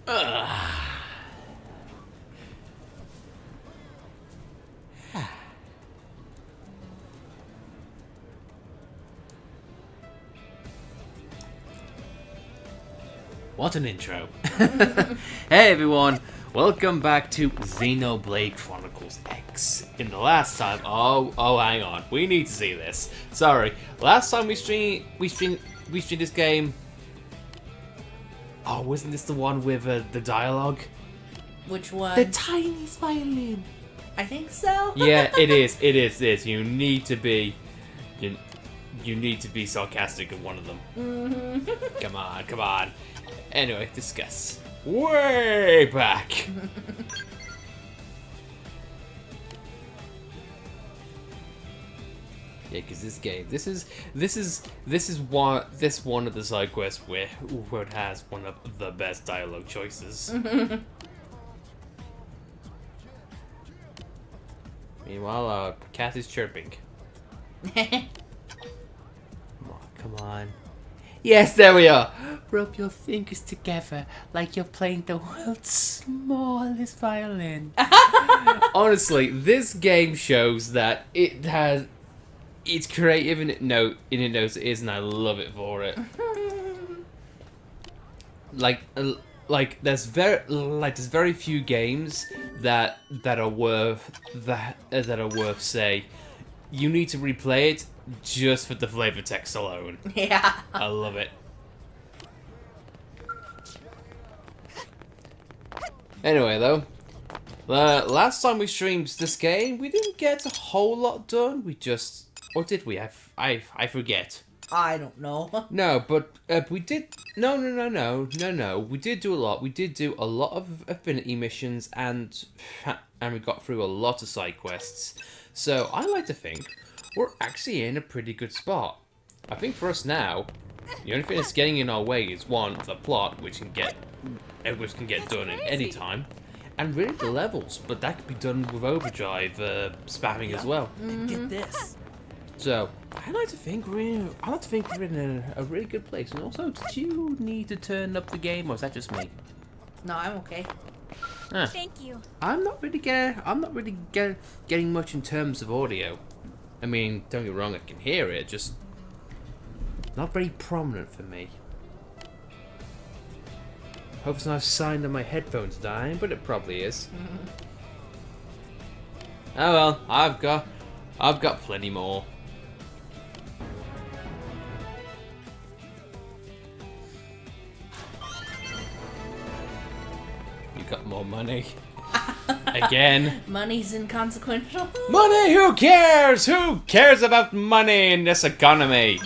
What an intro. Hey everyone, welcome back to Xenoblade Chronicles X. In the last time, oh hang on, we need to see this. Sorry, last time we streamed this game. Oh, wasn't this the one with the dialogue? Which one? The tiniest violin. I think so. Yeah, it is. You need to be, you need to be sarcastic in one of them. Mm-hmm. Come on. Anyway, discuss. Way back. Yeah, because this game, this is one of the side quests where it has one of the best dialogue choices. Meanwhile, cat is chirping. Come on. Yes, there we are. Rub your fingers together like you're playing the world's smallest violin. Honestly, this game shows that it's creative and it knows it is, and I love it for it. There's very few games that are worth say you need to replay it just for the flavor text alone. Yeah. I love it. Anyway, though, last time we streamed this game, we didn't get a whole lot done. We just, or did we? I forget. I don't know. No, but we did. No. We did do a lot. We did do a lot of affinity missions, and we got through a lot of side quests. So I like to think we're actually in a pretty good spot. I think for us now, the only thing that's getting in our way is one, the plot, which can get done at any time, and really the levels. But that could be done with overdrive spamming as well. Mm-hmm. Get this. So I like to think we're in a really good place. And also, did you need to turn up the game, or is that just me? No, I'm okay. Huh. Thank you. I'm not really getting much in terms of audio. I mean, don't get me wrong, I can hear it, just not very prominent for me. Hope it's not a sign that my headphones are dying, but it probably is. Oh well, I've got plenty more. You got more money. Again. Money's inconsequential. Money, who cares? Who cares about money in this economy?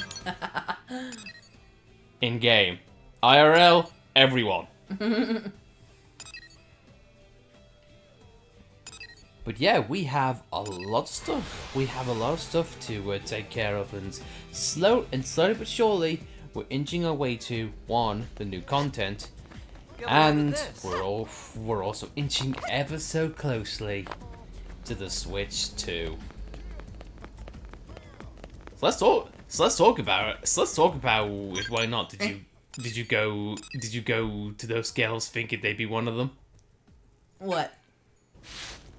In game. IRL, everyone. But yeah, we have a lot of stuff. We have a lot of stuff to take care of, and slowly but surely, we're inching our way to the new content. And we're also inching ever so closely to the Switch 2. So let's talk about it. So let's talk about it. Why not? Did you go to those scales thinking they'd be one of them? What?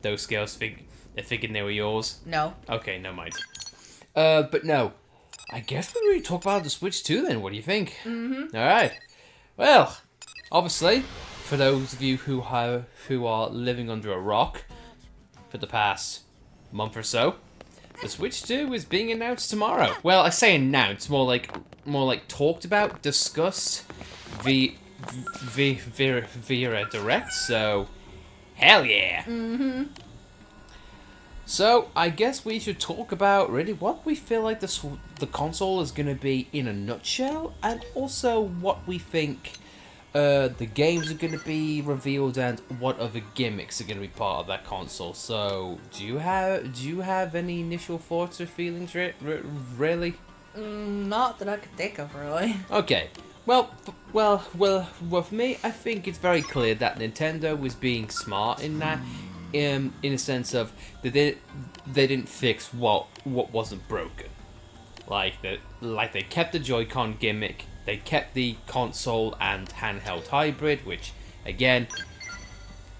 Those scales thinking they were yours? No. Okay, never mind. But no. I guess we really talk about the Switch 2 then. What do you think? Mm-hmm. All right. Well, obviously, for those of you who are living under a rock for the past month or so, the Switch 2 is being announced tomorrow. Well, I say announced, more like talked about, discussed via a direct. So, hell yeah. Mm-hmm. So, I guess we should talk about really what we feel like the console is going to be in a nutshell, and also what we think the games are going to be revealed, and what other gimmicks are going to be part of that console. So, do you have any initial thoughts or feelings, really? Not that I could think of, really. Okay. Well, for me, I think it's very clear that Nintendo was being smart in that, in a sense of that they didn't fix what wasn't broken. Like they kept the Joy-Con gimmick. They kept the console and handheld hybrid, which Again,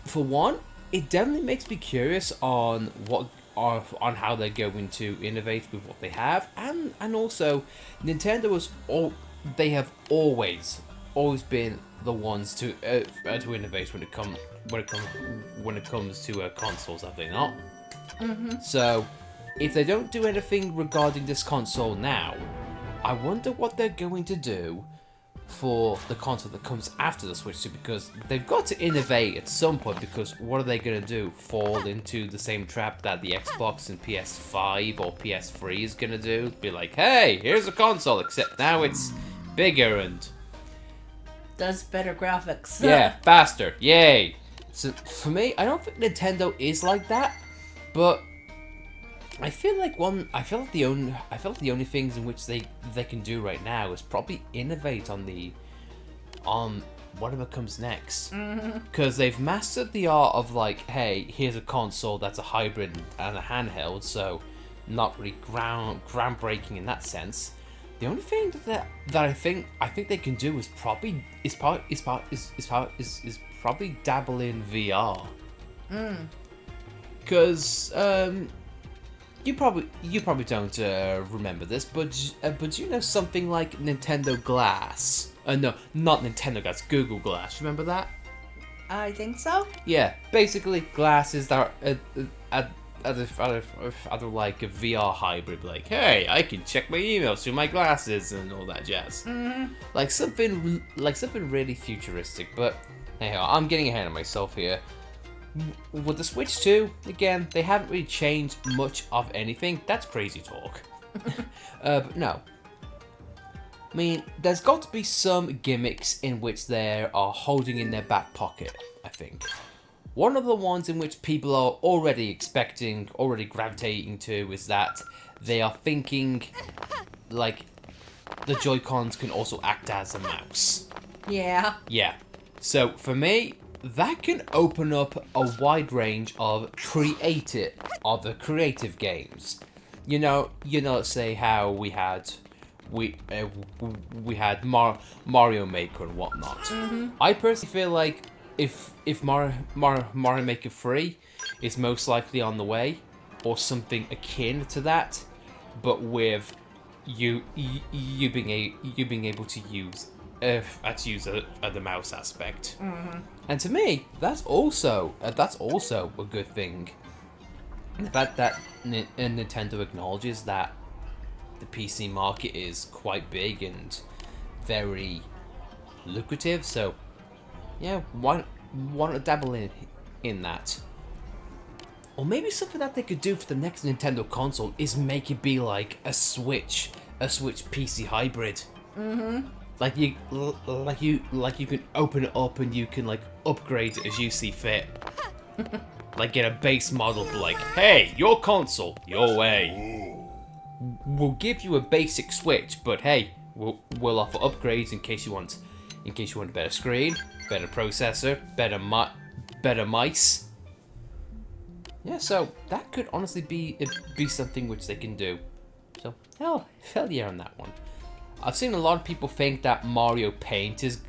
for one, it definitely makes me curious on on how they're going to innovate with what they have, and also Nintendo they have always been the ones to innovate when it comes to consoles, have they not? So if they don't do anything regarding this console now, I wonder what they're going to do for the console that comes after the Switch 2, because they've got to innovate at some point, because what are they going to do? Fall into the same trap that the Xbox and PS5 or PS3 is going to do? Be like, hey, here's a console, except now it's bigger and... Does better graphics. yeah, faster, yay! So for me, I don't think Nintendo is like that, but I feel like the only things in which they can do right now is probably innovate on whatever comes next, because they've mastered the art of like, hey, here's a console that's a hybrid and a handheld, so not really groundbreaking in that sense. The only thing that I think they can do is probably dabble in VR, because you probably don't remember this, but you know something like Nintendo Glass? No, not Nintendo Glass, Google Glass. Remember that? I think so. Yeah, basically glasses that are other like a VR hybrid. Like, hey, I can check my emails through my glasses and all that jazz. Like something really futuristic. But anyhow, I'm getting ahead of myself here. With the Switch 2, again, they haven't really changed much of anything. That's crazy talk. But no. I mean, there's got to be some gimmicks in which they are holding in their back pocket, I think. One of the ones in which people are already gravitating to is that they are thinking, like, the Joy-Cons can also act as a mouse. Yeah. Yeah. So, for me, that can open up a wide range of creative games. You know, say how we had Mario Maker and whatnot. I personally feel like if Mario Maker 3 is most likely on the way, or something akin to that, but with you being able to use the mouse aspect. And to me, that's also a good thing. The fact that Nintendo acknowledges that the PC market is quite big and very lucrative, so yeah, why not dabble in that? Or maybe something that they could do for the next Nintendo console is make it be like a Switch PC hybrid. Like you can open it up and you can like upgrade it as you see fit. Like get a base model for like, hey, your console, your way. We'll give you a basic Switch, but hey, we'll offer upgrades in case you want a better screen, better processor, better mice. Yeah, so that could honestly be something which they can do. So hell yeah on that one. I've seen a lot of people think that Mario Paint is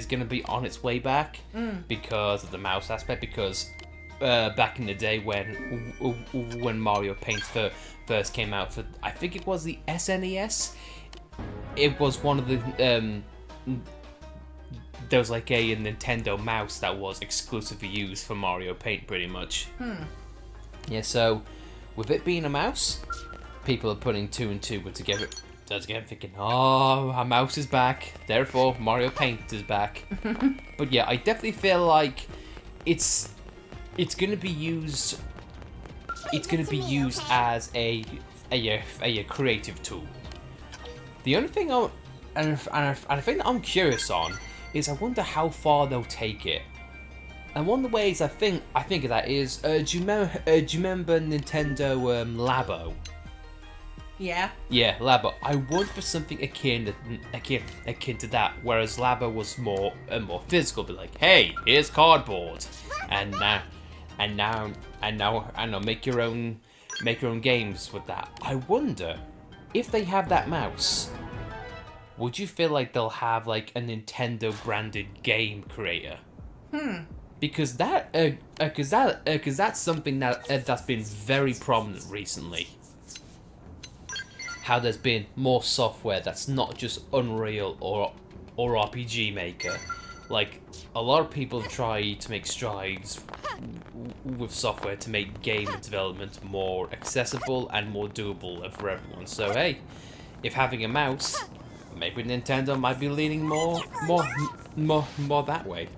gonna be on its way back because of the mouse aspect. Because back in the day when Mario Paint first came out for, I think it was the SNES, it was one of the there was like a Nintendo mouse that was exclusively used for Mario Paint, pretty much. Yeah, so with it being a mouse, people are putting two and two together. Thinking, oh, our mouse is back, therefore Mario Paint is back. But yeah, I definitely feel like it's gonna be used. It's gonna be used as a creative tool. The only thing I think I'm curious on is I wonder how far they'll take it. And one of the ways I think of that is, do you remember Nintendo Labo? Yeah. Yeah, Labo. I want for something akin to that, whereas Labo was more physical. Be like, hey, here's cardboard, and now make your own games with that. I wonder if they have that mouse. Would you feel like they'll have like a Nintendo branded game creator? Because that's something that's been very prominent recently. How there's been more software that's not just Unreal or RPG Maker. Like, a lot of people try to make strides with software to make game development more accessible and more doable for everyone. So hey, if having a mouse, maybe Nintendo might be leaning more that way.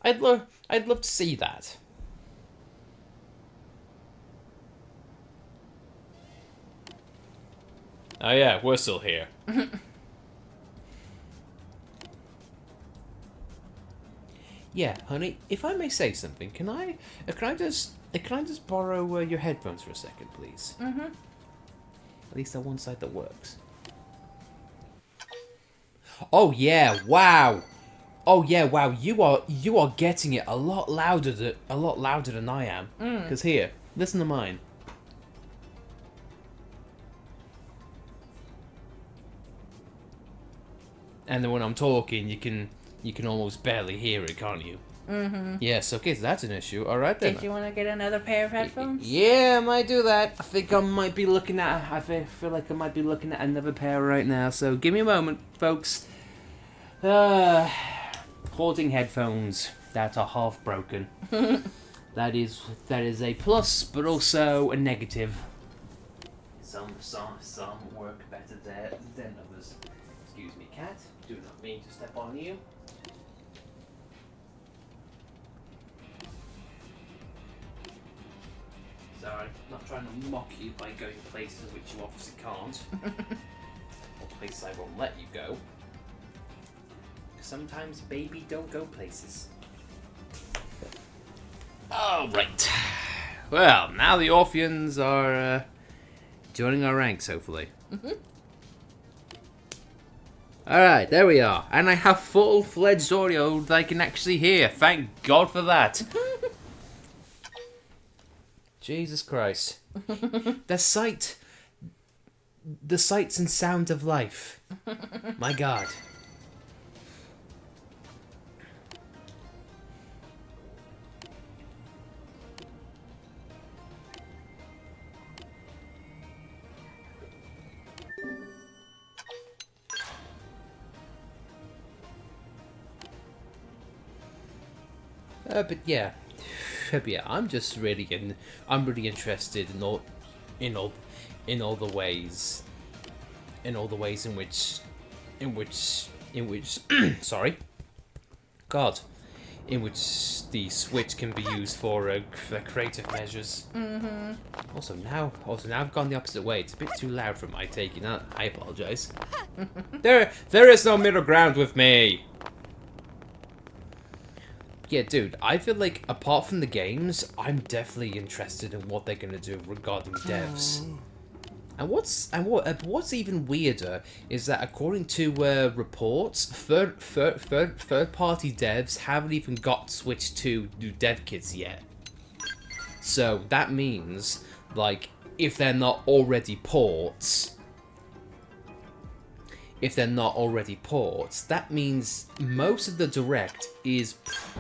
I'd love to see that. Oh yeah, we're still here. Yeah, honey, if I may say something, can I just borrow your headphones for a second, please? Mm-hmm. At least that one side that works. Oh yeah, wow. Oh yeah, wow. You are getting it a lot louder than I am. Cause here, listen to mine. And then when I'm talking, you can almost barely hear it, can't you? Mm-hmm. Yes, okay, so that's an issue. Alright then. Did you want to get another pair of headphones? Yeah, I might do that. I think I might be looking at... I feel like I might be looking at another pair right now, so give me a moment, folks. Holding headphones that are half broken. that is a plus, but also a negative. Some work better there than others. Excuse me, cat. Do not mean to step on you. Sorry, not trying to mock you by going places which you obviously can't. Or places I won't let you go. Sometimes baby don't go places. Alright. Well, now the Orpheans are joining our ranks, hopefully. Mm-hmm. Alright, there we are. And I have full-fledged audio that I can actually hear. Thank God for that. Jesus Christ. The sights and sounds of life. My God. But yeah, I'm just really I'm really interested in all the ways, in which sorry, God, in which the Switch can be used for creative measures. Mm-hmm. Also now I've gone the opposite way. It's a bit too loud for my taking. I apologize. There is no middle ground with me. Yeah, dude, I feel like apart from the games, I'm definitely interested in what they're gonna do regarding devs. And what's even weirder is that according to reports, third party devs haven't even got Switch 2 new dev kits yet. So that means, like, if they're not already ports, that means most of the direct is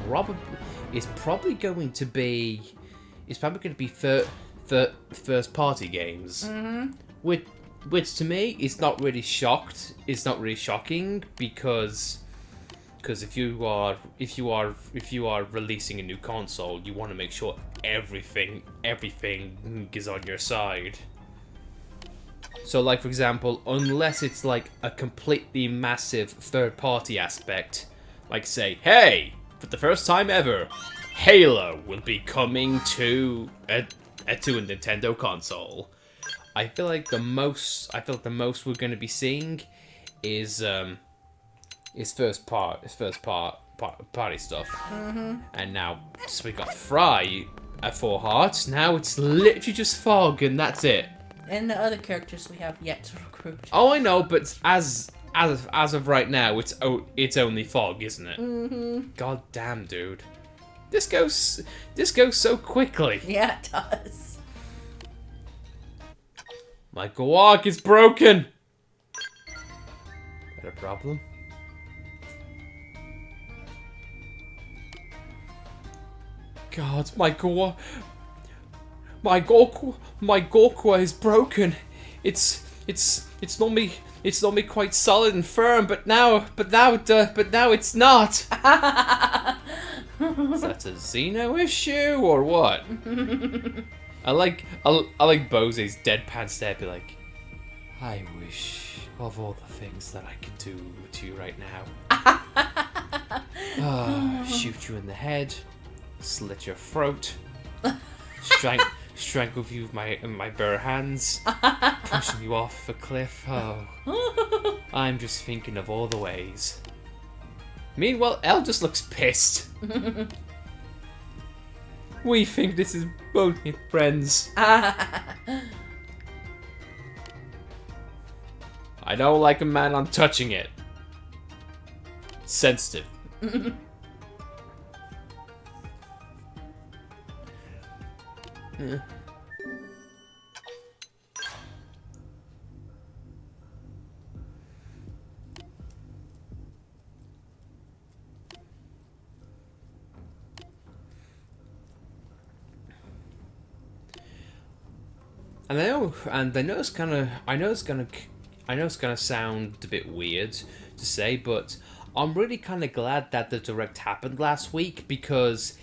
probably going to be first party games. Mm-hmm. Which to me is not really shocking because if you are releasing a new console, you want to make sure everything is on your side. So, like, for example, unless it's, like, a completely massive third-party aspect, like, say, hey, for the first time ever, Halo will be coming to a Nintendo console. I feel like the most we're going to be seeing is first party stuff. Mm-hmm. And now, so we got Fry at 4 Hearts. Now it's literally just Fog, and that's it. And the other characters we have yet to recruit. Oh, I know, but as of right now, it's only Fog, isn't it? Mm-hmm. God damn, dude, this goes so quickly. Yeah, it does. My guac is broken. Is that a problem? God, my Gorkwa is broken. It's normally quite solid and firm, but now it's not. Is that a Xeno issue or what? I like Bose's deadpan stare, be like, I wish of all the things that I could do to you right now. Shoot you in the head, slit your throat, strangle you with my bare hands, pushing you off a cliff. Oh, I'm just thinking of all the ways. Meanwhile, Elle just looks pissed. We think this is only friends. I don't like a man on touching it. Sensitive. Yeah. And I know it's gonna sound a bit weird to say, but I'm really kind of glad that the direct happened last week, because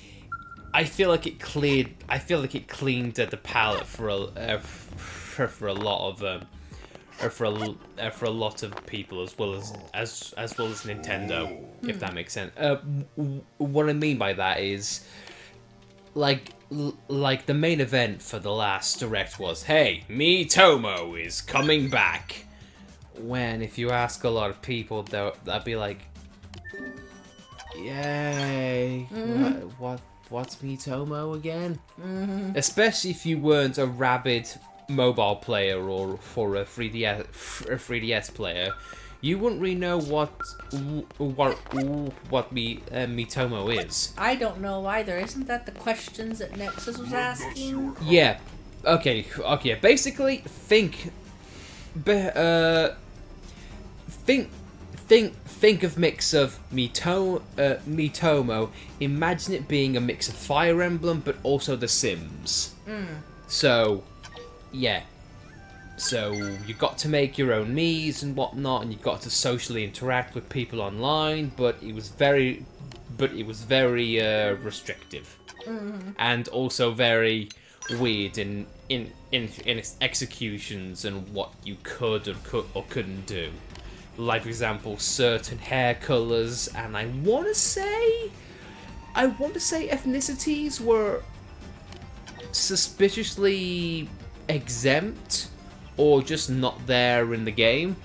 I feel like it cleaned the palette for a lot of people, as well as Nintendo, if that makes sense. What I mean by that is, like the main event for the last direct was, hey, Miitomo is coming back. When if you ask a lot of people, they'll be like, yay, what's Miitomo again? Especially if you weren't a rabid mobile player or for a 3DS player, you wouldn't really know what Miitomo is. I don't know either. Isn't that the questions that Nexus was asking? Yeah. Okay. Basically, think of mix of Miitomo. Imagine it being a mix of Fire Emblem, but also The Sims. So, yeah. So you got to make your own Miis and whatnot, and you got to socially interact with people online, but it was very restrictive, and also very weird in its executions and what you could or couldn't do. Like, for example, certain hair colors, and I want to say ethnicities were suspiciously exempt or just not there in the game.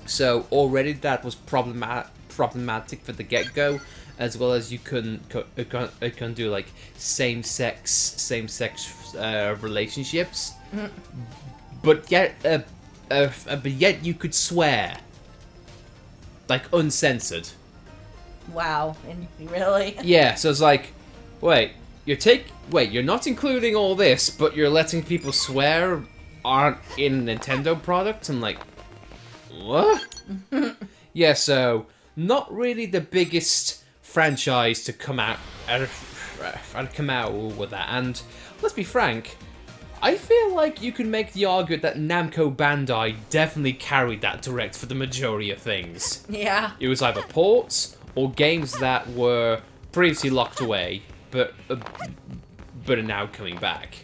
So already that was problematic for the get-go, as well as you couldn't do like same-sex relationships. But yet you could swear, like, uncensored. Wow, and really? Yeah, so it's like, wait, you're not including all this, but you're letting people swear aren't in Nintendo products? And like, what? Yeah, so not really the biggest franchise to come out with that. And let's be frank, I feel like you can make the argument that Namco Bandai definitely carried that direct for the majority of things. Yeah. It was either ports or games that were previously locked away, but are now coming back.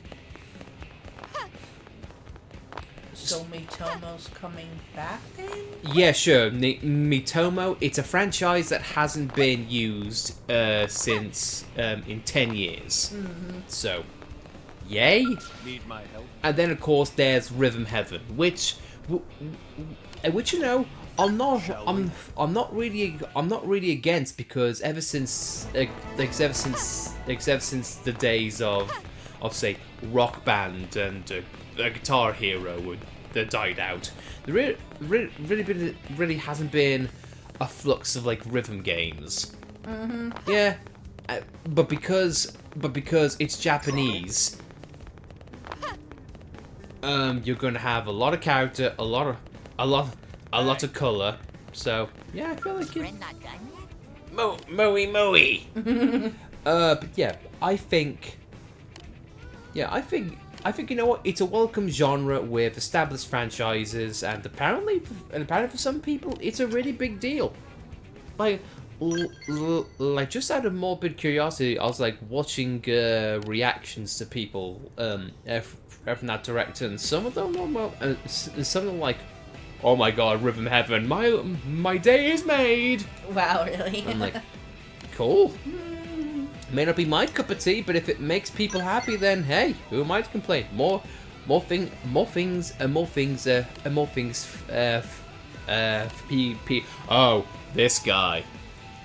So Miitomo's coming back then? Yeah, sure. Miitomo, it's a franchise that hasn't been used since in 10 years. So, yay. Need my help? And then of course there's Rhythm Heaven, which you know, I'm not really against, because ever since the days of say Rock Band and Guitar Hero that died out, there really hasn't been a flux of like rhythm games. Yeah, but because it's Japanese, you're gonna have a lot of character, a lot of color. So yeah, I feel like it. Moe. But yeah, I think you know what? It's a welcome genre with established franchises, and apparently for some people, it's a really big deal. Like, like just out of morbid curiosity, I was like watching reactions to people from that director, and some of them were some of them like, "Oh my God, Rhythm Heaven, my day is made." Wow, really? I'm like, cool. May not be my cup of tea, but if it makes people happy, then hey, who am I to complain? More things. Oh, this guy.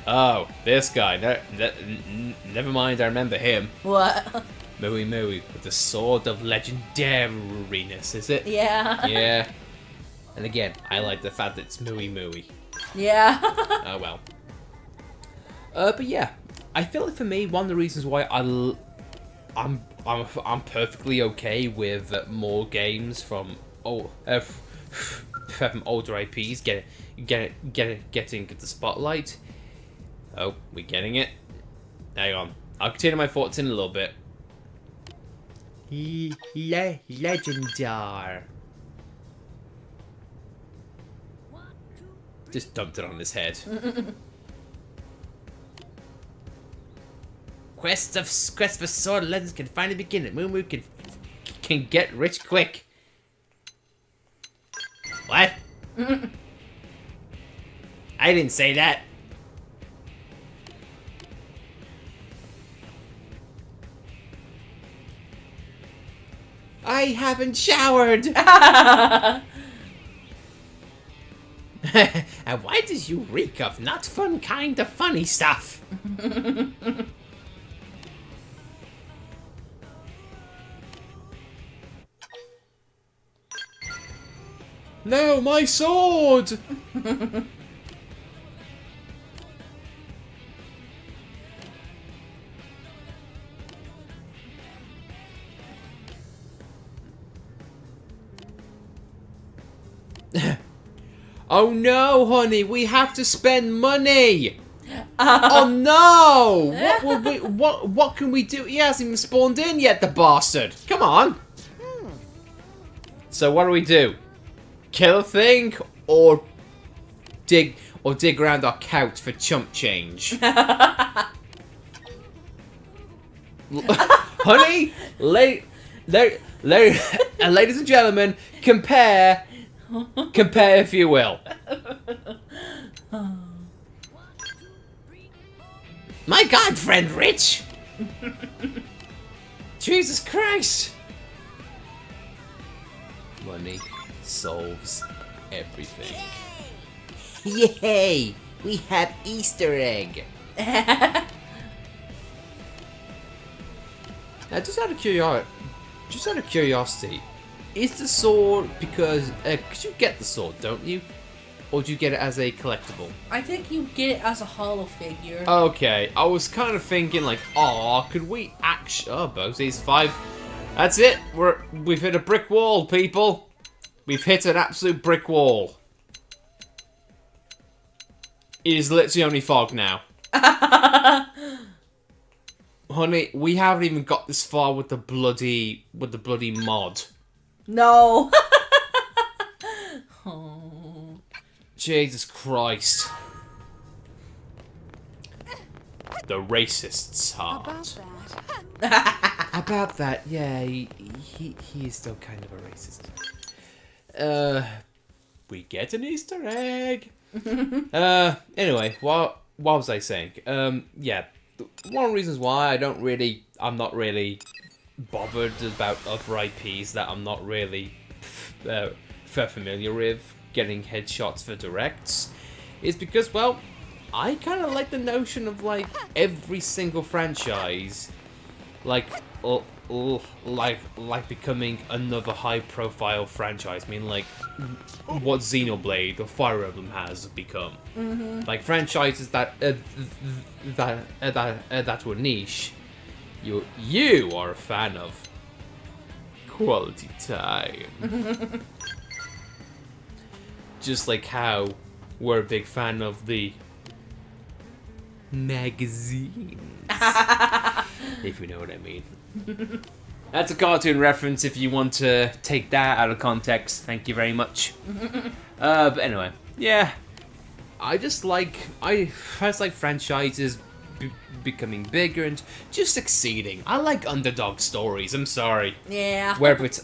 Oh, this guy. Never mind, I remember him. What? Mooey with the sword of legendariness, is it? Yeah. Yeah. And again, I like the fact that it's Mooey. Yeah. Oh well. But yeah, I feel like for me, one of the reasons why I'm perfectly okay with more games from from older IPs getting the spotlight. Oh, we're getting it. Hang on, I'll continue my thoughts in a little bit. Legendar. Just dumped it on his head. Quest for sword legends can finally begin. Moo can get rich quick. What? I didn't say that. I haven't showered. And why does you reek of not fun kind of funny stuff? No, my sword! Oh no, honey, we have to spend money! Oh no! What can we do? He hasn't even spawned in yet, the bastard! Come on! So what do? Kill a thing, or dig around our couch for chump change? Honey, ladies and gentlemen, compare if you will. My God, friend Rich! Jesus Christ! Money solves everything. Yay! We have Easter egg! Now, just out of curiosity, is the sword because you get the sword, don't you? Or do you get it as a collectible? I think you get it as a hollow figure. Okay, I was kind of thinking like, oh, could we actually? Oh, Bosey's 5. That's it. We've hit a brick wall, people. We've hit an absolute brick wall. It is literally only fog now. Honey, we haven't even got this far with the bloody mod. No. Oh. Jesus Christ. The racist's heart. About that, yeah, he is still kind of a racist. We get an Easter egg. Anyway, what was I saying? Yeah, one of the reasons why I'm not really bothered about other IPs that I'm not really familiar with getting headshots for directs is because, well, I kind of like the notion of like every single franchise like becoming another high-profile franchise. I mean, like what Xenoblade or Fire Emblem has become. Mm-hmm. Like franchises that were niche. You are a fan of quality time. Just like how we're a big fan of the magazine. If you know what I mean. That's a cartoon reference if you want to take that out of context. Thank you very much. But anyway, yeah. I just like franchises becoming bigger and just succeeding. I like underdog stories, I'm sorry. Yeah. Whether it's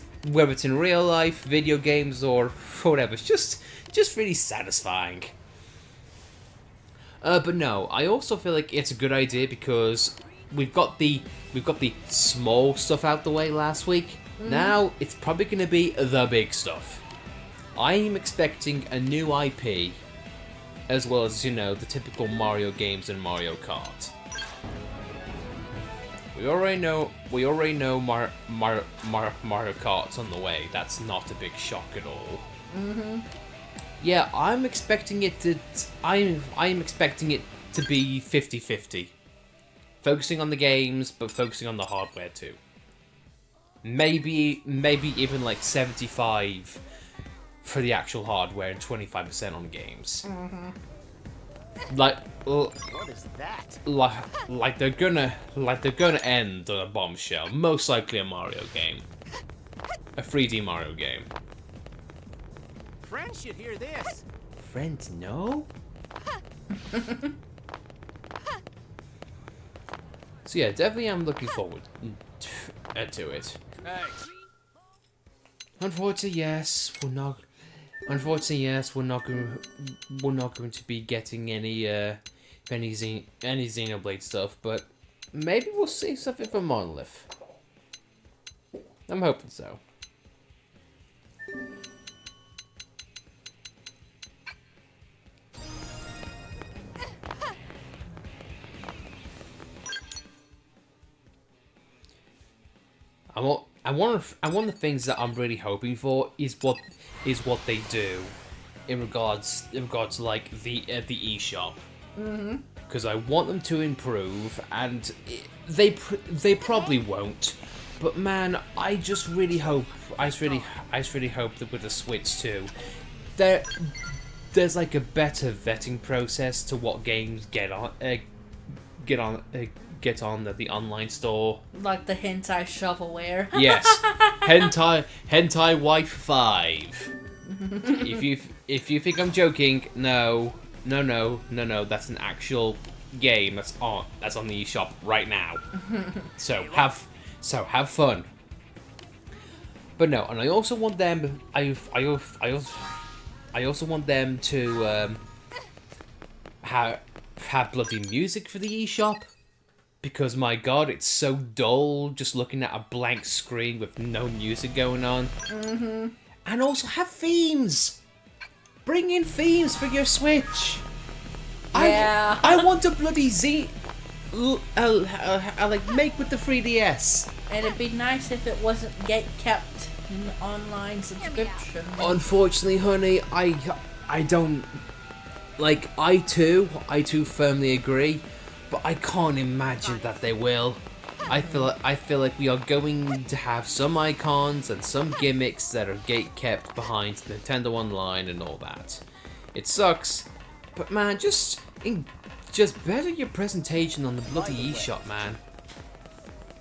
in real life, video games, or whatever. It's just really satisfying. But no, I also feel like it's a good idea because we've got the small stuff out the way last week. Now it's probably going to be the big stuff. I am expecting a new IP, as well as, you know, the typical Mario games and Mario Kart. We already know Mario Kart's on the way. That's not a big shock at all. Yeah, I'm expecting it to be 50-50. Focusing on the games, but focusing on the hardware too. Maybe even like 75 for the actual hardware and 25% on games. Like, What is that? like they're gonna end on a bombshell. Most likely a Mario game, a 3D Mario game. Friends should hear this. Friends, no. So yeah, definitely I'm looking forward to it. Hey. Unfortunately, yes, we're not going to be getting any Xenoblade stuff, but maybe we'll see something from Monolith. I'm hoping so. One of the things that I'm really hoping for is what they do in regards to like the eShop. Because I want them to improve, and they probably won't. But man, I just really hope that with the Switch too, there's like a better vetting process to what games get on the online store. Like the hentai shovelware. Yes, hentai wife 5. If you think I'm joking, no, that's an actual game that's on the eShop right now. So have fun. But no, and I also want them. I also want them to have bloody music for the eShop. Because my god, it's so dull just looking at a blank screen with no music going on. And also have themes! Bring in themes for your Switch! Yeah. I want a bloody like make with the 3DS. And it'd be nice if it wasn't kept in online subscription. Unfortunately, honey, I don't like. I too firmly agree. But I can't imagine that they will. I feel like we are going to have some icons and some gimmicks that are gate-kept behind Nintendo Online and all that. It sucks, but man, just better your presentation on the bloody eShop, man.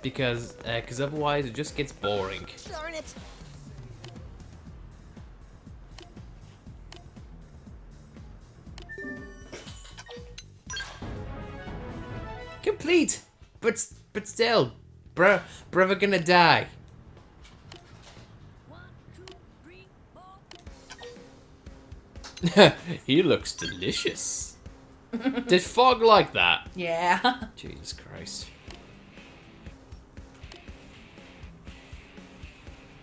Because otherwise it just gets boring. Darn it. Complete, but still, brother gonna die. 1, 2, 3, 4. He looks delicious. Did Fog like that? Yeah. Jesus Christ.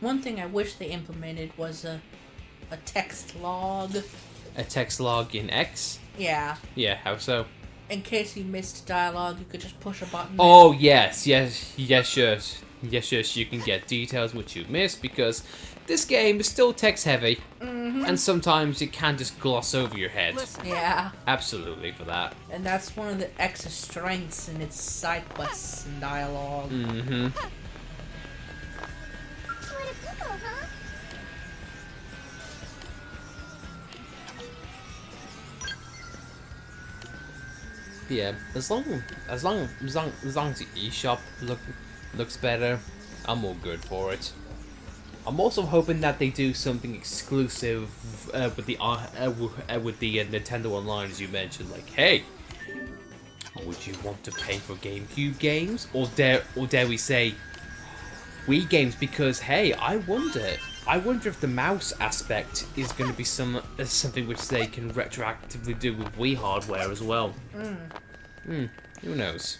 One thing I wish they implemented was a text log. A text log in X? Yeah. Yeah, how so? In case you missed dialogue, you could just push a button. Oh, yes, sure. Yes, you can get details which you missed because this game is still text heavy. And sometimes it can just gloss over your head. Yeah. Absolutely for that. And that's one of the extra strengths in its side quests and dialogue. Mm-hmm. Where to go, huh? Yeah, as long as the eShop looks better, I'm all good for it. I'm also hoping that they do something exclusive with the Nintendo Online, as you mentioned. Like, hey, would you want to pay for GameCube games, or dare we say Wii games? Because hey, I wonder if the mouse aspect is going to be something which they can retroactively do with Wii hardware as well. Who knows?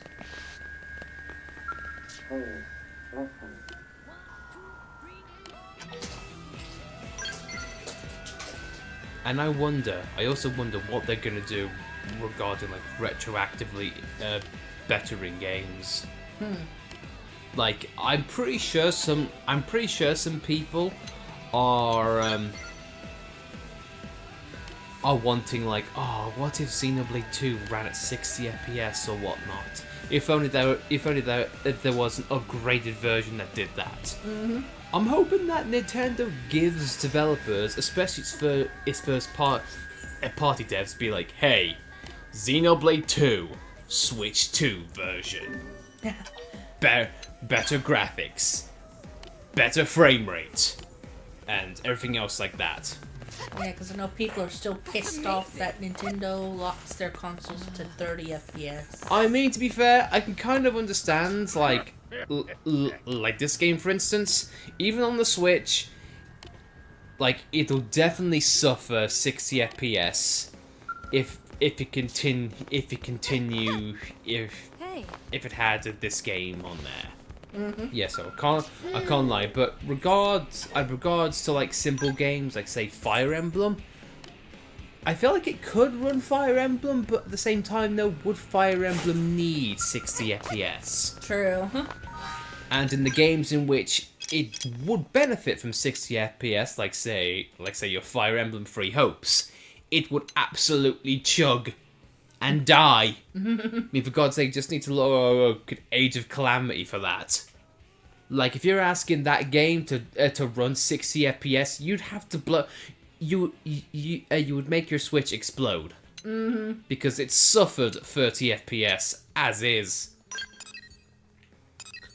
And I also wonder what they're going to do regarding like retroactively bettering games. Like, I'm pretty sure some people are wanting, like, oh, what if Xenoblade 2 ran at 60 FPS or whatnot? If only there was an upgraded version that did that. I'm hoping that Nintendo gives developers, especially its first party devs, be like, hey, Xenoblade 2 Switch 2 version. Better graphics, better frame rate, and everything else like that. Yeah, because I know people are still pissed off that Nintendo locks their consoles to 30 FPS. I mean, to be fair, I can kind of understand, like, like this game, for instance, even on the Switch, like, it'll definitely suffer 60 FPS if it it had this game on there. Yeah, so I can't lie, but regards to like simple games like say Fire Emblem, I feel like it could run Fire Emblem, but at the same time, though, would Fire Emblem need 60 FPS? True. And in the games in which it would benefit from 60 FPS, like say your Fire Emblem Three Hopes, it would absolutely chug and die. I mean, for God's sake, just need to lower Age of Calamity for that. Like, if you're asking that game to run 60 FPS, you'd have to blow. You would make your Switch explode. Because it suffered 30 FPS as is.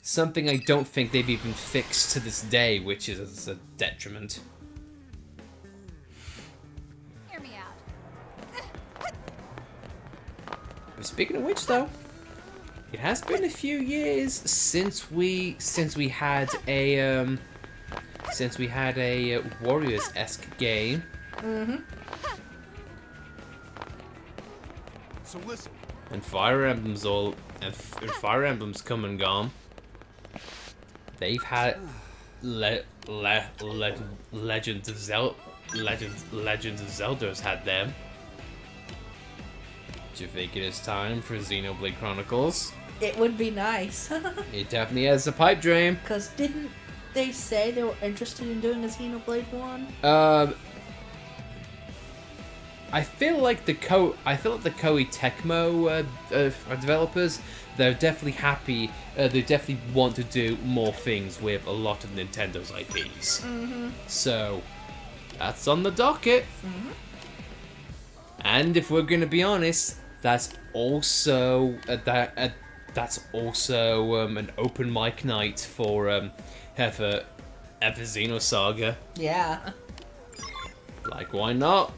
Something I don't think they've even fixed to this day, which is a detriment. Hear me out. But speaking of which, though, it has been a few years since we had a Warriors-esque game. So listen. And Fire Emblem's Fire Emblem's come and gone. They've had Legends of Zelda's had them. Do you think it is time for Xenoblade Chronicles? It would be nice. It definitely has a pipe dream. Because didn't they say they were interested in doing a Xenoblade 1? I feel like the Koei Tecmo developers, they're definitely happy. They definitely want to do more things with a lot of Nintendo's IPs. So that's on the docket. And if we're gonna be honest, that's also an open mic night for Xenosaga. Yeah. Like, why not?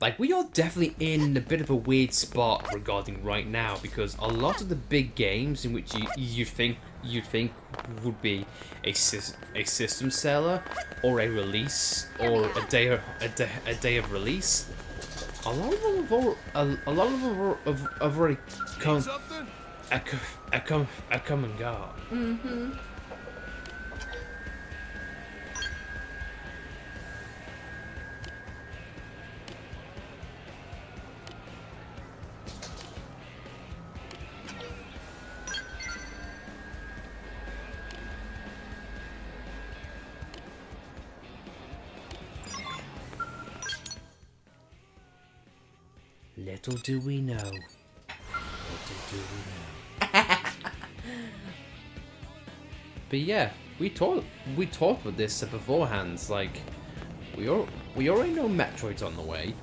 Like, we are definitely in a bit of a weird spot regarding right now, because a lot of the big games in which you think would be a system seller or a release or a day of release, a lot of them have already come and gone. Little do we know. But yeah, we talked about this beforehand. Like, We already know Metroid's on the way.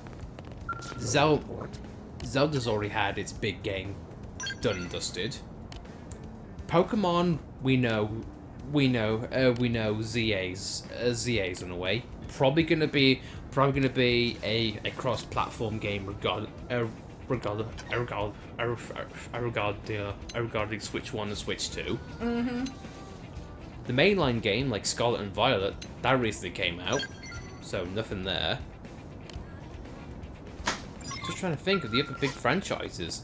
Zelda's already had its big game done and dusted. Pokemon, we know ZA's on the way. Probably gonna be a cross-platform game regarding Switch 1 and Switch 2. Mm-hmm. The mainline game, like Scarlet and Violet, that recently came out, so nothing there. Just trying to think of the other big franchises.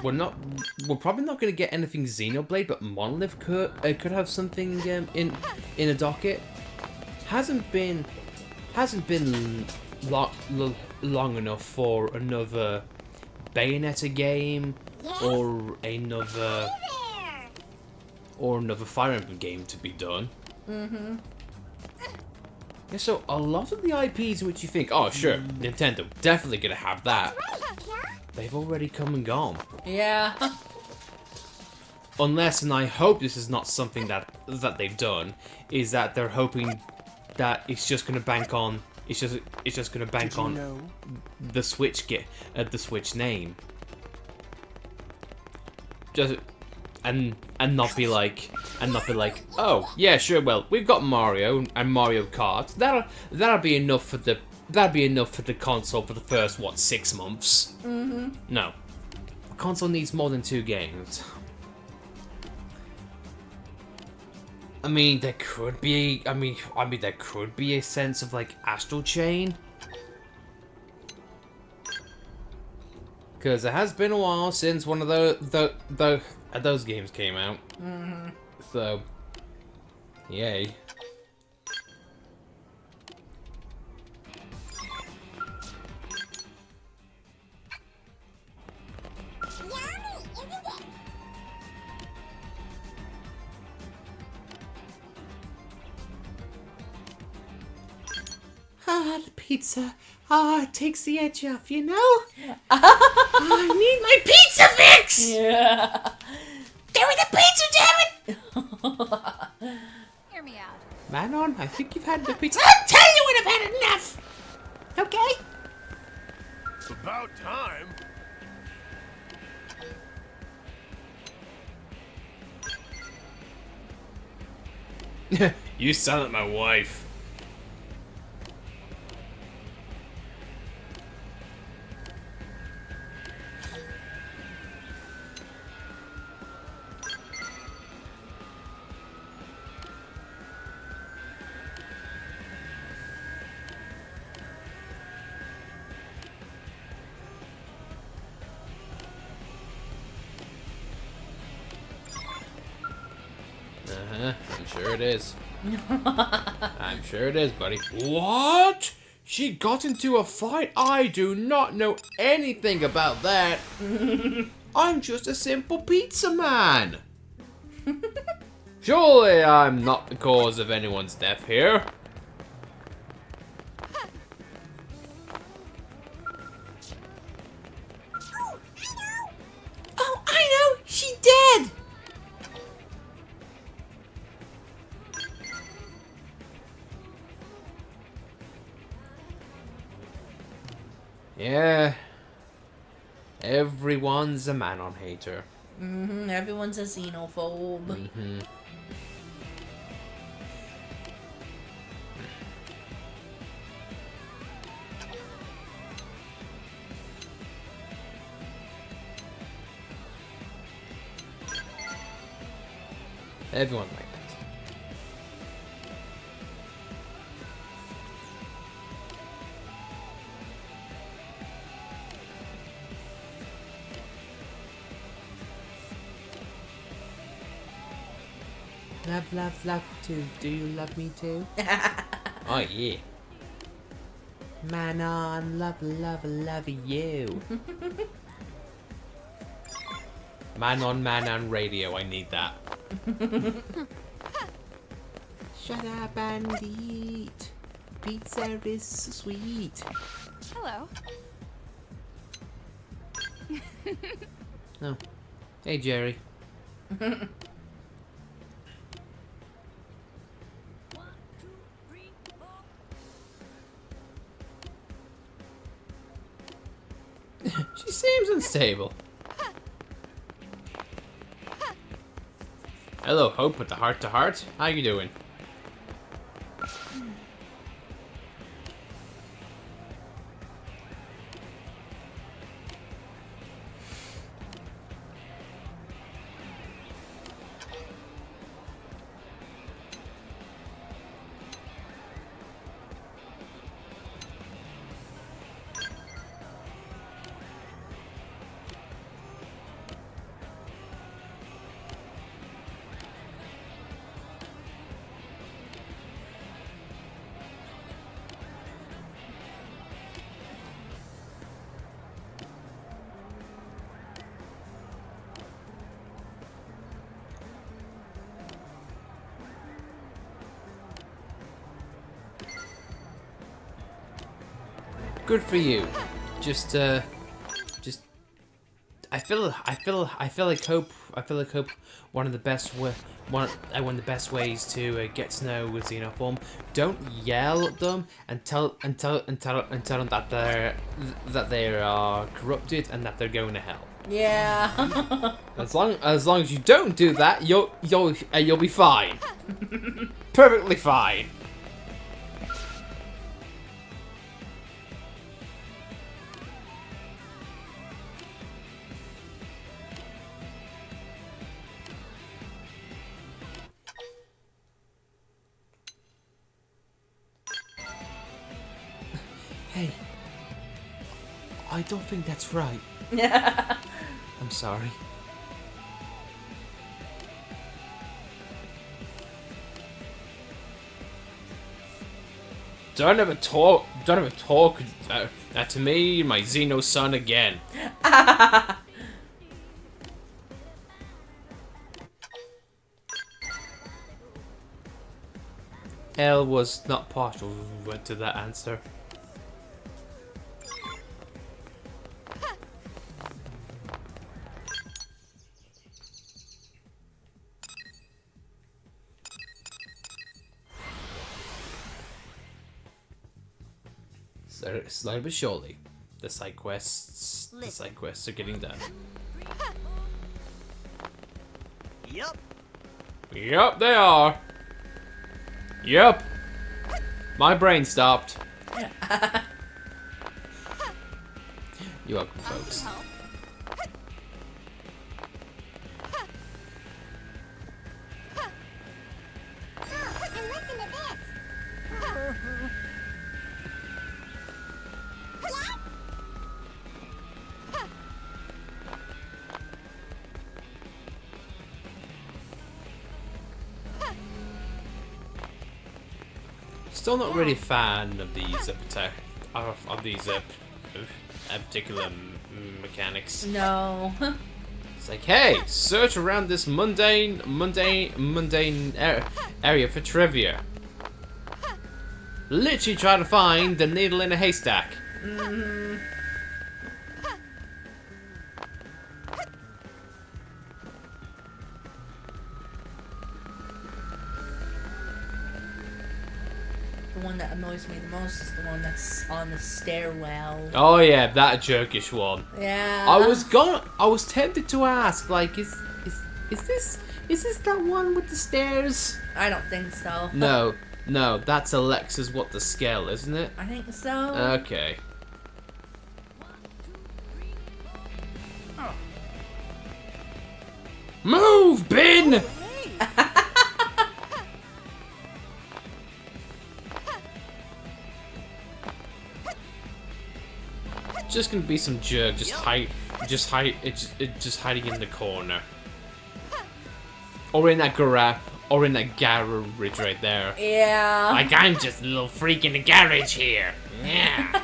We're probably not going to get anything Xenoblade, but Monolith could have something in a docket. Hasn't been long enough for another Bayonetta game or another Fire Emblem game to be done. Mm-hmm. Yeah, so a lot of the IPs in which you think, oh sure, Nintendo definitely gonna have that, they've already come and gone. Yeah. Unless, and I hope this is not something that they've done, is that they're hoping that it's just gonna bank on the Switch the Switch name. Just and not be like, oh yeah, sure, well, we've got Mario and Mario Kart. That'll be enough for the console for the first 6 months. Mm-hmm. No. A console needs more than 2 games. I mean, there could be a sense of like Astral Chain. Because it has been a while since one of those games came out. Mm-hmm. So, yay. Ah, the pizza. Ah, it takes the edge off, you know? I need my pizza fix! Yeah. Give me the pizza, damn it! Hear me out. Manon, I think you've had the pizza. I'll tell you when I've had enough! Okay? About time. You sound like my wife. I'm sure it is. I'm sure it is, buddy. What? She got into a fight? I do not know anything about that. I'm just a simple pizza man. Surely I'm not the cause of anyone's death here. Oh, I know. She's dead. Yeah. Everyone's a Manon hater. Mm-hmm. Everyone's a xenophobe. Mm-hmm. Everyone like that. Love, love, love too. Do you love me too? Oh yeah. Manon, love, love, love you. Manon radio, I need that. Shut up and eat. Pizza is sweet. Hello. Oh. Hey, Jerry. She seems unstable. Hello, Hope with the heart to heart. How you doing? Good for you. Just I feel like Hope. One of the best one of the best ways to get to know a xenoform. Don't yell at them and tell them that they are corrupted and that they're going to hell. Yeah. As long as you don't do that, you'll be fine. Perfectly fine. Hey, I don't think that's right. I'm sorry. Don't ever talk to me, my Xeno son again. L was not partial to that answer. So, slowly but surely, the side quests are getting done. Yup. Yup, they are. Yup. My brain stopped. You're welcome, folks. And listen to this. Still not really a fan of these particular mechanics. No. It's like, hey, search around this mundane area for trivia. Literally try to find the needle in a haystack. The one that annoys me the most is the one that's on the stairwell. Oh yeah, that jerkish one. Yeah. I was tempted to ask, like, is this that one with the stairs? I don't think so. No, that's Alexa's what the scale, isn't it? I think so. Okay. Move, bin! Just gonna be some jerk, just hiding in the corner, or in that garage right there. Yeah. Like I'm just a little freak in the garage here. Yeah.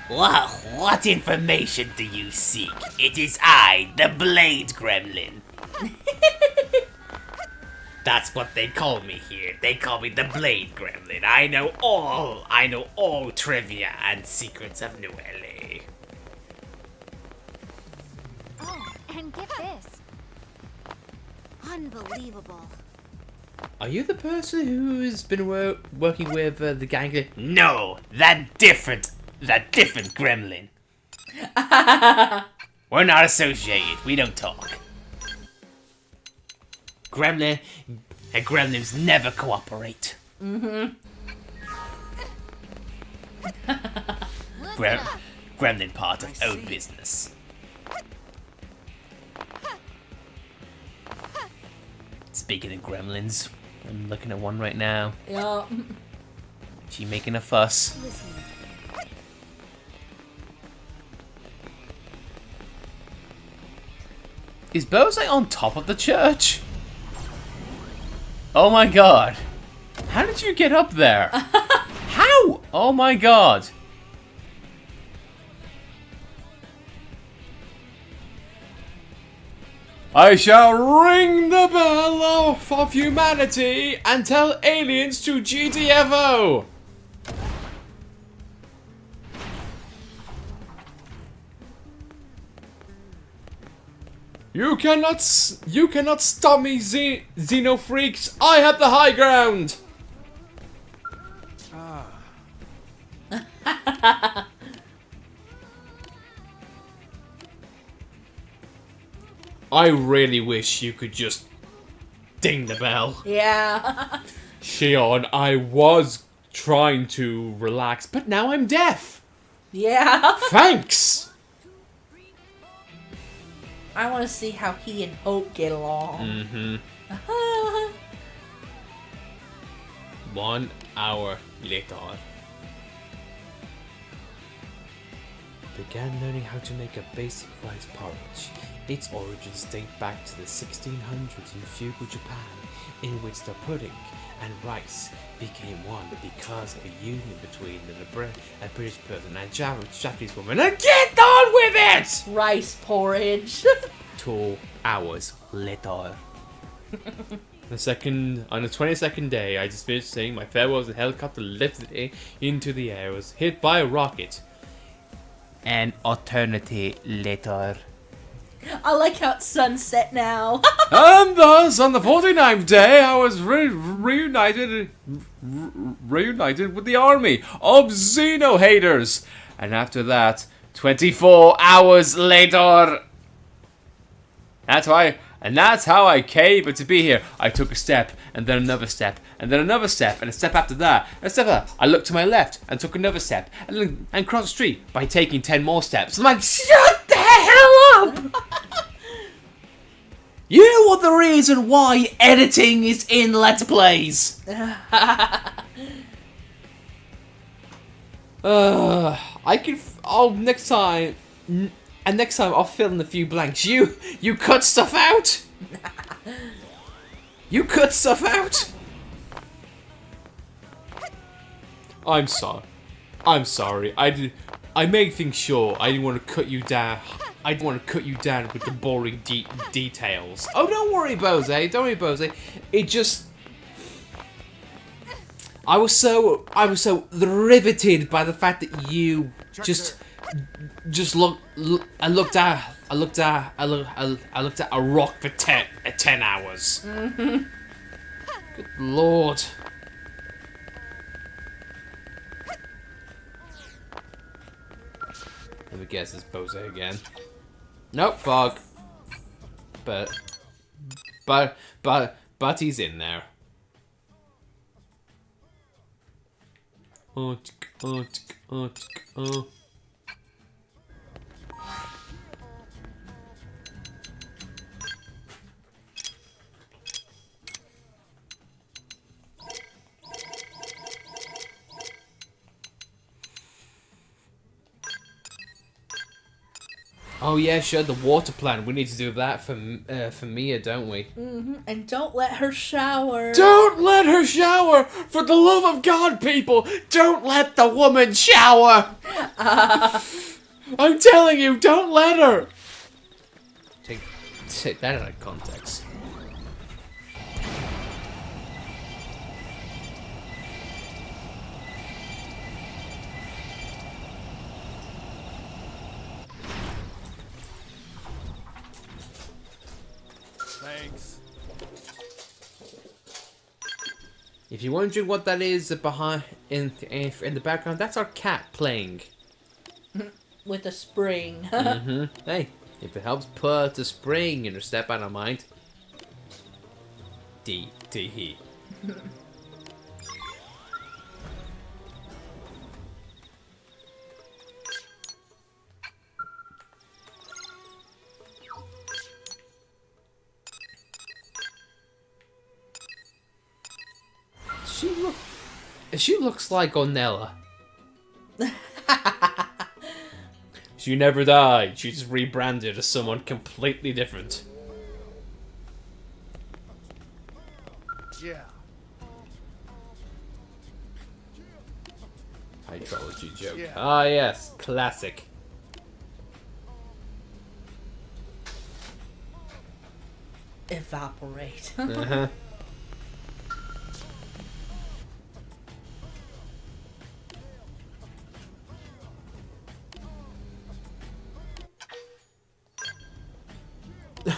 What information do you seek? It is I, the Blade Gremlin. That's what they call me here. They call me the Blade Gremlin. I know all trivia and secrets of New LA. Oh, and get this. Unbelievable. Are you the person who's been working with the gang? No, that different That different gremlin. We're not associated. We don't talk. Gremlin and gremlins never cooperate. Gremlin part of own business. Speaking of gremlins, I'm looking at one right now. Yeah. She making a fuss. Is Bose on top of the church? Oh my god. How did you get up there? How? Oh my god. I shall ring the bell of humanity and tell aliens to GTFO! You cannot stop me, Xenofreaks! I have the high ground! I really wish you could just ding the bell. Yeah. Shion, I was trying to relax, but now I'm deaf. Yeah. Thanks. I want to see how he and Hope get along. Mm-hmm. 1 hour later. Began learning how to make a basic rice porridge. Its origins date back to the 1600s in feudal Japan, in which the pudding and rice became one because of a union between a British person and Japanese woman. And get on with it! Rice porridge. 2 hours later. On the 22nd day, I just finished saying my farewells. The helicopter lifted into the air. It was hit by a rocket. An eternity later. I like how it's sunset now. And thus, on the 49th day, I was reunited with the army of Xeno-haters. And after that, 24 hours later. That's how I came to be here. I took a step, and then another step, and then another step, and a step after that, and a step after that. I looked to my left, and took another step, and crossed the street by taking 10 more steps. I'm like, shut the hell up! You are the reason why editing is in Let's Plays! Next time... And next time I'll fill in a few blanks. You cut stuff out? You cut stuff out? I'm sorry. I made things short. I didn't want to cut you down. I didn't want to cut you down with the boring details. Oh, don't worry, Bose. Don't worry, Bose. It just... I was so riveted by the fact that you just looked at a rock for 10 hours. Mm-hmm. Good lord. Let me guess, it's Bose again. Nope, fog. But he's in there. Oh. Oh yeah, sure, the water plant. We need to do that for Mia, don't we? Mm-hmm. And don't let her shower. Don't let her shower! For the love of God, people! Don't let the woman shower! I'm telling you, don't let her! Take that out of context. Thanks. If you're wondering what that is behind in the background, that's our cat playing. With a spring. Hey, if it helps put a spring in her step, I don't mind. D-T-He. She looks like Ornella. She never died. She just rebranded as someone completely different. Yeah. Hydrology joke. Yeah. Ah, yes. Classic. Evaporate. Uh-huh.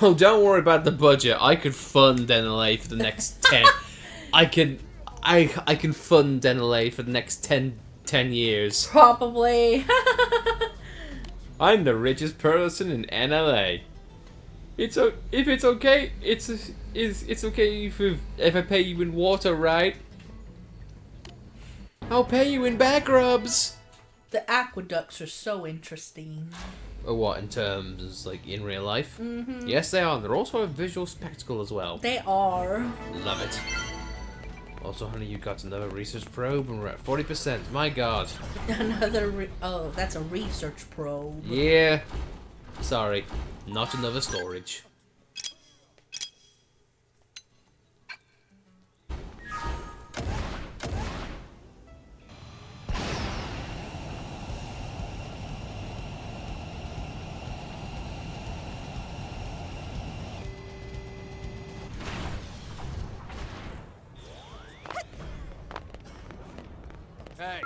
Oh, don't worry about the budget. I could fund NLA for the next 10. I can fund NLA for the next 10 years. Probably. I'm the richest person in NLA. If it's okay, it's okay if I pay you in water, right? I'll pay you in back rubs. The aqueducts are so interesting. Or what, in terms, like, in real life? Mm-hmm. Yes, they are. They're also a visual spectacle as well. They are. Love it. Also, honey, you got another research probe, and we're at 40%. My god. Oh, that's a research probe. Yeah. Sorry. Not another storage. Hey.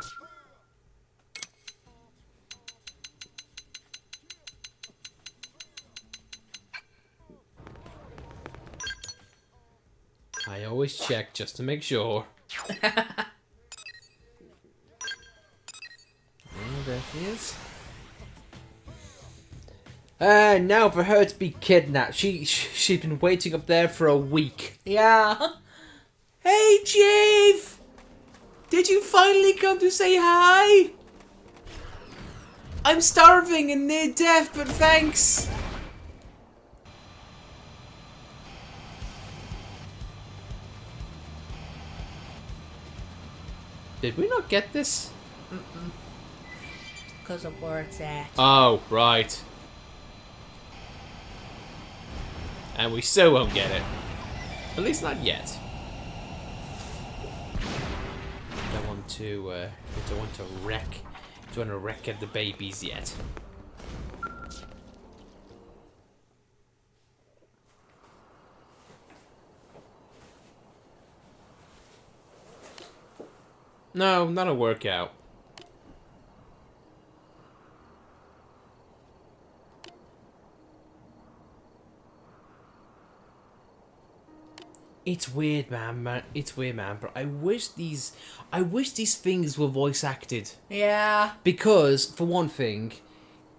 I always check just to make sure. Oh, there she is. Now for her to be kidnapped. She's been waiting up there for a week. Yeah. Hey, Chief! Did you finally come to say hi? I'm starving and near death, but thanks. Did we not get this? Because of where it's at. Oh, right. And we still won't get it. At least not yet. Don't want to wreck the babies yet. No, not a workout. It's weird, man. It's weird, man. But I wish these things were voice acted. Yeah. Because, for one thing,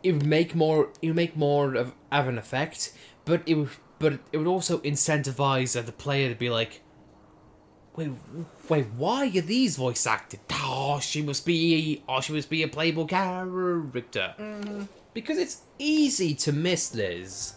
it would make more of an effect. But it would also incentivize the player to be like, wait, why are these voice acted? Oh, she must be a playable character. Mm-hmm. Because it's easy to miss, Liz.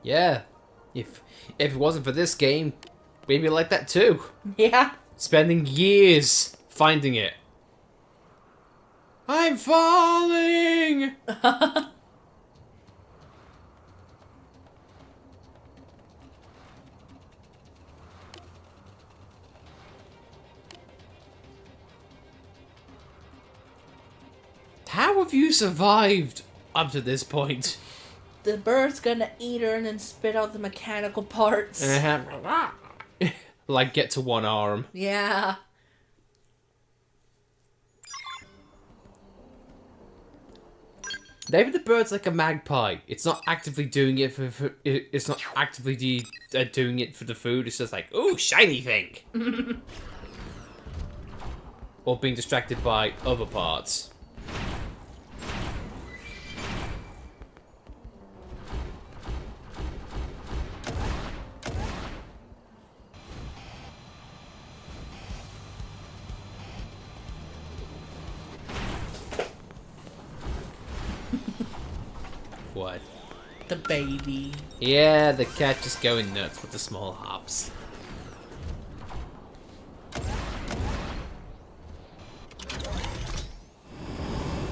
Yeah. If it wasn't for this game, we'd be like that too. Yeah. Spending years finding it. I'm falling! How have you survived up to this point? The bird's gonna eat her and then spit out the mechanical parts. Like, get to one arm. Yeah. Maybe the bird's like a magpie. It's not actively doing it it's not actively doing it for the food. It's just like, ooh, shiny thing. Or being distracted by other parts. What? The baby. Yeah, the cat just going nuts with the small hops.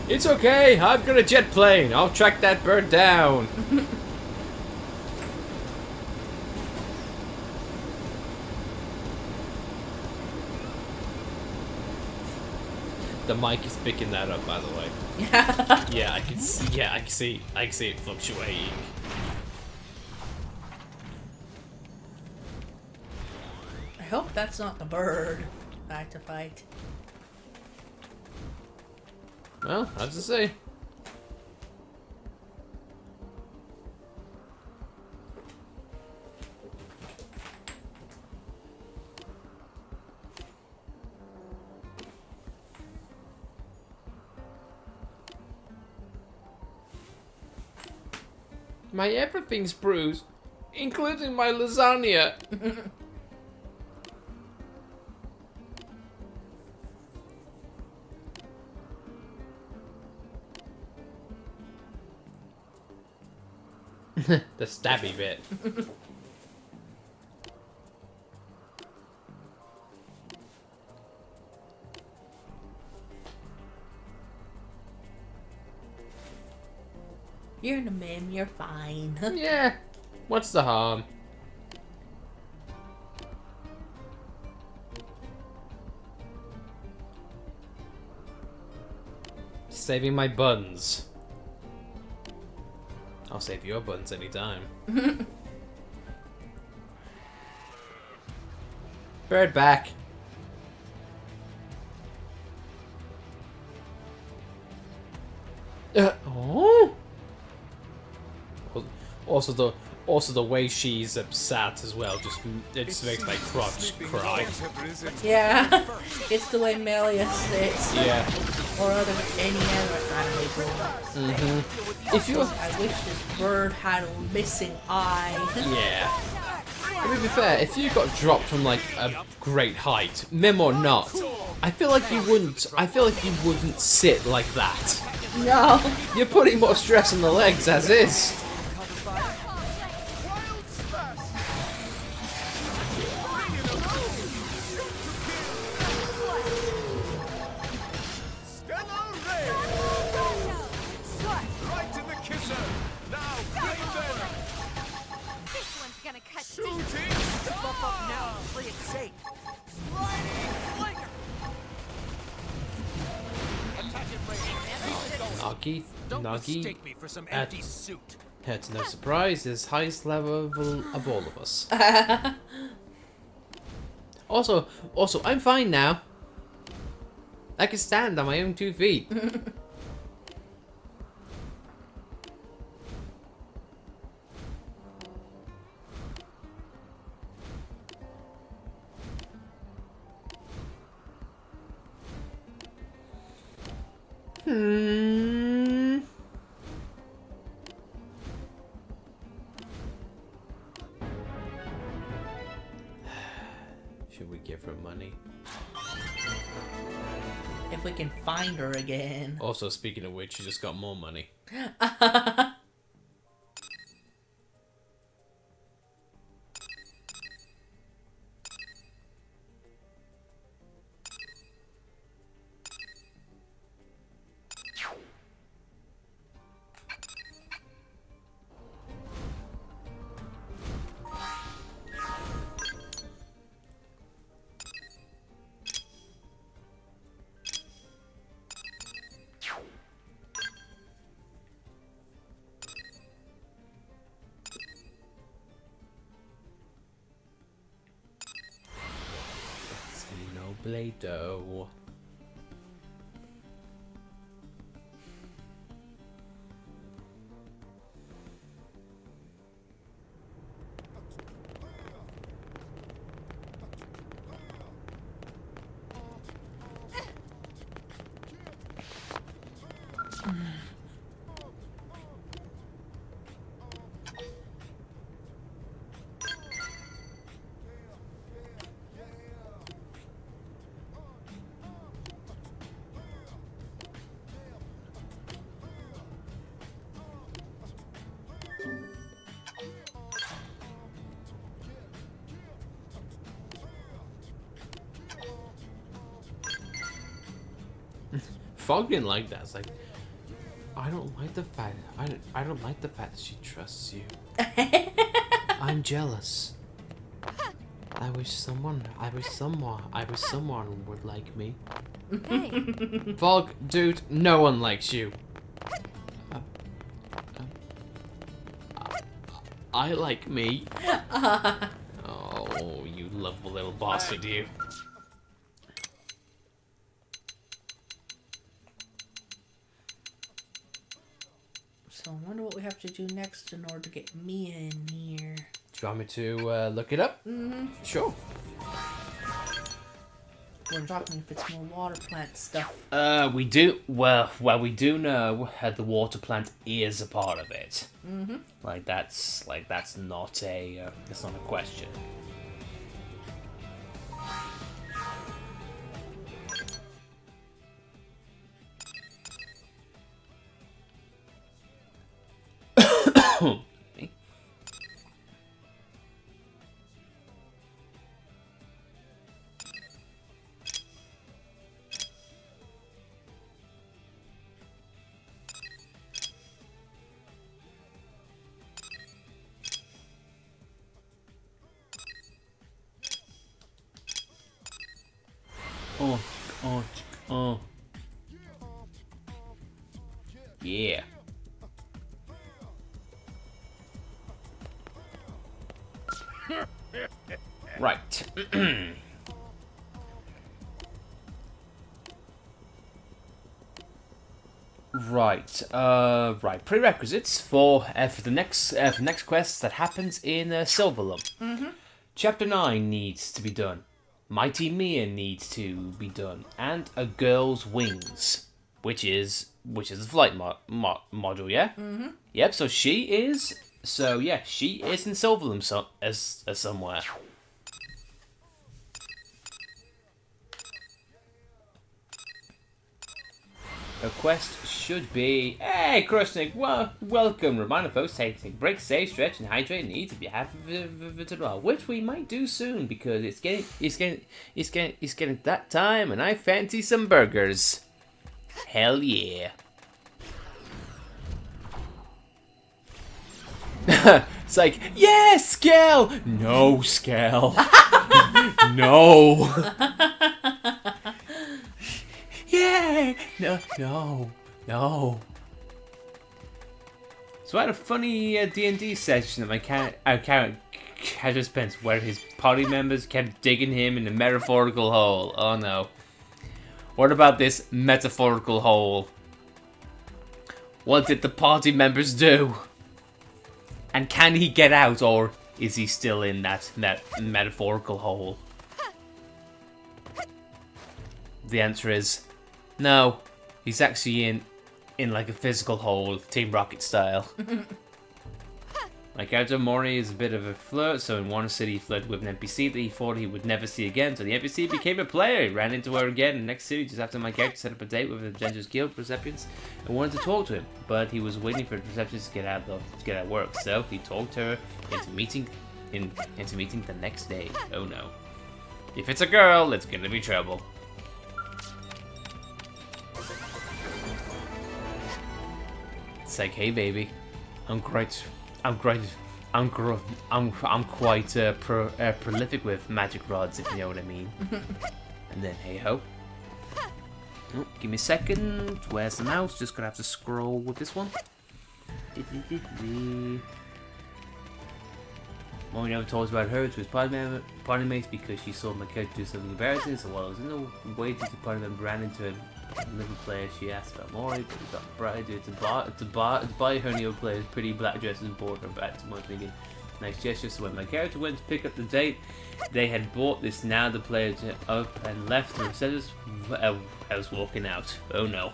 It's okay, I've got a jet plane. I'll track that bird down. The mic is picking that up, by the way. Yeah. Yeah, I can see. Yeah, I can see it fluctuating. I hope that's not the bird. Back to fight. Well, how's it say? My everything's bruised, including my lasagna. The stabby bit. You're in a meme, you're fine. Yeah. What's the harm? Saving my buns. I'll save your buns anytime. Bird back. Oh. Also the way she's upset as well, it just makes my crotch cry. Yeah. It's the way Melia sits. Yeah. Or any other anime girl. If you I wish this bird had a missing eye. yeah. To be fair, if you got dropped from like a great height, mem or not, I feel like you wouldn't sit like that. No. You're putting more stress on the legs as is. Right to the kisser. Now, play them. This one's gonna cut deep. Shooting Buff up now, play it safe. Nagi, Don't Nagi, mistake me for some empty suit. it's no surprise, is highest level of all of us. Also, I'm fine now. I can stand on my own 2 feet. Should we give her money? If we can find her again. Also, speaking of which, she just got more money. Play-Doh. Fog didn't like that. It's like, I don't like the fact. I don't like the fact that she trusts you. I'm jealous. I wish someone would like me. Hey, Fog, dude, no one likes you. I like me. Oh, you lovable little bastard, you. So I wonder what we have to do next in order to get Mia in here. Do you want me to look it up? Mm-hmm. Sure. We're talking if it's more water plant stuff. We do. Well, we do know the water plant is a part of it. Mm-hmm. That's not a that's not a question. Oh. Yeah. Right. Right. Prerequisites for the next quest that happens in Silverlum. Mm-hmm. Chapter 9 needs to be done. Mighty Mia needs to be done, and a girl's wings, which is the flight module, yeah. Mm-hmm. Yep. So she is in Silverlum as somewhere. A quest should be, hey, Krusnik, welcome. Reminder folks, take a break, save, stretch, and hydrate needs if you have it well, which we might do soon because it's getting that time, and I fancy some burgers. Hell yeah. It's like, yeah, Skell. No, Skell. No. Yay! No. So I had a funny D&D session that my character spent where his party members kept digging him in a metaphorical hole. Oh no. What about this metaphorical hole? What did the party members do? And can he get out, or is he still in that metaphorical hole? The answer is no. He's actually in like a physical hole, Team Rocket style. My character Mori is a bit of a flirt, so in one city he flirted with an NPC that he thought he would never see again, so the NPC became a player. He ran into her again in the next city just after my character set up a date with the Gengis Guild Perceptions and wanted to talk to him, but he was waiting for the Perceptions to get out of work, so he talked her into meeting the next day. Oh no. If it's a girl, it's gonna be trouble. It's like, hey baby, I'm quite prolific with magic rods, if you know what I mean. And then hey ho. Oh, give me a second. Where's the mouse? Just gonna have to scroll with this one. Mori never told us about her to his party mates because she saw my character do something embarrassing, so while I was in the way to the party member ran into another player, she asked about Mori, but we got Bright to buy her new player's pretty black dresses and brought her back to my thinking. Nice gesture, so when my character went to pick up the date, they had bought this. Now the player up and left the receptionist. I was walking out. Oh no.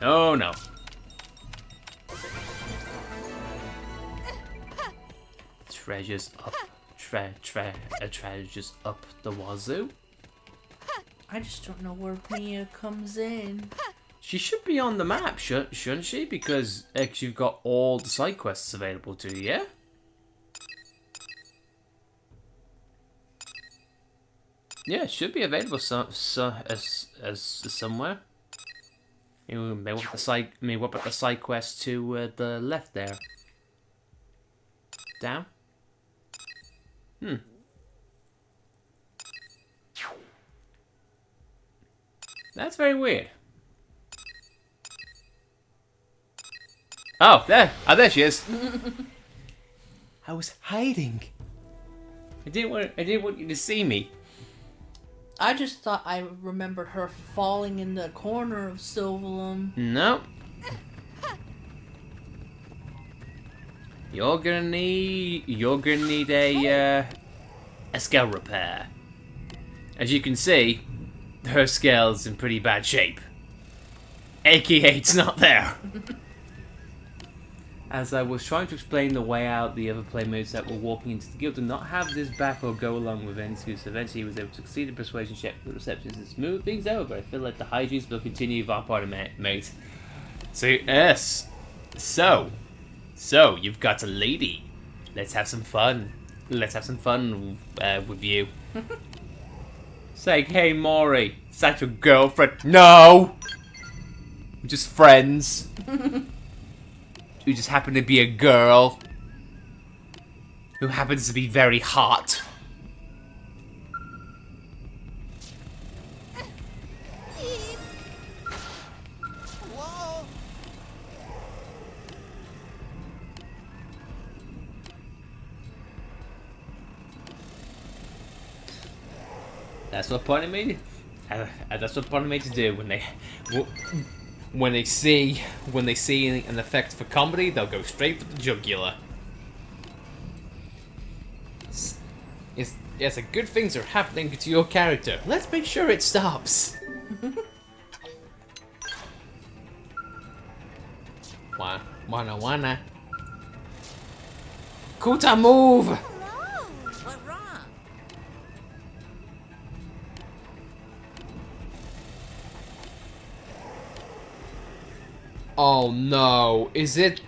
Oh no. Treasures up. Treasures up the wazoo. I just don't know where Mia comes in. She should be on the map, shouldn't she? Because you've got all the side quests available to you, yeah? Yeah, it should be available as somewhere. Maybe what about the side quest to the left there? Down? That's very weird. Oh, there! Oh, there she is. I was hiding. I didn't want you to see me. I just thought I remembered her falling in the corner of Sylvalum. No. You're gonna need a scale repair. As you can see, her scale's in pretty bad shape. AKA, it's not there. As I was trying to explain the way out, the other playmates that were walking into the guild did not have this back or go along with any excuse. Eventually, he was able to succeed in persuasion check with the receptionist and smooth things over, but I feel like the hijinks will continue with our party mate. So, yes. So, you've got a lady. Let's have some fun. Let's have some fun with you. Say, hey, Mori, is that your girlfriend? No! We're just friends. Who just happen to be a girl. Who happens to be very hot. That's what party made. That's what party made to do when they see an effect for comedy, they'll go straight for the jugular. Yes, good things are happening to your character. Let's make sure it stops. Wanna. Kuta, move! What wrong? Oh no! Is it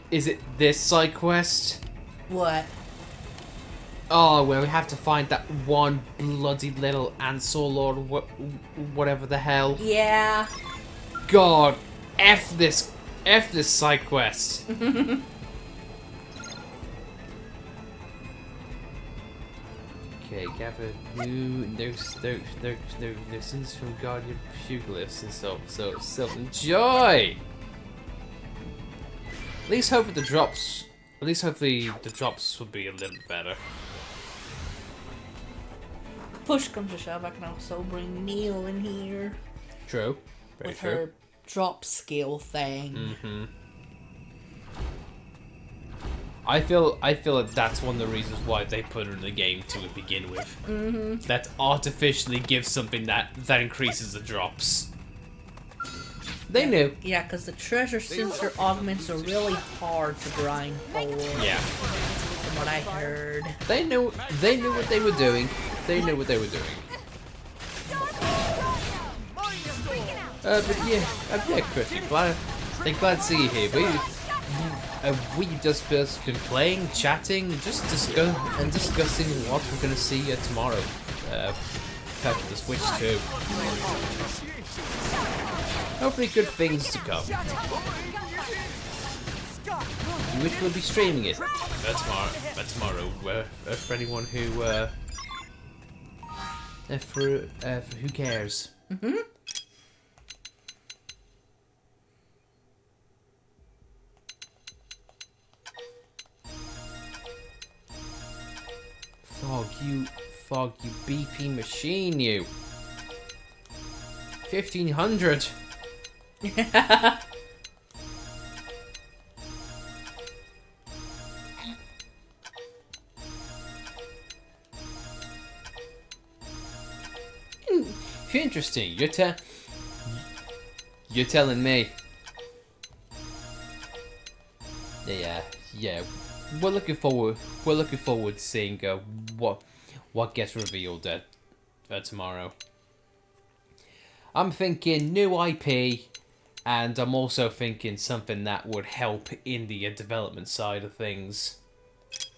this side quest? What? Oh, where we have to find that one bloody little Ansel Lord, whatever the hell. Yeah. God, F this side quest. Okay, gather new. There's things from Guardian Pugilists and so enjoy. At least hopefully the drops will be a little better. Push comes to shove, I can also bring Neil in here True. Very with true. her drop skill thing. I feel like that's one of the reasons why they put her in the game to begin with. That artificially gives something that increases the drops. They knew. Yeah, because the treasure sensor augments are really hard to grind for. Yeah. From what I heard. They knew what they were doing. But yeah, Chris, glad to see you here. We just been playing, chatting, just discussing what we're gonna see tomorrow. For the Switch too. Hopefully, good things to come. Which we'll be streaming it tomorrow. For anyone who for who cares. dog, you BP machine, you. 1500. Interesting. You're telling me. Yeah. We're looking forward to seeing what gets revealed tomorrow. I'm thinking new IP, and I'm also thinking something that would help in the development side of things,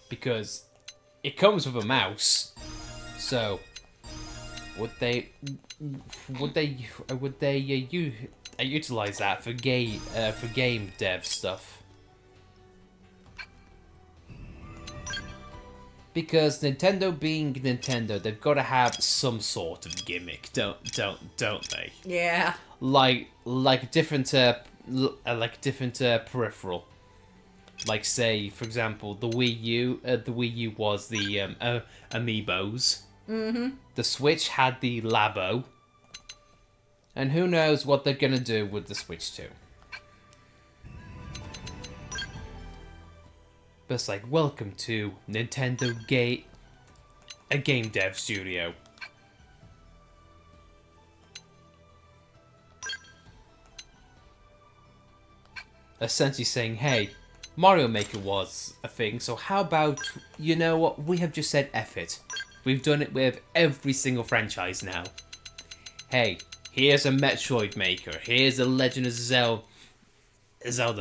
because it comes with a mouse. So would they utilize that for game dev stuff? Because Nintendo being Nintendo, they've got to have some sort of gimmick, don't they? Yeah. Like different peripheral. Like, say, for example, the Wii U. The Wii U was the Amiibos. Mm-hmm. The Switch had the Labo. And who knows what they're gonna do with the Switch 2. But it's like, welcome to Nintendo a game dev studio. Essentially saying, hey, Mario Maker was a thing, so how about, you know what, we have just said F it. We've done it with every single franchise now. Hey, here's a Metroid Maker, here's a Legend of Zelda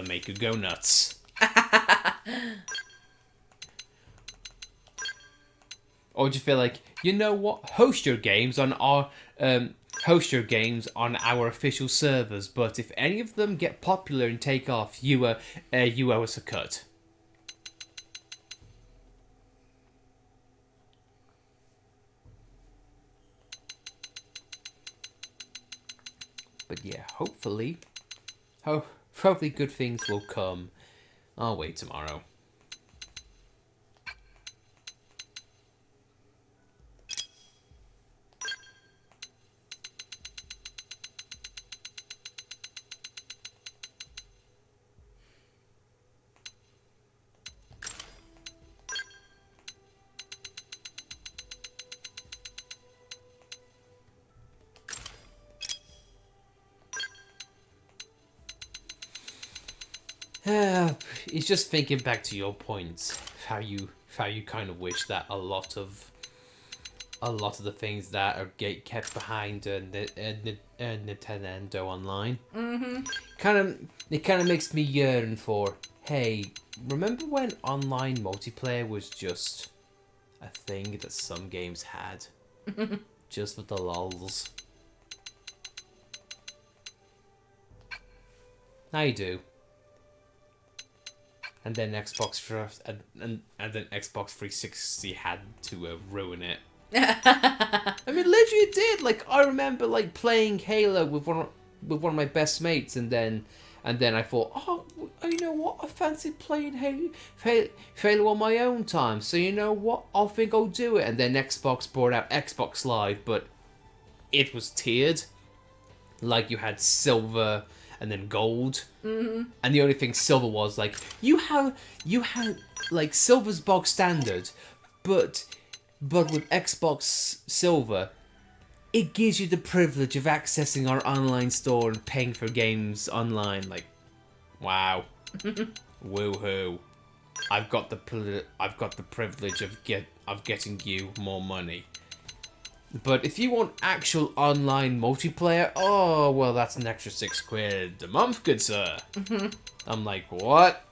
Maker, go nuts. Or do you feel like, you know what, host your games on our official servers, but if any of them get popular and take off, you owe us a cut. But yeah, hopefully good things will come our way tomorrow. It's just thinking back to your points, how you kind of wish that a lot of the things that are kept behind Nintendo Online, it kind of makes me yearn for, hey, remember when online multiplayer was just a thing that some games had, just for the lulz? I do. And then Xbox and then Xbox 360 had to ruin it. I mean, literally it did. Like, I remember like playing Halo with one of my best mates, and then I thought, oh, you know what? I fancy playing Halo on my own time. So you know what? I think I'll do it. And then Xbox brought out Xbox Live, but it was tiered. Like, you had silver and then gold, and the only thing silver was like you had like silver's bog standard, but with Xbox Silver, it gives you the privilege of accessing our online store and paying for games online. Like, wow, woohoo! I've got the privilege of getting you more money. But if you want actual online multiplayer, oh, well, that's an extra £6 a month, good sir. I'm like, what?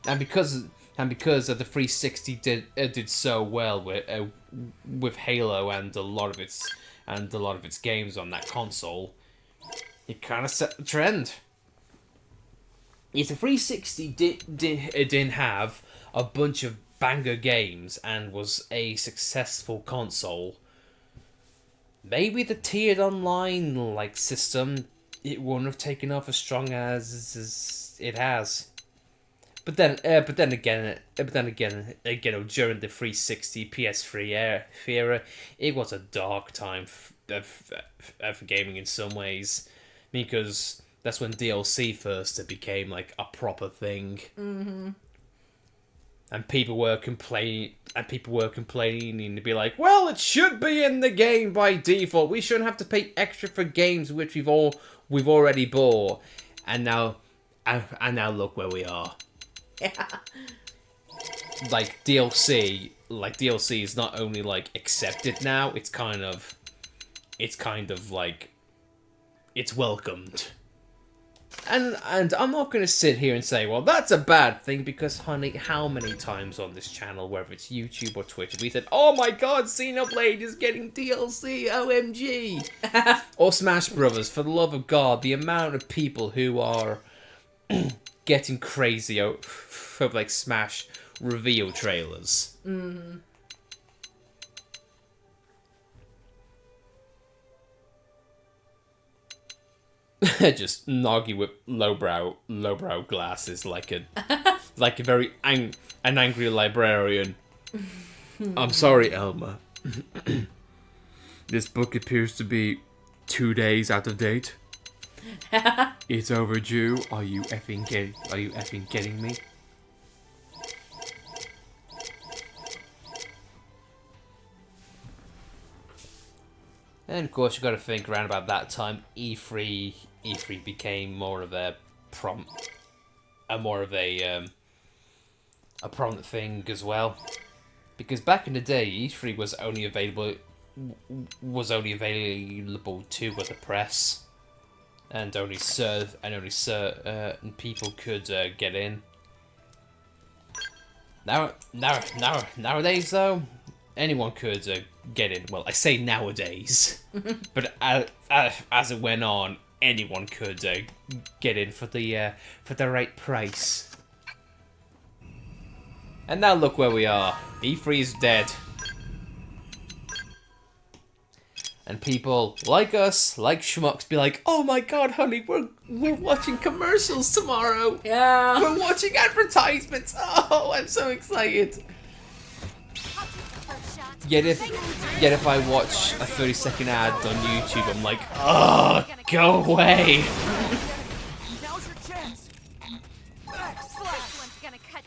And because of the 360 did so well with Halo and a lot of its games on that console, it kind of set the trend. If the 360 didn't have a bunch of banger games and was a successful console, maybe the tiered online like system, it wouldn't have taken off as strong as it has. you know, during the 360 PS3 era, it was a dark time for gaming in some ways, because that's when DLC first became like a proper thing. And people were complaining to be like, well, it should be in the game by default. We shouldn't have to pay extra for games which we've already bought. And now look where we are. Yeah. Like DLC is not only like accepted now, it's kind of like it's welcomed. And I'm not going to sit here and say, well, that's a bad thing, because, honey, how many times on this channel, whether it's YouTube or Twitch, we said, oh my god, Xenoblade is getting DLC, OMG! Or Smash Brothers, for the love of God, the amount of people who are getting crazy over, like, Smash reveal trailers. Just Noggy with lowbrow glasses, like a very an angry librarian. I'm sorry, Elma. This book appears to be 2 days out of date. It's overdue. Are you effing kidding me? And of course, you got to think around about that time, E3 became more of a prominent thing as well, because back in the day, E3 was only available to the press, and only certain people could get in. Nowadays though, anyone could get in. Well, I say nowadays, but as it went on, anyone could get in for the right price. And now look where we are. E3 is dead. And people like us, like schmucks, be like, oh my god, honey, we're watching commercials tomorrow. Yeah. We're watching advertisements. Oh, I'm so excited. Yet if I watch a 30-second ad on YouTube, I'm like, oh, go away. Now's your chance.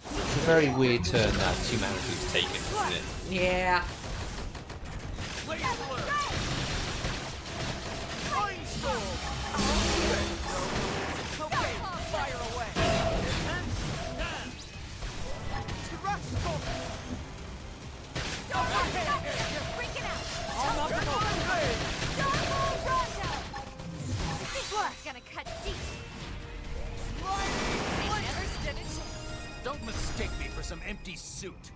It's a very weird turn that humanity's taken, isn't it? Yeah. Blaze alert. Brainstorm. Okay, fire away. Don't mistake me for some empty suit.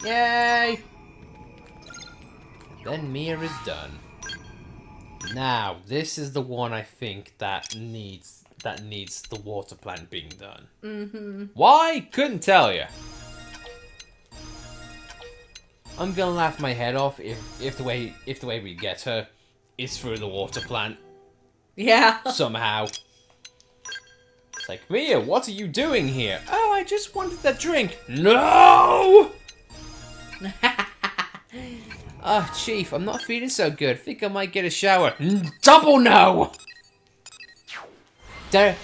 Yay! Then Mia is done. Now, this is the one I think that needs the water plant being done. Why? Couldn't tell you. I'm gonna laugh my head off if the way we get her is through the water plant. Yeah. Somehow. It's like, Mia, what are you doing here? Oh, I just wanted the drink. No! Chief, I'm not feeling so good. Think I might get a shower. Double no! Dare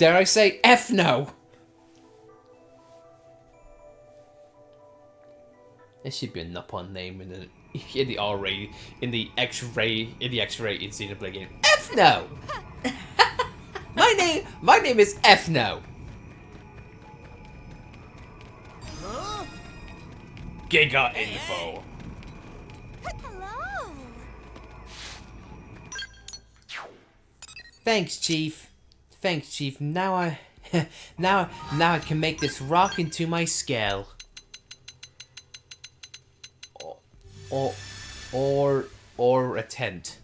I say F no? There should be an up-on name in the R-rated, in the X-rated Xenoblade game. F no! My name is F no. Huh? Giga info. Hello. Thanks, Chief. Thanks, Chief. Now I can make this rock into my scale. Or a tent.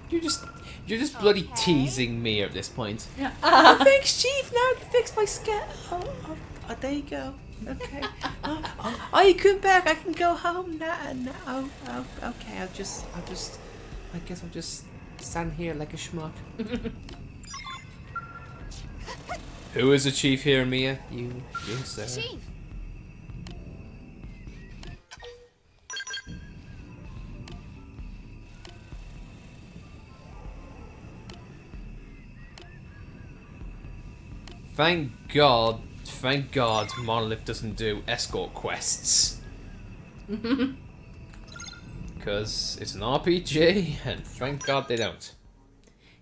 You're just bloody teasing me at this point. Oh, thanks, Chief. Now I can fix my scale. Oh, there you go. Okay. Oh, you come back. I can go home now. No. Oh, okay. I guess I'll just stand here like a schmuck. Who is the chief here, Mia? You, sir. Chief. Thank God Monolith doesn't do escort quests. Because it's an RPG, and thank God they don't.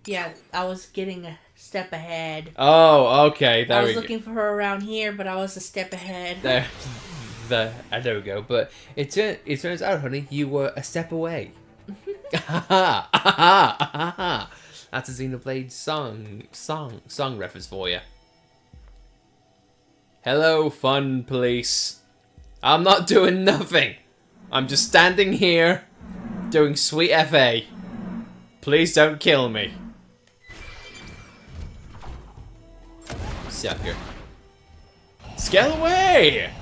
Yeah, I was getting a step ahead. Oh, okay, I there was we go. looking for her around here, but I was a step ahead. There we go. But it turns out, honey, you were a step away. That's a Xenoblade song reference for you. Hello, fun police. I'm not doing nothing. I'm just standing here, doing sweet FA. Please don't kill me. Sucker. Scale away!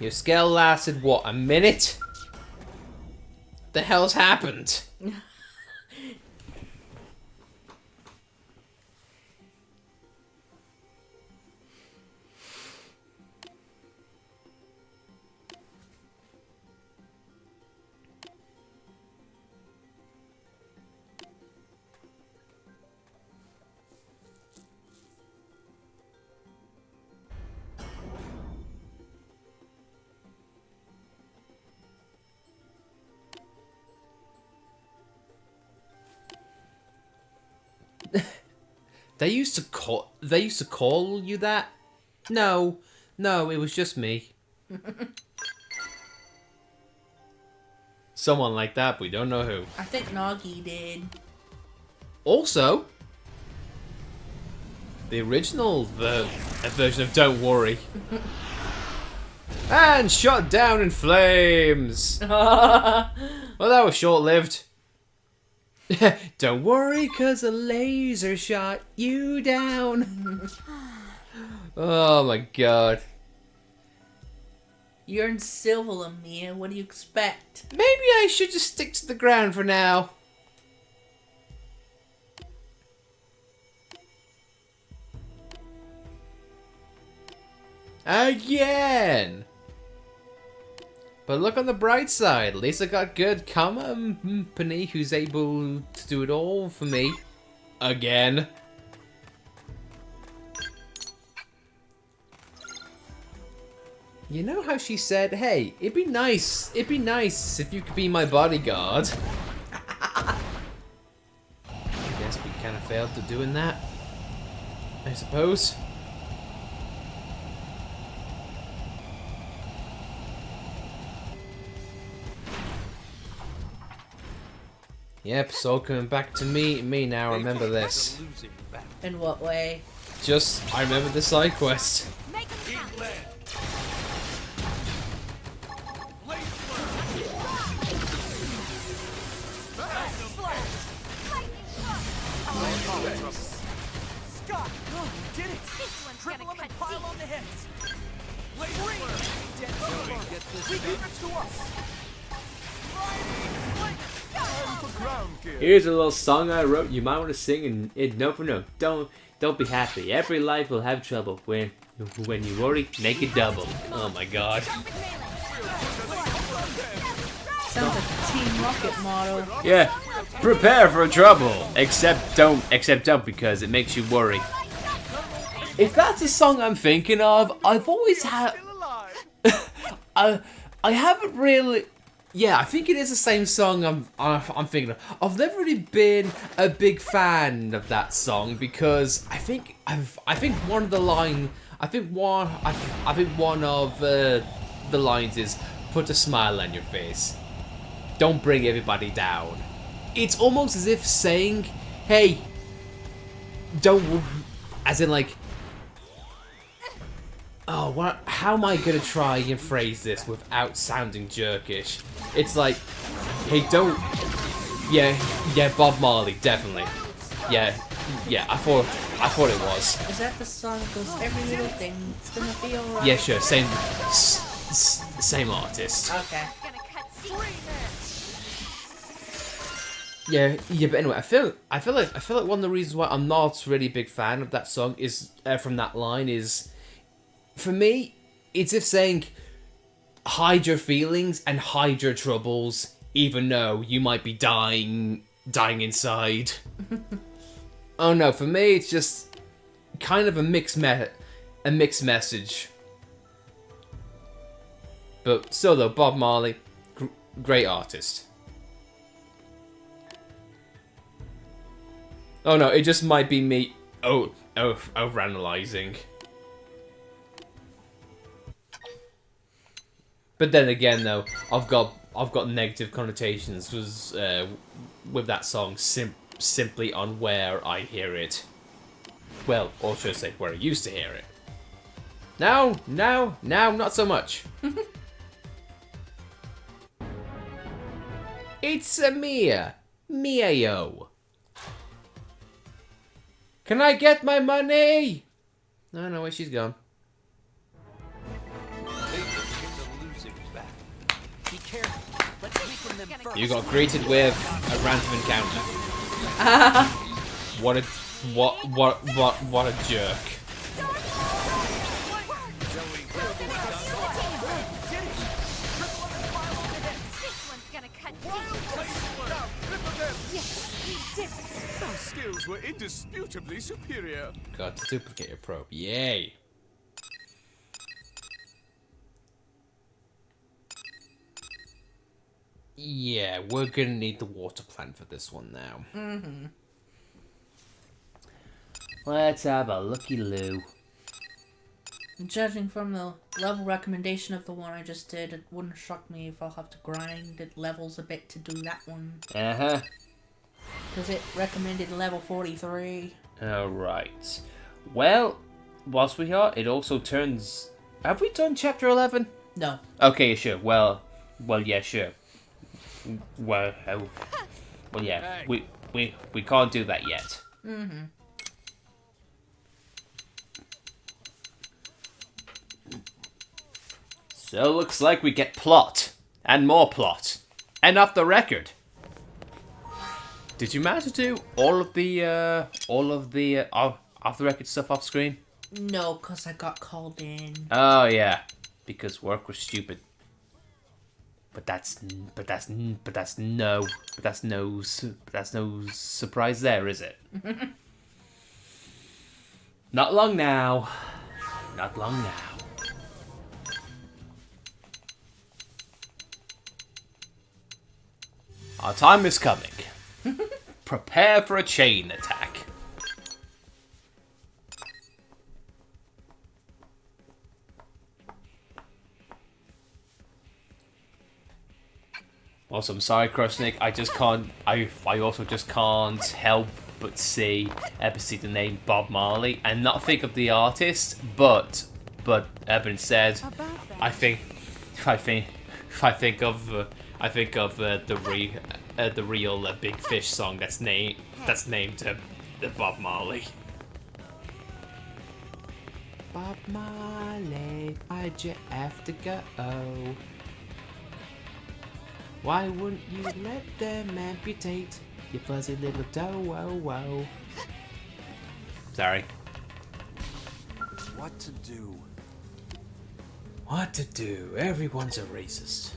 Your scale lasted, what, a minute? The hell's happened? They used to call you that? No, it was just me. Someone like that, we don't know who. I think Nagi did. Also, the original version of Don't Worry. And shot down in flames. Well, that was short-lived. Don't worry, cause a laser shot you down. Oh my god. You're in Silver, Mia. What do you expect? Maybe I should just stick to the ground for now. Again! But look on the bright side, at least I got good company who's able to do it all for me. Again. You know how she said, hey, it'd be nice if you could be my bodyguard. I guess we kind of failed to doing that, I suppose. Yep, it's all coming back to me now, remember this. In what way? Just, I remember the side quest. Make them count. Scott, go, did it! This one's Triple gonna him and cut pile deep. on the hits! Dead we give it to us! Time for ground gear! Here's a little song I wrote you might want to sing and no for no. Don't be happy. Every life will have trouble. When you worry, make it double. Oh my god. Sounds like a Team Rocket motto. Yeah. Prepare for trouble. Except don't because it makes you worry. If that's the song I'm thinking of, I've always had Still alive! I haven't really. Yeah, I think it is the same song I'm thinking of. I've never really been a big fan of that song because I think one of the line I think one of the lines is put a smile on your face. Don't bring everybody down. It's almost as if saying, hey, don't, as in like, oh, what? How am I gonna try and phrase this without sounding jerkish? It's like, Hey, don't. Yeah, Bob Marley, definitely. Yeah, I thought it was. Is that the song that goes, every little thing's gonna be alright? Yeah, sure, same artist. Okay. Yeah, but anyway, I feel like one of the reasons why I'm not really a big fan of that song is from that line is, for me, it's if saying, hide your feelings and hide your troubles, even though you might be dying inside. Oh no, for me it's just kind of a mixed message. But still though, Bob Marley, great artist. Oh no, it just might be me overanalyzing. But then again though, I've got negative connotations with that song simply on where I hear it. Well, or should I say where I used to hear it. Now, not so much. It's a Mia-yo. Can I get my money? I don't know where she's gone. Be careful. Let's weaken them first. You got greeted with a random encounter. What a jerk. Those skills were indisputably superior. Got to duplicate your probe. Yay. Yeah, we're gonna need the water plant for this one now. Mm-hmm. Let's have a looky-loo. Judging from the level recommendation of the one I just did, it wouldn't shock me if I'll have to grind it levels a bit to do that one. Uh-huh. Because it recommended level 43. Alright. Well, whilst we are, it also turns... Have we done chapter 11? No. Okay, sure. Well, yeah, sure. Well, yeah. We can't do that yet. Mm-hmm. So looks like we get plot. And more plot. And off the record. Did you manage to do all of the off the record stuff off screen? No, because I got called in. Oh yeah, because work was stupid. But that's no surprise there, is it? Not long now. Not long now. Our time is coming. Prepare for a chain attack. Also, I'm sorry, Krusnik. I just can't. I also just can't help but see the name Bob Marley and not think of the artist. But Evan said, I think of the real Big Fish song that's named Bob Marley. Bob Marley, why'd you have to go? Why wouldn't you let them amputate your fuzzy little toe? Whoa, whoa. Sorry. What to do? What to do? Everyone's a racist.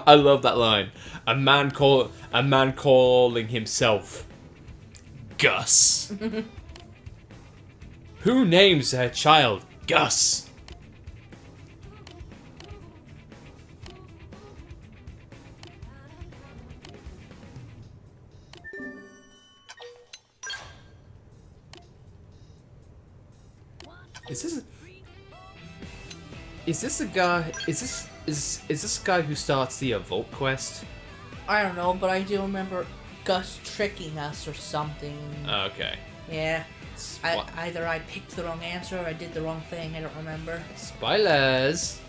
I love that line. A man calling himself Gus. Who names their child Gus? Is this a guy? Is this a guy who starts the Vault quest? I don't know, but I do remember Gus tricking us or something. Okay. Yeah. Either I picked the wrong answer or I did the wrong thing. I don't remember. Spoilers.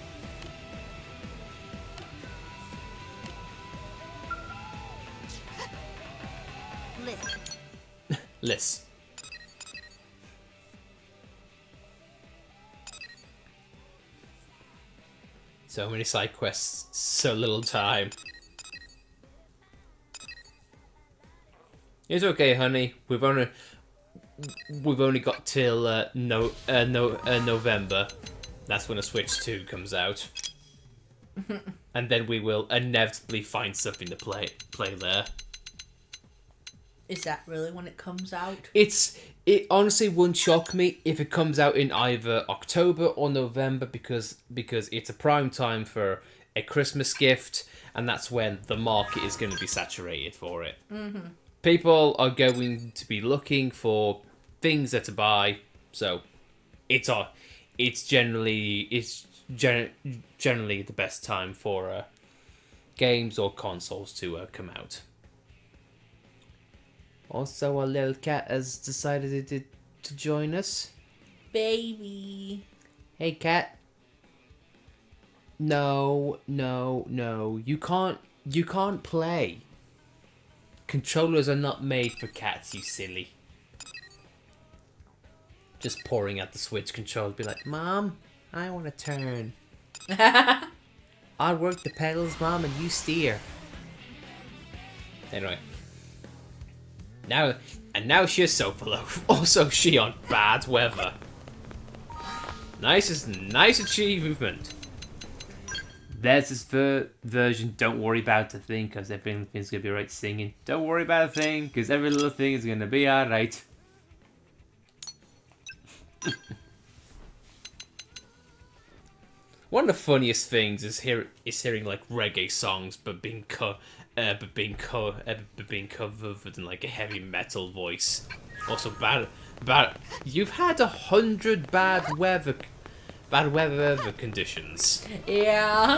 Listen. Listen. So many side quests, so little time. It's okay, honey. We've only got till November. That's when a Switch 2 comes out. And then we will inevitably find something to play there. Is that really when it comes out? It honestly wouldn't shock me if it comes out in either October or November because it's a prime time for a Christmas gift, and that's when the market is going to be saturated for it. Mm-hmm. People are going to be looking for things that to buy, so it's generally the best time for games or consoles to come out. Also, our little cat has decided to join us. Baby. Hey, cat. No. You can't play. Controllers are not made for cats, you silly. Just pouring out the Switch controller, be like, Mom, I want to turn. I work the pedals, Mom, and you steer. Anyway. Now she's sofa loaf. Also, she on bad weather. Nice achievement. There's this version. Don't worry about a thing, because everything's gonna be right. Singing. Don't worry about a thing, because every little thing is gonna be alright. One of the funniest things is hearing like reggae songs, but being covered in like a heavy metal voice. Also bad. You've had 100 bad weather conditions. Yeah.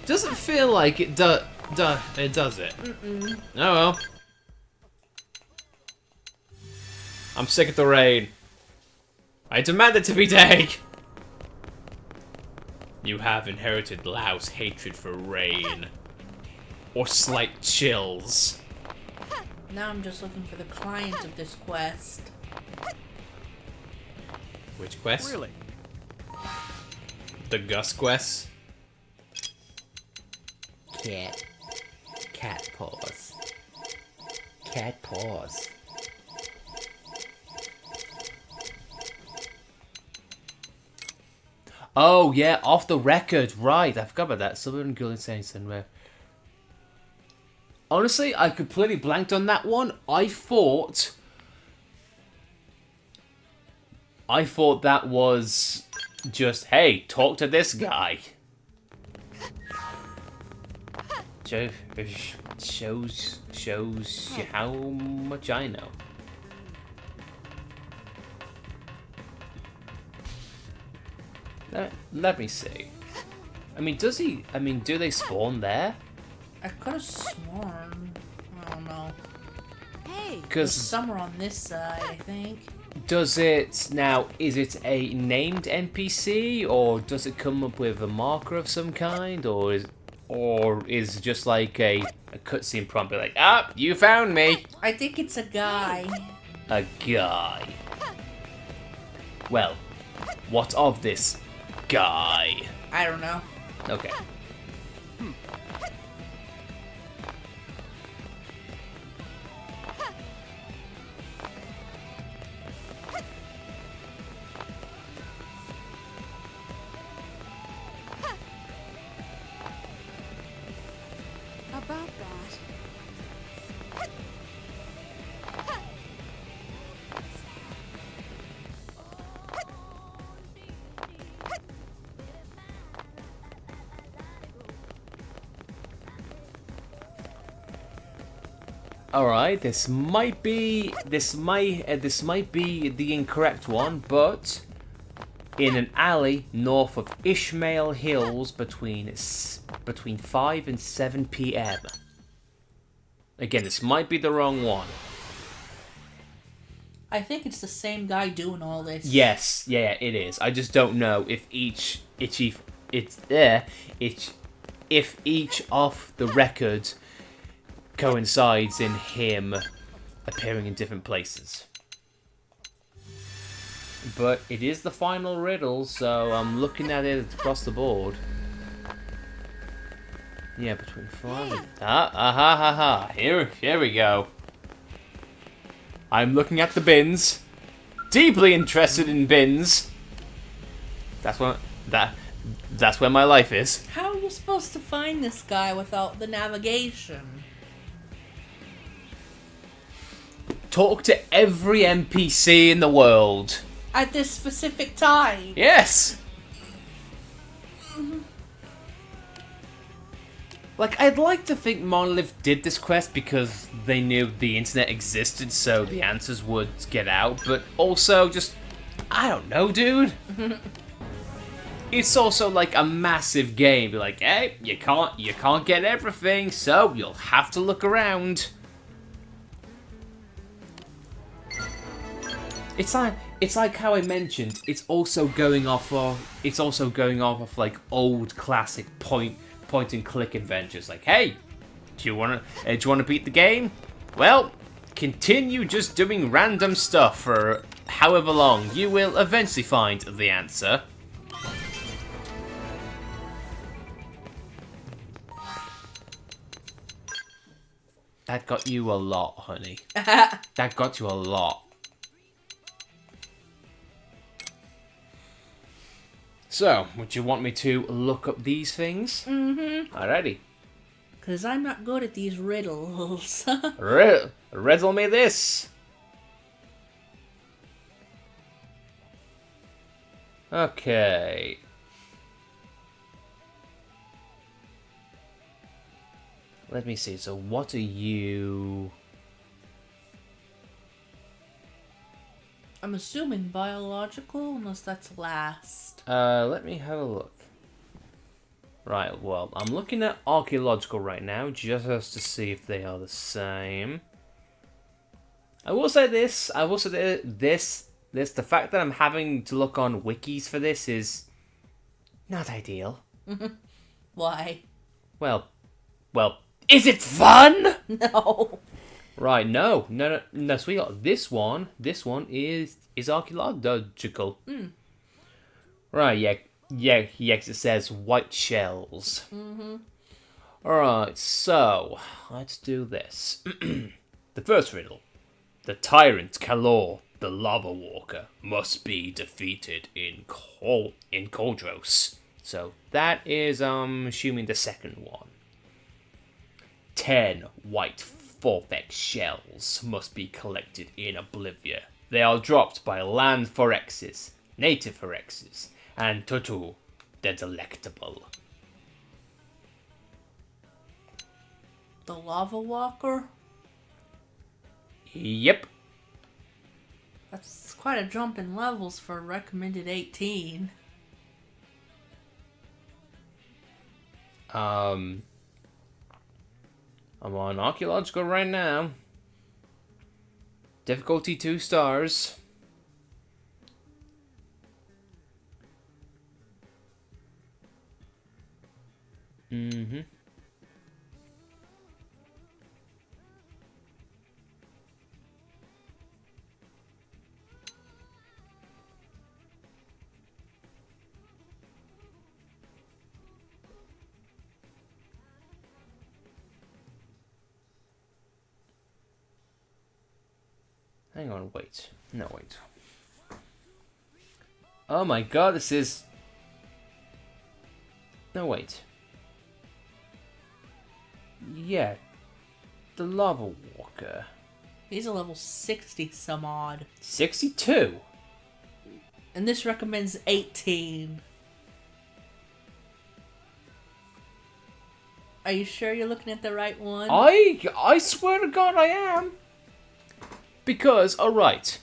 Doesn't feel like it does it? Mm-mm. Oh well. I'm sick of the rain. I demand it to be day. You have inherited Lao's hatred for rain. Or slight chills. Now I'm just looking for the client of this quest. Which quest? Really? The Gus quest? Cat paws. Cat paws. Oh yeah, off the record, right? I forgot about that. Southern Girl Insane somewhere. Honestly, I completely blanked on that one. I thought that was just, hey, talk to this guy. Shows you how much I know. Let me see. Do they spawn there? I could have sworn. I don't know. Hey. There's Because somewhere on this side, I think. is it a named NPC, or does it come up with a marker of some kind, or is it just like a cutscene prompt, like, you found me. I think it's a guy. A guy. Well, what of this guy? I don't know. Okay. About that. All right, this might be the incorrect one, but in an alley north of Ishmael Hills between 5 and 7 p.m. Again, this might be the wrong one. I think it's the same guy doing all this. Yes, yeah, it is. I just don't know if if each of the records coincides in him appearing in different places. But it is the final riddle, so I'm looking at it across the board. Yeah, between 5 and... ha. Here we go. I'm looking at the bins. Deeply interested in bins. That's where my life is. How are you supposed to find this guy without the navigation? Talk to every NPC in the world. At this specific time? Yes! Like, I'd like to think Monolith did this quest because they knew the internet existed, so the answers would get out, but also just... I don't know, dude. It's also like a massive game. Be like, hey, you can't get everything, so you'll have to look around. It's like how I mentioned. It's also going off of like old classic point and click adventures. Like, hey, do you wanna beat the game? Well, continue just doing random stuff for however long. You will eventually find the answer. That got you a lot, honey. That got you a lot. So, would you want me to look up these things? Mm-hmm. Alrighty. Because I'm not good at these riddles. Riddle me this. Okay. Let me see. So, what are you... I'm assuming biological, unless that's last. Let me have a look. Right, well, I'm looking at archaeological right now, just to see if they are the same. I will say this, the fact that I'm having to look on wikis for this is not ideal. Why? Well, is it fun? No. Right, no, so we got this one is archaeological. Right, yes, it says white shells. Alright, so, let's do this. The first riddle. The tyrant Kalor, the lava walker, must be defeated in Koldros. So, that is, assuming the second one. 10 white Forfex shells must be collected in Oblivia. They are dropped by land Phorexes, native Phorexes, and Tutu, the Delectable. The lava walker? Yep. That's quite a jump in levels for recommended 18. I'm on archaeological right now. Difficulty 2 stars. Mm-hmm. Hang on, wait. No, wait. Oh my god, this is... No, wait. Yeah. The Lava Walker. He's a level 60 some odd. 62? And this recommends 18. Are you sure you're looking at the right one? I swear to god I am. Because, alright.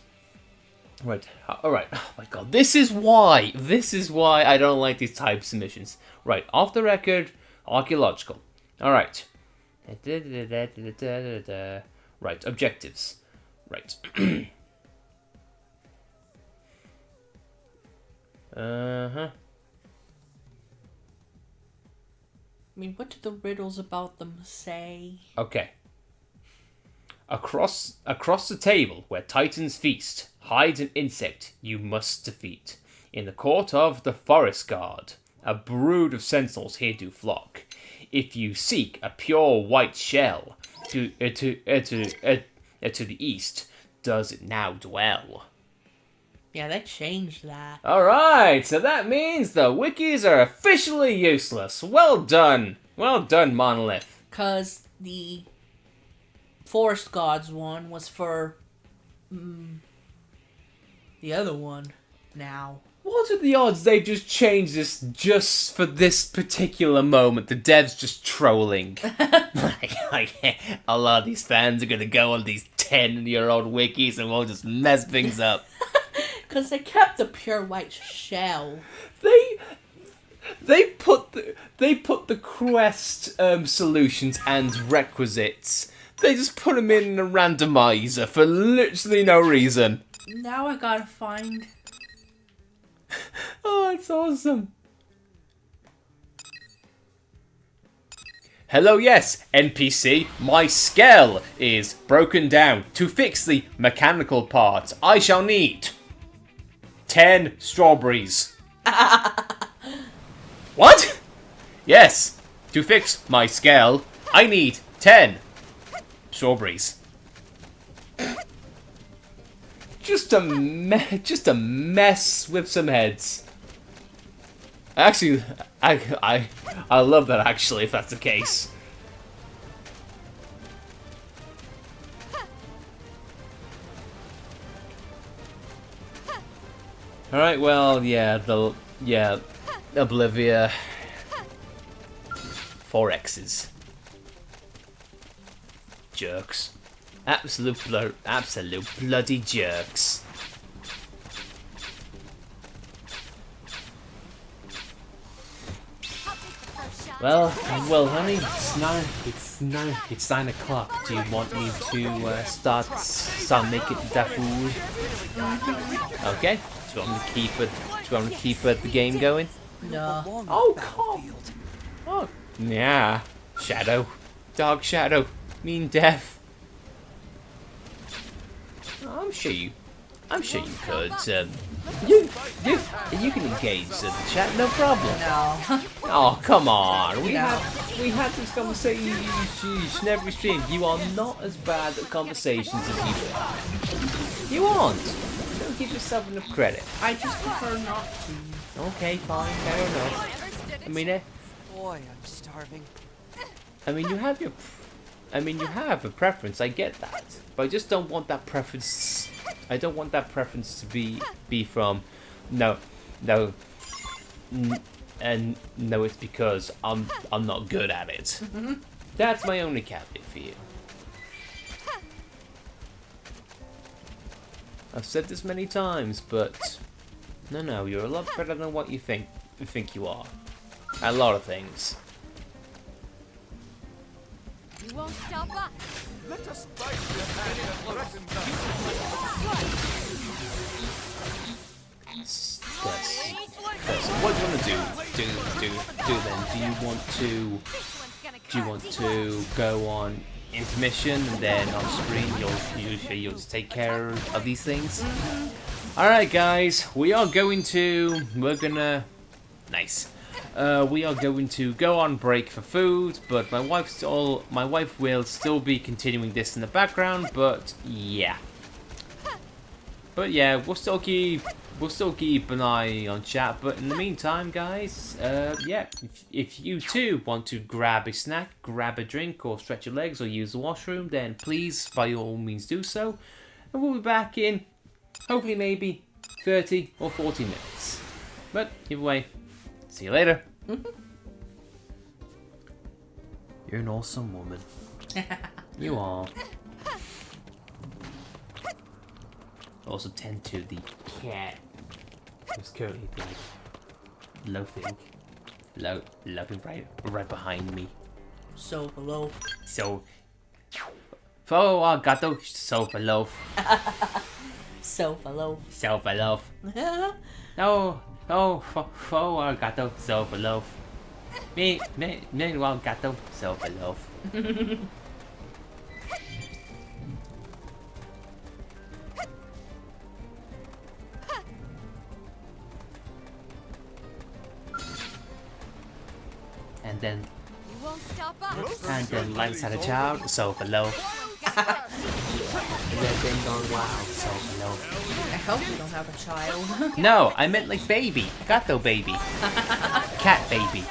Alright. Oh my god. This is why I don't like these types of missions. Right, off the record, archaeological. Alright. Right, objectives. Right. Uh-huh. I mean, what do the riddles about them say? Okay. Across the table where titans feast, hides an insect you must defeat. In the court of the forest guard, a brood of sentinels here do flock. If you seek a pure white shell, to the east does it now dwell. Yeah, they changed that. Alright, so that means the wikis are officially useless. Well done. Well done, Monolith. Because the Forest Gods one was for the other one now. What are the odds they just changed this just for this particular moment? The devs just trolling. like, a lot of these fans are gonna go on these 10-year-old wikis and we'll just mess things up. Because they kept the pure white shell. They put the quest solutions and requisites. They just put them in a randomizer for literally no reason. Now I gotta find... Oh, it's awesome. Hello, yes, NPC. My scale is broken down. To fix the mechanical parts, I shall need 10 strawberries. What? Yes, to fix my scale, I need 10 strawberries. Just a mess with some heads. Actually, I love that actually, if that's the case. Alright, well, yeah, Oblivia. 4 X's. Jerks. Absolute bloody jerks. Well, honey, it's 9 o'clock. Do you want me to start making that food? Okay. Do you want me to keep the game going? No. Oh, come. Oh, yeah. Shadow, dog shadow, mean death. I'm sure you could. You can engage the chat, no problem. No. Oh, come on. We had this conversation in every stream. You are not as bad at conversations as you are. You aren't. Don't give yourself enough credit. I just prefer not to. Okay, fine, fair enough. I mean, Boy, I'm starving. I mean, you have a preference. I get that, but I just don't want that preference. I don't want that preference to be from no, and no. It's because I'm not good at it. That's my only caveat for you. I've said this many times, but no, you're a lot better than what you think you are. A lot of things. You won't stop us. Let us fight the hand that threatens us. Yes. What do you want to do then? Do you want to go on intermission and then on screen you'll just take care of these things? All right, guys, we are going to go on break for food, but my wife will still be continuing this in the background. But yeah, we'll still keep an eye on chat. But in the meantime, guys, if you too want to grab a snack, grab a drink, or stretch your legs, or use the washroom, then please, by all means, do so. And we'll be back in, hopefully, maybe 30 or 40 minutes. But either way, see you later. You're an awesome woman. You are. Also tend to the cat who's currently loafing right behind me. So below. So, gato, so below. So below. So below. No, Oh, gato, sopa loaf. Meanwhile, gato, sopa loaf. And then, You won't stop us. Lance had a child, sopa loaf. And then ding dong wow, sopa loaf. I hope you don't have a child. No, I meant like baby. Gato baby. Cat baby.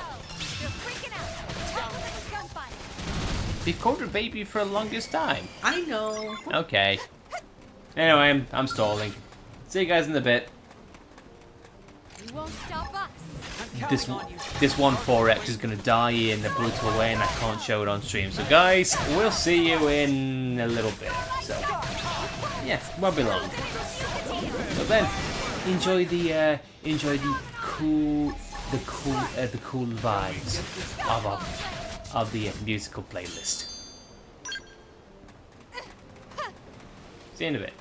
You're freaking out. Time for the gunfight. We've called her baby for the longest time. I know. Okay. Anyway, I'm stalling. See you guys in a bit. You won't stop us. This 1-4X is gonna die in a brutal way, and I can't show it on stream. So guys, we'll see you in a little bit. So yeah, won't be long. But then, enjoy the cool vibes of the musical playlist. See you in a bit.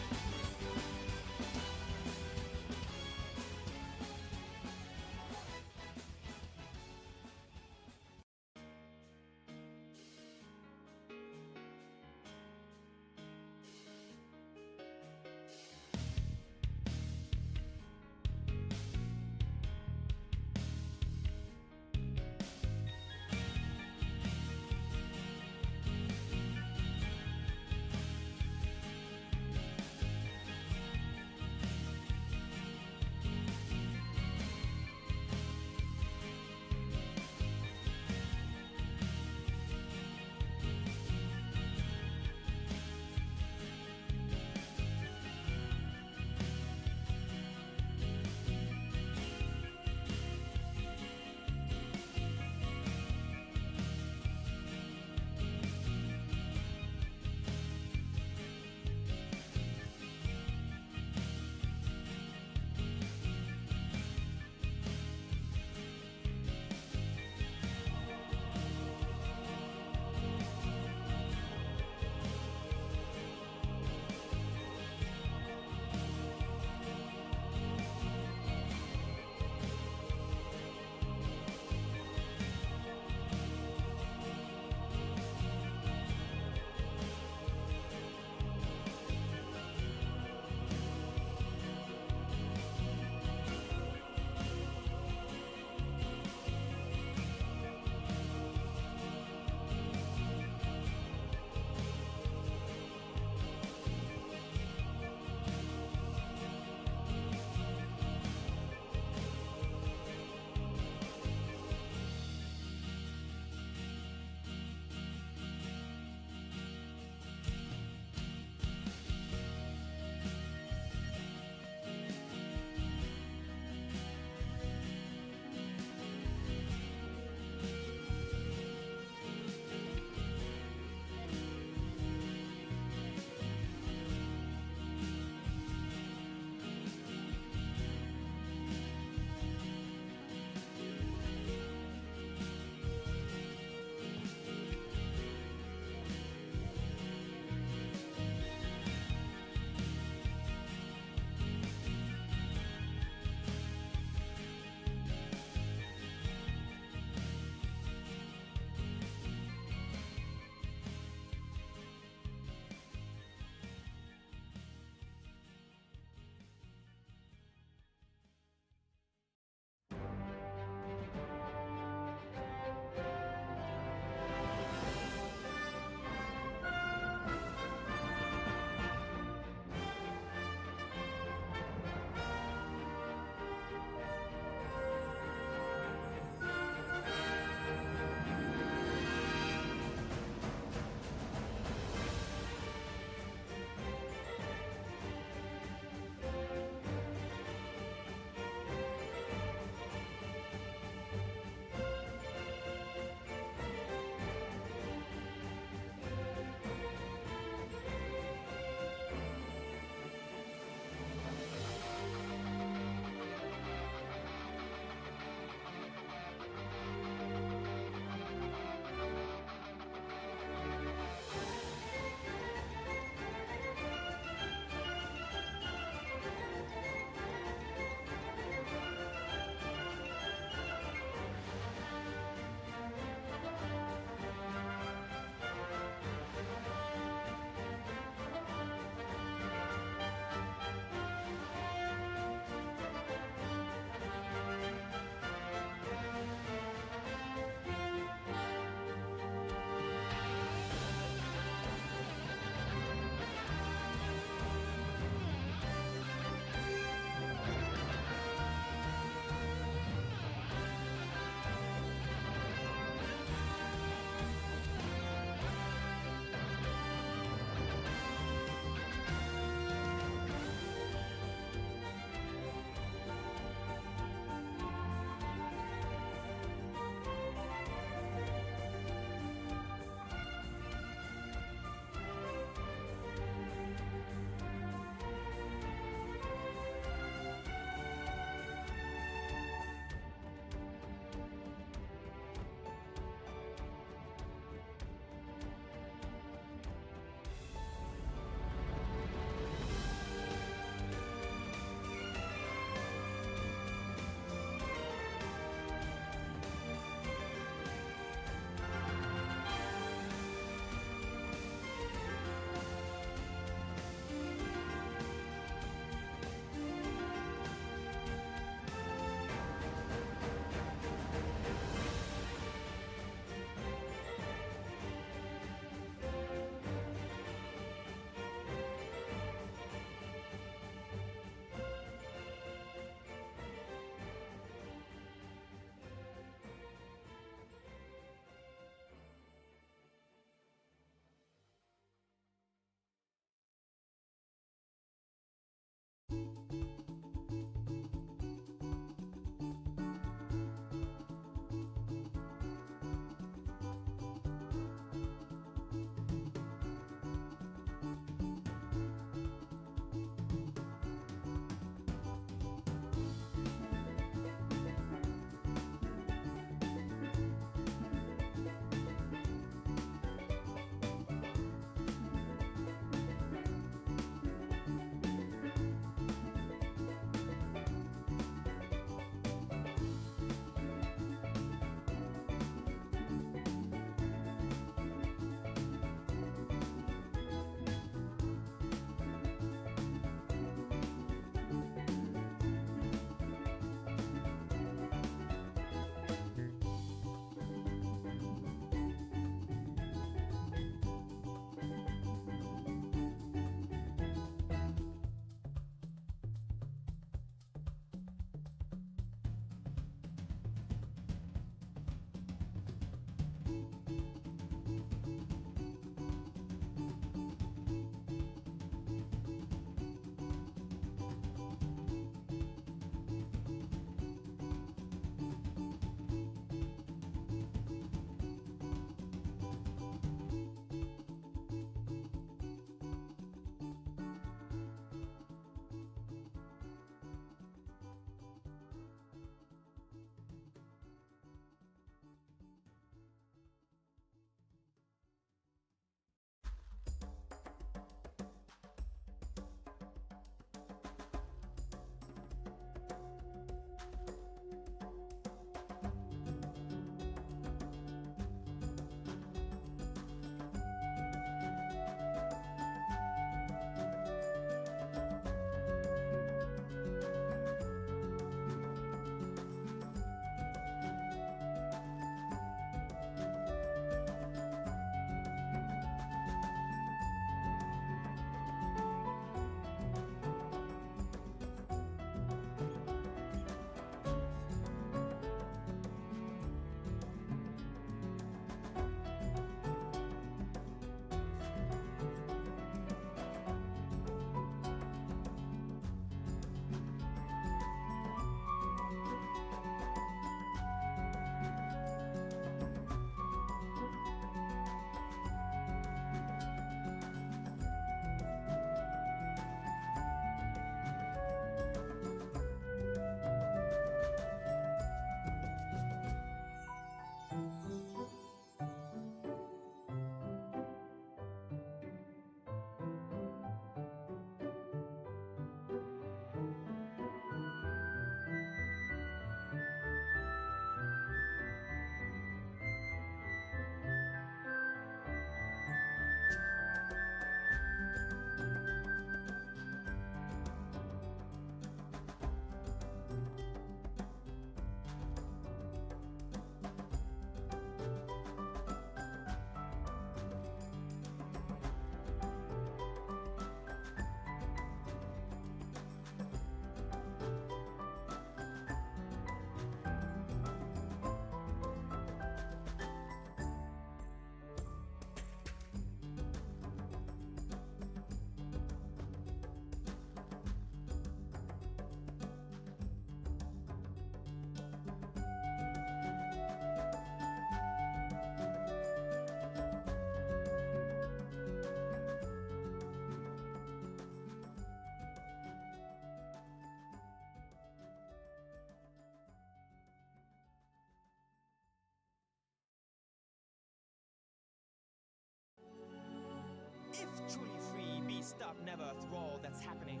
stop never through all that's happening.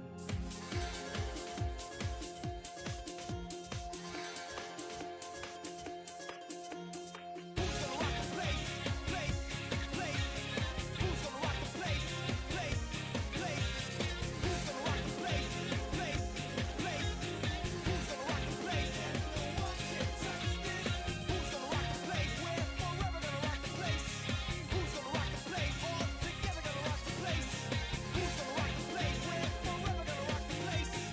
Place.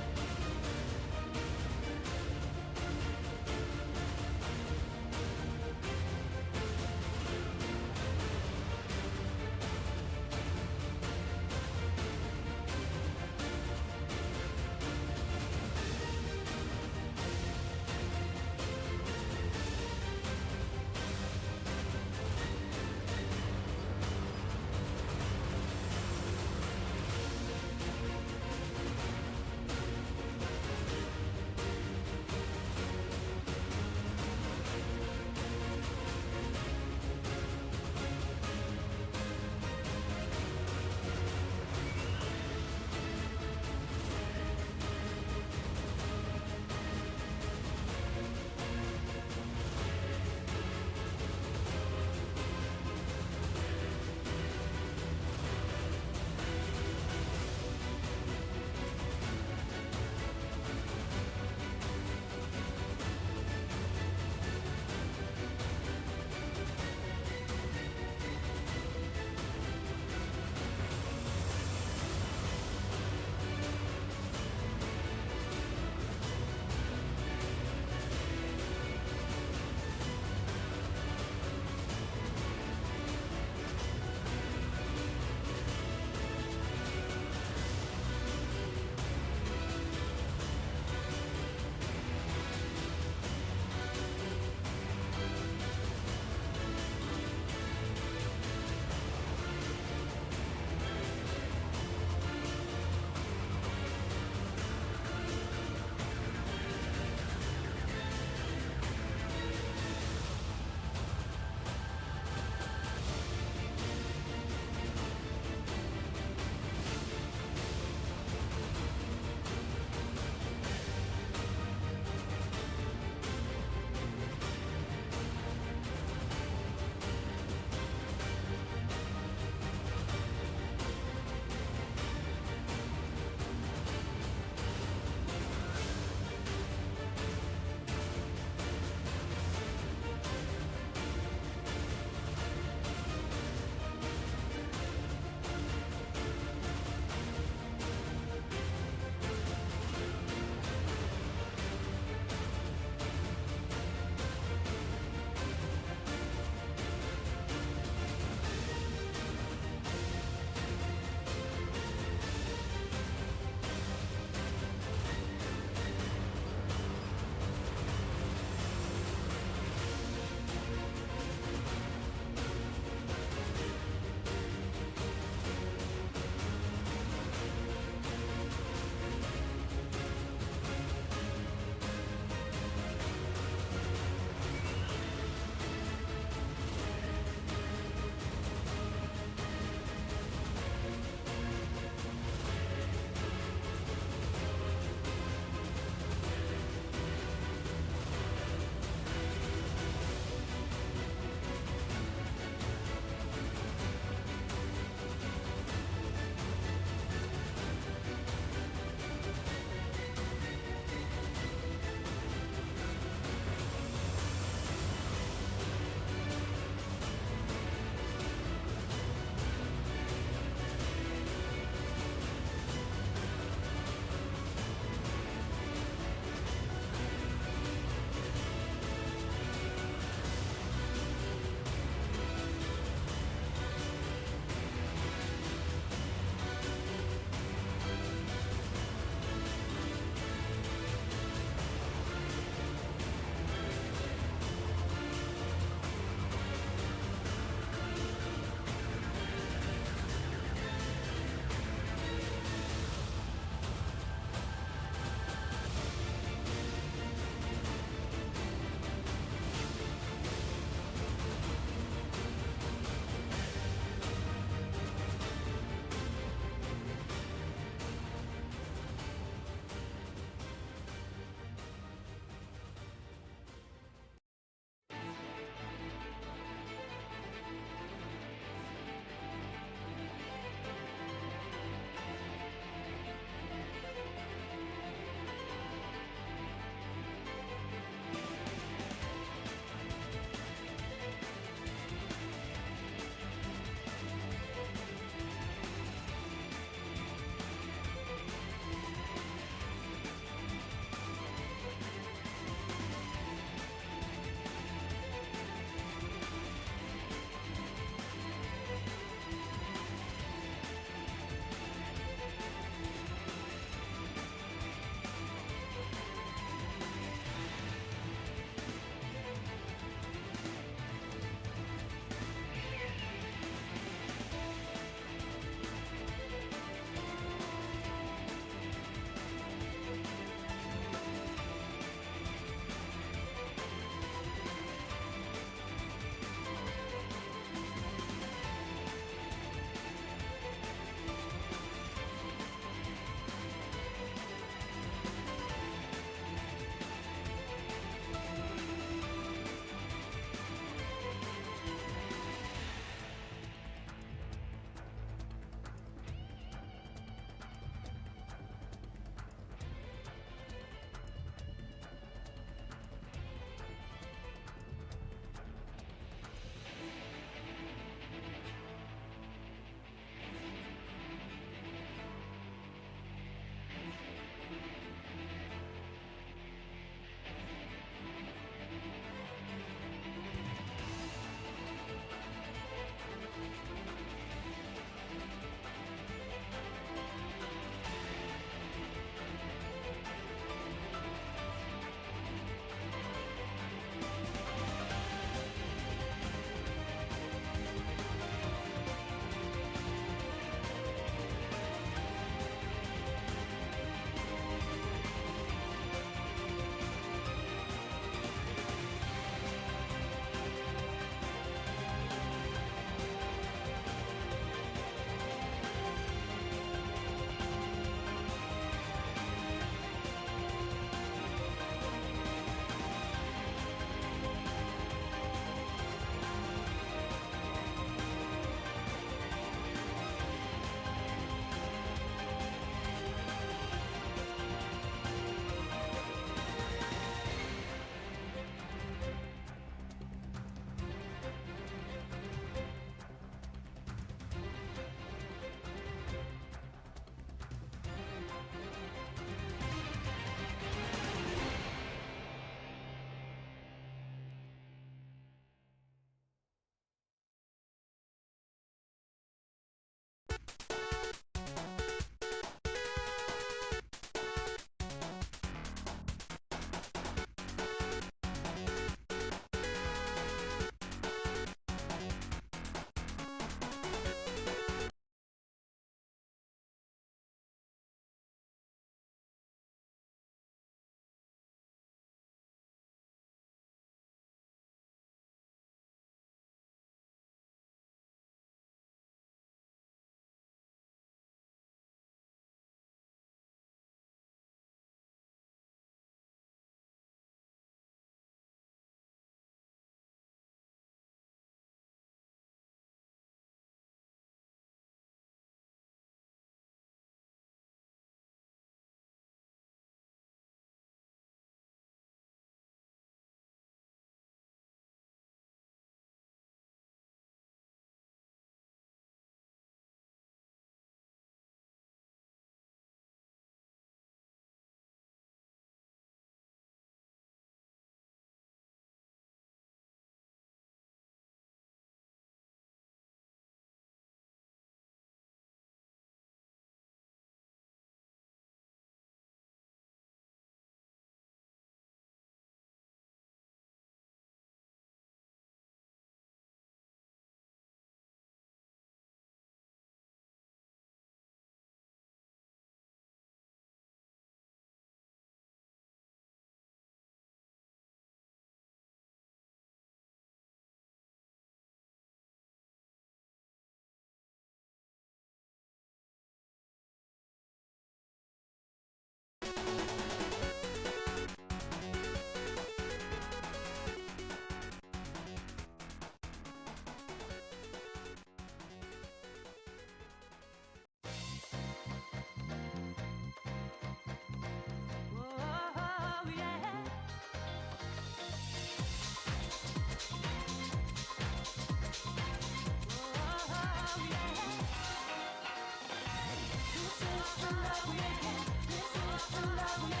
This is the love we're making. This is the love we're making.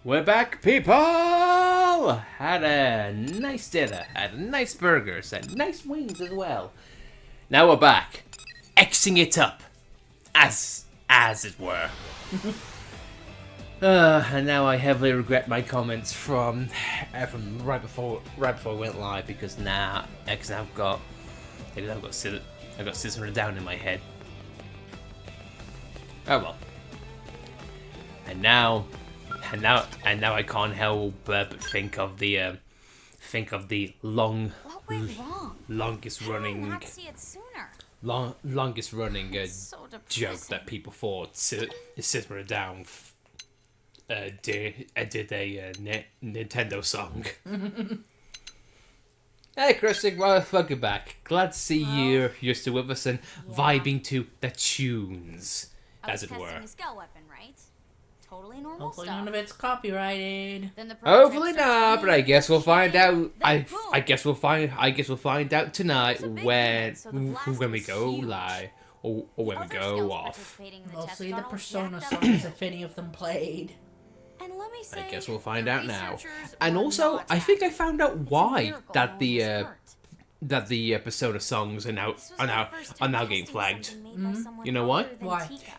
We're back, people! Had a nice dinner, had nice burgers, and nice wings as well. Now we're back, Xing it up, as it were. And now I heavily regret my comments from right before we went live, because now I've got Scissor down in my head. Oh well. And now I can't help but think of the What went wrong? longest How did I running not see it sooner? longest running So joke depressing. that people thought Scissor down did a Nintendo song. Hey, Christian, welcome back. Glad to see you're still with us and vibing to the tunes, I was as it testing were. a skull weapon, right? Totally normal Hopefully stuff. none of it's copyrighted. Then the prototype Hopefully starts not, but I running, guess we'll find out. then I boom. guess we'll find out tonight It was a big when unit, so the blast we was go huge. live or when we Other go skulls off. participating in the test Mostly the got all Persona jacked up. songs, if any of them played. And let me say, I guess we'll find the out now. researchers And were also, not I think I happy. found out It's a why miracle that no one the was hurt. Persona songs are now This was are my now first are time now getting testing flagged. something made by someone You know why? other than Why? Tika.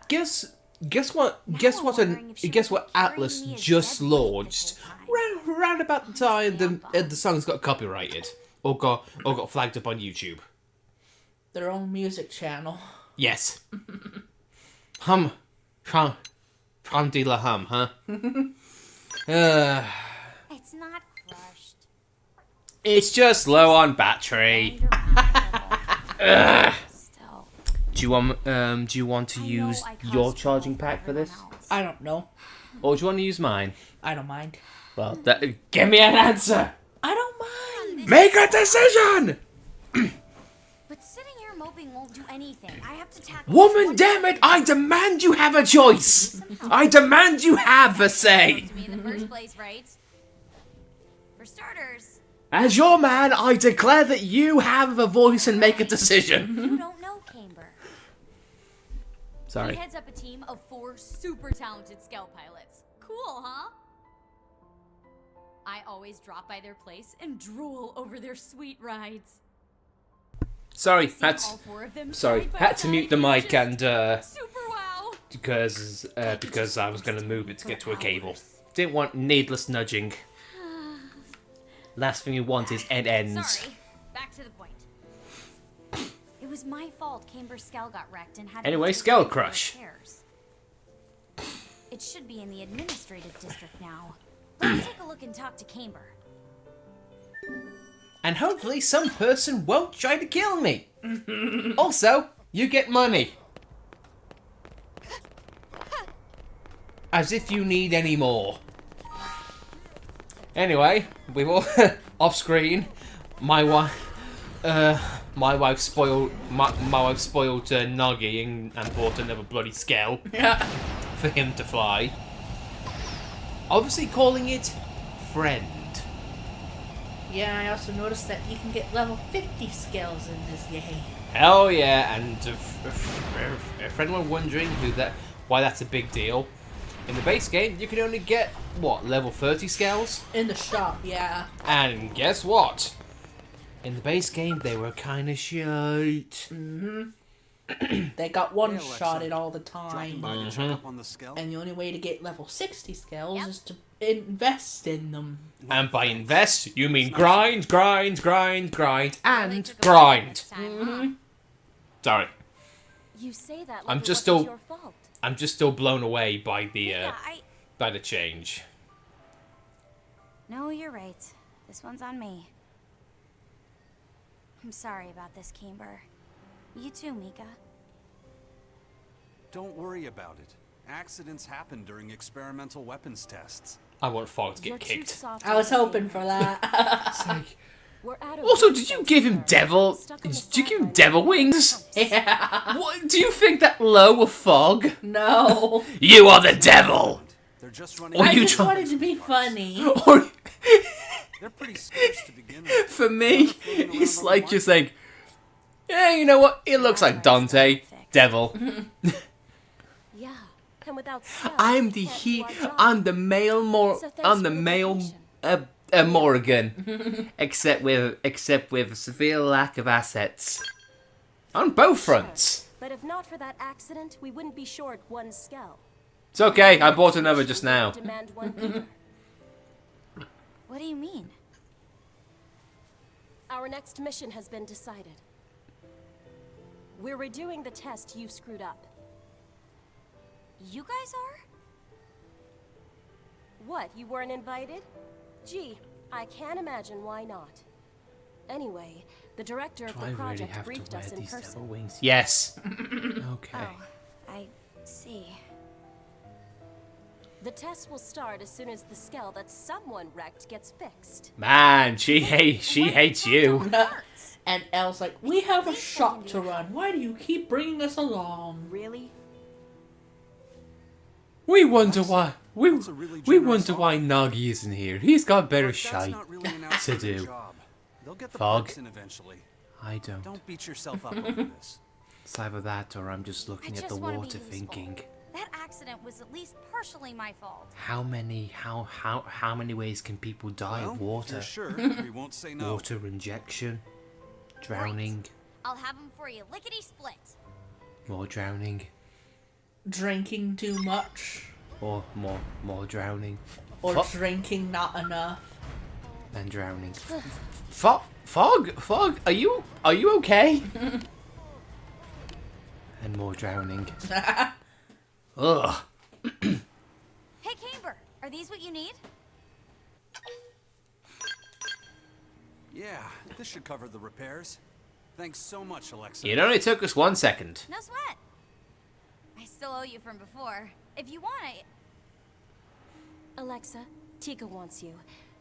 Guess what? Now Guess I'm what? wondering if she Guess was what? carrying Atlas me as just dead weight launched this whole time. round about the time Honestly, I'm the songs got copyrighted or got flagged up on YouTube. Their own music channel. Yes. From De La Hum, huh? It's not crushed. It's just low on battery. Still, Do you want to I know use I caused your trouble charging pack for everyone this, else. I don't know. or do you want to use mine? I don't mind. Well, give me an answer. I don't mind. Make a decision. But sitting here moping won't do anything. I have to tackle Woman, this damn one it! I demand you have a choice. I demand you have a say. to me in the first place, right? For starters, As your man, I declare that you have a voice and make a decision. you don't know Camber. He Sorry. heads up a team of 4 super talented scout pilots. Cool, huh? I always drop by their place and drool over their sweet rides. Sorry, Seeing had all 4 of them sorry, side by had to mute the side mic is just and super wow. because I was gonna move it to get to a cable. Didn't want needless nudging. Last thing you want is end ends. Sorry, back to the point. It was my fault Camber's skull got wrecked and had Anyway, to be Skull taken to Crush. repairs. It should be in the administrative district now. Let's take a look and talk to Camber. And hopefully some person won't try to kill me. Also, you get money. As if you need any more. Anyway, we've all off screen. My wife spoiled Noggy and bought another bloody scale Yeah. for him to fly. Obviously calling it friend. Yeah, I also noticed that you can get level 50 skills in this game. Hell yeah! And for anyone wondering why that's a big deal, in the base game you can only get what, level 30 scales, In the shop, yeah. and guess what? In the base game they were kind of shite. They got Hey, one-shotted Alexa. all the Dropping time. by to check up on the scale. And the only way to get level 60 skills Yep. is to invest in them. And by invest you mean grind, grind, grind, grind, Well, they and took a break grind. this time, huh? Sorry, You say that like I'm it just wasn't still- your fault. I'm just still blown away by the Yeah, by the change. No, you're right. This one's on me. I'm sorry about this, Camber. You too, Mika. Don't worry about it. Accidents happen during experimental weapons tests. I want Fog to You're get too kicked. soft I on was the hoping game. for that. We're out of Also, room did you for give him Camber. devil? Stuck on the Did you give him sidelines. devil wings? Yeah. What, do you think that low of Fog? No. You are the devil! They're just running. Or I you just try- wanted to be funny. Or, They're pretty scarce to begin with. for me, Floating around it's on like the just like, yeah, you know what? It looks like Dante, devil. Yeah. And without scouts, I'm we the can't do our job. I'm the male So thanks I'm the for the male vacation. Morrigan, except with a severe lack of assets on both fronts. But if not for that accident, we wouldn't be short one skull. It's okay. I bought another just now. Demand one either. What do you mean? Our next mission has been decided. We're redoing the test you screwed up. You guys are? What, you weren't invited? Gee, I can't imagine why not. Anyway, the director of Do the I really project have to briefed wear us in these devil person. wings? Yes. Okay. Oh, I see. The test will start as soon as the skull that someone wrecked gets fixed. Man, she hates you. And Elle's like, we have a shop to run. Why do you keep bringing us along? Really? We wonder why. That's a really We generous wonder why Nagi isn't here. He's got better But that's shite not really an to aspect of the do. job. They'll get the Fog. parts in eventually. I don't. Don't beat yourself up over this. It's either that or I'm just looking I at the just wanna be water useful. thinking, That accident was at least partially my fault. how many ways can people die Well, of if water? you're sure, we won't say no. Water injection, drowning, I'll have them for you, lickety split. more drowning, Drinking too much. or more drowning, Or Fuck. drinking not enough. and drowning. Fog, are you okay? And more drowning. Ugh. Hey, Camber, are these what you need? Yeah, this should cover the repairs. Thanks so much, Alexa. It only took us 1 second. No sweat. I still owe you from before. If you want, Alexa, Tika wants you.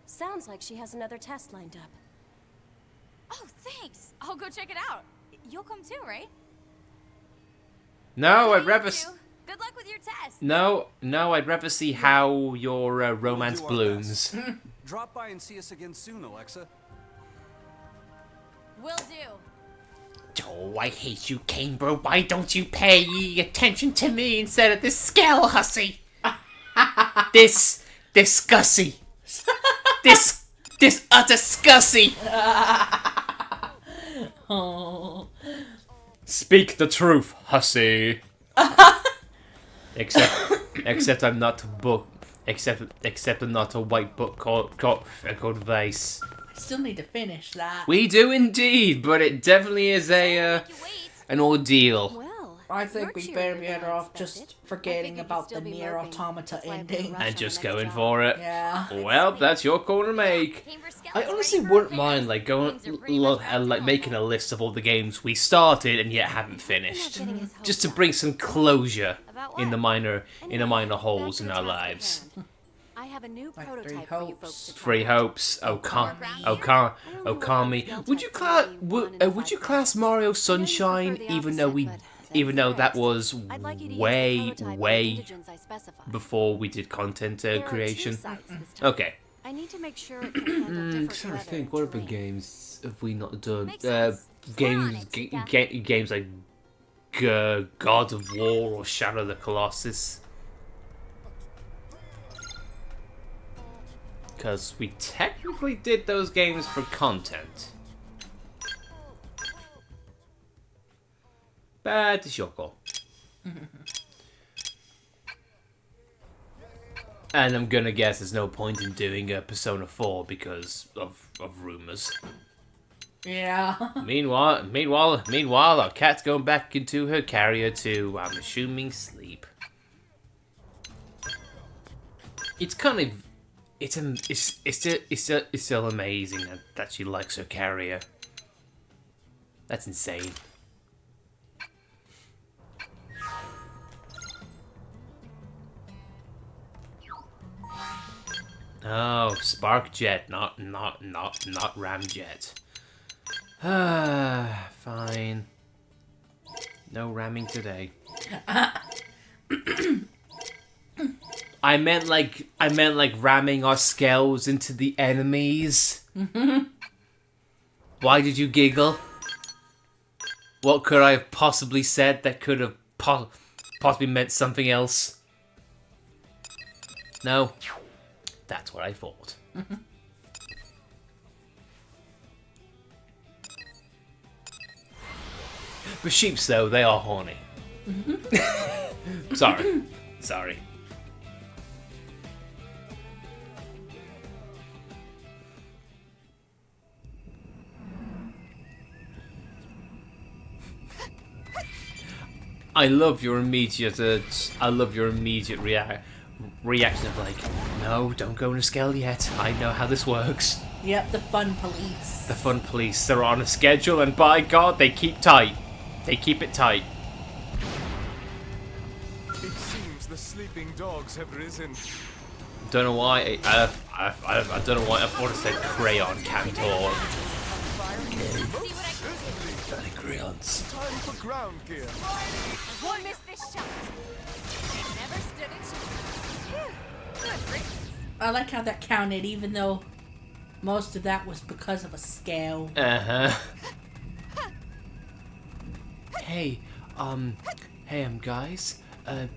Sounds like she has another test lined up. Oh, thanks. I'll go check it out. You'll come too, right? No, I'd You rather. too. Good luck with your test. No, I'd rather see how your romance We'll do our blooms. Drop by and see us again soon, Alexa. Will do. Oh, I hate you, Camber. Why don't you pay attention to me instead of this scale hussy? this Gussie. this utter scussy. Oh. Speak the truth, hussy. except I'm not a book. Except I'm not a white book called Vice. I still need to finish that. We do indeed, but it definitely is a Make you wait. an ordeal. Well, I think you're we cheerier better than be I better off expected. just forgetting about the you'd still be Nier moping. Automata That's why I put a ending. rush And on just the next going job. for it. Yeah. Well, that's your call to make. Camber Scout's I ready honestly for wouldn't repairs. mind like going Things are pretty much back to like normal. making a list of all the games we started and yet haven't finished, Getting his hopes just to up. bring some closure About in what? the minor Anyway, holes back in to our the task at lives. hand. I have a new Like prototype three for you hopes. folks to try Three out. hopes. Okami. Okami. Would you class Mario Sunshine even though that was I'd like you to use the way prototype on the way indigens I specified. before we did content There are two creation? sites this time. Okay. I need to make sure it can handle different weather and terrain. games have we not done? Makes sense. We're on it, Tika. Games like God of War or Shadow of the Colossus. Because we technically did those games for content. But it's your call. And I'm gonna guess there's no point in doing a Persona 4 because of rumors. Yeah. Meanwhile, our cat's going back into her carrier to, I'm assuming, sleep. It's kind of, it's still amazing that she likes her carrier. That's insane. Oh, Spark Jet, not Ramjet. Ah, fine. No ramming today. I meant like ramming our skulls into the enemies. Why did you giggle? What could I have possibly said that could have possibly meant something else? No, that's what I thought. But sheeps, though, they are horny. Sorry. Sorry. I love your immediate reaction of like, no, don't go in a scale yet. I know how this works. Yep, the fun police. The fun police, they're on a schedule, and by God, they keep tight. They keep it tight. It seems the sleeping dogs have risen. Don't know why. I don't know why I thought it said crayon Cantor. Crayons. Time for ground gear. Won't miss this shot. Never stood a chance. Good riddance. I like how that counted, even though most of that was because of a scale. Hey, guys. Do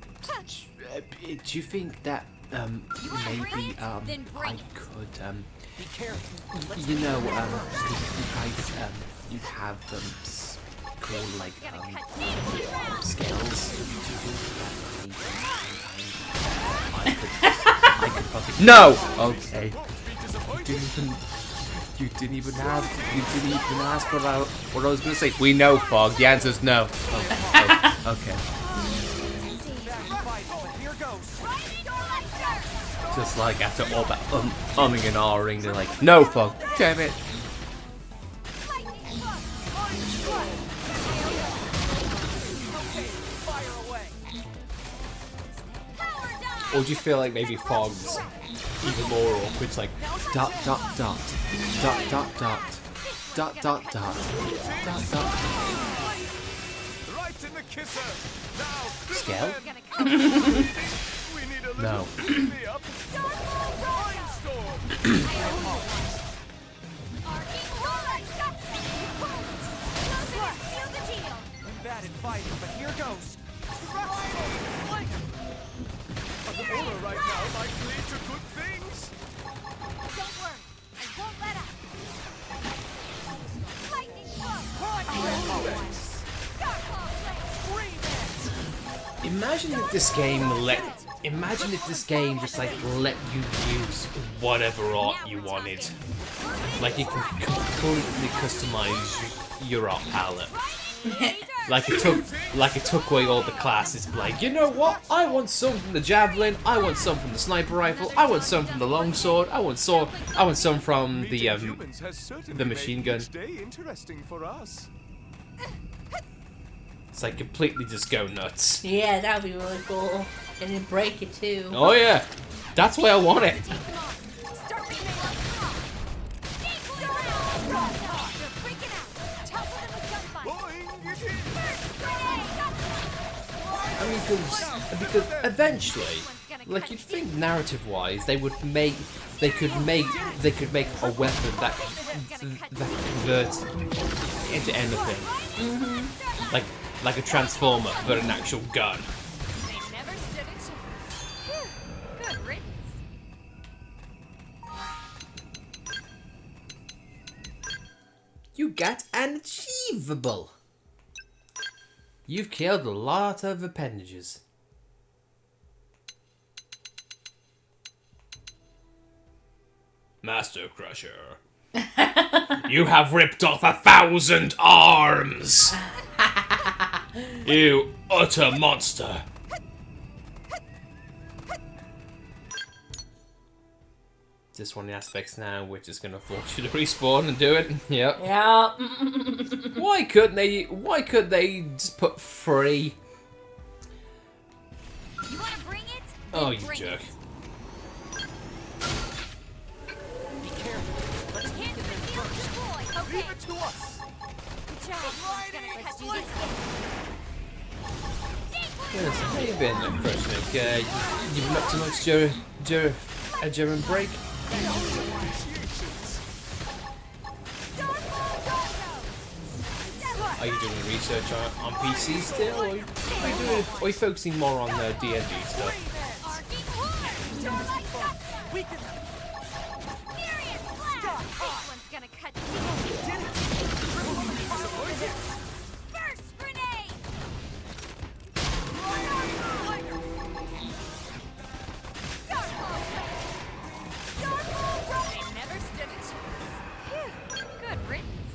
you think that maybe I could Be careful. you know you guys you have called like scales. I could probably no. Okay. You didn't even ask what I was gonna say. We know, Fog. The answer's no. Oh, okay. Here goes. Just like after all that umming and ahhing, they're like, no, Fog. Damn it. Or do you feel like maybe Fog's even more awkward? It's like dot dot dot dot dot dot dot dot dot dot dot. Right in the kisser. Now. Scale? We need a little No. me up. Mindstorm. I'm bad at fighting, but here goes. The aura right now might lead to good things. Don't worry. I won't let up. Lightning blow. Imagine if this game just like let you use whatever art you wanted. Like you can completely customize your art palette. Like it took away all the classes. Like, you know what? I want some from the javelin. I want some from the sniper rifle. I want some from the longsword. I want some from the machine gun. Interesting for us. It's like completely just go nuts. Yeah, that'd be really cool. And then break it too. Oh yeah, that's why I want it. I mean, because eventually, like you'd think narrative-wise, they could make a weapon that converts into anything. Like a transformer, but an actual gun. Good riddance. You got an achievable. You've killed a lot of appendages. Master Crusher. You have ripped off 1,000 arms! You utter monster. Just one of the aspects now, we're just gonna force you to respawn and do it. Yep. Yeah. Why couldn't they just put free? You want to bring it? Oh, Then you bring jerk. it. Be careful. Let's Can't reveal the boy. Okay. leave it to us. Good job. Let's do this Yes, how you been, Crushnick? You've been up to much German break? Are you doing research on PC still, or are you focusing more on D&D stuff? again. weaken them. Furious Blast! This one's gonna cut deep. Did it? Burst grenade! They never stood a chance. Phew, good riddance.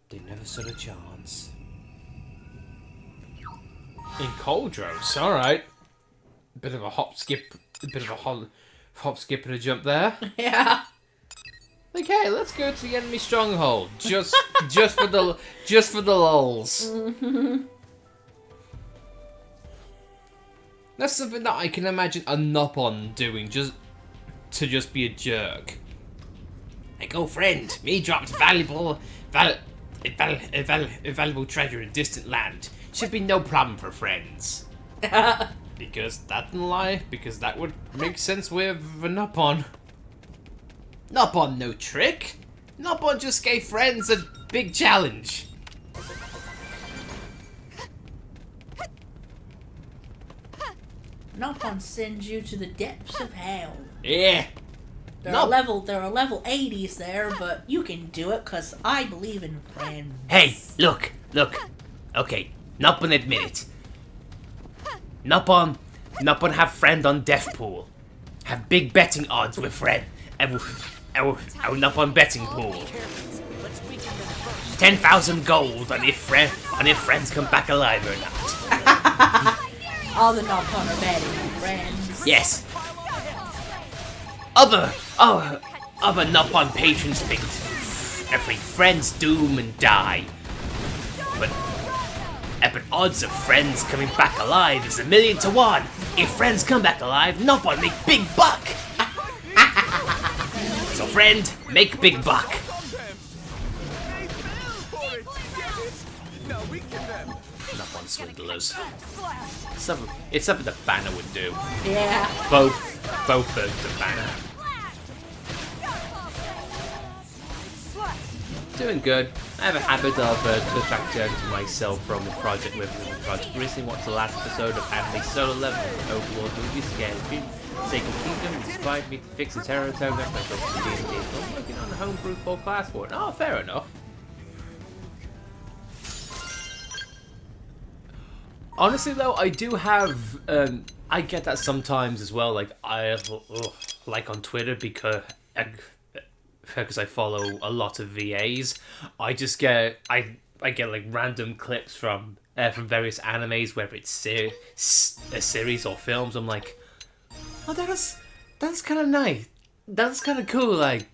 They never stood a chance. In Coldros, alright. Bit of a hop skip, hop skip and a jump there. Yeah. Okay, let's go to the enemy stronghold. Just for the lulz. That's something that I can imagine a Nopon doing, just be a jerk. Like, oh friend, me dropped valuable treasure in distant land. Should be no problem for friends. Because that would make sense with a Nopon. Nopon no trick. Nopon just gave friends a big challenge. Nopon sends you to the depths of hell. Yeah. There are level 80s there, but you can do it because I believe in friends. Hey, look. Okay, Nopon admit it. Nopon have friend on Death Pool. Have big betting odds with friend. Our Nopon betting pool. Let's weaken them first. 10,000 gold on if friends come back alive or not. All the Nopon are betting on friends. Yes. Other Nopon patrons think every friends doom and die. But odds of friends coming back alive is 1,000,000 to 1. If friends come back alive, Nopon make big buck. So friend, make big buck. They fell for it. Get it? Now weaken them. Nopon swindlers. It's something the banner would do. Yeah. Both birds the banner. Doing good. I have a habit of distracting myself from the project with the project. Recently watched the last episode of Anime Solo Level, Overlord movie, Scared Sacred Kingdom, inspired me to fix the Terror Tone. That's my focus for D&D. So I'm working on the homebrew full class for it. Oh, fair enough. Honestly though, I do have, I get that sometimes as well, like like on Twitter because I follow a lot of VAs, I just get, I get like random clips from various animes, whether it's a series or films. I'm like, oh, that's kind of nice, that's kind of cool, like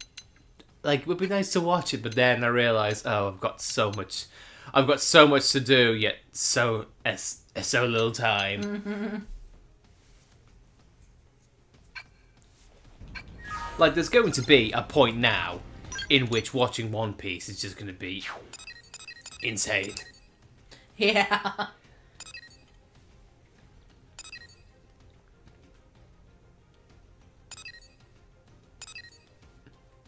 it would be nice to watch it, but then I realize, oh, I've got so much to do, yet so little time. Mm-hmm. Like, there's going to be a point now in which watching One Piece is just going to be insane. Yeah.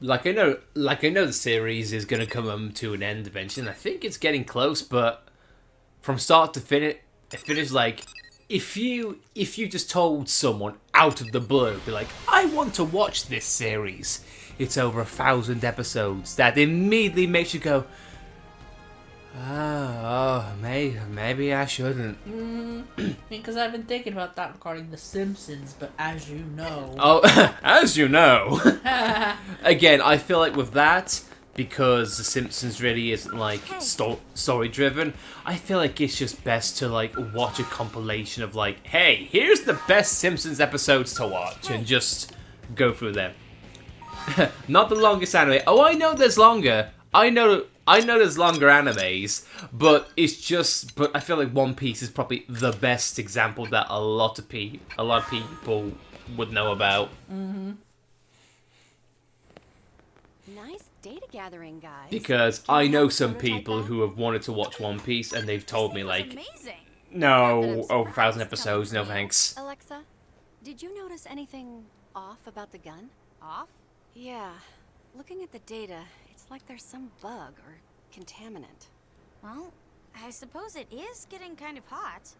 Like I know the series is going to come to an end eventually, and I think it's getting close. But from start to finish, like if you just told someone out of the blue, be like, I want to watch this series. It's over 1,000 episodes. That immediately makes you go, maybe I shouldn't. Because I've been thinking about that regarding The Simpsons, but as you know... Oh, as you know. Again, I feel like with that, because The Simpsons really isn't like story driven, I feel like it's just best to like watch a compilation of like, hey, here's the best Simpsons episodes to watch, and just go through them. Not the longest anime. Oh, I know there's longer. I know there's longer animes, but it's just. But I feel like One Piece is probably the best example that a lot of people would know about. Mm-hmm. Nice data gathering, guys. Because I know some people who have wanted to watch One Piece and they've told me like, Amazing. no, over 1,000 episodes, no thanks. Alexa, did you notice anything off about the gun? Off? Yeah. Looking at the data, it's like there's some bug or contaminant. Well, I suppose it is getting kind of hot.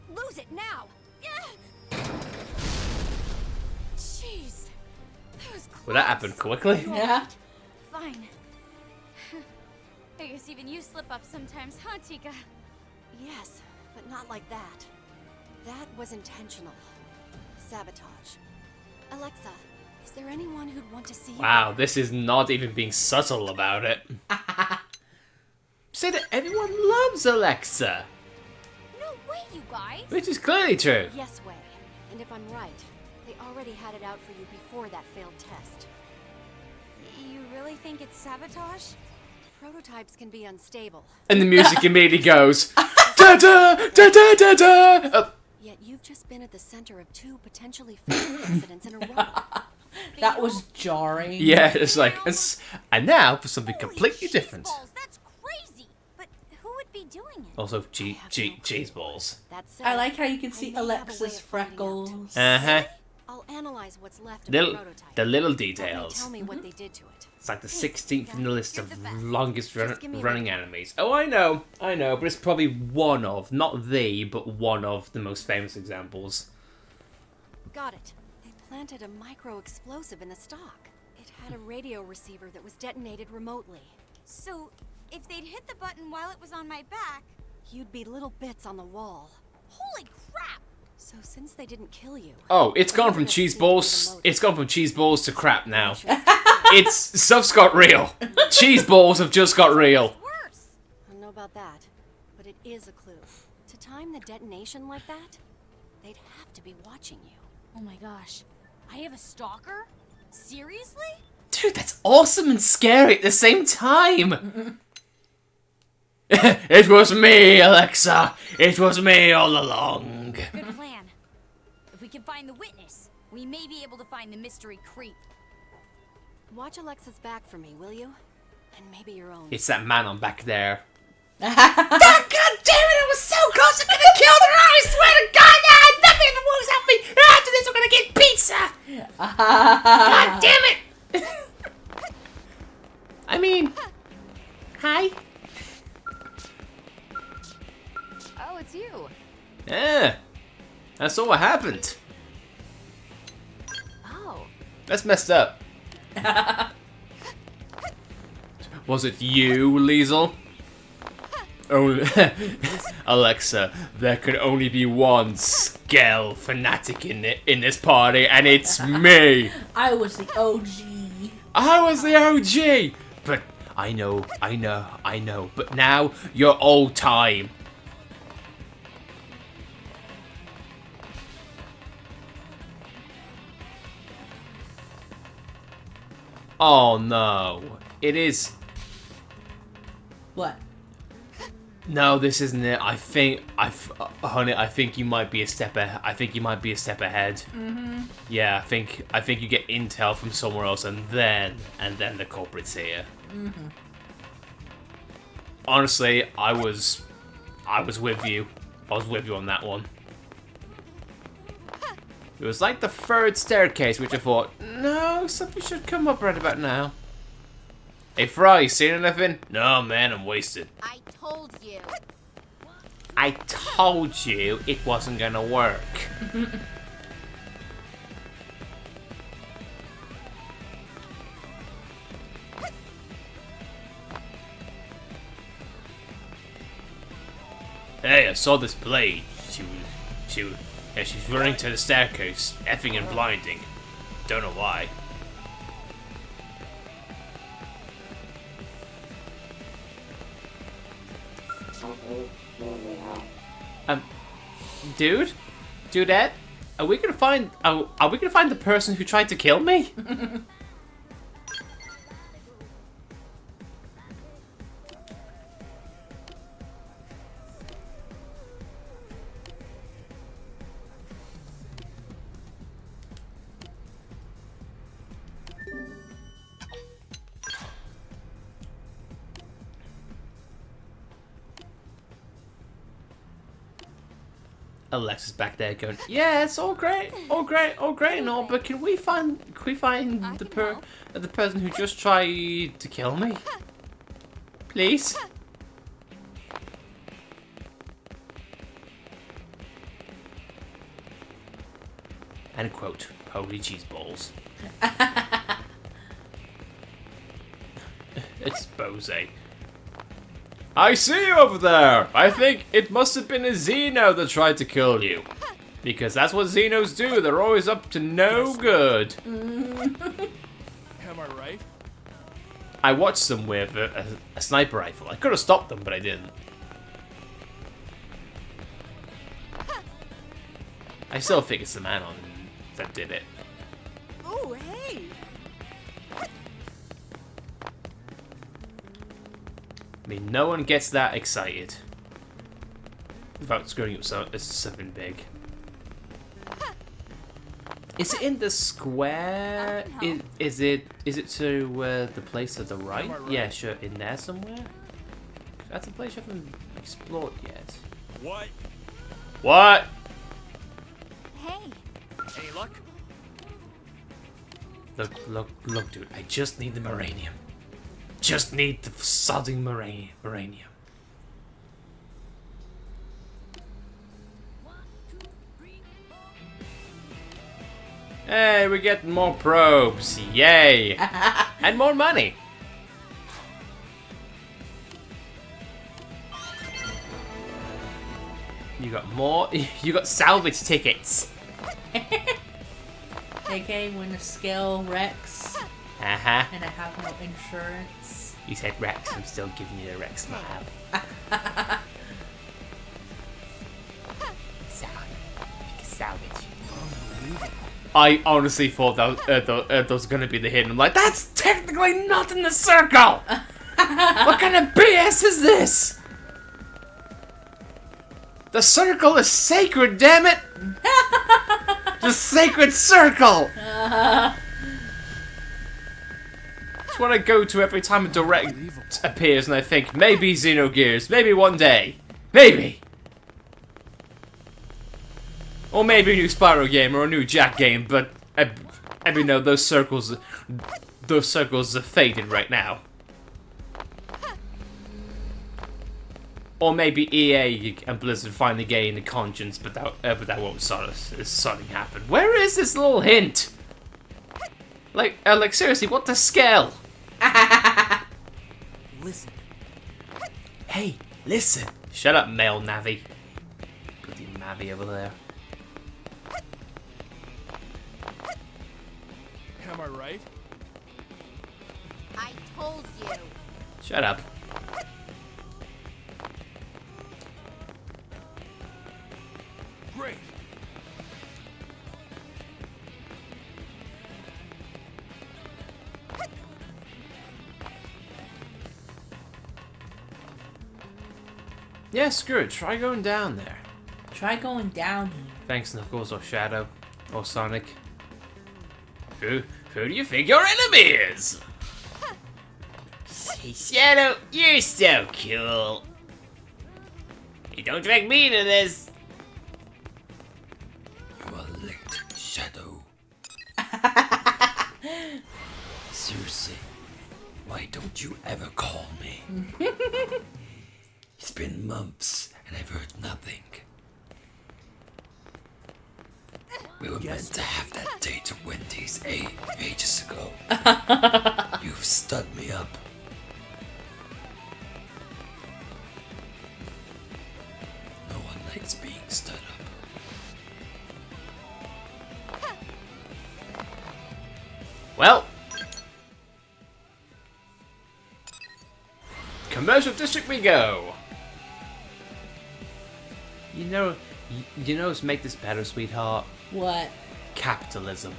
Lose it now! Jeez. That was close. Well, that happened quickly. Yeah. Fine. I guess even you slip up sometimes, huh, Tika? Yes, but not like that. That was intentional. Sabotage. Alexa, is there anyone who'd want to see you? Wow, this is not even being subtle about it. Say that everyone loves Alexa, No way, you guys. which is clearly true. Yes, Way. And if I'm right, they already had it out for you before that failed test. You really think it's sabotage? Prototypes can be unstable. And the music immediately goes da da da da da da. Yet you've just been at the center of 2 potentially fatal accidents in a row. That was jarring. Yeah, it's like, and now for something completely Holy different. cheese balls, that's crazy. But who would be doing it? Also, cheese balls. That's it. I like how you can see I may have a way Alexa's of finding out. freckles. I'll analyze what's left of Little, the prototype. the little That may details. tell me what they did to it. It's like the 16th in the list of longest Just give me a running enemies. Oh, I know, but it's probably one of, not the, but one of the most famous examples. Got it. They planted a micro-explosive in the stock. It had a radio receiver that was detonated remotely. So, if they'd hit the button while it was on my back... You'd be little bits on the wall. Holy crap! So since they didn't kill you... Oh, it's gone from cheese balls. It's gone from cheese balls to crap now. It's stuff's got real. Cheese balls have just got real. Worse! I don't know about that, but it is a clue. To time the detonation like that, they'd have to be watching you. Oh my gosh. I have a stalker? Seriously? Dude, that's awesome and scary at the same time. It was me, Alexa. It was me all along. Good plan. If we can find the witness, we may be able to find the mystery creep. Watch Alexa's back for me, will you? And maybe your own. It's that man on back there. God damn it! I was so close to getting killed, and I swear to God, nothing ever moves off me. After this, I'm gonna get pizza. God damn it! I mean, hi. Oh, it's you. Yeah, that's all what happened. Oh. That's messed up. Was it you, Liesel? Oh, Alexa, there could only be one Skell fanatic in this party, and it's me. I was the OG. I was the OG, but I know, but now you're old time. Oh no, it is. What? No, this isn't it. Honey, I think you might be a step ahead. I think you might be a step ahead. Mm-hmm. Yeah, I think you get intel from somewhere else, and then the culprit's here. Mm-hmm. Honestly, I was with you. I was with you on that one. It was like the third staircase, which I thought, no, something should come up right about now. Hey, Fry, you seen anything? No, man, I'm wasted. I told you. I told you it wasn't gonna work. Hey, I saw this blade. She's running to the staircase, effing and blinding. Don't know why. Dudette, are we gonna find the person who tried to kill me? Alexa's back there going, yeah, it's all great, and all, but can we find the person who just tried to kill me? Please? and quote, holy cheese balls. Expose. I see you over there! I think it must have been a Xeno that tried to kill you. Because that's what Xenos do, they're always up to no good. Am I right? I watched them with a sniper rifle. I could have stopped them, but I didn't. I still think it's the man on that did it. Oh, hey! I mean, no one gets that excited without screwing up something big. Is it in the square? Is it to the place to the right? Am I right? Yeah, sure. In there somewhere? That's a place you haven't explored yet. What? What? Hey, Any luck? Look, dude. I just need the uranium. Just need the sodding uranium. Hey, we're getting more probes. Yay! And more money. You got more. You got salvage tickets. AK when the scale wrecks Uh huh. and I have no insurance. You said Rex. I'm still giving you the Rex map. Salvage. I honestly thought that was gonna be the hit. I'm like, that's technically not in the circle. What kind of BS is this? The circle is sacred, damn it! The sacred circle! It's what I go to every time a direct appears and I think, maybe Xenogears, maybe one day. Maybe! Or maybe a new Spyro game or a new Jack game, but I know those circles are faded right now. Or maybe EA and Blizzard finally gain a conscience, but that won't suddenly happen. Where is this little hint? Like seriously, what the scale? Listen. Hey, listen. Shut up, male Navi. Bloody Navi over there. Am I right? I told you. Shut up. Great. Yeah, screw it. Try going down there. Try going down here. Thanks, Knuckles or Shadow or Sonic. Who do you think your enemy is? Shadow, you're so cool. You don't drag me into this. You are licked, Shadow. Seriously, why don't you ever call me? It's been months and I've heard nothing. We were meant to have that date at Wendy's ages ago. You've stood me up. No one likes being stood up. Well, commercial district we go. You know what's make this better, sweetheart? What? Capitalism.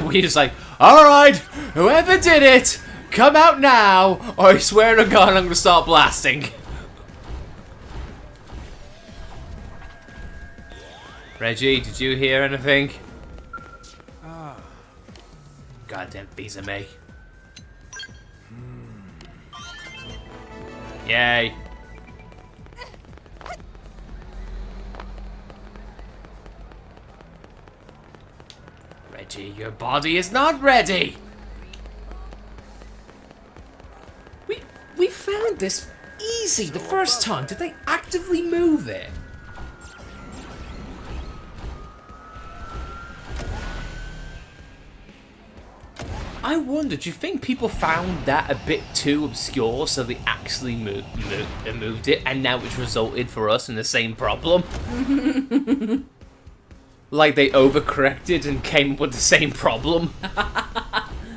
We just like, alright, whoever did it, come out now, or I swear to God I'm gonna start blasting. Reggie, did you hear anything? Goddamn piece of me. Yay. Reggie, your body is not ready! We found this easy the first time. Did they actively move it? I wonder, do you think people found that a bit too obscure, so they actually moved it, and now it's resulted for us in the same problem? Like they overcorrected and came up with the same problem?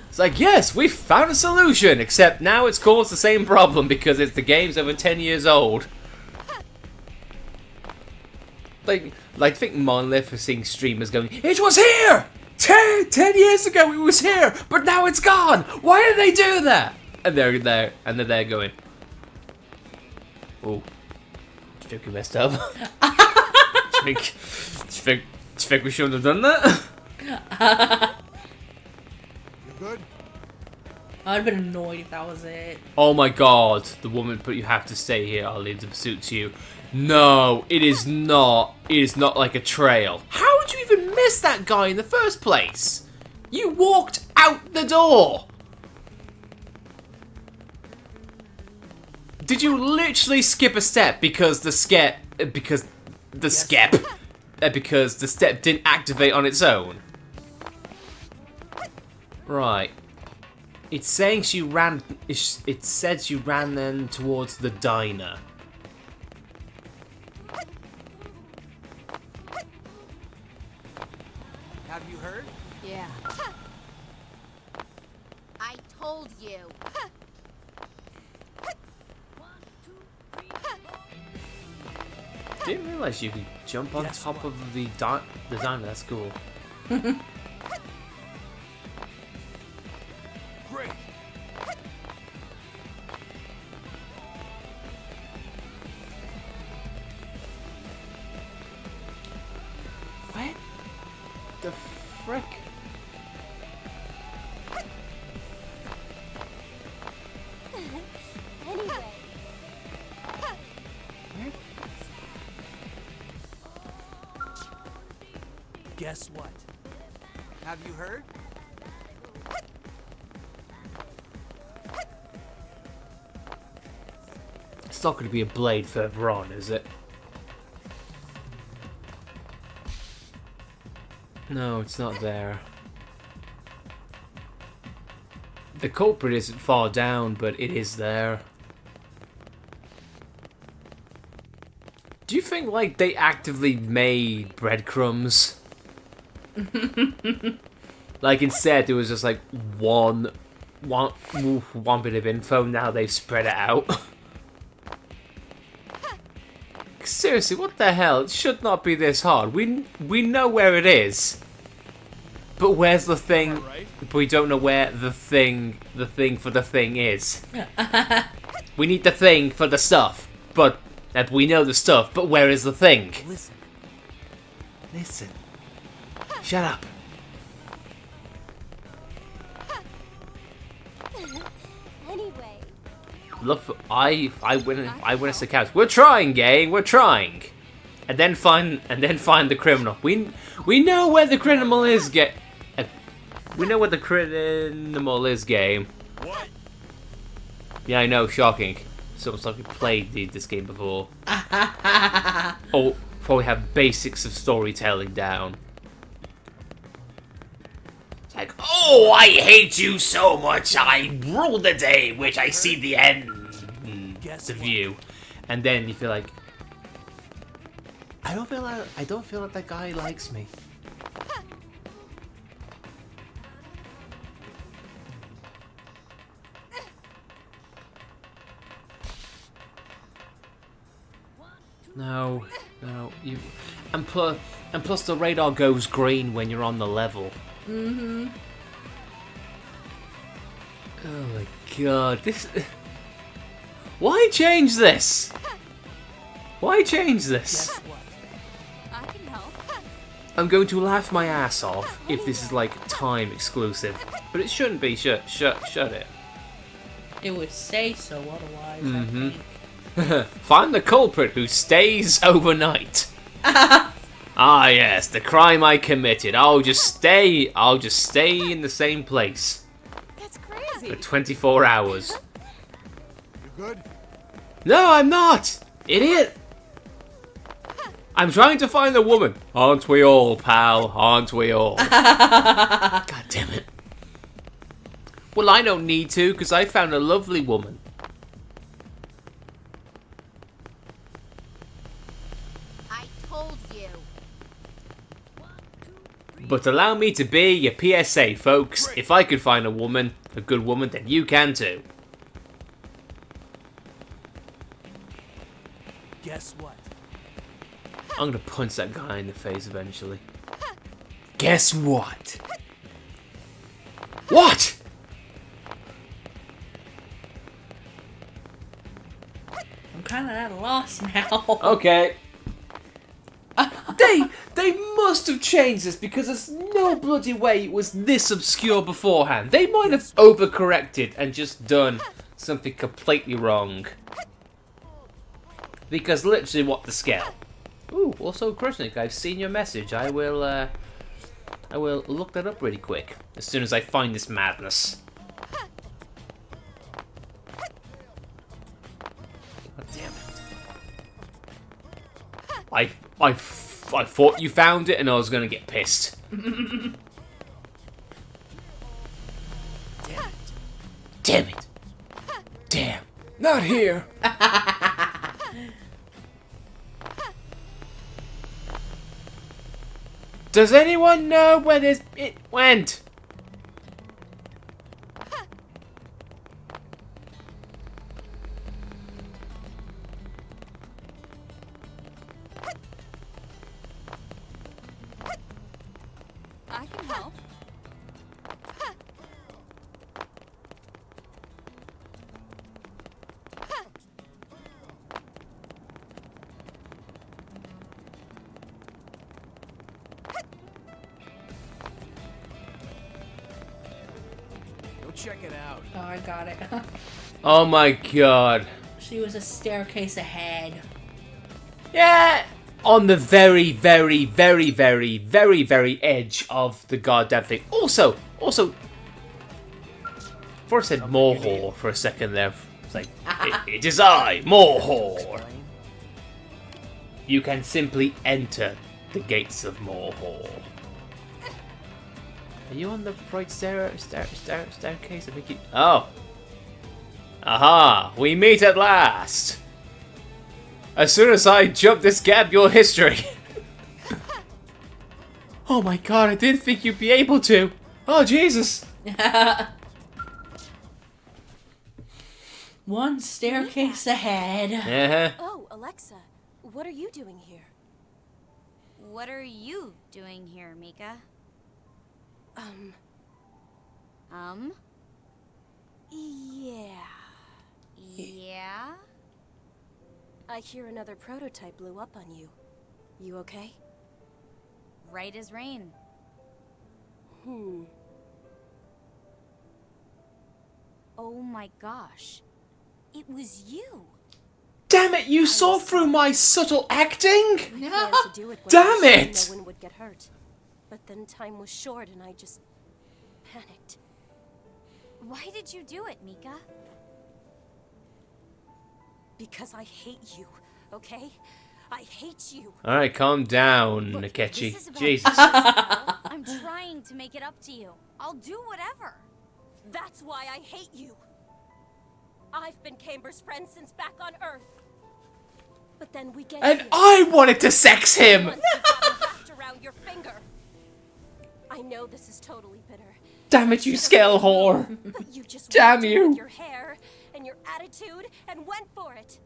It's like, yes, we found a solution, except now it's caused the same problem because the game's over 10 years old. Like I think Monolith was seeing streamers going, it was here! 10 years ago it was here, but now it's gone! Why did they do that? And they're there going, oh, do you think we messed up? do you think we shouldn't have done that? You good? I'd have been annoyed if that was it. Oh my god, the woman, but you have to stay here, I'll leave the pursuit to you. No, it is not. It is not like a trail. How would you even miss that guy in the first place? You walked out the door. Did you literally skip a step because the step didn't activate on its own? Right. It's saying she ran. It said she ran then towards the diner. Have you heard? Yeah. I told you. Didn't realize you could jump on top of the diner. That's cool. Great. What the frick? Anyway. Guess what? Have you heard? It's not going to be a blade further on, is it? No, it's not there. The culprit isn't far down, but it is there. Do you think, like, they actively made breadcrumbs? Like, instead, there was just, like, one bit of info, now they've spread it out. Seriously, what the hell? It should not be this hard. We know where it is. But where's the thing? But we don't know where the thing for the thing is. We need the thing for the stuff. But we know the stuff, but where is the thing? Listen. Listen. Shut up. Anyway. Look for eyewitness accounts. We're trying, gang. We're trying. And then find the criminal. We know where the criminal is. We know where the criminal is, game. What? Yeah, I know. Shocking. Someone's like played this game before. Or probably have basics of storytelling down. It's like, oh, I hate you so much. I rule the day, which I see the end of you, and then you feel like, I don't feel like that guy likes me. No, you, and plus the radar goes green when you're on the level. Mm-hmm. Oh my god, this. Why change this? Why change this? Guess what? I can help. I'm going to laugh my ass off if this is like time exclusive, but it shouldn't be. Shut it. It would say so otherwise, Mm-hmm. I think. Find the culprit who stays overnight. Ah yes, the crime I committed. I'll just stay in the same place That's crazy. for 24 hours. You good? No, I'm not! Idiot! I'm trying to find the woman. Aren't we all, pal? Aren't we all? God damn it. Well, I don't need to, because I found a lovely woman. I told you. But allow me to be your PSA, folks. If I could find a woman, a good woman, then you can too. Guess what? I'm gonna punch that guy in the face eventually. Guess what? What? I'm kind of at a loss now. Okay. They must have changed this because there's no bloody way it was this obscure beforehand. They might have overcorrected and just done something completely wrong. Because literally, what the scale? Ooh, also Krusnik, I've seen your message. I will look that up really quick as soon as I find this madness. God damn it! I thought you found it, and I was gonna get pissed. Damn it! Damn! Not here! Does anyone know where it went? I can help. Go check it out. Oh, I got it. Oh my god. She was a staircase ahead. Yeah! On the very, very, very, very, very, very edge of the goddamn thing. Also, before I said Morhor for a second there, it's like, it is I, Morhor. You can simply enter the gates of Morhor. Are you on the right staircase? I think you... Oh. Aha! We meet at last! As soon as I jump this gap, your history. Oh my god, I didn't think you'd be able to. Oh, Jesus. One staircase ahead. Uh-huh. Oh, Alexa, what are you doing here? What are you doing here, Mika? Yeah. Yeah? I hear another prototype blew up on you. You okay? Right as rain. Oh my gosh. It was you. Damn it, you saw through my subtle acting? We planned to do it when Damn we were sure it! no one would get hurt. But then time was short and I just panicked. Why did you do it, Mika? Because I hate you, okay? I hate you. Alright, calm down, Look, Nikechi. this is about Jesus. I'm trying to make it up to you. I'll do whatever. That's why I hate you. I've been Camber's friend since back on Earth. But then we get And here. I wanted to sex him! Once you got him wrapped around your finger. I know this is totally bitter. Damn it, you scale whore! But you just Damn walked in you. with your hair and your attitude and went for it.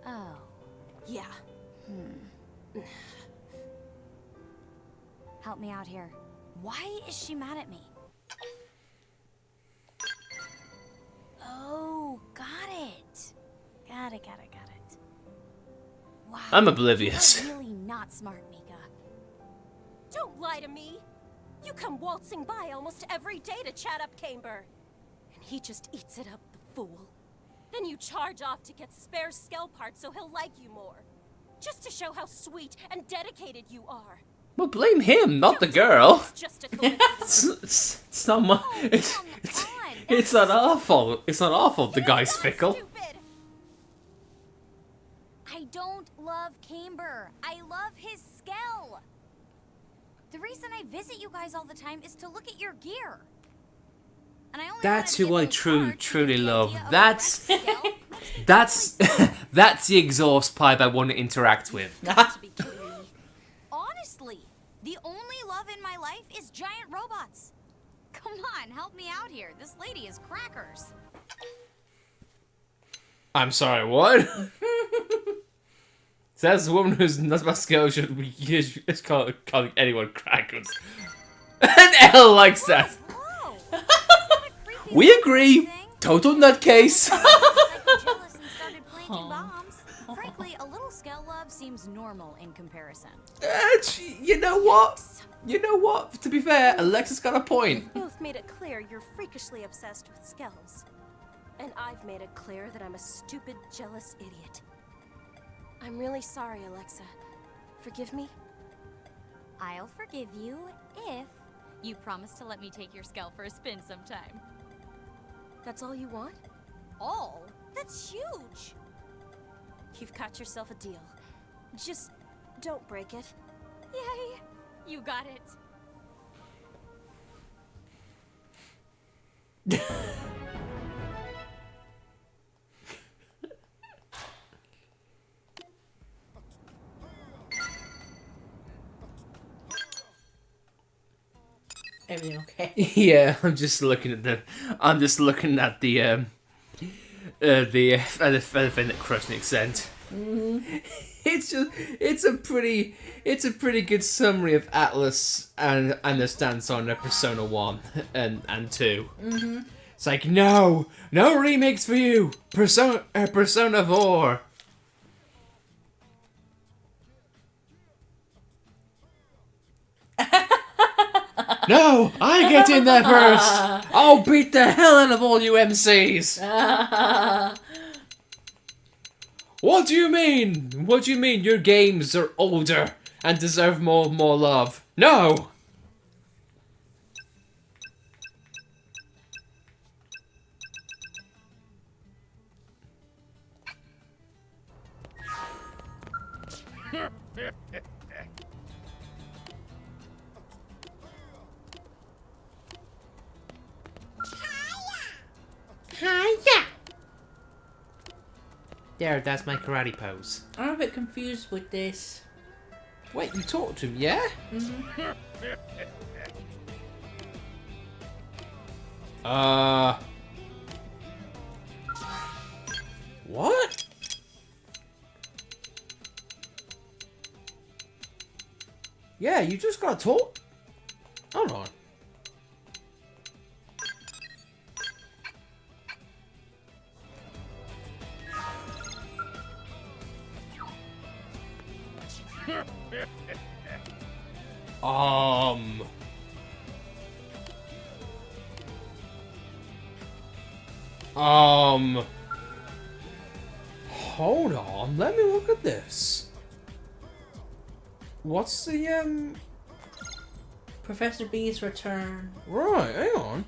Oh. Yeah. Help me out here. Why is she mad at me? Oh, got it. Got it. Wow. I'm oblivious. You're really not smart, Mika. Don't lie to me. You come waltzing by almost every day to chat up Camber. And he just eats it up, the fool. Then you charge off to get spare skull parts so he'll like you more. Just to show how sweet and dedicated you are. Well, blame him, not the girl. It's just a coincidence. It's not my... It's not our fault. It's not our fault the guy's fickle. Stupid. I don't love Camber. I love his skell. The reason I visit you guys all the time is to look at your gear. And I only That's wanted to who I get those parts truly because the love. idea of a That's wrecked skull that's the exhaust pipe I want to interact with. to be kidding me. Honestly, the only love in my life is giant robots. Come on, help me out here. This lady is crackers. I'm sorry, what? Says the woman who's not about skill should be just calling anyone crackers. And Elle likes that. Whoa! That's not a creepy We love agree. thing. Total nutcase. I got jealous and started planting bombs. Frankly, a little scale love seems normal in comparison. You know what? You know what? To be fair, Alexa's got a point. Both made it clear you're freakishly obsessed with skulls. And I've made it clear that I'm a stupid, jealous idiot. I'm really sorry, Alexa. Forgive me? I'll forgive you if you promise to let me take your skull for a spin sometime. That's all you want? All? That's huge! You've got yourself a deal. Just don't break it. Yay! You got it. Everything okay? Yeah, I'm just looking at the thing that Krusnik sent. It's a pretty good summary of Atlas and the stance on Persona 1 and 2. It's like no remakes for you, Persona 4. No, I get in there first. I'll beat the hell out of all you MCs. What do you mean? What do you mean your games are older and deserve more love? No. There, that's my karate pose. I'm a bit confused with this. Wait, you talked to him, yeah? What? Yeah, you just gotta talk. Hold on. Hold on, let me look at this. What's the, Professor B's return. Right, hang on.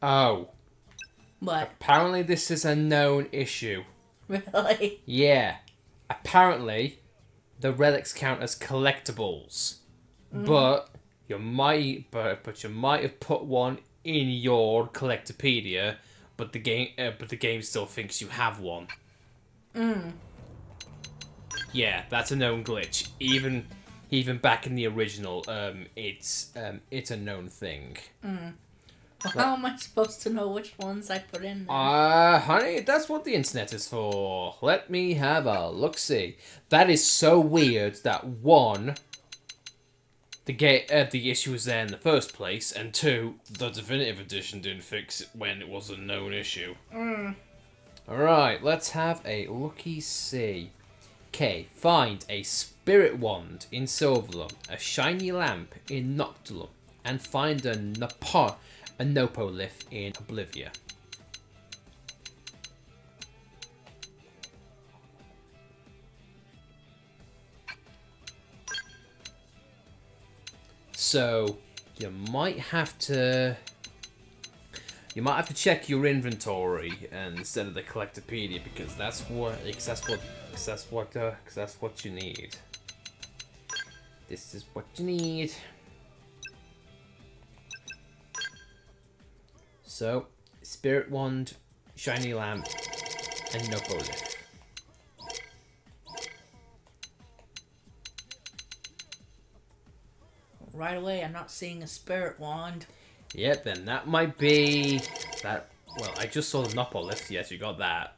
Oh. What? Apparently this is a known issue. Really? Yeah. Apparently, the relics count as collectibles. But you might have put one in your collectopedia, but the game still thinks you have one. Yeah, that's a known glitch. Even back in the original, it's a known thing. Well, how am I supposed to know which ones I put in there? Honey, that's what the internet is for. Let me have a look-see. That is so weird that one, the issue was there in the first place, and two, the definitive edition didn't fix it when it was a known issue. Alright, let's have a looky-see. Okay, find a spirit wand in Silverlum, a shiny lamp in Noctilum, and find a Nopolith in Oblivia. So you might have to check your inventory instead of the Collectopedia, because that's what you need. This is what you need. So, Spirit Wand, Shiny Lamp, and Nopolith. Right away, I'm not seeing a spirit wand. Yep, then that might be that. Well, I just saw the Nopolith. Yes, you got that.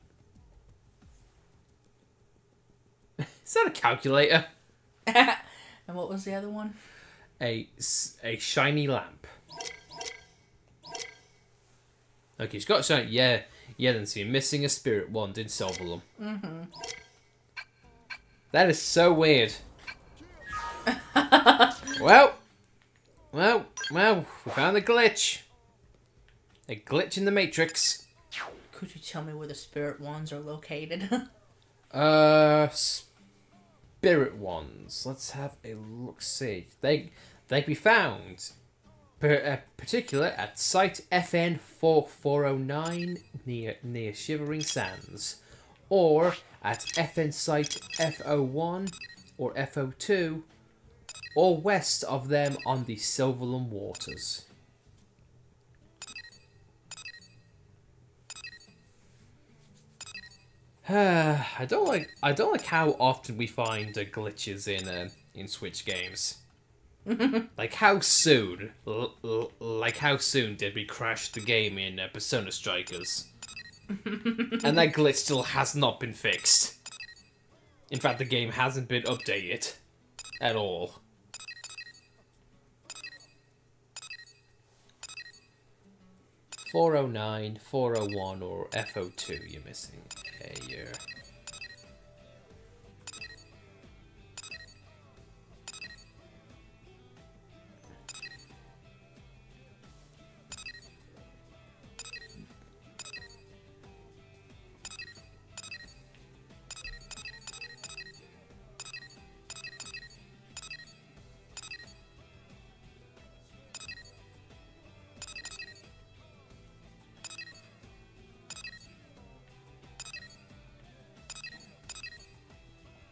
Is that a calculator? And what was the other one? A shiny lamp. Okay, he's got shiny. Yeah, then so you're missing a spirit wand in Silverlum. That is so weird. Well, we found the glitch. A glitch in the Matrix. Could you tell me where the spirit wands are located? Spirit wands. Let's have a look. See, they can be found, particular at site FN 4409 near Shivering Sands, or at FN site F01 or F02, or west of them on the Silverlum waters. I don't like how often we find glitches in Switch games. Like how soon did we crash the game in Persona Strikers? And that glitch still has not been fixed. In fact, the game hasn't been updated at all. .409, 401, or F02 you're missing. Hey, yeah.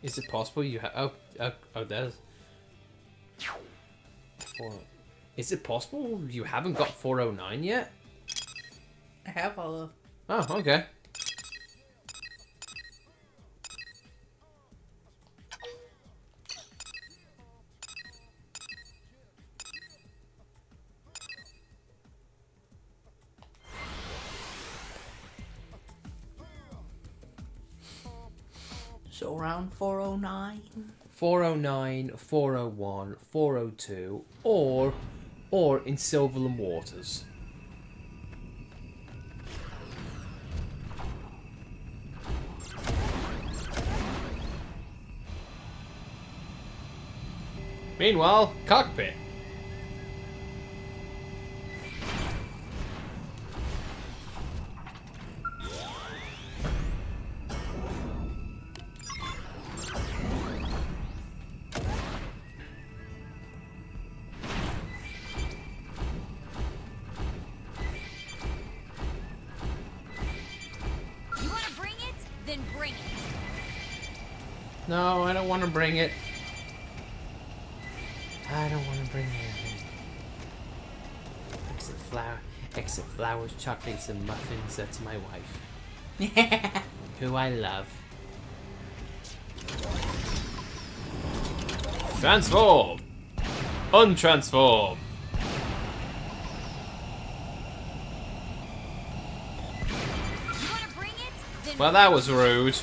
Is it possible you have? Oh, there's. Is it possible you haven't got 409 yet? I have all of. Oh, okay. So around 409? 409, 401, 402, or in Silverlum waters. Meanwhile, cockpit. Then bring it. No, I don't want to bring it. I don't want to bring it. Exit flowers, chocolates, and muffins to my wife. Who I love. Transform! Untransform! Well, that was rude.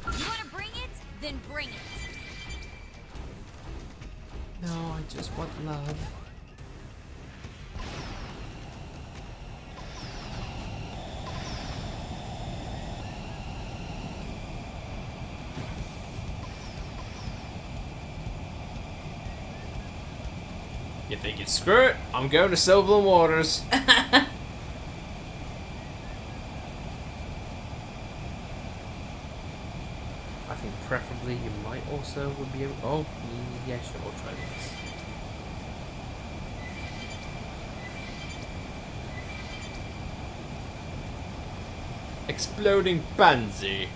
You want to bring it? Then bring it. No, I just want love. You think it's screw it? I'm going to Sylvan Waters. I think preferably you might also would be able. Oh, yeah, sure, we'll try this. Exploding pansy.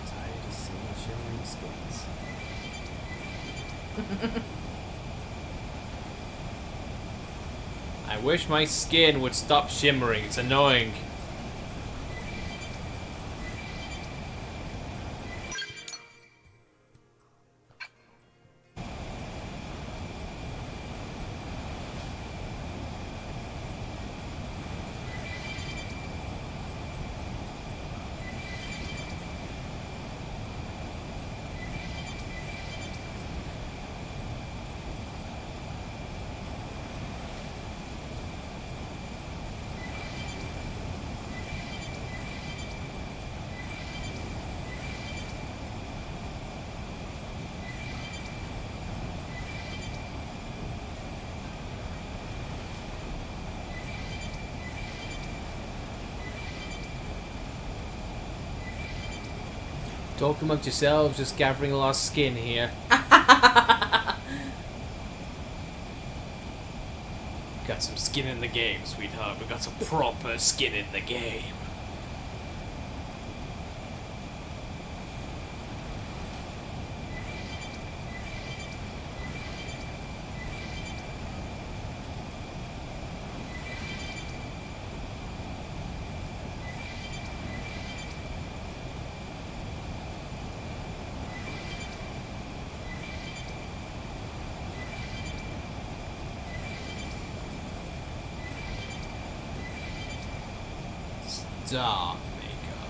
Tired of seeing shimmering skins. I wish my skin would stop shimmering. It's annoying. Talk amongst yourselves, just gathering a lot of skin here. Got some skin in the game, sweetheart. We got some proper skin in the game. Star Maker.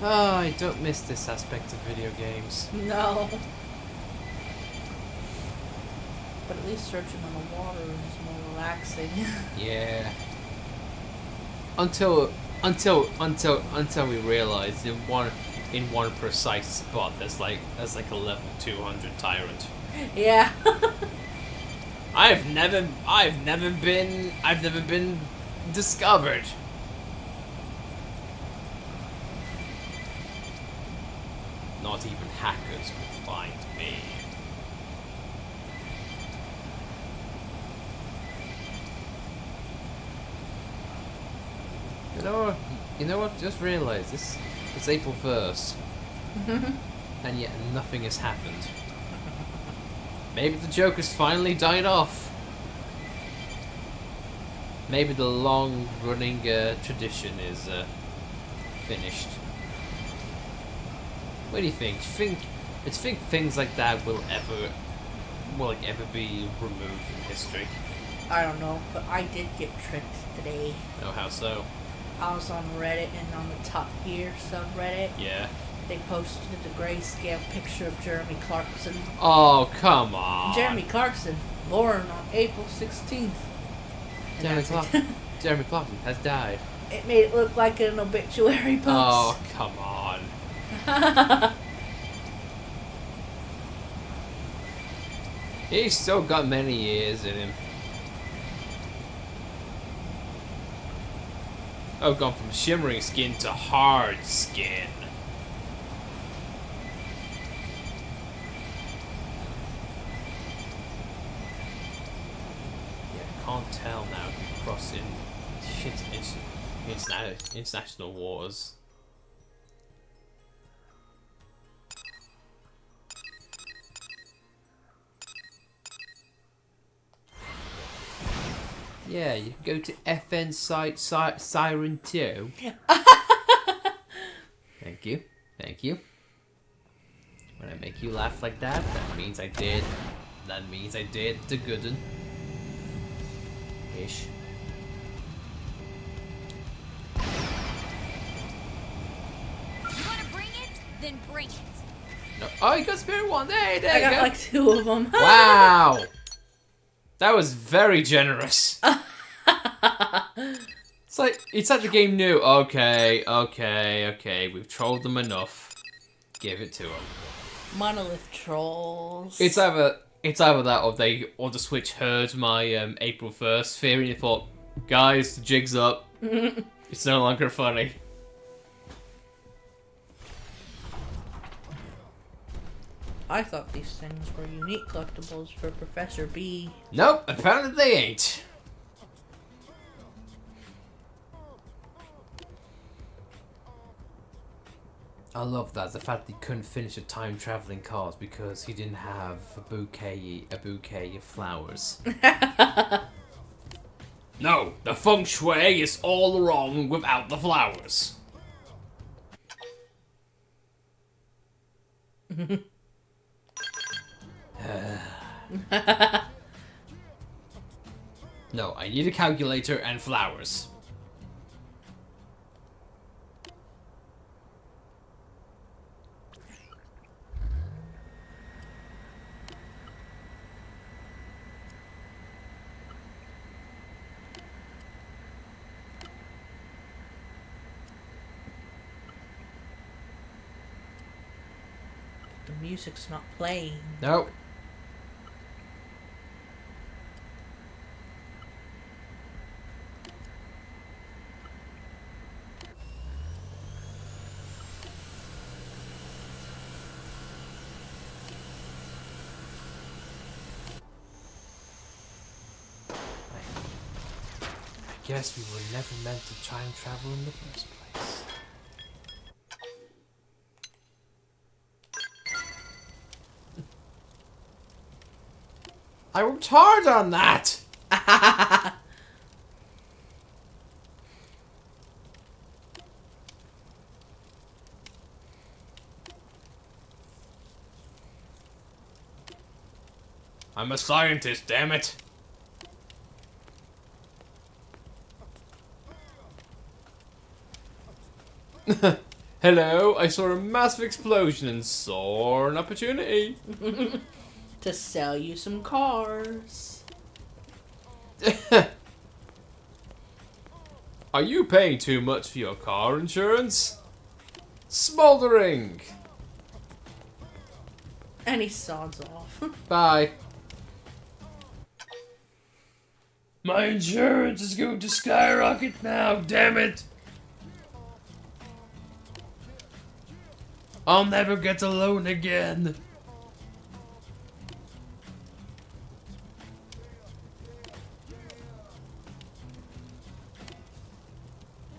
Oh, I don't miss this aspect of video games. No. But at least searching on the water is more relaxing. Yeah. Until we realize in one precise spot there's like a level 200 tyrant. Yeah. I've never been discovered. Not even hackers will find me. You know what? Just realized it's April 1st. And yet nothing has happened. Maybe the joke has finally died off. Maybe the long-running tradition is finished. What do you think? Do you think things like that will ever be removed from history? I don't know, but I did get tricked today. Oh, how so? I was on Reddit, and on the Top Gear subreddit, Yeah. they posted a grayscale picture of Jeremy Clarkson. Oh, come on. Jeremy Clarkson, born on April 16th. And Jeremy Clarkson has died. It made it look like an obituary post. Oh, come on. He's still got many years in him. Oh, gone from shimmering skin to hard skin. Yeah, I can't tell now if you're crossing shit international waters. Yeah, you can go to FN site Siren 2. Thank you. Thank you. When I make you laugh like that, that means I did. That means I did the good one. Ish. You wanna bring it? Then bring it. No. Oh, you got spirit one. There I you got go. like 2 of them. Wow. That was very generous. It's like the game knew. Okay. We've trolled them enough. Give it to them. Monolith trolls. It's either that or the Switch heard my April 1st theory and thought, guys, the jig's up. It's no longer funny. I thought these things were unique collectibles for Professor B. Nope, apparently they ain't. I love that, the fact that he couldn't finish a time traveling card because he didn't have a bouquet of flowers. No, the feng shui is all wrong without the flowers. No, I need a calculator and flowers. The music's not playing. Nope. I guess we were never meant to time travel in the first place. I worked hard on that! I'm a scientist, damn it! Hello, I saw a massive explosion and saw an opportunity. To sell you some cars. Are you paying too much for your car insurance? Smoldering! And he sods off. Bye. My insurance is going to skyrocket now, damn it! I'll never get a loan again.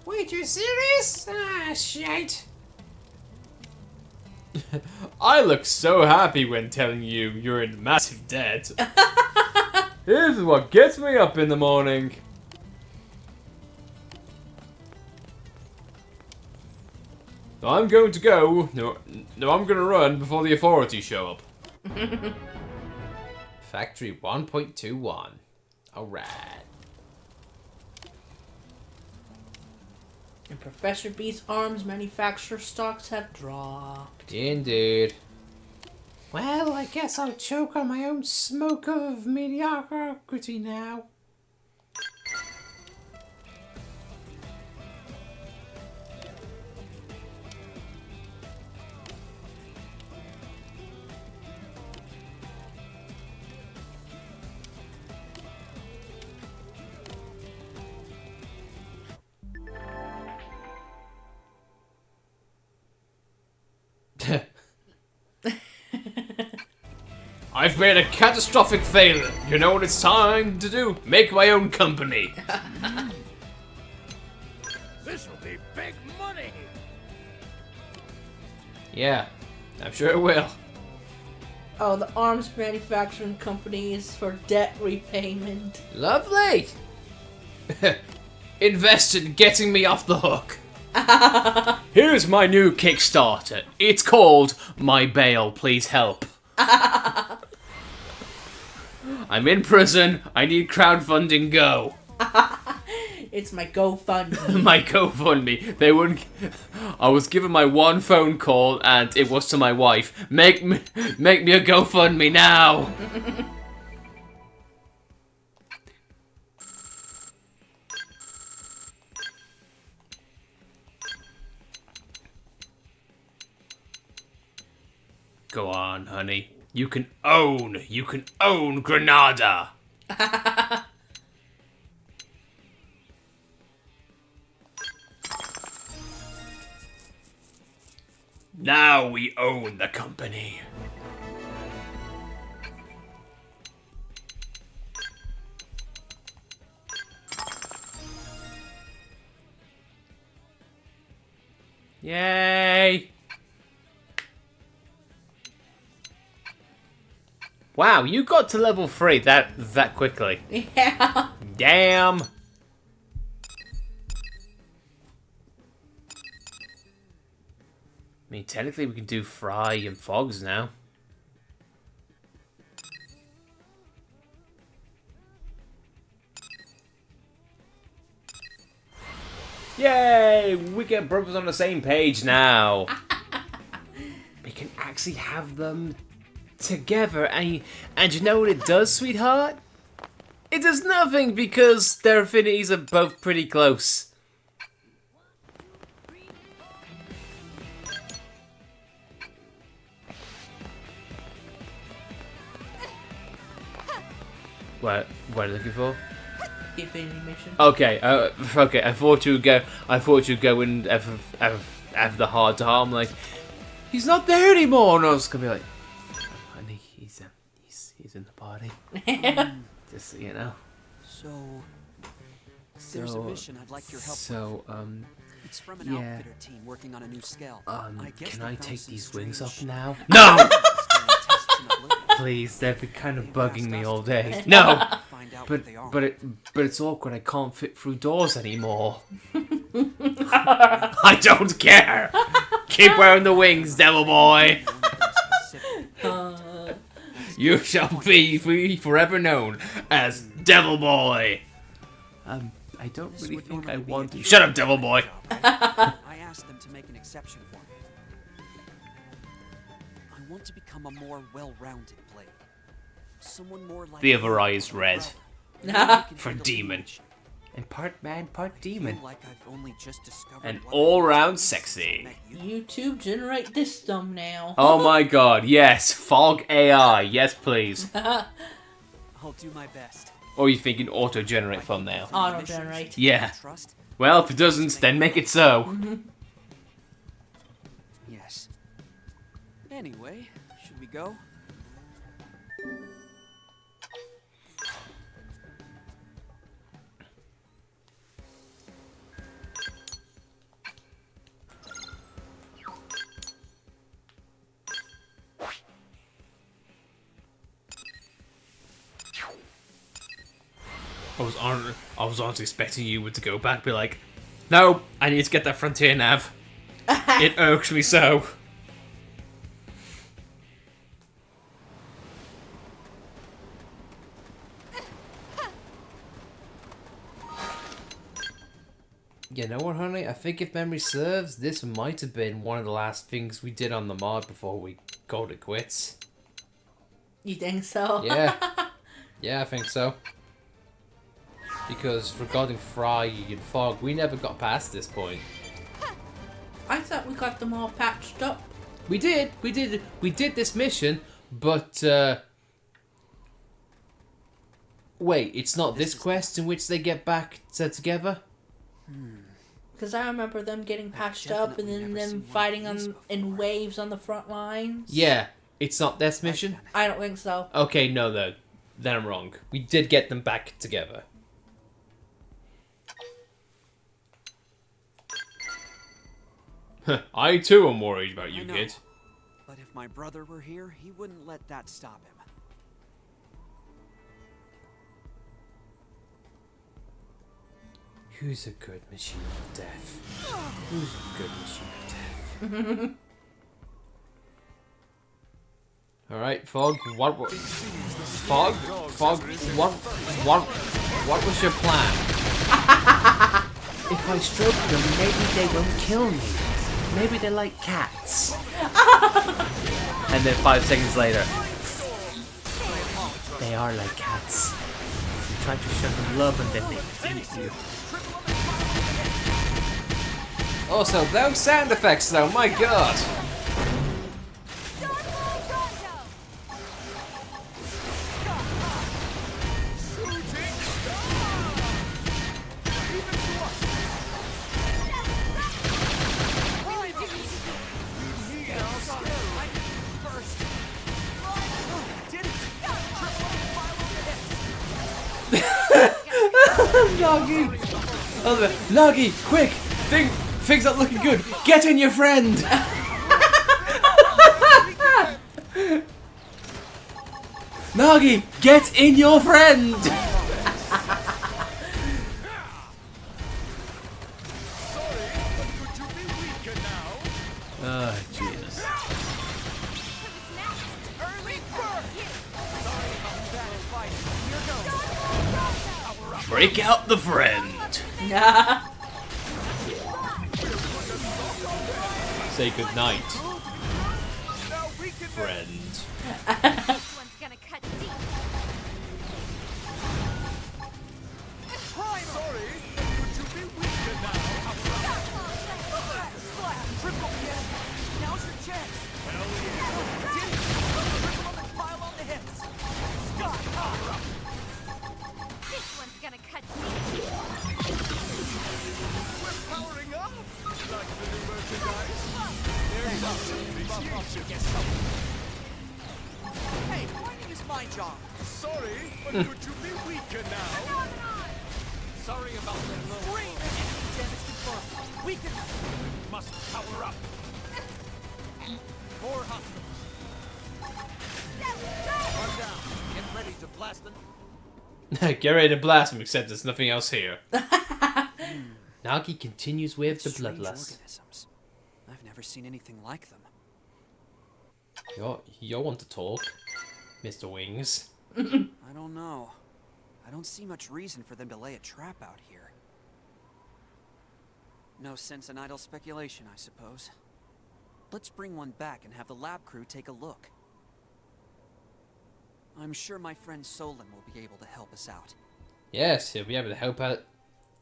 Wait, you're serious? Ah, shite. I look so happy when telling you you're in massive debt. This is what gets me up in the morning. I'm going to go. No, I'm going to run before the authorities show up. Factory 1.21. Alright. And Professor B's arms manufacturer stocks have dropped. Indeed. Well, I guess I'll choke on my own smoke of mediocrity now. I've made a catastrophic failure. You know what it's time to do? Make my own company. This'll be big money. Yeah, I'm sure it will. Oh, the arms manufacturing company is for debt repayment. Lovely. Invest in getting me off the hook. Here's my new Kickstarter. It's called My Bail, Please Help. I'm in prison. I need crowdfunding. Go. It's my GoFundMe. My GoFundMe. They wouldn't. I was given my one phone call, and it was to my wife. Make me a GoFundMe now. Go on, honey. You can own Granada. Now we own the company. Yay! Wow, you got to level 3 that quickly. Yeah. Damn. I mean, technically we can do Fry and Fogs now. Yay! We get brothers on the same page now. We can actually have them together, and you know what it does, sweetheart? It does nothing because their affinities are both pretty close. What are you looking for? The affinity mission. Okay, okay. I thought you'd go and have the heart to heart. I'm like, he's not there anymore. And I was gonna be like, honey, he's in the party. Just so you know. So, there's a mission I'd like your help with. It's from an outfitter team working on a new scale. Can I take these wings off now? No! Please. Please, they've been kind of bugging me all day. No! But it's awkward. I can't fit through doors anymore. I don't care. Keep wearing the wings, devil boy. You shall be forever known as Devil Boy. I don't really think I want to. Shut up, Devil Boy. I asked them to make an exception for me. I want to become a more well-rounded player. Someone more like The other eye is red. For demon. And part man, part demon. And all-round sexy. YouTube, generate this thumbnail. Oh my god, yes. Fog AI, yes please. I'll do my best. Or are you thinking auto-generate thumbnail? Auto-generate. Yeah. Well, if it doesn't, then make it so. Yes. Anyway, should we go? I was honestly expecting you to go back and be like, no, I need to get that frontier nav. It irks me so. You know what, honey? I think if memory serves, this might have been one of the last things we did on the mod before we called it quits. You think so? Yeah. Yeah, I think so. Because regarding Fry and Fog, we never got past this point. I thought we got them all patched up. We did this mission, but wait, it's not this quest in which they get back together? Because I remember them getting patched up and then them fighting in waves on the front lines. Yeah, It's not this mission? I don't think so. Okay, no, though. Then I'm wrong. We did get them back together. I too am worried about you, I know. kid. But if my brother were here, he wouldn't let that stop him. Who's a good machine of death? Who's a good machine of death? Alright, Fog, what was your plan? If I stroke them, maybe they won't kill me. Maybe they're like cats. And then 5 seconds later, they are like cats. You try to show them love and then they eat you. Also, those sound effects though, my god! Nagi, quick! Things aren't looking good! Get in your friend! Nagi, get in your friend! Oh, Jesus. Break out the friend! Say goodnight, friend. This one's gonna cut deep. Sorry, could you be weaker now? Triple hit! Now's your chance! Hell yeah. Did it! Triple on the pile on the hits! Scott, power up! This one's gonna cut deep. We're powering up! Like the new merchandise. There's appreciation. Hey, fighting is my job! Sorry, but could you be weaker now? Sorry about the low. Green! Damage confirmed. We can... Must power up. More hostiles. One down. Get ready to blast them. Get ready to blast him, except there's nothing else here. Nagi continues with the Strange bloodlust. organisms. I've never seen anything like them. You want to talk, Mr. Wings? I don't know. I don't see much reason for them to lay a trap out here. No sense in idle speculation, I suppose. Let's bring one back and have the lab crew take a look. I'm sure my friend Solon will be able to help us out. Yes, he'll be able to help out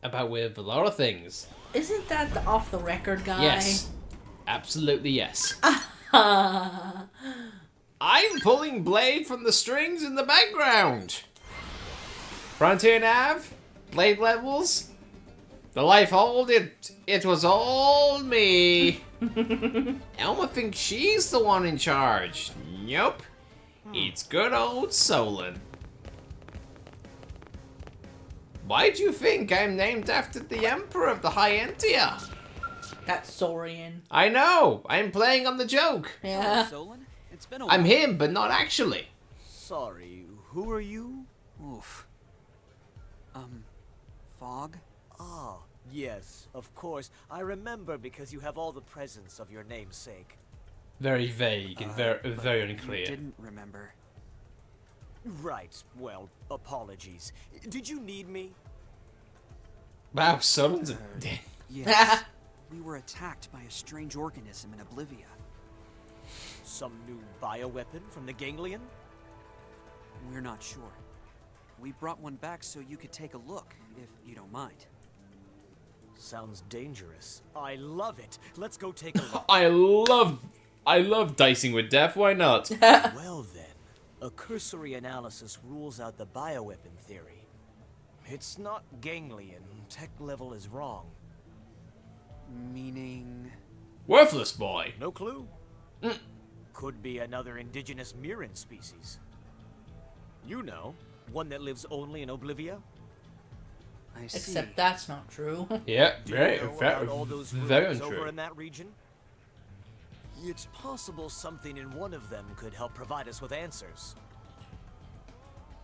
about with a lot of things. Isn't that the off the record guy? Yes, absolutely yes. I'm pulling Blade from the strings in the background. Frontier Nav, Blade levels, the life hold, it was all me. Elma thinks she's the one in charge. Nope, it's good old Solon. Why do you think I'm named after the Emperor of the Hyentia? That's Saurian. I know, I'm playing on the joke. Yeah. Solon, it's been a I'm while. him, but not actually. Sorry, who are you? Oof. Fog? Ah, yes, of course. I remember because you have all the presents of your namesake. Very vague and very You unclear. didn't remember. Right, well, apologies. Did you need me? Wow, Solon's a... Yes. We were attacked by a strange organism in Oblivia. Some new bioweapon from the ganglion? We're not sure. We brought one back so you could take a look, if you don't mind. Sounds dangerous. I love it. Let's go take a look. I love dicing with death, why not? Well then, a cursory analysis rules out the bioweapon theory. It's not ganglion. Tech level is wrong. Meaning... Worthless boy. No clue? Could be another indigenous Mirren species. You know, one that lives only in Oblivia. I see. Except that's not true. Yeah, Do you very, know very, about all those very ruins over untrue. in that region? It's possible something in one of them could help provide us with answers.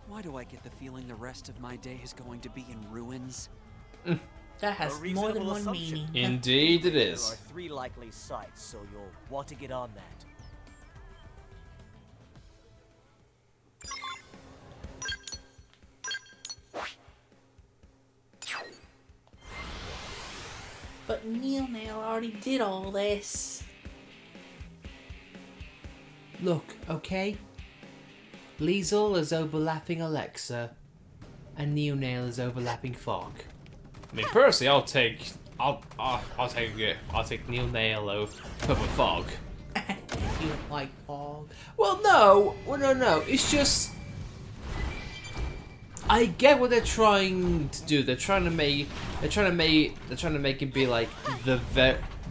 Why do I get the feeling the rest of my day is going to be in ruins? That has A more reasonable than one assumption. meaning. Indeed, it There is. are 3 likely sites, so you'll want to get on that. But Neil Nail already did all this. Look, okay. Liesel is overlapping Alexa, and Neonail is overlapping Fog. I mean, personally, I'll take Neonail over Fog. You don't like Fog. Well, no. It's just I get what they're trying to do. They're trying to make it be like the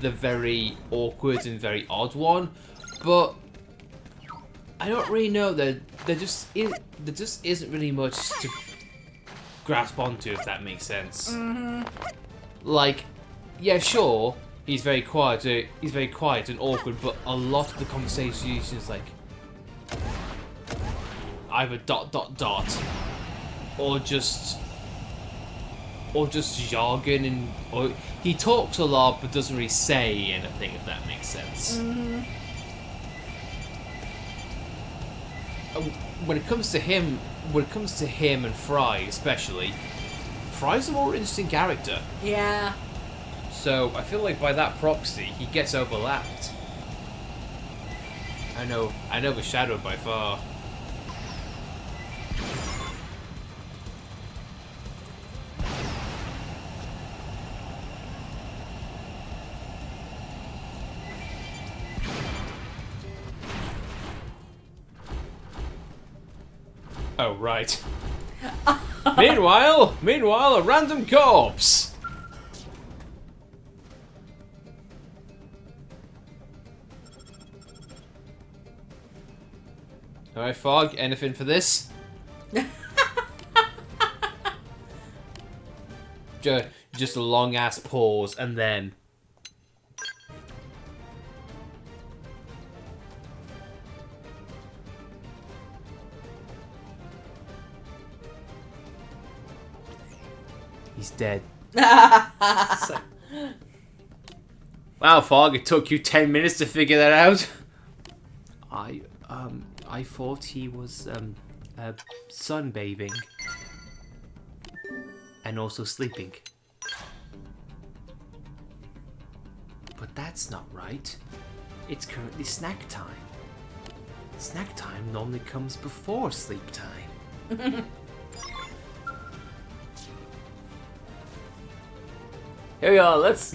very awkward and very odd one, but I don't really know. There just isn't really much to grasp onto, if that makes sense. Like, yeah, sure, he's very quiet and awkward, but a lot of the conversation is like either ... or just jargon, and or he talks a lot but doesn't really say anything, if that makes sense. When it comes to him and Fry especially, Fry's a more interesting character. Yeah. So I feel like by that proxy he gets overlapped. I know overshadowed by far. Oh, right. Meanwhile, a random corpse. Alright, Fog, anything for this? Just a long ass pause, and then he's dead. Wow, Fog, it took you 10 minutes to figure that out. I thought he was sunbathing and also sleeping. But that's not right. It's currently snack time. Snack time normally comes before sleep time. Here we are. Let's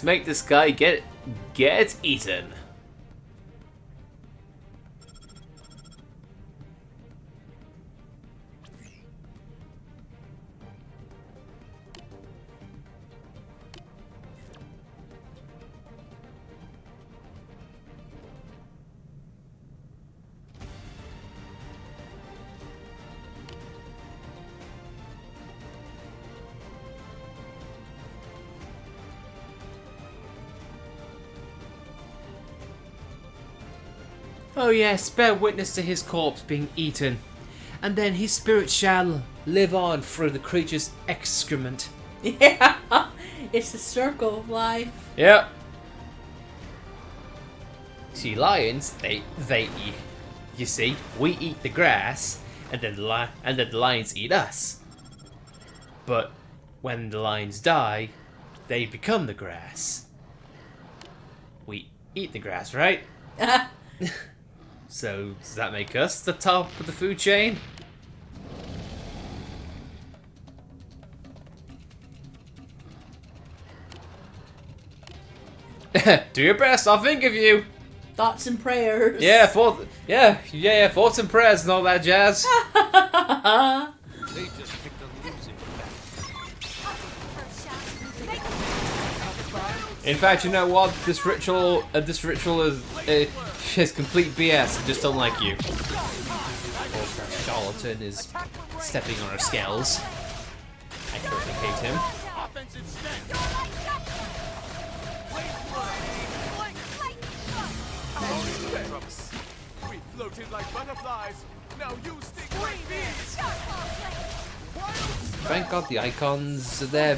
make this guy get eaten. Oh yes, bear witness to his corpse being eaten, and then his spirit shall live on through the creature's excrement. Yeah. It's the circle of life. Yep. See, lions, they eat. You see, we eat the grass, and then the lions eat us. But when the lions die, they become the grass. We eat the grass, right? So, does that make us the top of the food chain? Do your best, I'll think of you! Thoughts and prayers. Yeah, thoughts and prayers and all that jazz. They just picked a losing In fact, you know what? This ritual is It's complete BS. I just don't like you. Also, Charlatan is stepping on our scales. I currently hate him. Offensive stand. We floated like butterflies. Now you sting like bees. Thank God the icons are there.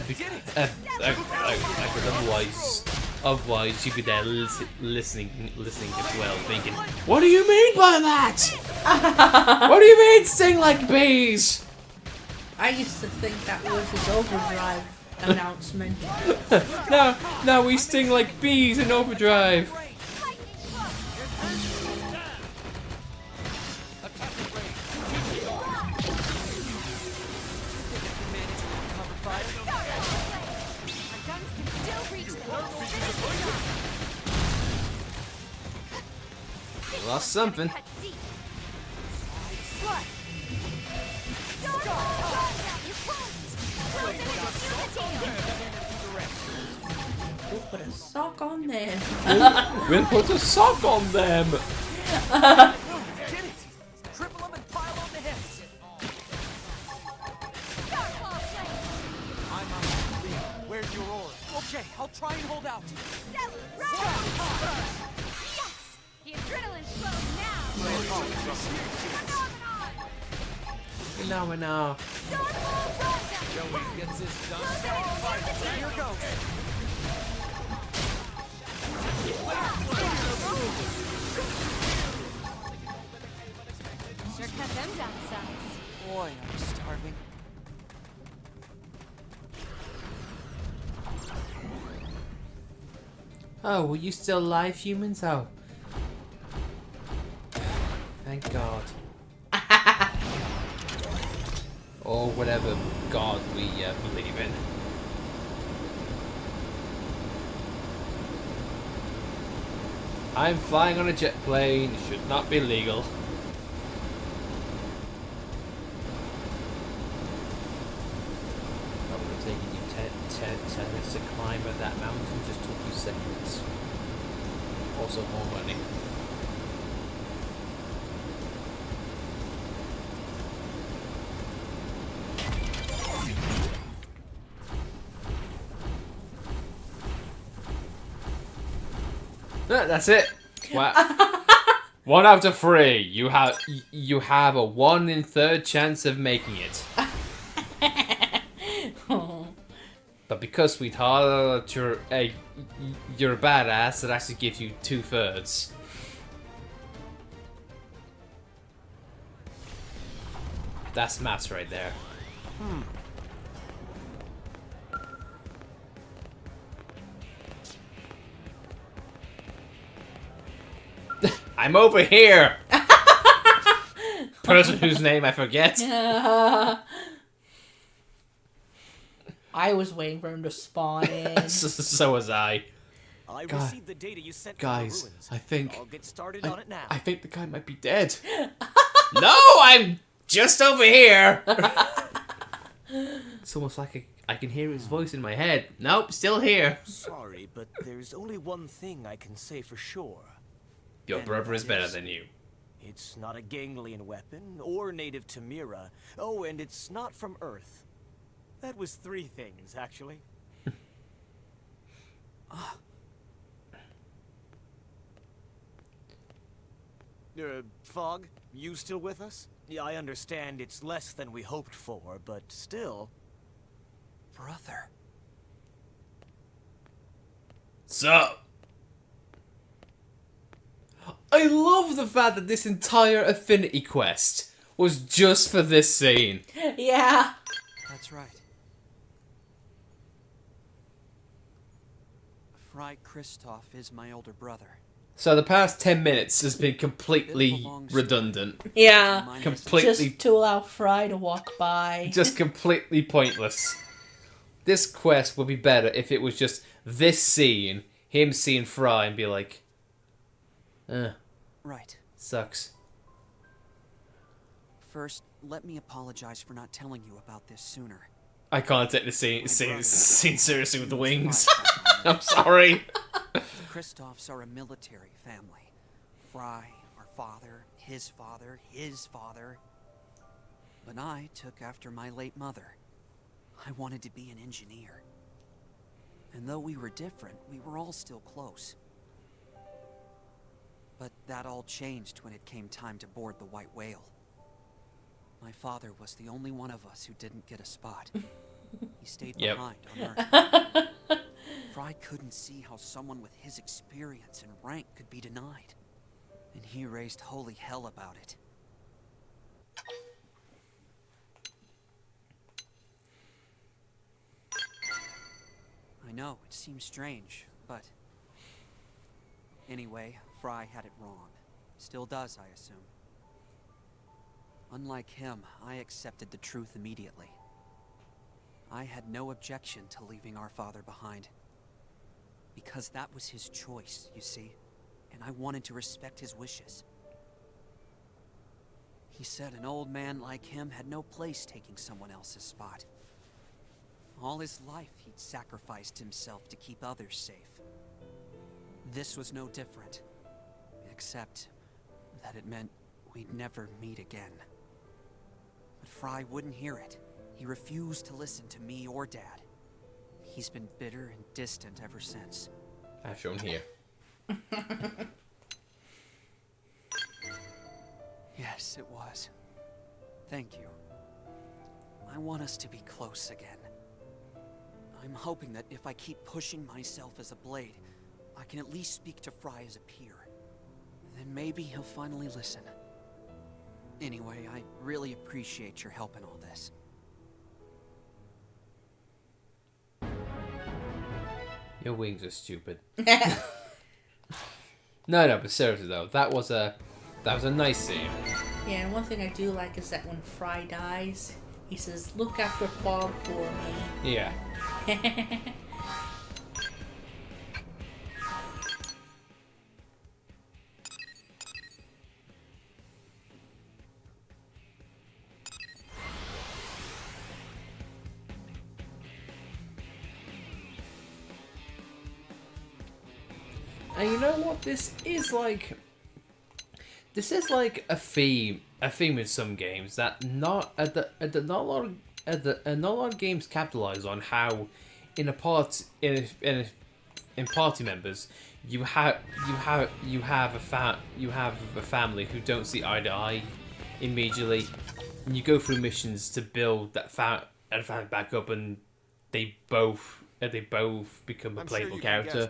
Otherwise you'd be there listening as well, thinking, "What do you mean by that? What do you mean sting like bees?" I used to think that was his overdrive announcement. No, we sting like bees in overdrive. We lost something. We'll put a sock on them. We'll put a sock on them. Get it! Triple them and pile on the hits. I'm on the lead. Where's your aura? Okay, I'll try and hold out. Yes! The adrenaline's flowing now. Phenomenal. Joey gets this done. Here goes. Sure cut them down to size. Boy, I'm starving. Oh, were you still alive, humans? Oh. Thank God. Or whatever God we believe in. I'm flying on a jet plane. It should not be legal. That would have taken you 10 minutes to climb at that mountain. Just took you seconds. Also more money. That's it. Wow. 1 out of 3. You have a 1 in 3rd chance of making it. But because sweetheart, you're a badass, it actually gives you 2/3. That's maths right there. I'm over here! Person whose name I forget. I was waiting for him to spawn in. So was I. I God. received the data you sent Guys, from the ruins. I think... I'll get started on it now. I think the guy might be dead. No, I'm just over here! It's almost like I can hear his voice in my head. Nope, still here. Sorry, but there's only one thing I can say for sure. Your And brother is that better than you. It's not a ganglion weapon, or native to Mira. Oh, and it's not from Earth. That was 3 things, actually. Fog, you still with us? Yeah, I understand it's less than we hoped for, but still. Brother. So, I love the fact that this entire Affinity quest was just for this scene. Yeah. That's right. Fry Christoph is my older brother. So the past 10 minutes has been completely redundant. Yeah. Completely, Just to allow Fry to walk by. just completely pointless. This quest would be better if it was just this scene, him seeing Fry and be like, Right. sucks. First, let me apologize for not telling you about this sooner. I can't take the scene seriously with the wings. Fry. I'm sorry. The Christophs are a military family. Fry, our father, his father, his father. But I took after my late mother. I wanted to be an engineer. And though we were different, we were all still close. But that all changed when it came time to board the White Whale. My father was the only one of us who didn't get a spot. He stayed behind on Earth. Fry couldn't see how someone with his experience and rank could be denied. And he raised holy hell about it. I know, it seems strange, but... Anyway, Fry had it wrong. Still does, I assume. Unlike him, I accepted the truth immediately. I had no objection to leaving our father behind. Because that was his choice, you see. And I wanted to respect his wishes. He said an old man like him had no place taking someone else's spot. All his life, he'd sacrificed himself to keep others safe. This was no different. Except that it meant we'd never meet again. But Fry wouldn't hear it. He refused to listen to me or Dad. He's been bitter and distant ever since. As shown here. Yes, it was. Thank you. I want us to be close again. I'm hoping that if I keep pushing myself as a blade, I can at least speak to Fry as a peer. Then maybe he'll finally listen. Anyway, I really appreciate your help in all this. Your wings are stupid. No, but seriously though, that was a nice scene. Yeah, and one thing I do like is that when Fry dies, he says, "Look after Fog for me." Yeah. And you know what? This is like a theme in some games that not a lot of games capitalize on how in party members you have a family who don't see eye to eye immediately, and you go through missions to build that family back up, and they both become a playable character.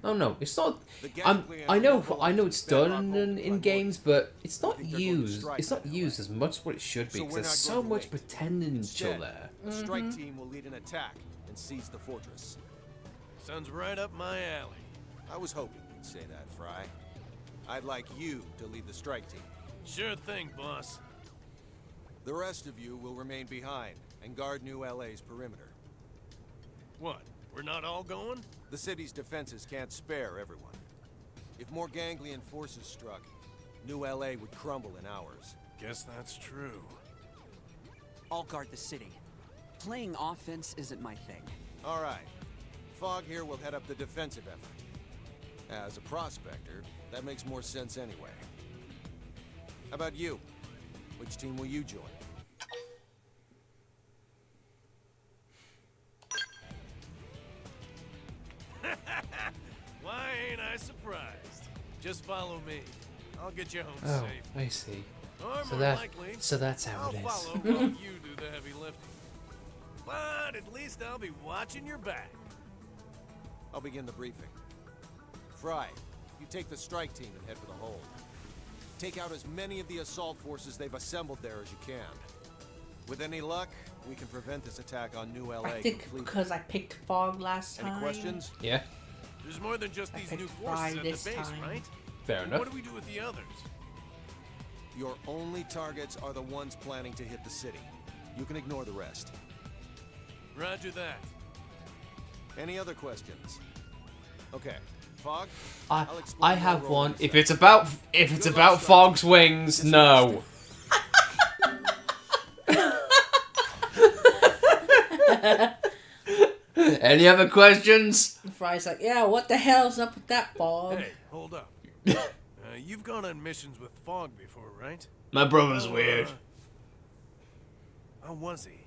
Oh no, it's not. I know it's done in games, but it's not used. It's not used as much as what it should be. Because there's so much pretending still there. The strike team will lead an attack and seize the fortress. Sounds right up my alley. I was hoping you'd say that, Fry. I'd like you to lead the strike team. Sure thing, boss. The rest of you will remain behind and guard New LA's perimeter. What? We're not all going? The city's defenses can't spare everyone. If more ganglion forces struck, New LA would crumble in hours. Guess that's true. I'll guard the city. Playing offense isn't my thing. All right. Fogg here will head up the defensive effort. As a prospector, that makes more sense anyway. How about you? Which team will you join? Why ain't I surprised? Just follow me. I'll get you home Oh, safe. I see. Or So more that likely, so that's how I'll it is. follow while you do the heavy lifting. But at least I'll be watching your back. I'll begin the briefing. Fry, you take the strike team and head for the hold. Take out as many of the assault forces they've assembled there as you can. With any luck, we can prevent this attack on New LA I think completely. because I picked Fog last time. Any questions? Yeah, There's more than just these picked new Fry forces at the this base, time. right? fair enough. What do we do with the others? Your only targets are the ones planning to hit the city. You can ignore the rest. Roger that. Any other questions? Okay, Fog. I'll explain I your have role one. in If this it's about Fog's wings, no. Any other questions? And Fry's like, "Yeah, what the hell's up with that, Fog?" Hey, hold up. you've gone on missions with Fog before, right? My brother's weird. How was he?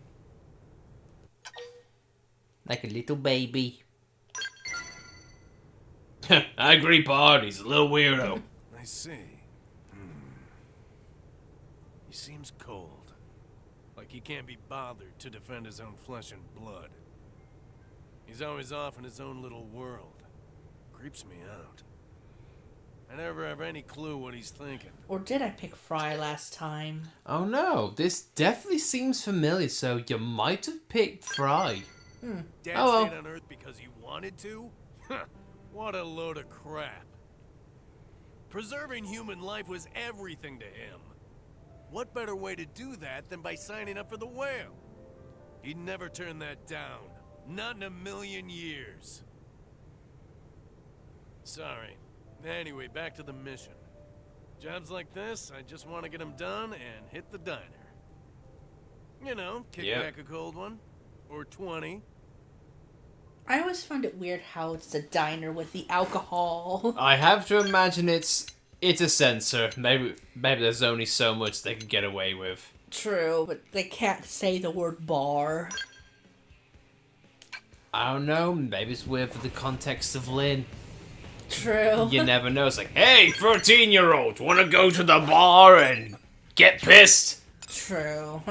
Like a little baby. I agree, Bard. He's a little weirdo. I see. He seems cold. Like he can't be bothered to defend his own flesh and blood. He's always off in his own little world. Creeps me out. I never have any clue what he's thinking. Or did I pick Fry last time? Oh no, this definitely seems familiar, so you might have picked Fry. Dad Oh, well. stayed on Earth because he wanted to? Huh, what a load of crap. Preserving human life was everything to him. What better way to do that than by signing up for the whale? He'd never turn that down. Not in a million years. Sorry. Anyway, back to the mission. Jobs like this, I just want to get them done and hit the diner. You know, kick back a cold one. Or 20. I always find it weird how it's a diner with the alcohol. I have to imagine it's a censor. Maybe there's only so much they can get away with. True, but they can't say the word bar. I don't know. Maybe it's weird for the context of Lynn. True. You never know. It's like, hey, 13-year-old, want to go to the bar and get pissed? True.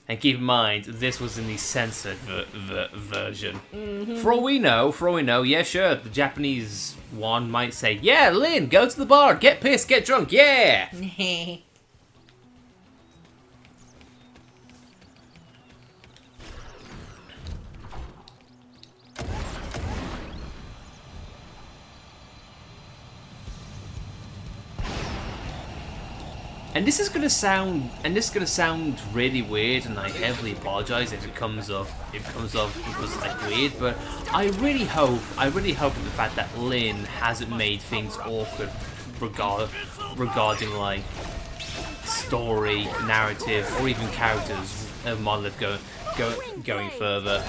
And keep in mind, this was in the censored version. For all we know, yeah, sure, the Japanese one might say, yeah, Lynn, go to the bar, get pissed, get drunk, yeah! And this is gonna sound really weird, and I heavily apologize if it comes off because like weird. But I really hope that the fact that Lynn hasn't made things awkward regarding like story, narrative, or even characters of Monolith going further.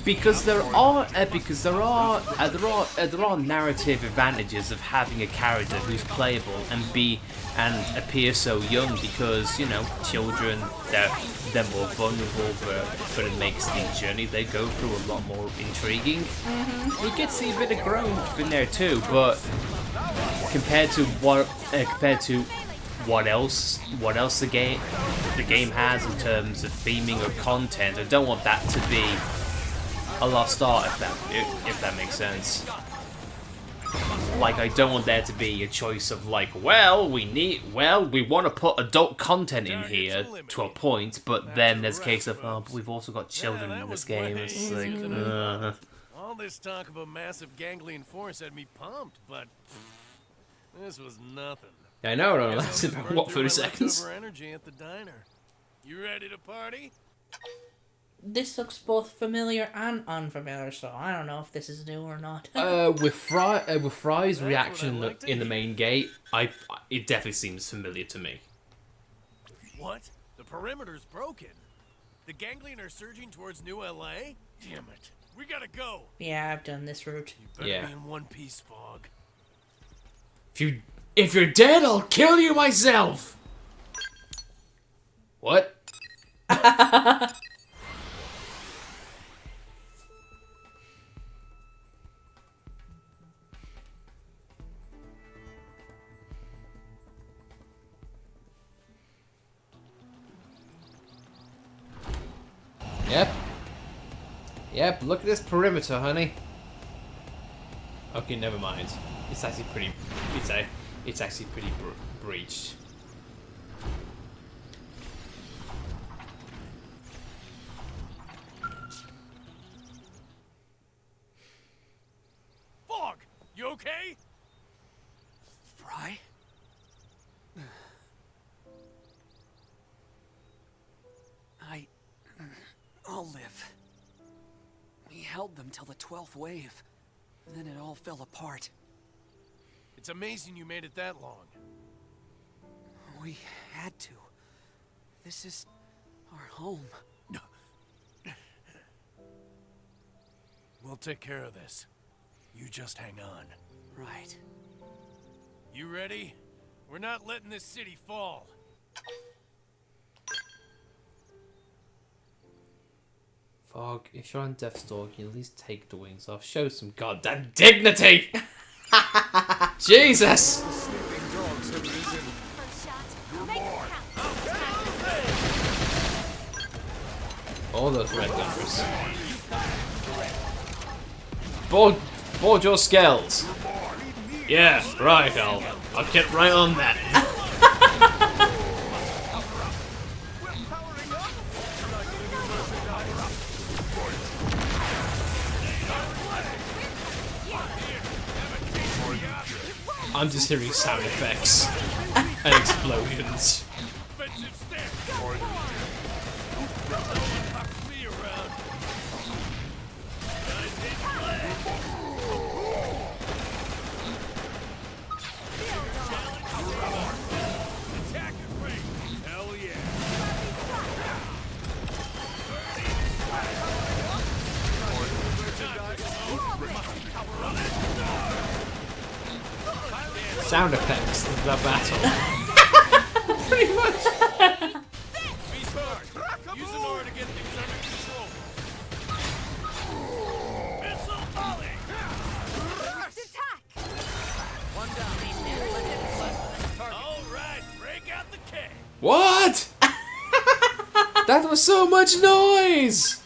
Because there are narrative advantages of having a character who's playable and appear so young, because, you know, children, they're more vulnerable, but it makes the journey they go through a lot more intriguing. You get to see a bit of growth in there too, but compared to what else the game has in terms of theming or content, I don't want that to be a lost art, if that makes sense. Like, I don't want there to be a choice of like, we want to put adult content in here to a point, but then there's a case of, but we've also got children in this game. It's like, All this talk of a massive ganglion force had me pumped, but this was nothing. I know, it only lasted about, what, 30 seconds? Energy at the diner. You ready to party? This looks both familiar and unfamiliar, so I don't know if this is new or not. With Fry's reaction in the main gate, it definitely seems familiar to me. What? The perimeter's broken. The ganglion are surging towards New LA? Damn it. We gotta go. Yeah, I've done this route. You better be in one piece, Fog. If you're dead, I'll kill you myself. What? Yep, look at this perimeter, honey. Okay, never mind. It's actually pretty breached. Fog, you okay? Fry? I'll live. We held them till the 12th wave. Then it all fell apart. It's amazing you made it that long. We had to. This is our home. We'll take care of this. You just hang on. Right. You ready? We're not letting this city fall. Fog, if you're on death's door, can you at least take the wings off? Show some goddamn dignity! Jesus! First shot. Make it count. All those red numbers. Board your skells! Yeah, right, I'll get right on that. I'm just hearing sound effects and explosions. Sound effects of the battle. Pretty much. Be smart. Use an aura to get things under control. Missile volley. Attack. One down. All right, break out the K. What? That was so much noise!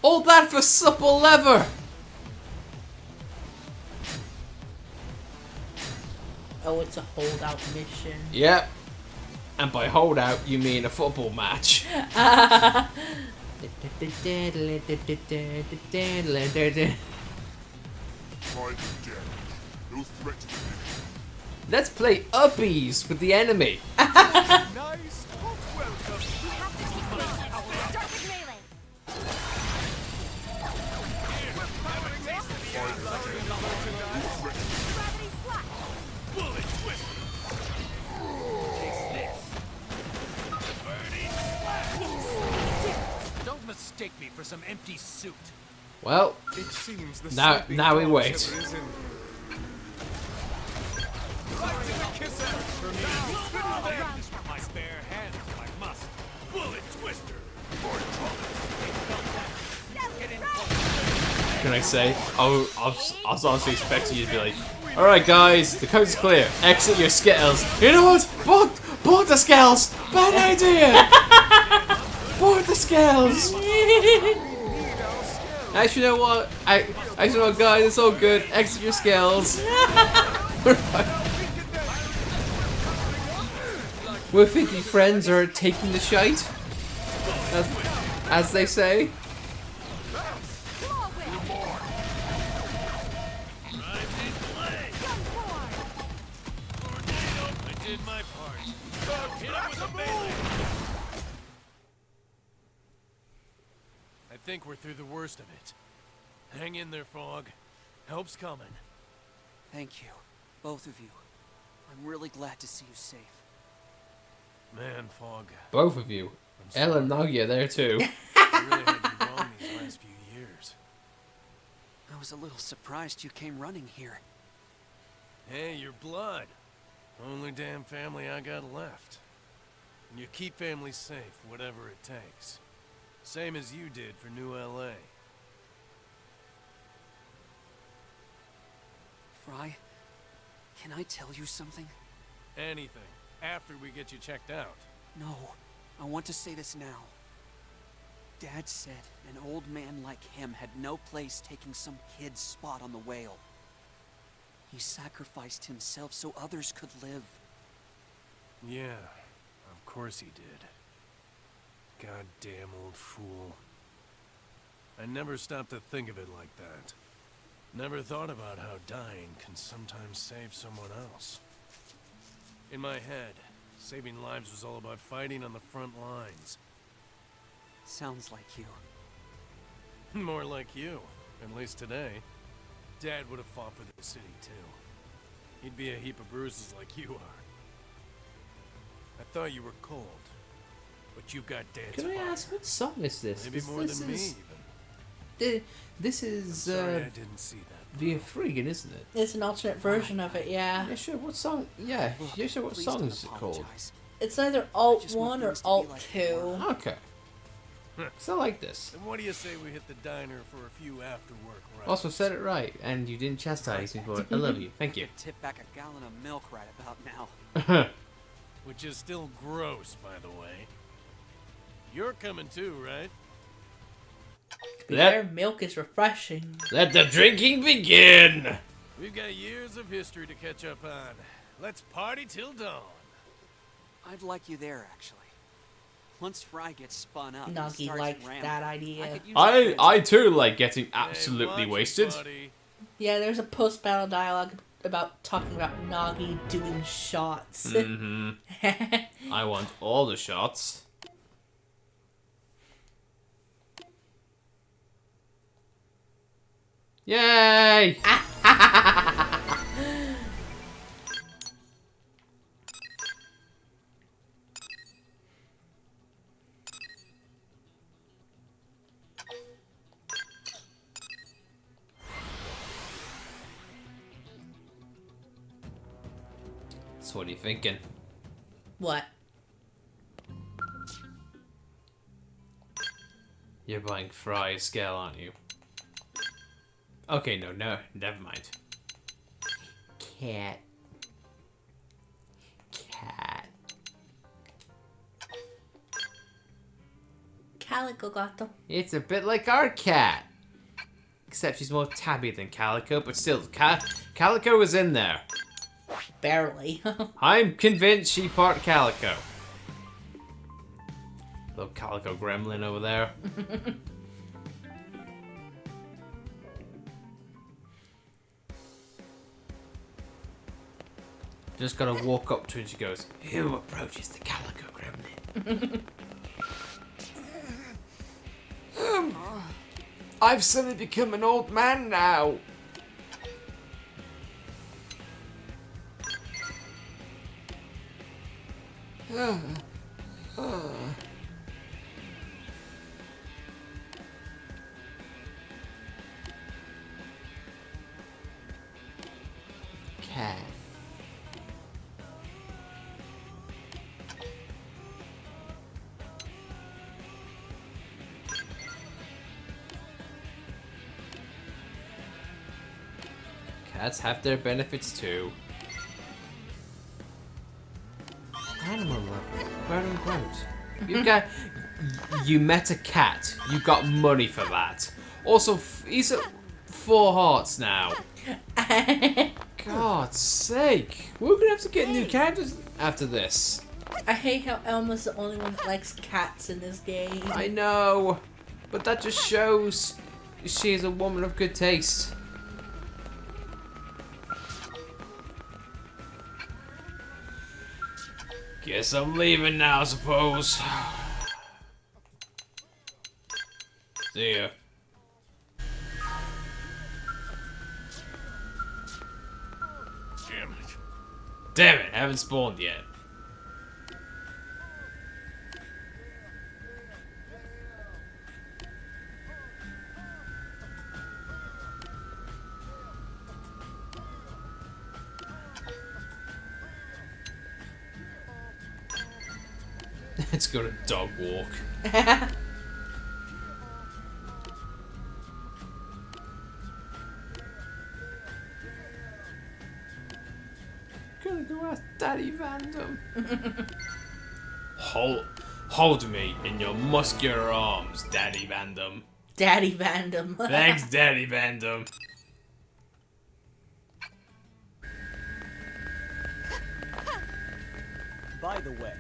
All that for supple lever! Oh, it's a holdout mission. Yep. And by holdout, you mean a football match. Let's play uppies with the enemy. Nice. Welcome. We have to keep moving. Start with melee. Gravity slap. Bullet twist. Don't mistake me for some empty suit. Well, It seems the now we wait. My spare hands if I must. Bullet twister. Can I say? I was honestly expecting you to be like, alright guys, the coast is clear. Exit your skells. You know what? Board the skells! Bad idea! Board the skells! Actually, you know what? Actually, you know what, guys? It's all good. Exit your skells. We're thinking friends are taking the shite, as they say. I did my part. Hit him with a melee. I think we're through the worst of it. Hang in there, Fog. Help's coming. Thank you, both of you. I'm really glad to see you safe. Man, Fog. Both of you. Ellen, Nagia there too. I really had you wrong these last few years. I was a little surprised you came running here. Hey, your blood. Only damn family I got left. And you keep families safe, whatever it takes. Same as you did for New LA. Fry, can I tell you something? Anything. After we get you checked out. No, I want to say this now. Dad said an old man like him had no place taking some kid's spot on the whale. He sacrificed himself so others could live. Yeah, of course he did. Goddamn old fool. I never stopped to think of it like that. Never thought about how dying can sometimes save someone else. In my head, saving lives was all about fighting on the front lines. Sounds like you. More like you, at least today. Dad would have fought for the city too. He'd be a heap of bruises like you are. I thought you were cold, but you've got Dad's Can I fire. ask, what song is this? Maybe more this than me, is, even. This is. Sorry I didn't see that via Freegan, isn't it? It's an alternate version of it, yeah. Yeah, sure. What song? Yeah, yeah, sure. What Please song don't is it called? apologize. It's either Alt just want 1 or things to be Alt like 2. Okay. So I like this. Then what do you say we hit the diner for a few after-work rounds? Also said it right, and you didn't chastise me for it. I love you. Thank you. Tip back a gallon of milk right about now. Which is still gross, by the way. You're coming too, right? To be Let- fair, milk is refreshing. Let the drinking begin. We've got years of history to catch up on. Let's party till dawn. I'd like you there, actually. Once Fry gets spun up, and Nagi starts liked rambling, that I idea. could use a I too like getting Hey, absolutely watch it, wasted. buddy. Yeah, there's a post-battle dialogue about talking about Nagi doing shots. Mm-hmm. I want all the shots. Yay! So what are you thinking? What? You're buying Fry scale, aren't you? Okay, no, never mind. Cat. Cat. Calico Gato. It's a bit like our cat. Except she's more tabby than Calico, but still, Calico is in there. Barely. I'm convinced she part Calico. Little Calico gremlin over there. Just gotta walk up to her and she goes, "Who approaches the Calico gremlin?" I've suddenly become an old man now. Cat. Cats have their benefits too. Animal lover, quote unquote. You met a cat. You got money for that. Also, he's at 4 hearts now. God's sake. We're gonna have to get new characters after this. I hate how Elma's the only one that likes cats in this game. I know. But that just shows she is a woman of good taste. Guess I'm leaving now, I suppose. See ya. Damn it. Damn it, haven't spawned yet. It's got a dog walk. Gonna go ask Daddy Vandom. Hold me in your muscular arms, Daddy Vandom. Daddy Vandom. Thanks, Daddy Vandom. By the way,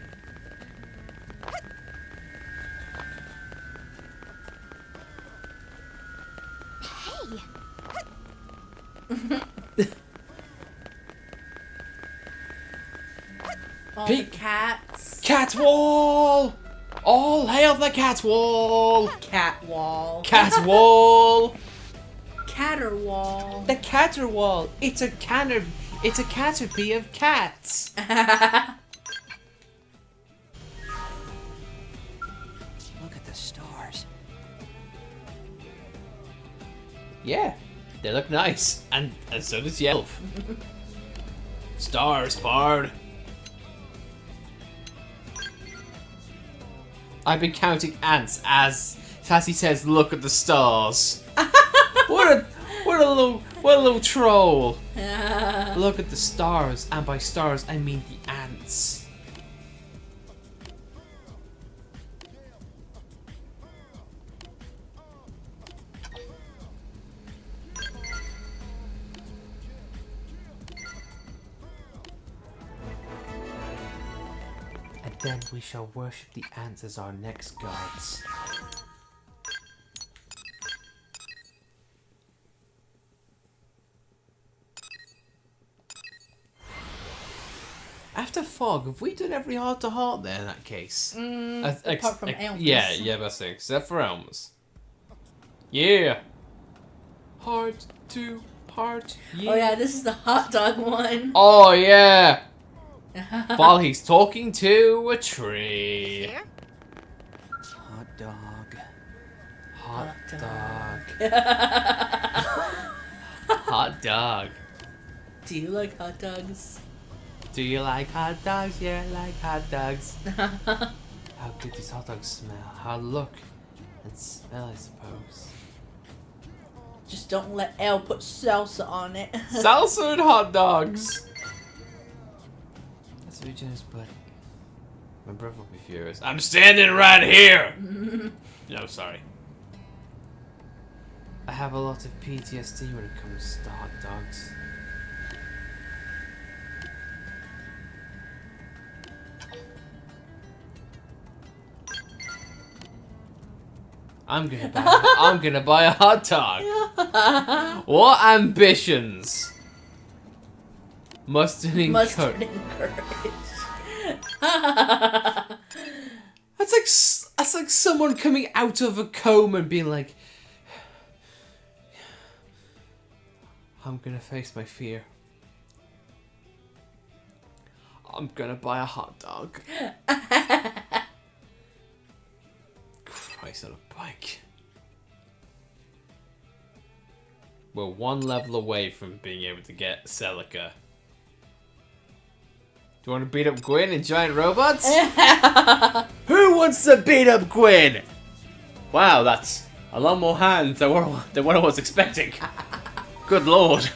All the cats. Cat wall! All hail the cat wall! Cat wall. Cat wall! Caterwall. The caterwall. It's a caterpie of cats. Look at the stars. Yeah. They look nice. And so does Yelp. Stars, Bard. I've been counting ants as he says, "Look at the stars." what a little troll. Look at the stars, and by stars I mean the ants. And then we shall worship the ants as our next gods. After Fog, have we done every heart-to-heart there in that case? Apart from Elms. Yeah, that's it. Except for Elms. Yeah! Heart to heart, yeah. Oh yeah, this is the hot dog one. Oh yeah! While he's talking to a tree. Here? Hot dog. Hot dog. Hot dog. Do you like hot dogs? Do you like hot dogs? Yeah, I like hot dogs. How good these hot dogs smell. How look and smell, I suppose. Just don't let Elle put salsa on it. Salsa and hot dogs! That's what generous, but my brother will be furious. I'm standing right here! No, sorry. I have a lot of PTSD when it comes to hot dogs. I'm gonna buy a hot dog. What ambitions? Mustard and Mustard courage. and courage. That's like someone coming out of a coma and being like, I'm gonna face my fear. I'm gonna buy a hot dog. Christ on a bike. We're one level away from being able to get Celica. Do you want to beat up Gwyn in Giant Robots? Who wants to beat up Gwyn? Wow, that's a lot more hands than what I was expecting. Good lord.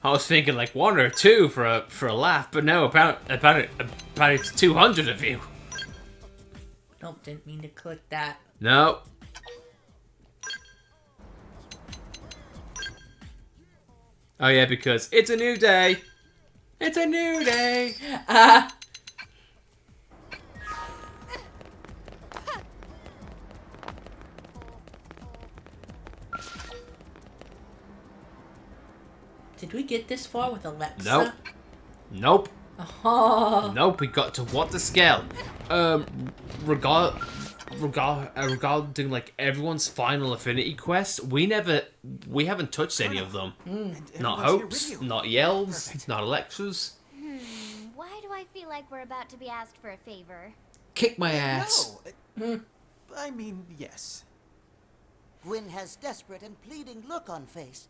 I was thinking like 1 or 2 for a laugh, but no, apparently it's 200 of you. Nope, didn't mean to click that. No. Oh yeah, because it's a new day. It's a new day. Did we get this far with Alexa? Nope. Nope. Oh. Nope, we got to what the scale. Regarding like everyone's final affinity quest, we haven't touched any of them. Not Hope's, not Yells, not Alexa's. Why do I feel like we're about to be asked for a favor? Kick my ass. No. I mean, yes. Gwyn has desperate and pleading look on face.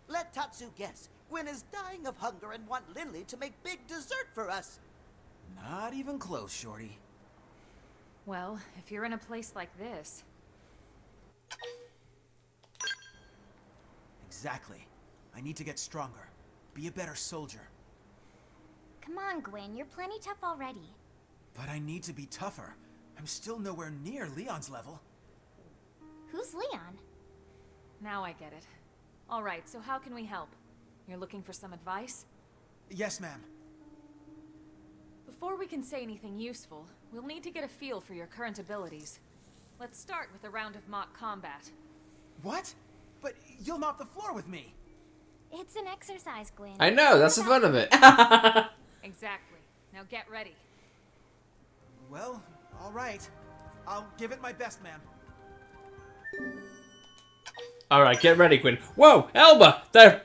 Let Tatsu guess. Gwyn is dying of hunger and want Lindley to make big dessert for us. Not even close, Shorty. Well, if you're in a place like this... Exactly. I need to get stronger. Be a better soldier. Come on, Gwyn, you're plenty tough already. But I need to be tougher. I'm still nowhere near Leon's level. Who's Leon? Now I get it. Alright, so how can we help? You're looking for some advice? Yes, ma'am. Before we can say anything useful, we'll need to get a feel for your current abilities. Let's start with a round of mock combat. What? But you'll mop the floor with me. It's an exercise, Gwyn. I know, that's the fun of it. Exactly. Now get ready. Well, all right. I'll give it my best, ma'am. Alright, get ready, Gwyn. Whoa, Elba! There.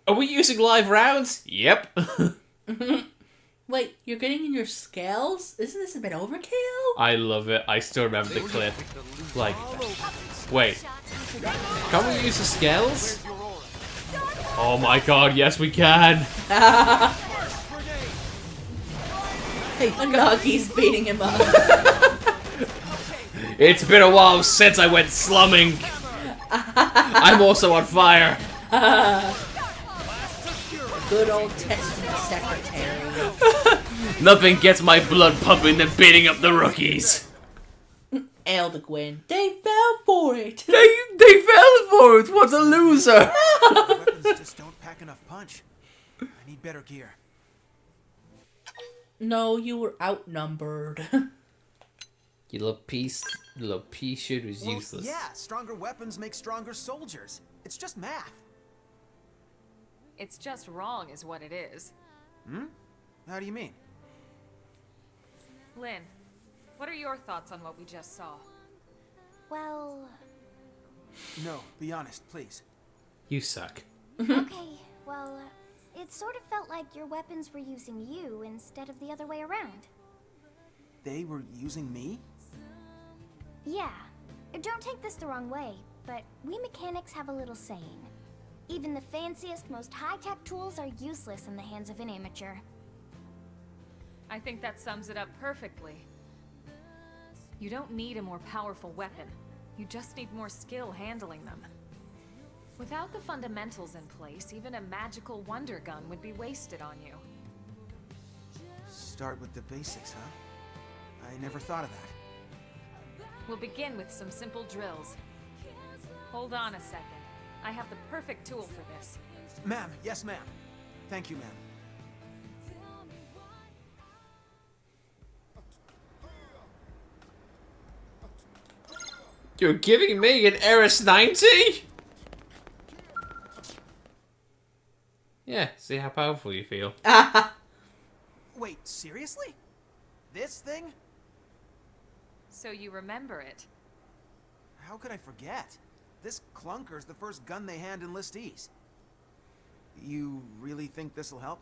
Are we using live rounds? Yep. Wait, you're getting in your scales? Isn't this a bit overkill? I love it. I still remember the clip. Like, Wait. Can we use the scales? Oh my god, yes we can! Hey, Nagi's beating him up. It's been a while since I went slumming! I'm also on fire! Good old Testament secretary. Nothing gets my blood pumping than beating up the rookies! Elder Gwyn. They fell for it! They fell for it! What a loser! Weapons just don't pack enough punch. I need better gear. No, you were outnumbered. You little pea shooter is useless. Yeah, stronger weapons make stronger soldiers. It's just math. It's just wrong is what it is. Hmm? How do you mean? Lynn, what are your thoughts on what we just saw? Well, No, be honest, please. You suck. okay, well, it sort of felt like your weapons were using you instead of the other way around. They were using me? Yeah, don't take this the wrong way, but we mechanics have a little saying. Even the fanciest, most high-tech tools are useless in the hands of an amateur. I think that sums it up perfectly. You don't need a more powerful weapon. You just need more skill handling them. Without the fundamentals in place, even a magical wonder gun would be wasted on you. Start with the basics, huh? I never thought of that. We'll begin with some simple drills. Hold on a second. I have the perfect tool for this. Ma'am, yes ma'am. Thank you, ma'am. You're giving me an RS-90? Yeah, see how powerful you feel. Wait, seriously? This thing? So you remember it. How could I forget? This clunker's the first gun they hand enlistees. You really think this'll help?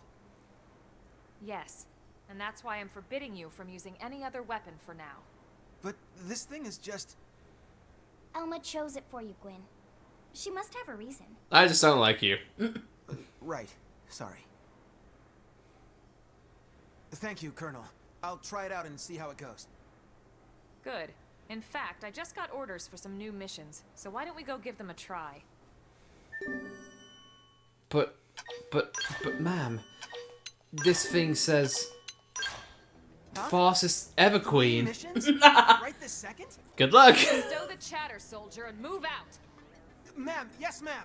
Yes, and that's why I'm forbidding you from using any other weapon for now. But this thing is just... Elma chose it for you, Gwyn. She must have a reason. I just don't like you. Right. Sorry. Thank you, Colonel. I'll try it out and see how it goes. Good. In fact, I just got orders for some new missions, so why don't we go give them a try? But, ma'am, this thing says fastest ever queen. Missions? Right this second? Good luck. Stow the chatter, soldier, and move out. Ma'am, yes, ma'am.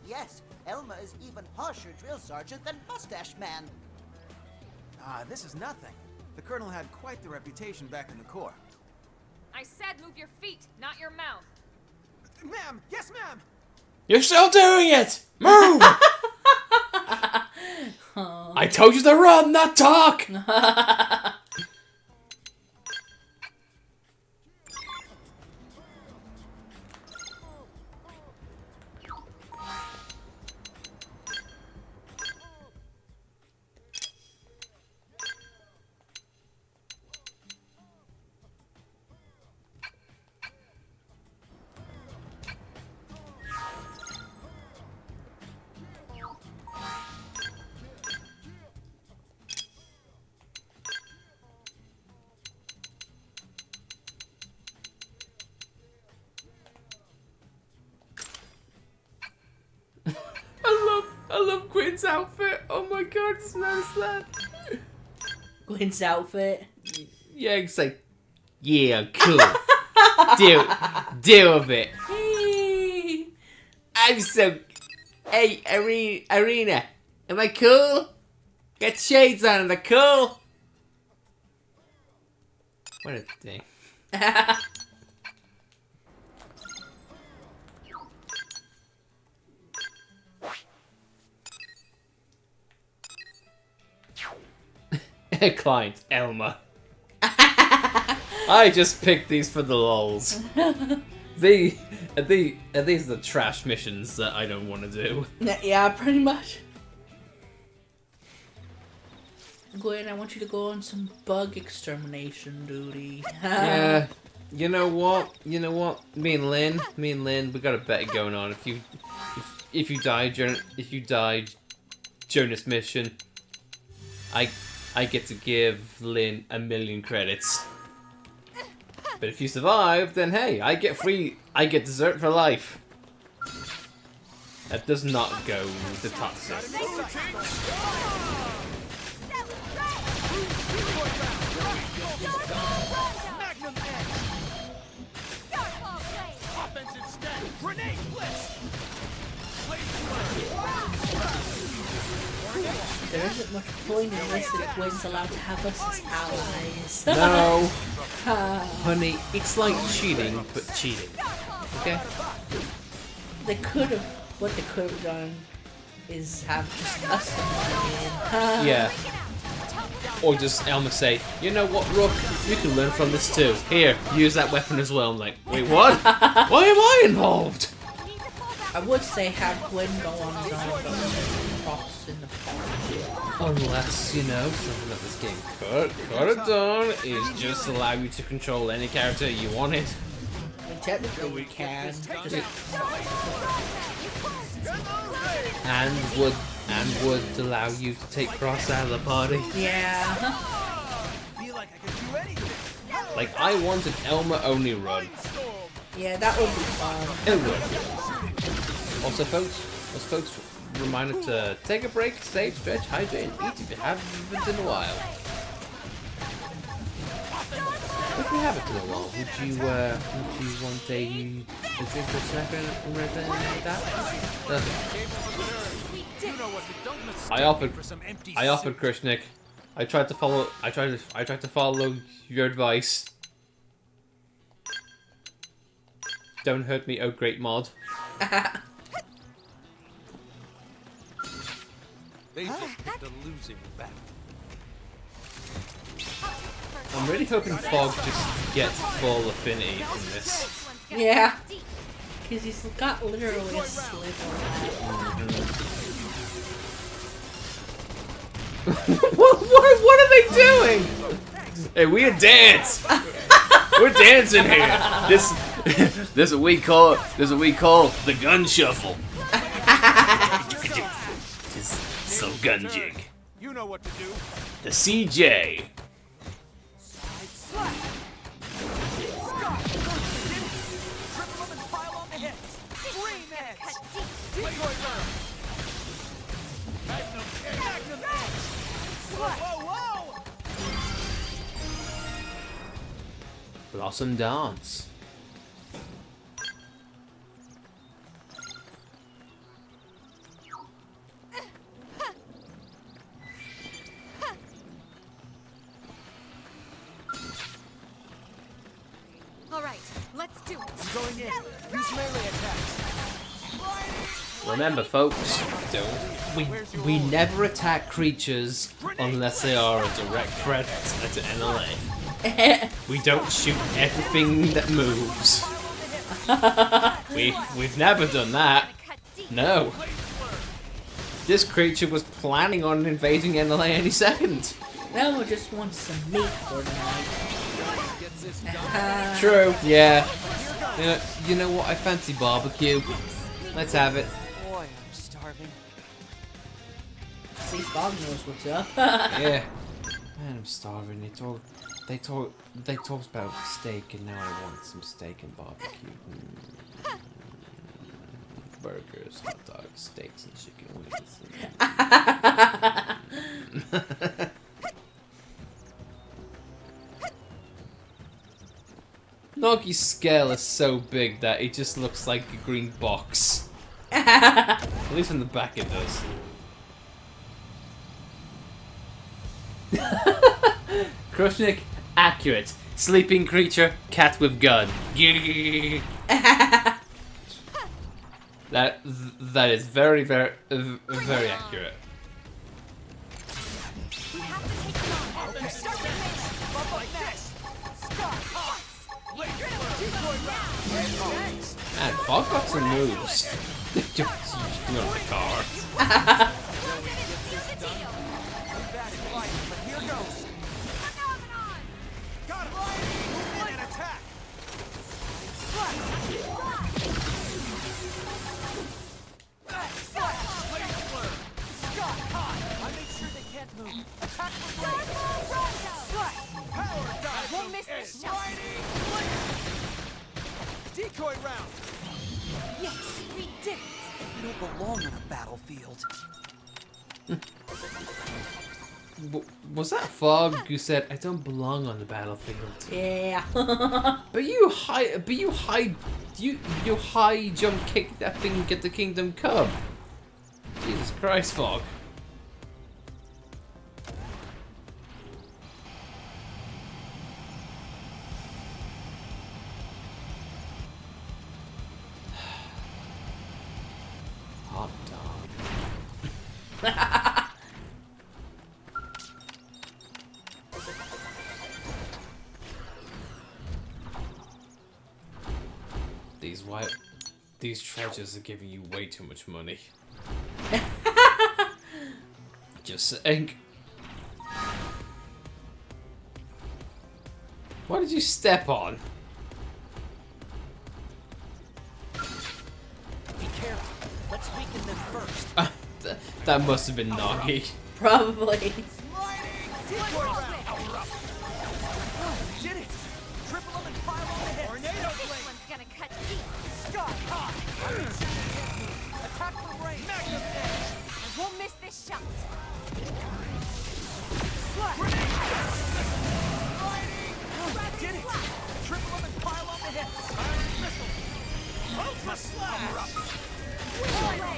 Yes, Elma is even harsher drill sergeant than Mustache Man. Ah, this is nothing. The Colonel had quite the reputation back in the Corps. I said move your feet, not your mouth. Ma'am, yes, ma'am. You're still doing it. Move. I told you to run, not talk. I love Quinn's outfit. Oh my god, just noticed that. Gwyn's outfit. Yeah, it's like, yeah, cool. deal with it. Hey. I'm so. Hey, Arena, am I cool? Got shades on, am I cool? What a thing. Client, Elma. I just picked these for the lols. These are the trash missions that I don't want to do. Yeah, pretty much. Gwen, I want you to go on some bug extermination duty. Yeah. You know what? Me and Lynn, we got a bet going on. If you die during this mission, I get to give Lynn 1,000,000 credits. But if you survive, then hey, I get dessert for life. That does not go to Tatsu. There isn't much point in this if Gwen's allowed to have us as allies. No, honey, it's like cheating, but cheating. Okay. What they could have done is have just us in the Yeah. Or just Elma say, you know what, Rook, you can learn from this too. Here, use that weapon as well. I'm like, wait, what? Why am I involved? I would say have Gwen go on his own, but cross in the park. Unless, something that this game could have done is just allow you to control any character you wanted. I mean, technically we can. And would allow you to take Cross out of the party. Yeah. Like, I want an Elma only run. Yeah, that would be fun. It would. Also, folks, reminder to take a break, save, stretch, hydrate, and eat if you haven't in a while. If you haven't in a while, would you want a snack or anything like that? I offered Krishnik. I tried to follow your advice. Don't hurt me, oh great mod. They just picked a losing battle. I'm really hoping Fog just gets full affinity from this. Yeah. Because he's got literally a sliver What are they doing? Hey, we a dance. We're dancing here. This is what we call the gun shuffle. Just some gun jig. You know what to do. The CJ. Blossom Dance. All right, let's do it. I'm going in. Use melee attacks. Remember, folks, we never attack creatures unless they are a direct threat to NLA. We don't shoot everything that moves. We've never done that. No. This creature was planning on invading NLA any second. No, just wants some meat for tonight. True. Yeah. You know what? I fancy barbecue. Let's have it. Boy, I'm starving. See, Fog knows what's up. Yeah. Man, I'm starving. They talked about steak, and now I want some steak and barbecue. Burgers, hot dogs, steaks, and chicken wings. Noggy's scale is so big that it just looks like a green box. At least in the back it does. Krushnik, accurate. Sleeping creature, cat with gun. That is very, very, very accurate. Man, Fog got some moves. You're in the car. bad fighting, but here goes. Got him! Move in and attack! I make sure they can't move. Attack from Power dive! Won't miss this shot. Decoy round! Yes, we did it. You don't belong on a battlefield. Was that Fog who said, "I don't belong on the battlefield"? Yeah. But you high jump kick that thing and get the Kingdom Come. Jesus Christ, Fog. Hot dog. These treasures are giving you way too much money. Just saying. What did you step on? Be careful. Let's weaken them first. That must have been Nagi. Probably. Decoy round! Did it! Triple them and pile on the head. Tornado This blade! one's gonna cut deep. Sky high! Attack from range! Magnum edge! I won't miss this shot. Did it! Triple them and pile on the head. Firing missile! Ultra slash!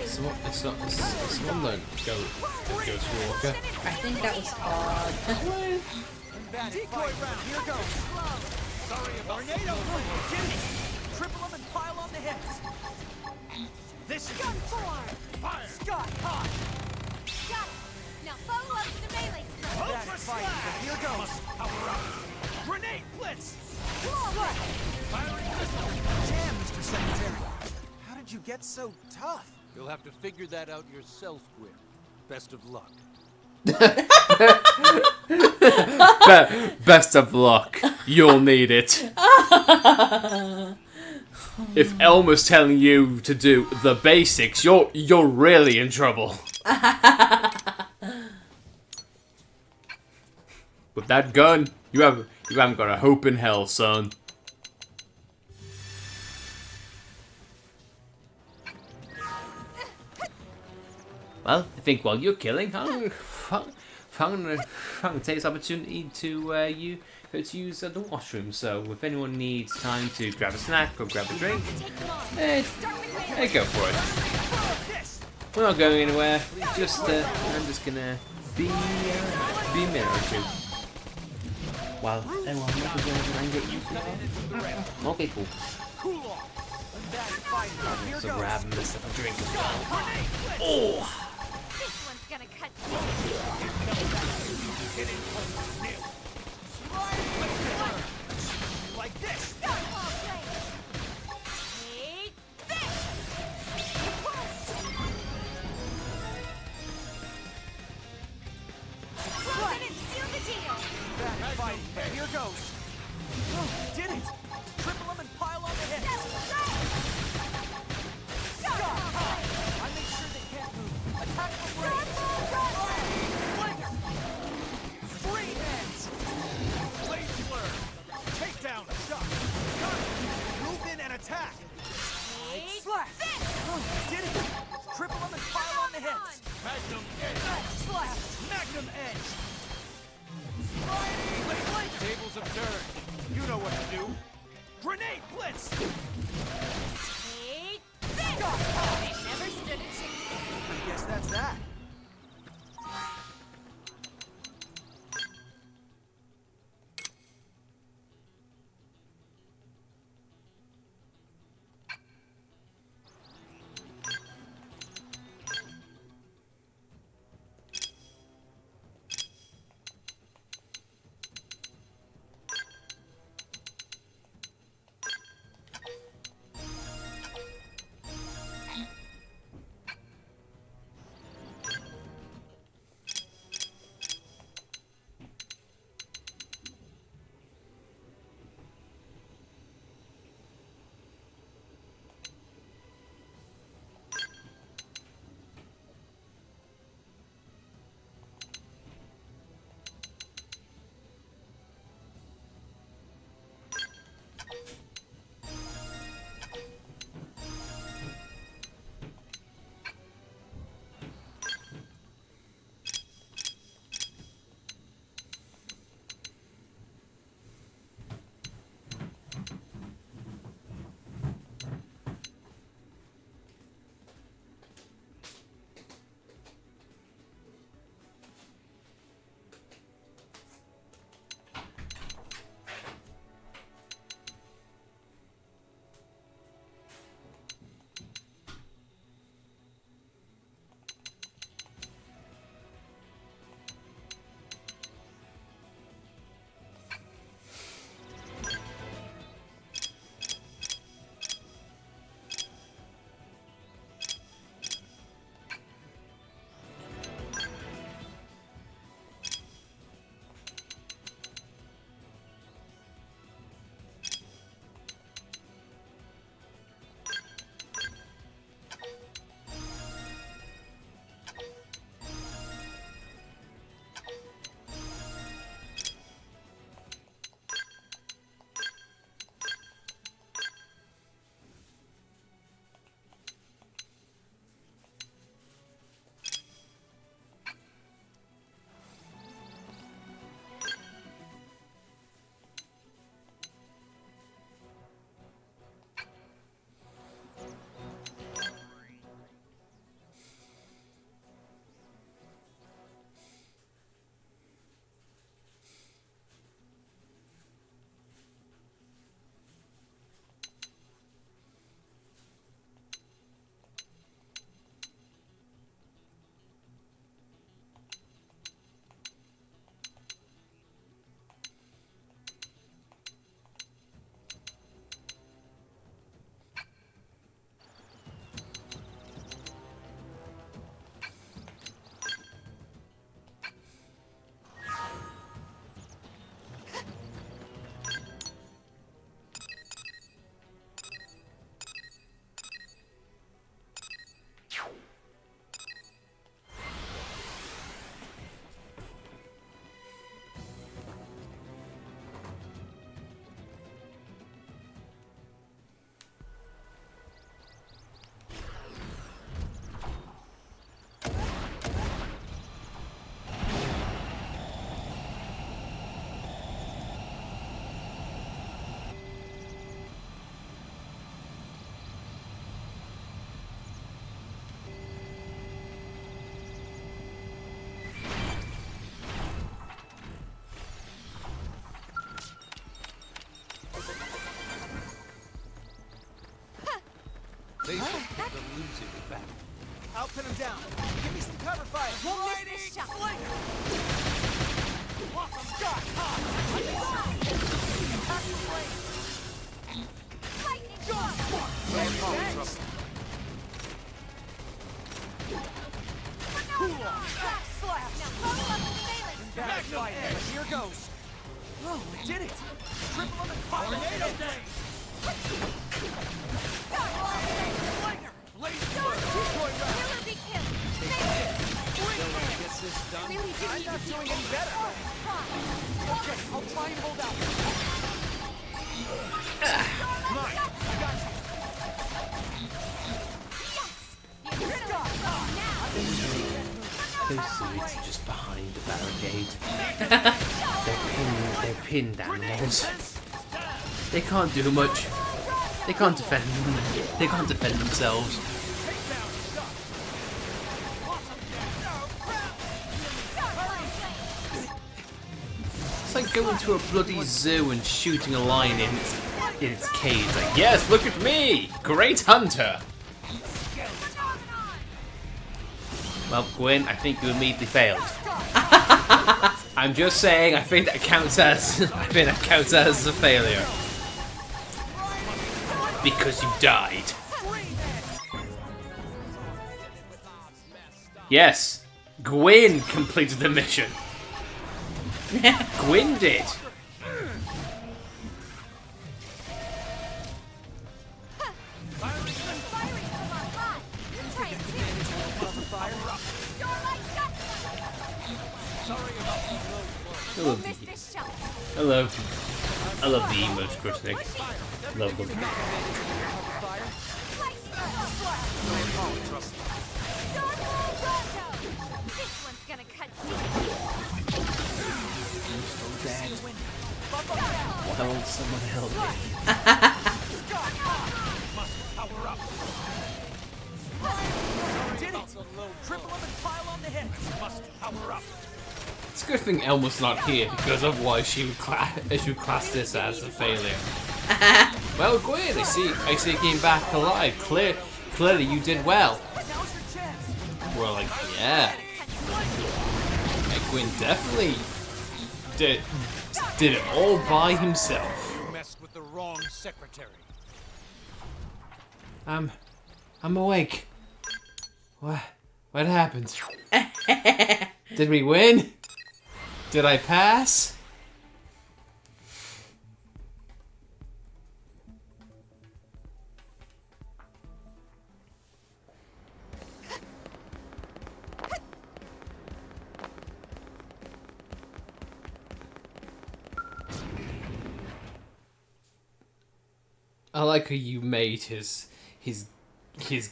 It's one that Ghost Walker. I think that was odd. Decoy round! Here goes! Sorry about tornado blade! Did it! Triple them and pile on the heads. This is Gun form. fire! Sky high! Got it. Now follow up with the melee strike. Ultra slash! Here goes! Power up! Grenade blitz! Firing missile! Damn, Mr. Secretary! How did you get so tough? You'll have to figure that out yourself, Gwyn. Best of luck. Best of luck. You'll need it. If Elmer's telling you to do the basics, you're really in trouble. With that gun, you haven't got a hope in hell, son. Well, I think while you're killing, I'm gonna take this opportunity to go to use the washroom. So if anyone needs time to grab a snack or grab a drink, go for it. We're not going anywhere. I'm just gonna be a minute or two. While everyone else is going to try and get you. Okay, cool. So grab this drink as well. Oh. This one's gonna cut Like this! Take this! Close it and seal the deal! Bad fighting, but here goes! Oh, did it! Triple them and pile on the heads! Sky high! I make sure they can't move. Attack from range! Three heads! Blade blur! Takedown! Shot! Got it! Move in and attack! Slash! Oh, did it! Triple them and pile on the heads! Magnum edge! Slash! Magnum edge! Tables have turned. You know what to do. Grenade blitz! Take this! They never stood a chance. I guess that's that. I'll pin him down. Give me some cover fire. Won't miss this shot. Awesome shot. Attack the blade. Lightning Go. Thanks. Cool off. Back slap. Now follow up with Phalanx. Backfire. Here goes. Oh, I did it. Triple on the fire. Tornado day. Slinger. Blaze blur. Decoy round. Killer be killed. Gets this done. I'm not doing any better. Okay, I'll try and hold out. Come on, I got you. Those suits are just behind the barricade. They're pinned animals. They can't do much. They can't defend themselves. It's like going to a bloody zoo and shooting a lion in its cage. Like, yes, look at me! Great hunter! Well, Gwyn, I think you immediately failed. I'm just saying, I think that counts as a failure. Because you died. Yes, Gwyn completed the mission. Gwyn did. I love the emotes, Krusnik. Love them. This one's gonna cut Why won't someone help me? Power up. Did it. Triple up and pile on the hit. Must power up. It's a good thing Elma's not here because otherwise she would class this as a failure. Well, Gwyn, I see you came back alive. Clearly you did well. We're like, yeah. Gwyn definitely did it all by himself. You messed with the wrong secretary. I'm awake. What happened? Did we win? Did I pass? I like how you made his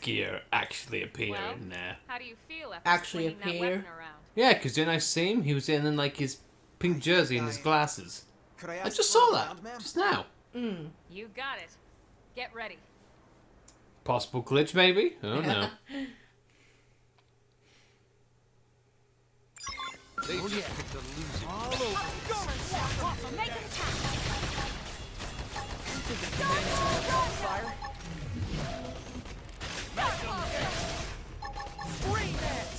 gear actually appear in there. How do you feel after Actually swinging that appear? weapon around? Yeah, because didn't I see him? He was in like his pink jersey and his glasses. Could I I ask just for saw a that round, ma'am? just now. You got it. Get ready. Possible glitch, maybe? I don't know. They just picked a losing. All over. Make an attack. Fire.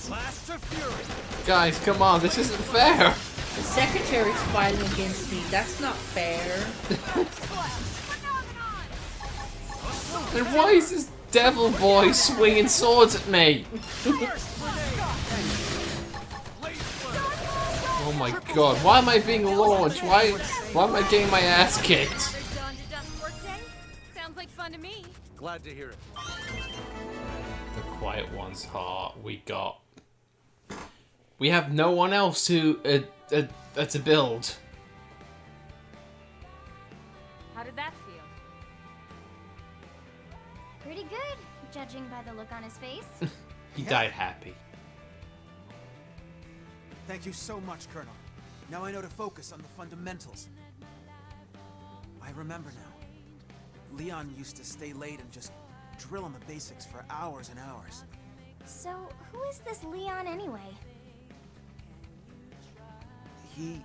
Blast of fury. Guys, come on, this isn't fair. The secretary's fighting against me. That's not fair. And why is this devil boy swinging swords at me? Oh my god, why am I being launched? Why am I getting my ass kicked? Dawn to dusk workday? Sounds like fun to me. Glad to hear it. The quiet one's heart. We have no one else to build. How did that feel? Pretty good, judging by the look on his face. He died happy. Thank you so much, Colonel. Now I know to focus on the fundamentals. I remember now. Leon used to stay late and just drill on the basics for hours and hours. So, who is this Leon anyway? He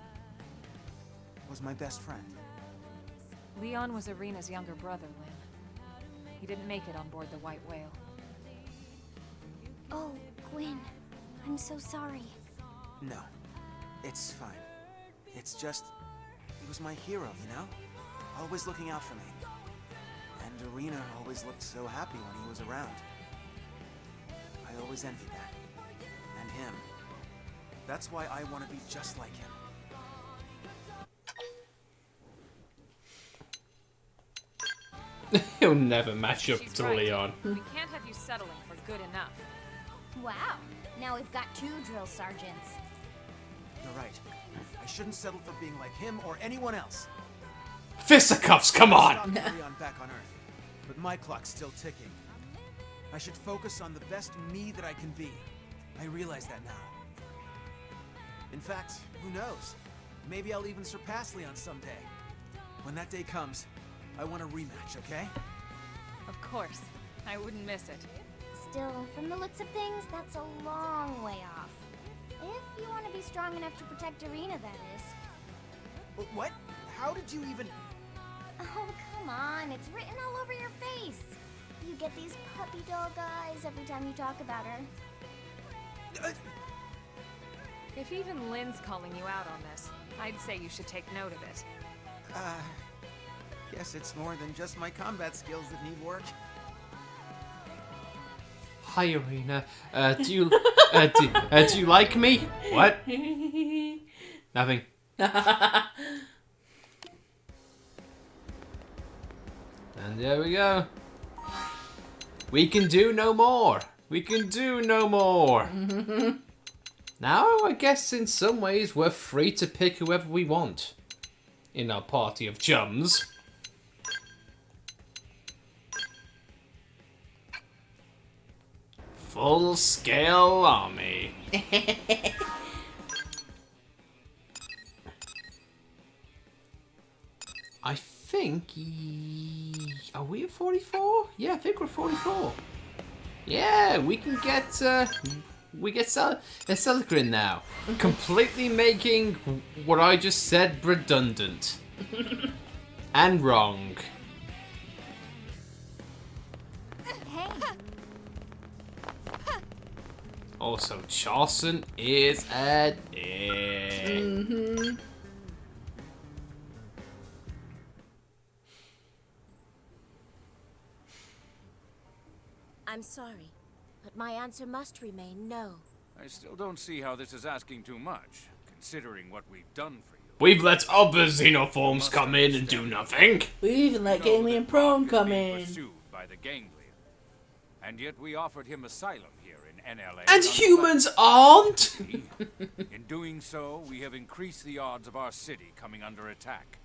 was my best friend. Leon was Arena's younger brother, Lynn. He didn't make it on board the White Whale. Oh, Gwyn, I'm so sorry. No, it's fine. It's just, he was my hero, you know? Always looking out for me. And Irina always looked so happy when he was around. I always envied that. And him. That's why I want to be just like him. He'll never match up She's to right. Leon. We can't have you settling for good enough. Wow, now we've got 2 drill sergeants. You're right. I shouldn't settle for being like him or anyone else. Fisticuffs, come on! Stop Leon back on Earth, but my clock's still ticking. I should focus on the best me that I can be. I realize that now. In fact, who knows? Maybe I'll even surpass Leon someday. When that day comes, I want a rematch, okay? Of course. I wouldn't miss it. Still, from the looks of things, that's a long way off. If you want to be strong enough to protect Irina, that is. What? How did you even... Oh, come on, it's written all over your face. You get these puppy dog eyes every time you talk about her. If even Lynn's calling you out on this, I'd say you should take note of it. Guess it's more than just my combat skills that need work. Hi, Irina. Do you like me? What? Nothing. And there we go. We can do no more. We can do no more. Now, I guess in some ways we're free to pick whoever we want in our party of chums. Full-scale army. I think... Are we at 44? Yeah, I think we're 44. Yeah, we can get... Celica now. Completely making what I just said redundant. And wrong. Hey, Also, Charleston is a dick. I'm sorry, but my answer must remain no. I still don't see how this is asking too much, considering what we've done for you. We've let other xenoforms come in and do nothing. We even let Gangly Prone come in. Pursued by the Ganglion, and yet we offered him asylum here in NLA. And humans aren't. In doing so, we have increased the odds of our city coming under attack.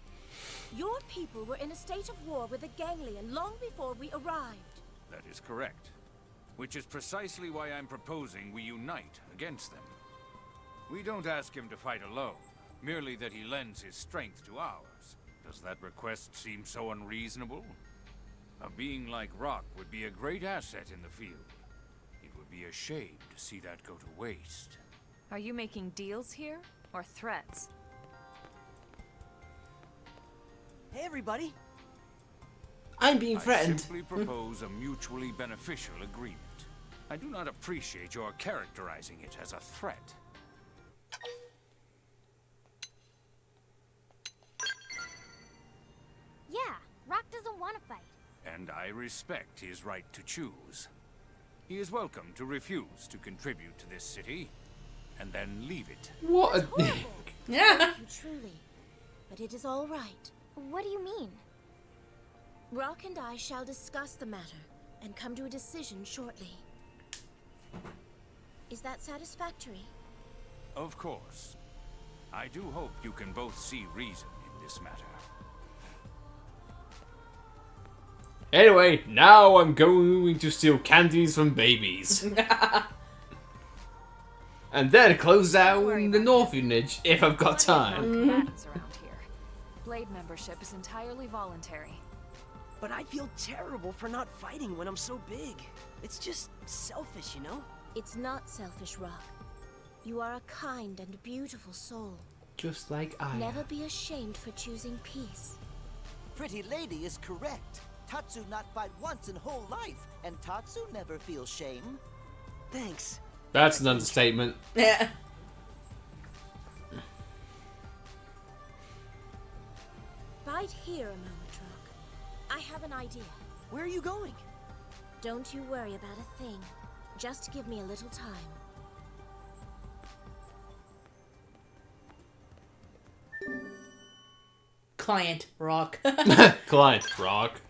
Your people were in a state of war with the Ganglion long before we arrived. That is correct. Which is precisely why I'm proposing we unite against them. We don't ask him to fight alone, merely that he lends his strength to ours. Does that request seem so unreasonable? A being like Rock would be a great asset in the field. It would be a shame to see that go to waste. Are you making deals here, or threats? Hey, everybody. I'm being I threatened. simply propose a mutually beneficial agreement. I do not appreciate your characterizing it as a threat. yeah, Rock doesn't want to fight. And I respect his right to choose. He is welcome to refuse to contribute to this city, and then leave it. What a dick. Yeah. Truly. But it is all right. What do you mean? Rock and I shall discuss the matter and come to a decision shortly. Is that satisfactory? Of course. I do hope you can both see reason in this matter. Anyway, now I'm going to steal candies from babies. And then close down the orphanage if I've got time. Combatants around here. Blade membership is entirely voluntary. But I feel terrible for not fighting when I'm so big. It's just selfish, you know? It's not selfish, Rock. You are a kind and beautiful soul. Just like I Never am. be ashamed for choosing peace. Pretty lady is correct. Tatsu not fight once in whole life, and Tatsu never feels shame. Thanks. That's an understatement. Yeah. Bide here a moment, Rock. I have an idea. Where are you going? Don't you worry about a thing. Just give me a little time. Client Rock. Client Rock.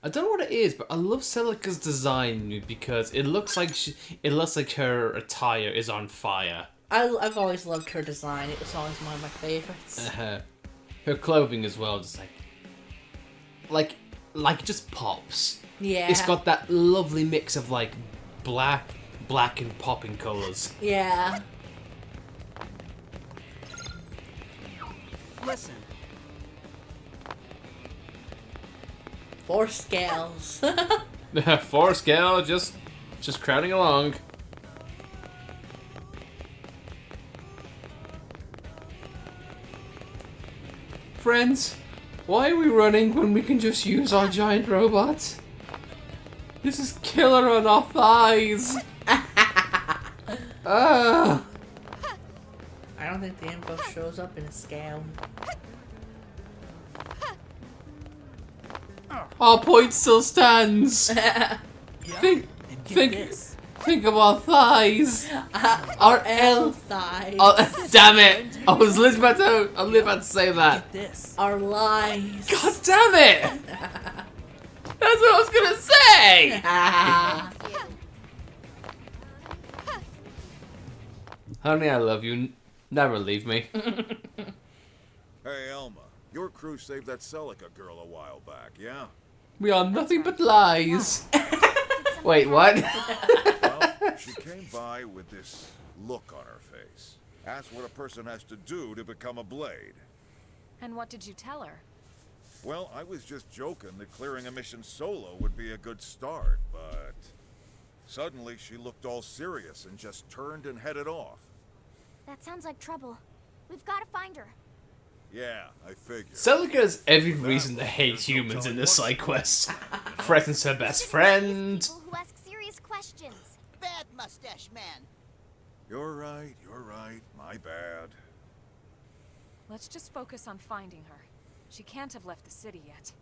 I don't know what it is, but I love Celica's design because it looks like her attire is on fire. I've always loved her design. It was always one of my favorites. Her clothing as well, just like it just pops. Yeah. It's got that lovely mix of like black and popping colors. Yeah. Listen. 4 scales. 4 scale, just crowding along. Friends, why are we running when we can just use our giant robots? This is killer on our thighs. I don't think the info shows up in a scale. Our point still stands. Think of our thighs. Our L thighs. Oh, damn it! I was literally about to say that. Our lies. God damn it! That's what I was gonna say. Honey, I love you. Never leave me. Hey, Elma. Your crew saved that Celica girl a while back, yeah? We are nothing but lies. Wait, what? Well, she came by with this look on her face. That's what a person has to do to become a blade. And what did you tell her? Well, I was just joking that clearing a mission solo would be a good start, but suddenly she looked all serious and just turned and headed off. That sounds like trouble. We've got to find her. Yeah, I figured. Celica has every reason to hate humans in this side quest. Threatens her best friend. People who ask serious questions. Bad mustache man. You're right, my bad. Let's just focus on finding her. She can't have left the city yet.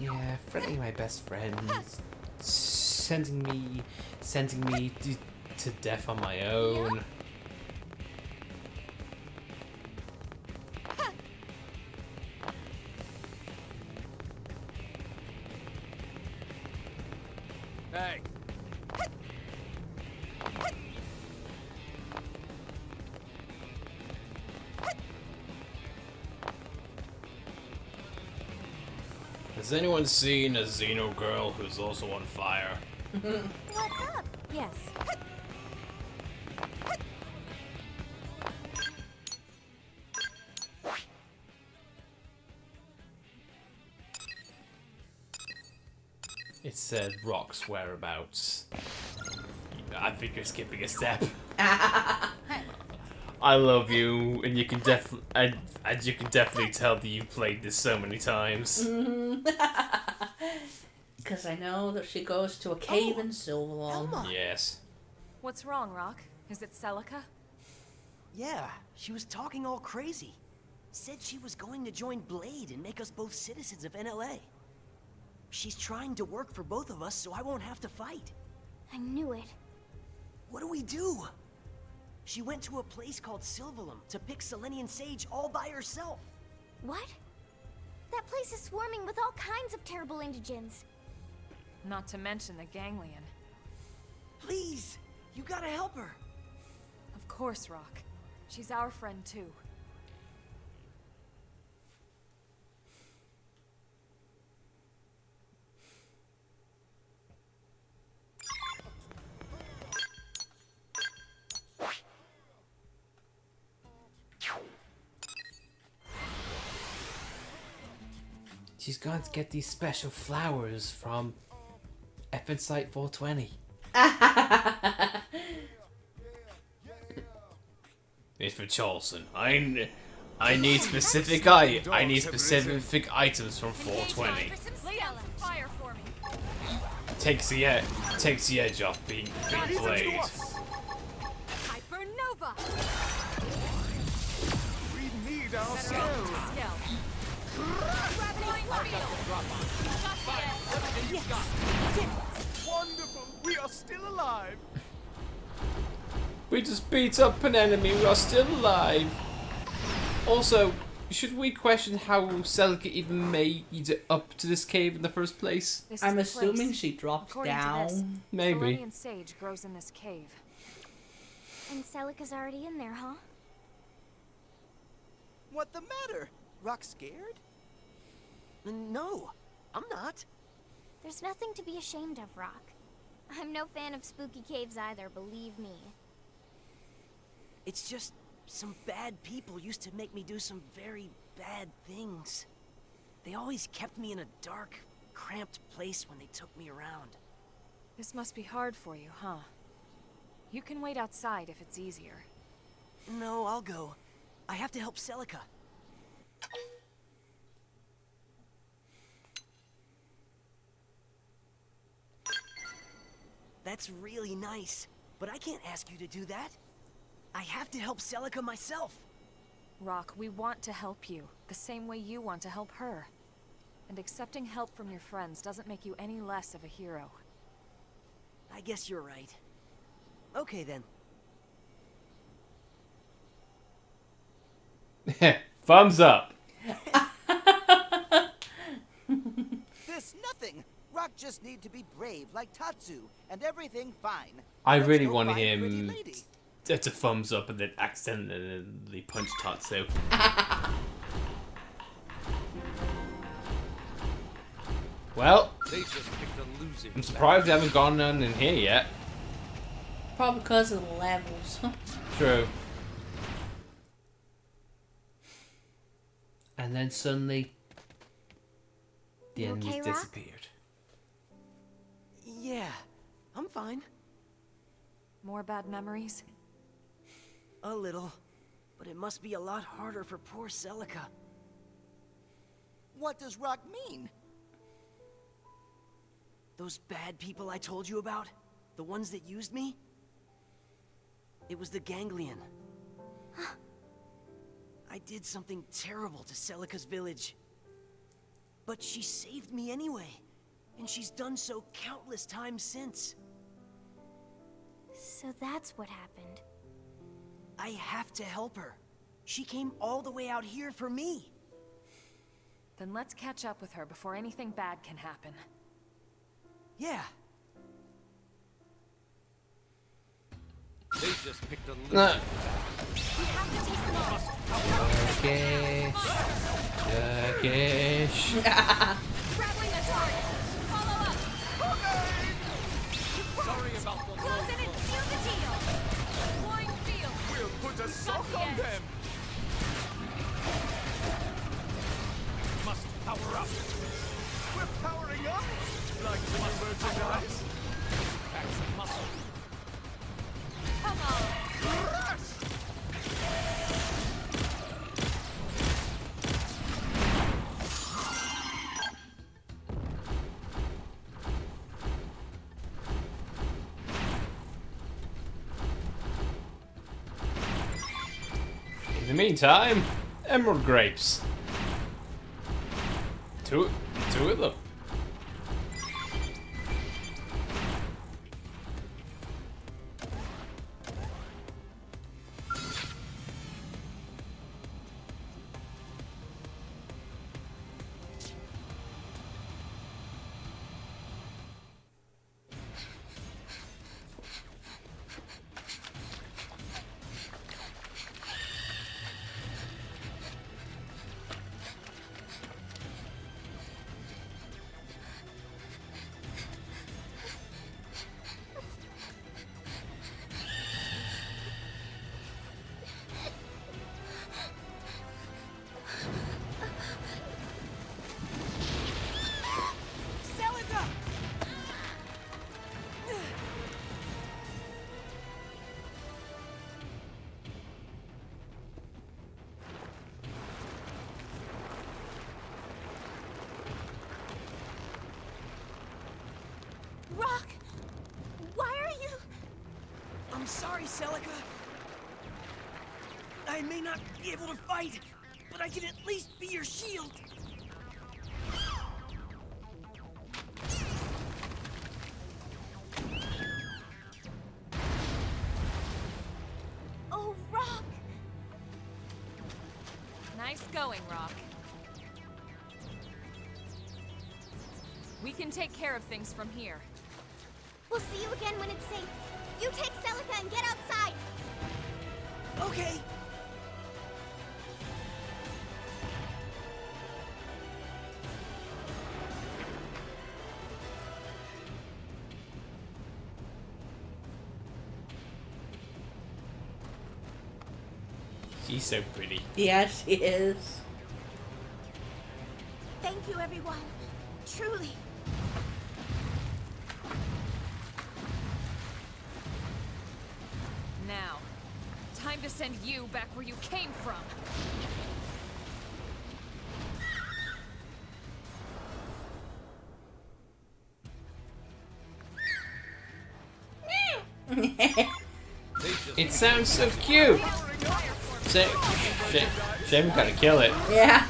Yeah, friendly my best friend. Sending me to death on my own. Hey. Has anyone seen a Xeno girl who's also on fire? What's up? Yes. It said Rock's whereabouts. I think you're skipping a step. I love you, and you can definitely tell that you've played this so many times. Because I know that she goes to a cave in Silverlong. Yes. What's wrong, Rock? Is it Celica? Yeah, she was talking all crazy. Said she was going to join Blade and make us both citizens of NLA. She's trying to work for both of us so I won't have to fight. I knew it. What do we do? She went to a place called Silverlum to pick Selenian sage all by herself. What? That place is swarming with all kinds of terrible indigents. Not to mention the ganglion. Please, you gotta help her. Of course, Rock. She's our friend too. She's going to get these special flowers from Effin Site 420. It's for Charleston. I need specific I need specific items from 420. Lay down some fire for me. Takes the edge off being played. Hypernova! We need our Better skill. off to skill. Wonderful. We are still alive. We just beat up an enemy, we are still alive. Also, should we question how Celica even made it up to this cave in the first place? This is I'm the assuming place. she dropped According down. to this, Maybe. Valenian sage grows in this cave. And Celica's already in there, huh? What the matter? Rock scared? No, I'm not. There's nothing to be ashamed of, Rock. I'm no fan of spooky caves either, believe me. It's just some bad people used to make me do some very bad things. They always kept me in a dark, cramped place when they took me around. This must be hard for you, huh? You can wait outside if it's easier. No, I'll go. I have to help Celica. That's really nice, but I can't ask you to do that. I have to help Celica myself. Rock, we want to help you, the same way you want to help her. And accepting help from your friends doesn't make you any less of a hero. I guess you're right. Okay then. Thumbs up. This nothing. Rock just need to be brave like Tatsu, and everything fine. I Let's really go want find him Pretty Lady. to thumbs up and then accidentally punch Tatsu. Well, They just picked a losing. I'm surprised they haven't gone none in here yet. Probably because of the levels. True. And then suddenly, the You enemies okay, Rock? disappeared. Yeah, I'm fine. More bad memories? A little. But it must be a lot harder for poor Celica. What does Rock mean? Those bad people I told you about? The ones that used me? It was the Ganglion. I did something terrible to Celica's village. But she saved me anyway. And she's done so countless times since. So that's what happened. I have to help her. She came all the way out here for me. Then let's catch up with her before anything bad can happen. Yeah. They just picked a losing. Turkish. Turkish. Traveling the target. Follow up. Sorry about the Close in and seal the deal. Deploying field. We'll put a sock on them. Must power up. We're powering up. Like my merchandise. Pack some muscle. Come on. Rush! In the meantime, emerald grapes. Two of them. Rock! Why are you... I'm sorry, Celica. I may not be able to fight, but I can at least be your shield. Oh, Rock! Nice going, Rock. We can take care of things from here. We'll see you again when it's safe. You take Celica and get outside. Okay. She's so pretty. Yeah, she is. Thank you, everyone. Truly. Now, time to send you back where you came from. It sounds so cute. Shame gotta kill it. Yeah.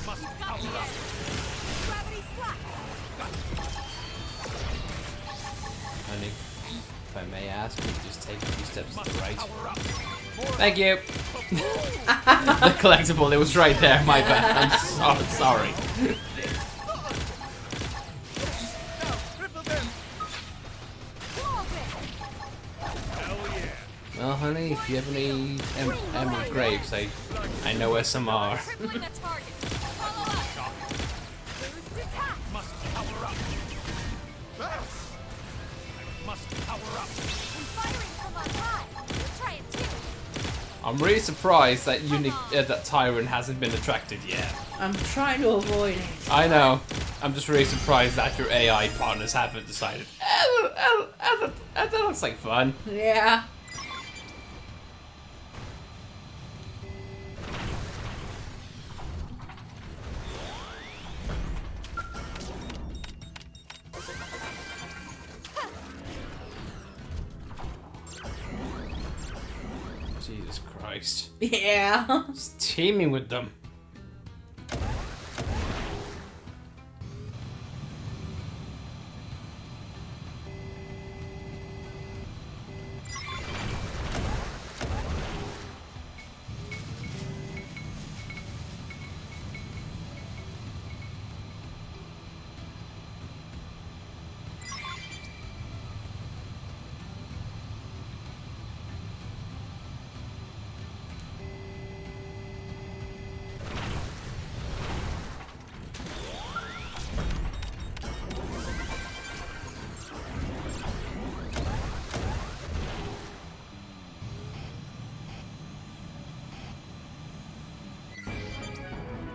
Honey, if I may ask, would you just take a few steps to the right? Thank you. The collectible, it was right there. My bad. I'm sorry. Well, honey, if you have any emerald grapes, I know where some are. I'm really surprised that that Tyrant hasn't been attracted yet. I'm trying to avoid it. I know. I'm just really surprised that your AI partners haven't decided. That looks like fun. Yeah. Jesus Christ. Yeah. Just teaming with them.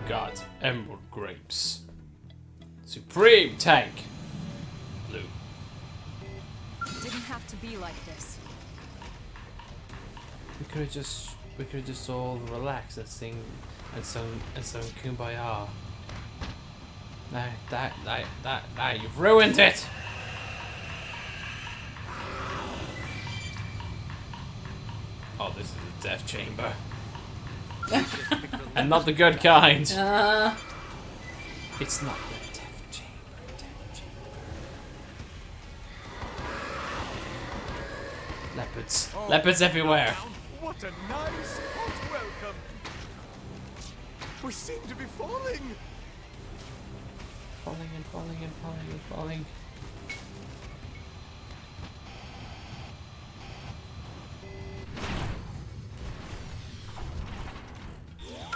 Got emerald grapes. Supreme tank. Blue. It didn't have to be like this. We could have just all relaxed and sing and sung Kumbaya. Now you've ruined it. Oh, this is a death chamber. And not the good kind. It's not the death chamber. Leopards. Leopards everywhere. What a nice hot welcome. We seem to be falling. Falling and falling and falling and falling.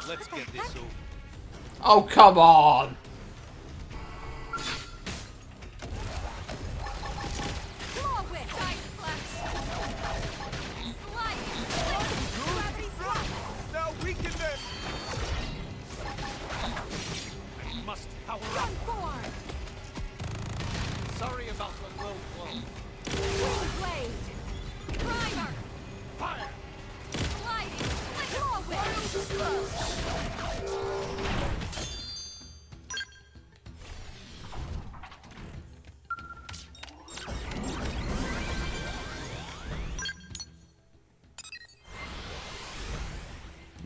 Let's get this over. Oh, come on! Now weaken them. I must power up. Sorry about the low blow. Blade! Primer! Fire! Sliding!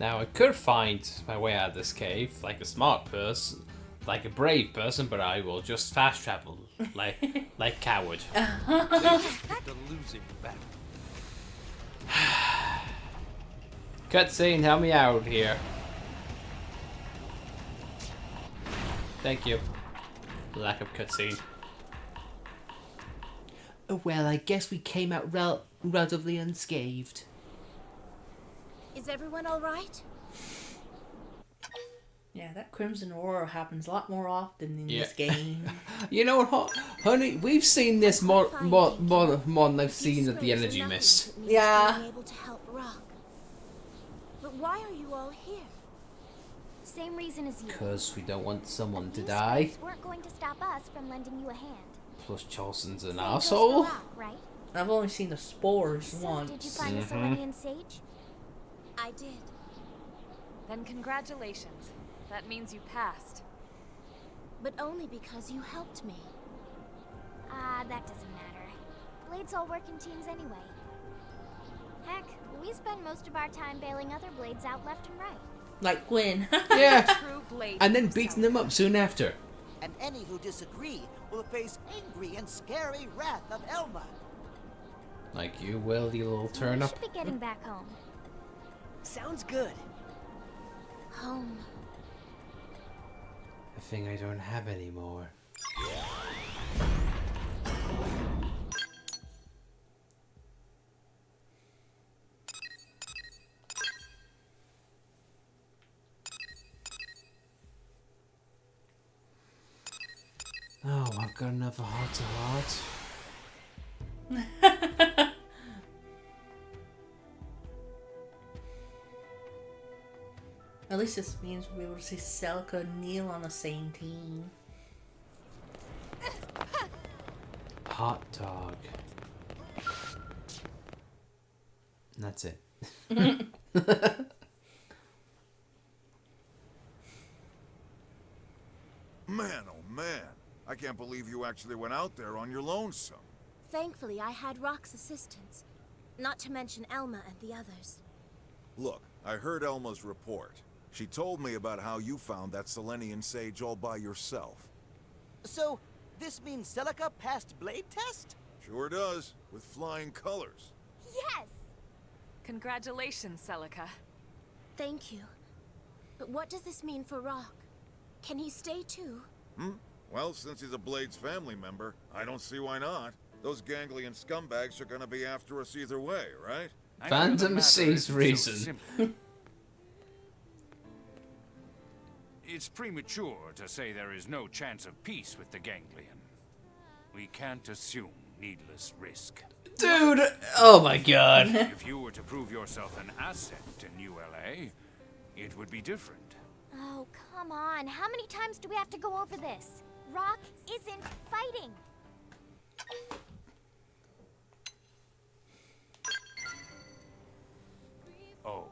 Now I could find my way out of this cave like a smart person, like a brave person, but I will just fast travel like coward. The losing battle. Cutscene, help me out here. Thank you. Lack of cutscene. Oh well, I guess we came out relatively unscathed. Is everyone all right? Yeah, that Crimson Aurora happens a lot more often in this game. You know what, honey? We've seen this more than I've seen of the energy mist. Yeah. Being able to help Rock. But why are you all here? Same reason as you. Because we don't want someone to These die. scraps weren't going to stop us from lending you a hand. Plus Charleston's an Same goes for asshole. Rock, right? I've only seen the spores So, once. did you find the Selenian sage? I did. Then congratulations. That means you passed. But only because you helped me. Ah, that doesn't matter. Blades all work in teams anyway. Heck, we spend most of our time bailing other blades out left and right. Like Gwyn. Yeah. True blade And then yourself. beating them up soon after. And any who disagree will face angry and scary wrath of Elma. Like you will, you little We turnip. should be getting back home. Sounds good. Home. A thing I don't have anymore. Oh, I've got another heart to heart. At least this means we'll be able to see Celica and Neil on the same team. Hot dog. And that's it. Man, oh man. I can't believe you actually went out there on your lonesome. Thankfully, I had Rock's assistance. Not to mention Elma and the others. Look, I heard Elma's report. She told me about how you found that Selenian sage all by yourself. So, this means Celica passed blade test? Sure does, with flying colors. Yes! Congratulations, Celica. Thank you. But what does this mean for Rock? Can he stay too? Well, since he's a Blade's family member, I don't see why not. Those ganglion scumbags are gonna be after us either way, right? I fear the Phantom matter sees isn't so reason. simple. It's premature to say there is no chance of peace with the ganglion. We can't assume needless risk. Dude! Oh my god. If you were to prove yourself an asset to New LA, it would be different. Oh, come on. How many times do we have to go over this? Rock isn't fighting. Oh?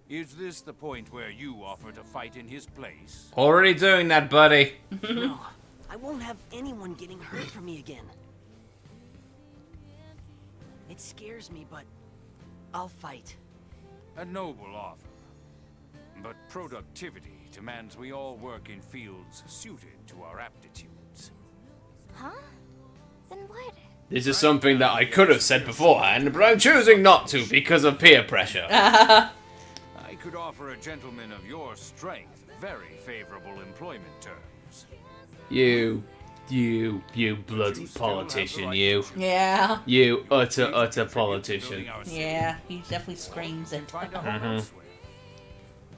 Is this the point where you offer to fight in his place? Already doing that, buddy. No, I won't have anyone getting hurt from me again. It scares me, but I'll fight. A noble offer. But productivity demands we all work in fields suited to our aptitudes. Huh? Then what? This is something that I could have said beforehand, but I'm choosing not to because of peer pressure. I could offer a gentleman of your strength very favorable employment terms. You bloody politician, you. Yeah. You utter politician. Yeah, he definitely screams it. Find a home elsewhere.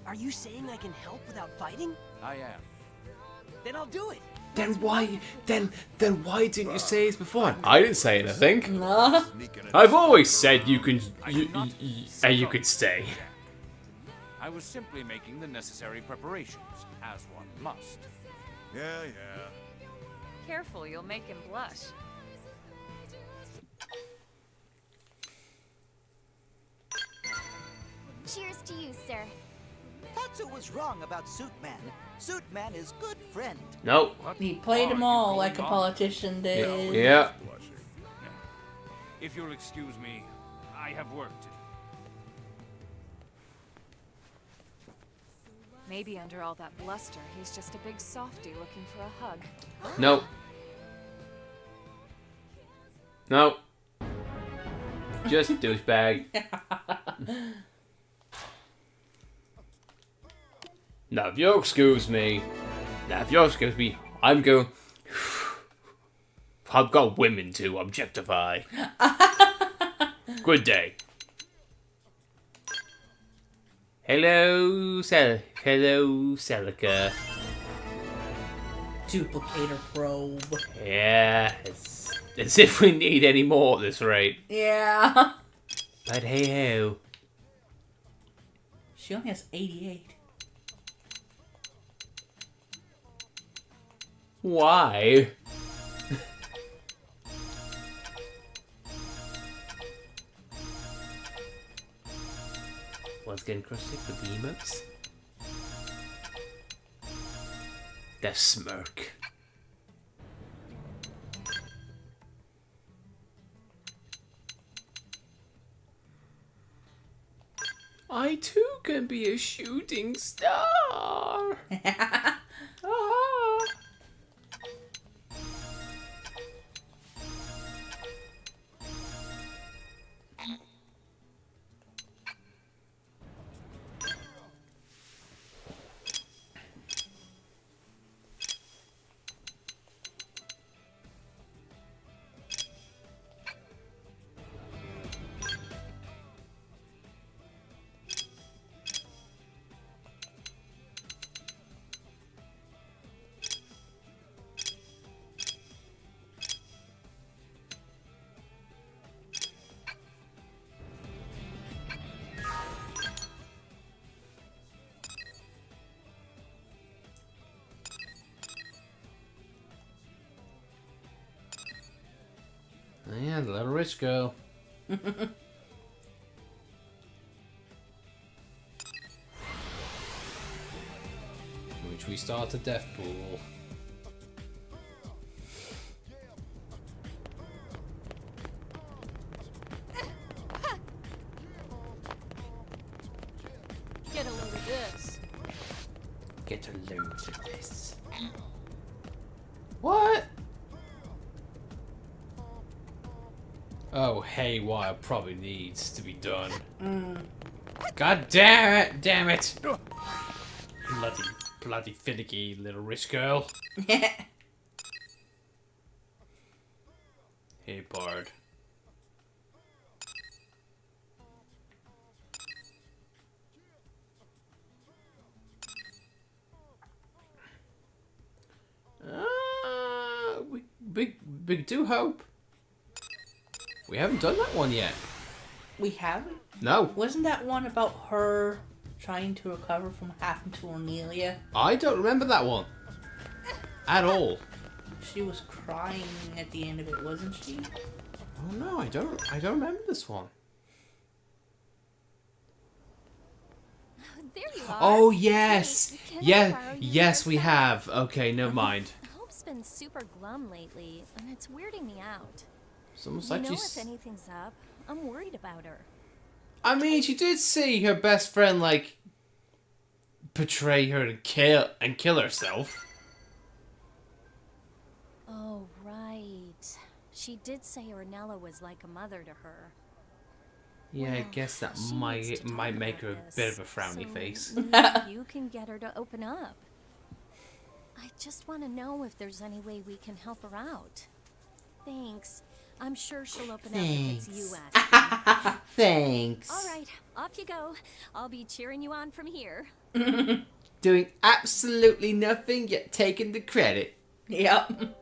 Are you saying I can help without fighting? I am. Then I'll do it. Then why didn't you say it before? I didn't say anything. No. I've always said you could stay. I was simply making the necessary preparations, as one must. Yeah. Careful, you'll make him blush. Cheers to you, sir. Tatsu was wrong about Suitman. Suitman is good friend. Nope. He played them all like a politician did. Yeah. If you'll excuse me, I have work to do. Maybe under all that bluster, he's just a big softy looking for a hug. No. No. Just douchebag. Now, if you'll excuse me, I'm going. I've got women to objectify. Good day. Hello, Celica. Duplicator probe. Yeah, it's as if we need any more at this rate. Yeah. But hey ho. She only has 88. Why? Once again, crusty with the emotes. The smirk. I too can be a shooting star. Ah. Yeah, the little rich girl. Which we start a death pool. Get a load of this. Get a load of this. What? Oh, haywire probably needs to be done. God damn it! Damn it! Bloody finicky little rich girl. Hey, Bard. We do hope. We haven't done that one yet. We haven't? No. Wasn't that one about her trying to recover from what happened to Ornelia? I don't remember that one. At all. She was crying at the end of it, wasn't she? Oh no, I don't remember this one. There you are. Oh yes. Hey, can I Yeah, borrow you yes for a we sec? have. Okay, never mind. Hope's been super glum lately, and it's weirding me out. It's almost You like know she's... if anything's up, I'm worried about her. I mean, she did see her best friend, like, betray her and kill herself. Oh, right. She did say Ornella was like a mother to her. Yeah, I Well, guess that she needs to might talk make her a about bit of a this, frowny so face. maybe you can get her to open up. I just want to know if there's any way we can help her out. Thanks. I'm sure she'll open up if it's you asking. Thanks. All right, off you go. I'll be cheering you on from here. Doing absolutely nothing, yet taking the credit. Yep.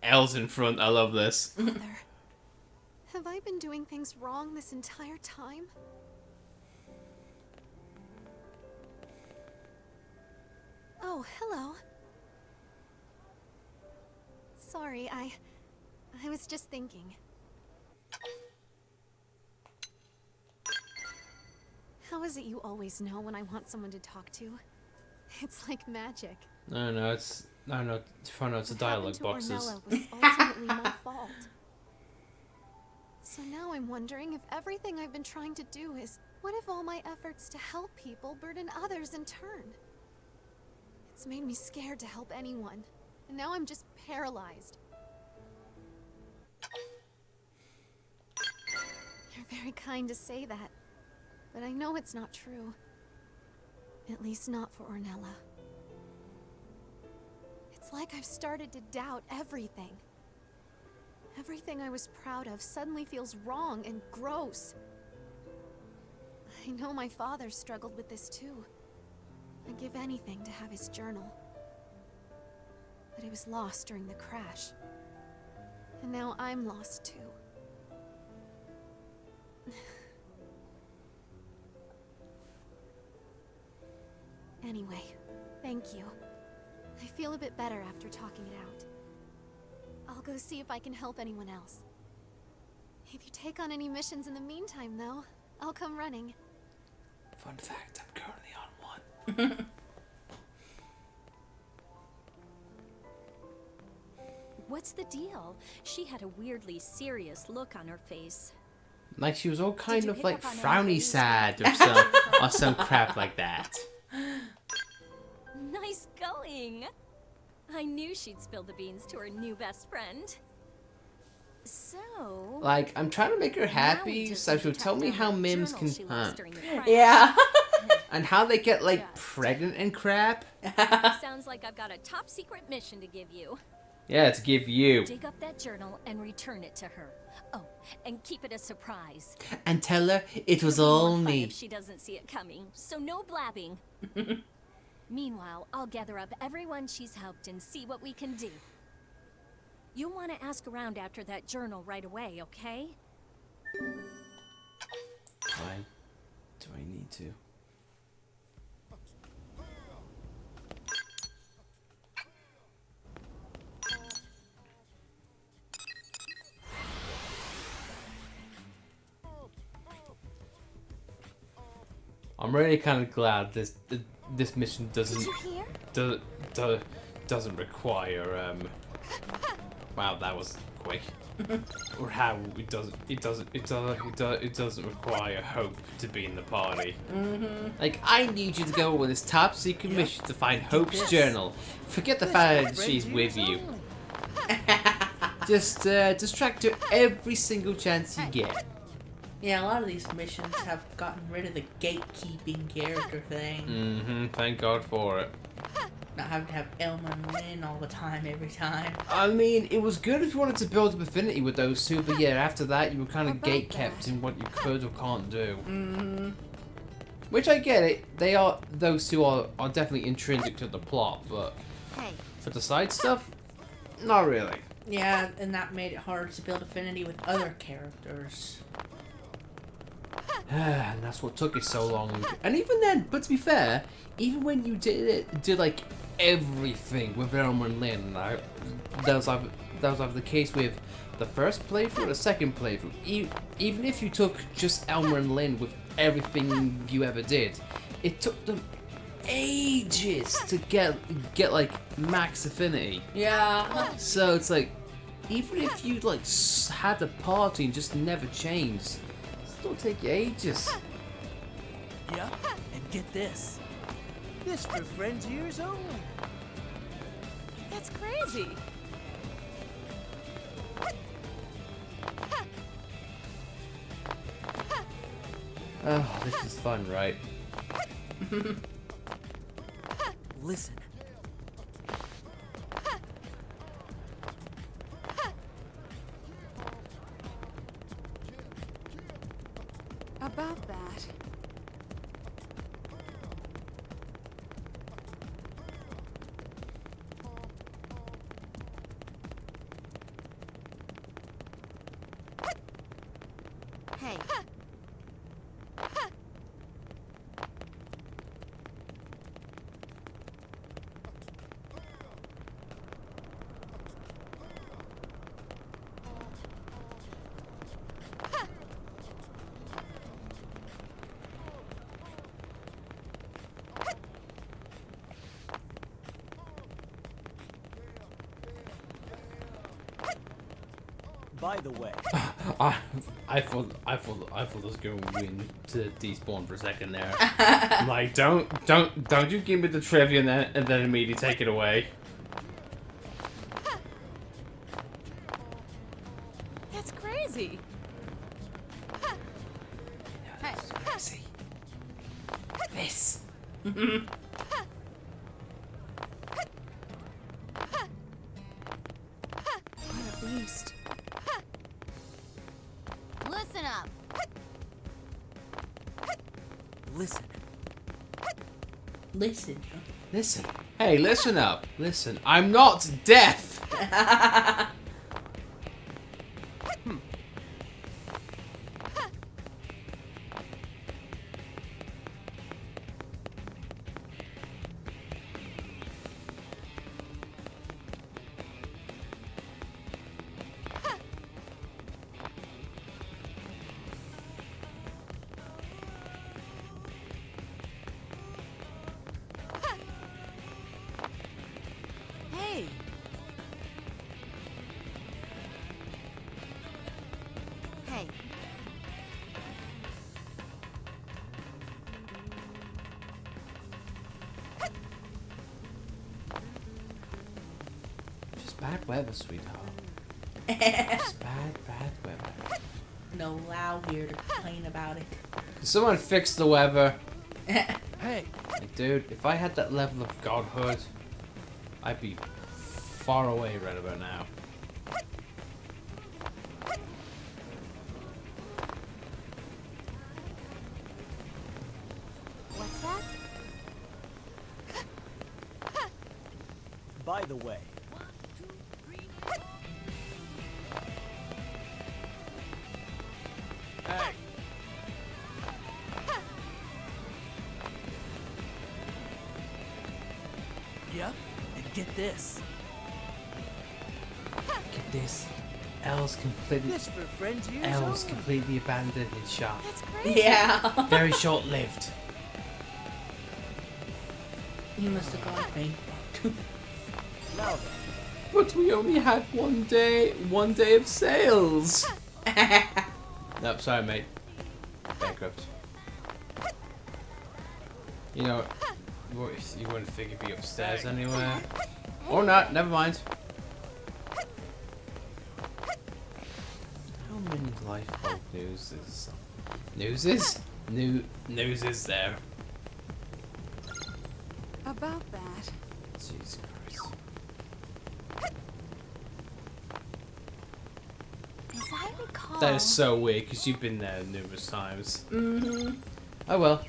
Elle's in front, I love this. Mother, have I been doing things wrong this entire time? Oh, hello. Sorry, I was just thinking. How is it you always know when I want someone to talk to? It's like magic. No, it's a dialogue boxes. Ornella was ultimately my fault. So now I'm wondering if everything I've been trying to do is, What if all my efforts to help people burden others in turn? It's made me scared to help anyone, and now I'm just paralyzed. You're very kind to say that, but I know it's not true. At least not for Ornella. It's like I've started to doubt everything. Everything I was proud of suddenly feels wrong and gross. I know my father struggled with this too. I'd give anything to have his journal. But it was lost during the crash. And now I'm lost too. Anyway, thank you. I feel a bit better after talking it out. I'll go see if I can help anyone else. If you take on any missions in the meantime, though, I'll come running. Fun fact, I'm currently on one. What's the deal? She had a weirdly serious look on her face. Like she was all kind you of pick like up on frowny anything? sad or some crap like that. Nice going. I knew she'd spill the beans to her new best friend. So... Like, I'm trying to make her now we happy, just so need to she'll track tell me down how that Mims journal can she lost hunt. during the crash. Yeah. And how they get, like, pregnant and crap. Sounds like I've got a top secret mission to give you. Yeah, to give you. Dig up that journal and return it to her. Oh, and keep it a surprise. And tell her it was It'll be all more fun me. if she doesn't see it coming, so no blabbing. Meanwhile, I'll gather up everyone she's helped and see what we can do. You'll want to ask around after that journal right away, okay? Why do I need to? I'm really kind of glad this mission doesn't doesn't require wow, that was quick. Or how it doesn't require Hope to be in the party. Like, I need you to go with this top secret mission to find Hope's journal. Forget the fact that she's with you. Just distract her every single chance you get. Yeah, a lot of these missions have gotten rid of the gatekeeping character thing. Thank God for it. Not having to have Elmer and Lynn all the time, every time. I mean, it was good if you wanted to build up affinity with those two, but yeah, after that, you were kind of gate-kept in what you could or can't do. Which I get it. Those two are definitely intrinsic to the plot, but for the side stuff, not really. Yeah, and that made it hard to build affinity with other characters. And that's what took it so long. And even then, but to be fair, even when you did like everything with Elmer and Lynn, that was either the case with the first playthrough or the second playthrough. Even if you took just Elmer and Lynn with everything you ever did, it took them ages to get like max affinity. Yeah. So it's like, even if you like had a party and just never changed, it'll take you ages. Yeah, and get this. This for friends' ears only. That's crazy. Oh, this is fun, right? Listen. About that. Hey. By the way, I thought I was going to win to despawn for a second there. I'm like, don't you give me the trivia and then immediately take it away. That's crazy. That's crazy. This. What a beast. Listen up. listen. Listen. Listen. Hey, listen up. Listen. I'm not deaf. Hey. Hey. Just bad weather, sweetheart. Just bad weather. No loud here to complain about it. Can someone fix the weather? Hey, Like, dude, if I had that level of godhood, I'd be far away right about now. What's that? By the way, hey. Yep, and get this. Get this. L's completely. this for friends years L's only. completely abandoned his shop. That's crazy. Yeah. Very short-lived. He must have gone faint. Now then, But we only had one day of sales. No, sorry, mate. Bankrupt. You know, you wouldn't think it'd be upstairs anywhere. Or not, never mind. How many lifeboat newses? Newses? News is there. About that. Jesus Christ. As I recall. That is so weird, because you've been there numerous times. Mm-hmm. Oh well.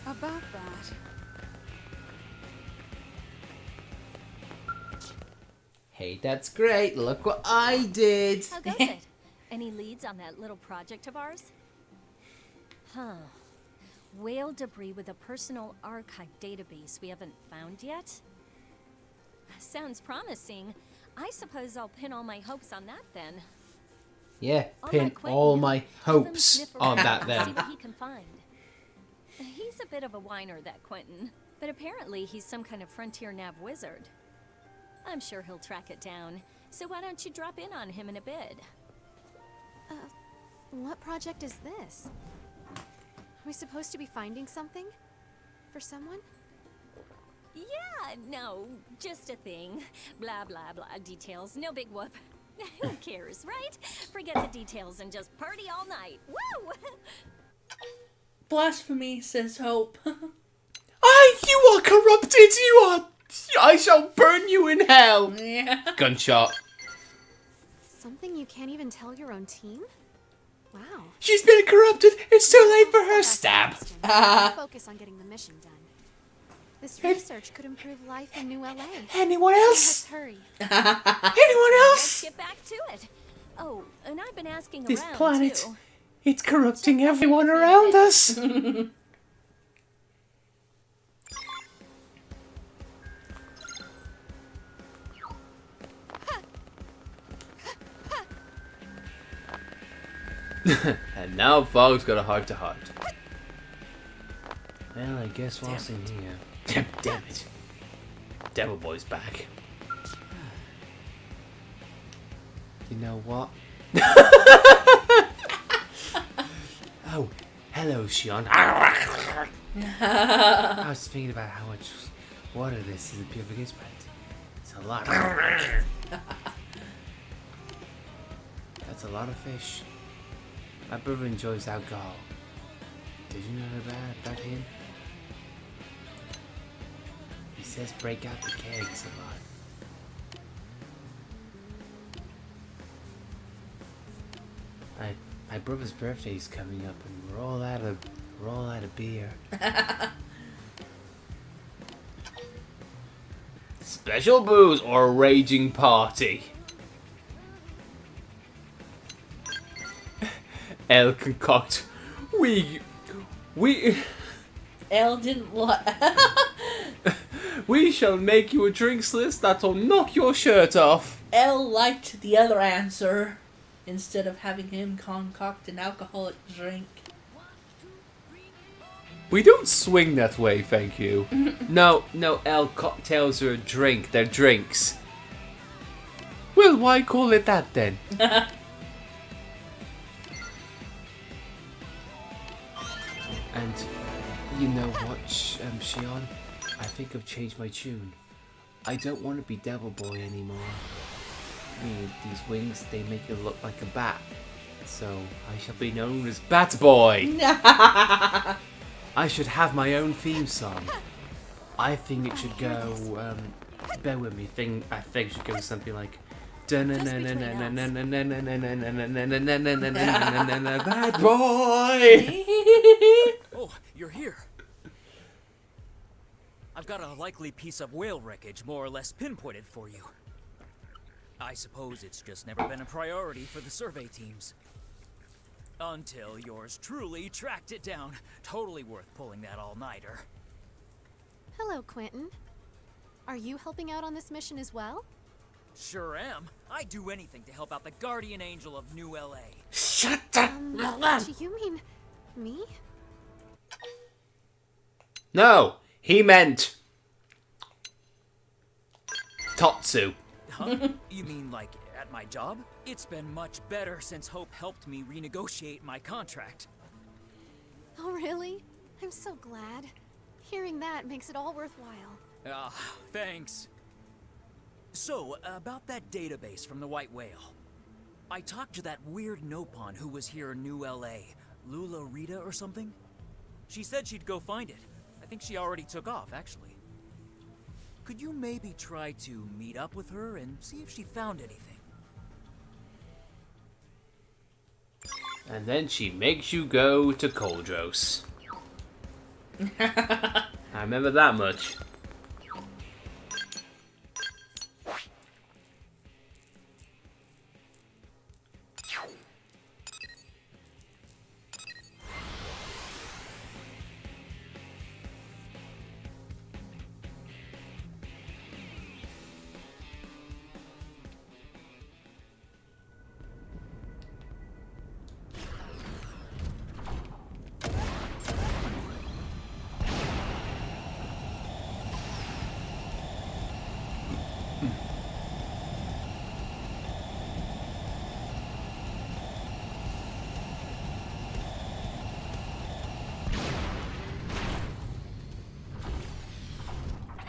About that. Hey, that's great. Look what I did. How goes it? Any leads on that little project of ours? Huh. Whale debris with a personal archive database we haven't found yet? Sounds promising. I suppose I'll pin all my hopes on that then. Yeah, I'll pin let Quentin all know. my Have him hopes sniff on around that and then. See what he can find. He's a bit of a whiner, that Quentin. But apparently he's some kind of frontier nav wizard. I'm sure he'll track it down. So why don't you drop in on him in a bid? What project is this? Are we supposed to be finding something? For someone? Yeah, no, just a thing. Blah, blah, blah. Details. No big whoop. Who cares, right? Forget the details and just party all night. Woo! Blasphemy, says Hope. You are corrupted. You are. I shall burn you in hell. Yeah. Gunshot. Something you can't even tell your own team? Wow. She's been corrupted. It's too late for her. Stab. Focus on getting the mission done. This research could improve life in New LA. Anyone else? Let's hurry. Anyone Let's else? get back to it. Oh, and I've been asking This around, planet. too. It's corrupting everyone around us. And now Fog's got a heart-to-heart. Well, I guess whilst in here... Damn it. Devil Boy's back. You know what? Oh, hello, Shion. I was thinking about how much water this is a purification plant. It's a lot. That's a lot of fish. My brother enjoys alcohol. Did you know about him? He says break out the kegs a lot. My brother's birthday is coming up, and we're all out of beer. Special booze or a raging party. El concoct. We. El didn't what? We shall make you a drinks list that'll knock your shirt off. El liked the other answer. Instead of having him concoct an alcoholic drink. We don't swing that way, thank you. No, El, cocktails are a drink. They're drinks. Well, why call it that then? And you know what, Shion? I think I've changed my tune. I don't want to be Devil Boy anymore. I mean, these wings, they make you look like a bat. So, I shall be known as Bat Boy! I should have my own theme song. I think it should go, bear with me, I think it should go something like... Bad Boy! Oh, you're here. I've got a likely piece of whale wreckage more or less pinpointed for you. I suppose it's just never been a priority for the survey teams. Until yours truly tracked it down. Totally worth pulling that all-nighter. Hello, Quentin. Are you helping out on this mission as well? Sure am. I'd do anything to help out the guardian angel of New LA. Shut up! Do you mean me? No, he meant... Tatsu. Huh? You mean like at my job? It's been much better since Hope helped me renegotiate my contract. Oh, really? I'm so glad. Hearing that makes it all worthwhile. Ah, thanks. So, about that database from the White Whale. I talked to that weird Nopon who was here in New LA. Lula Rita or something? She said she'd go find it. I think she already took off, actually. Could you maybe try to meet up with her and see if she found anything? And then she makes you go to Coldros. I remember that much.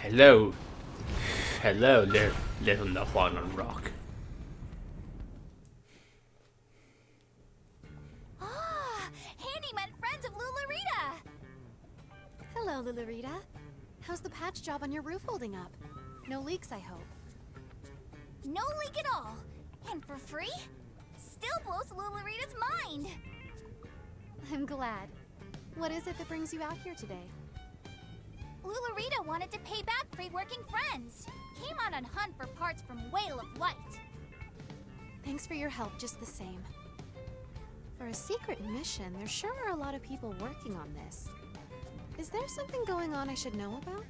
Hello. Hello, little Nopon on rock. Ah, handyman friends of Lularita! Hello, Lularita. How's the patch job on your roof holding up? No leaks, I hope. No leak at all. And for free? Still blows Lularita's mind. I'm glad. What is it that brings you out here today? Lularita wanted to pay back free-working friends. Came on a hunt for parts from Whale of Light. Thanks for your help just the same. For a secret mission, there sure are a lot of people working on this. Is there something going on I should know about?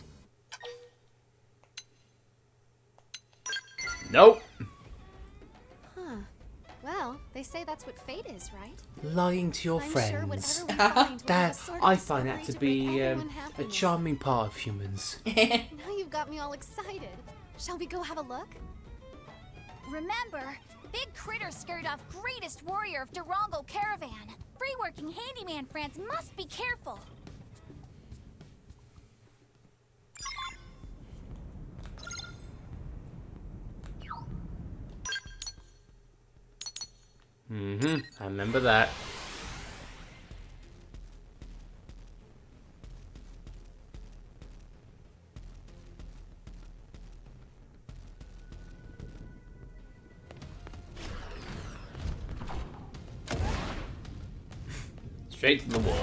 Nope. Huh. Well, they They say that's what fate is, right? Lying to your I'm sure friends. whatever we find will be That a sort of I find that to discovery to bring be everyone a happiness. charming part of humans. Now you've got me all excited. Shall we go have a look? Remember, big critter scared off greatest warrior of Durango caravan. Free working handyman friends must be careful. I remember that. Straight to the wall.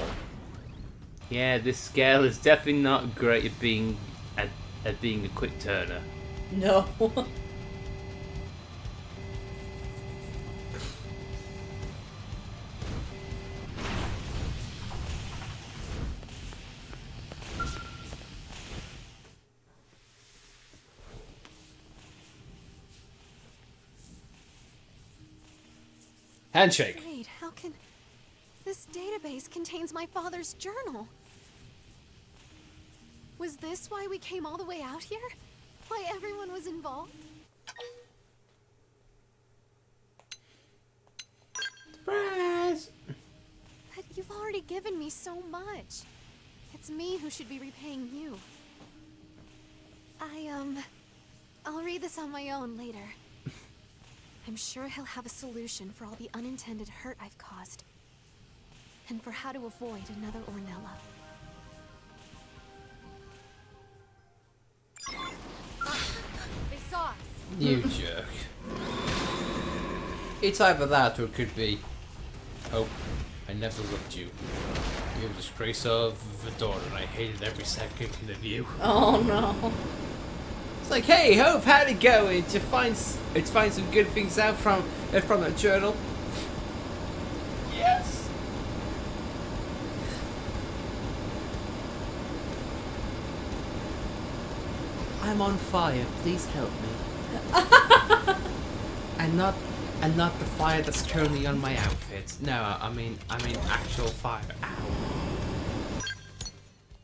Yeah, this scale is definitely not great at being a quick turner. No. Handshake. Wait, how can... This database contains my father's journal. Was this why we came all the way out here? Why everyone was involved? Surprise! But you've already given me so much. It's me who should be repaying you. I'll read this on my own later. I'm sure he'll have a solution for all the unintended hurt I've caused. And for how to avoid another Ornella. They saw us. You jerk. It's either that or it could be, oh, I never loved you. You're a disgrace of a daughter and I hated every second of you. Oh no. It's like, hey, Hope, how'd it go? Did you find some good things out from that journal? Yes. I'm on fire. Please help me. and not the fire that's currently on my outfit. No, I mean actual fire. Ow.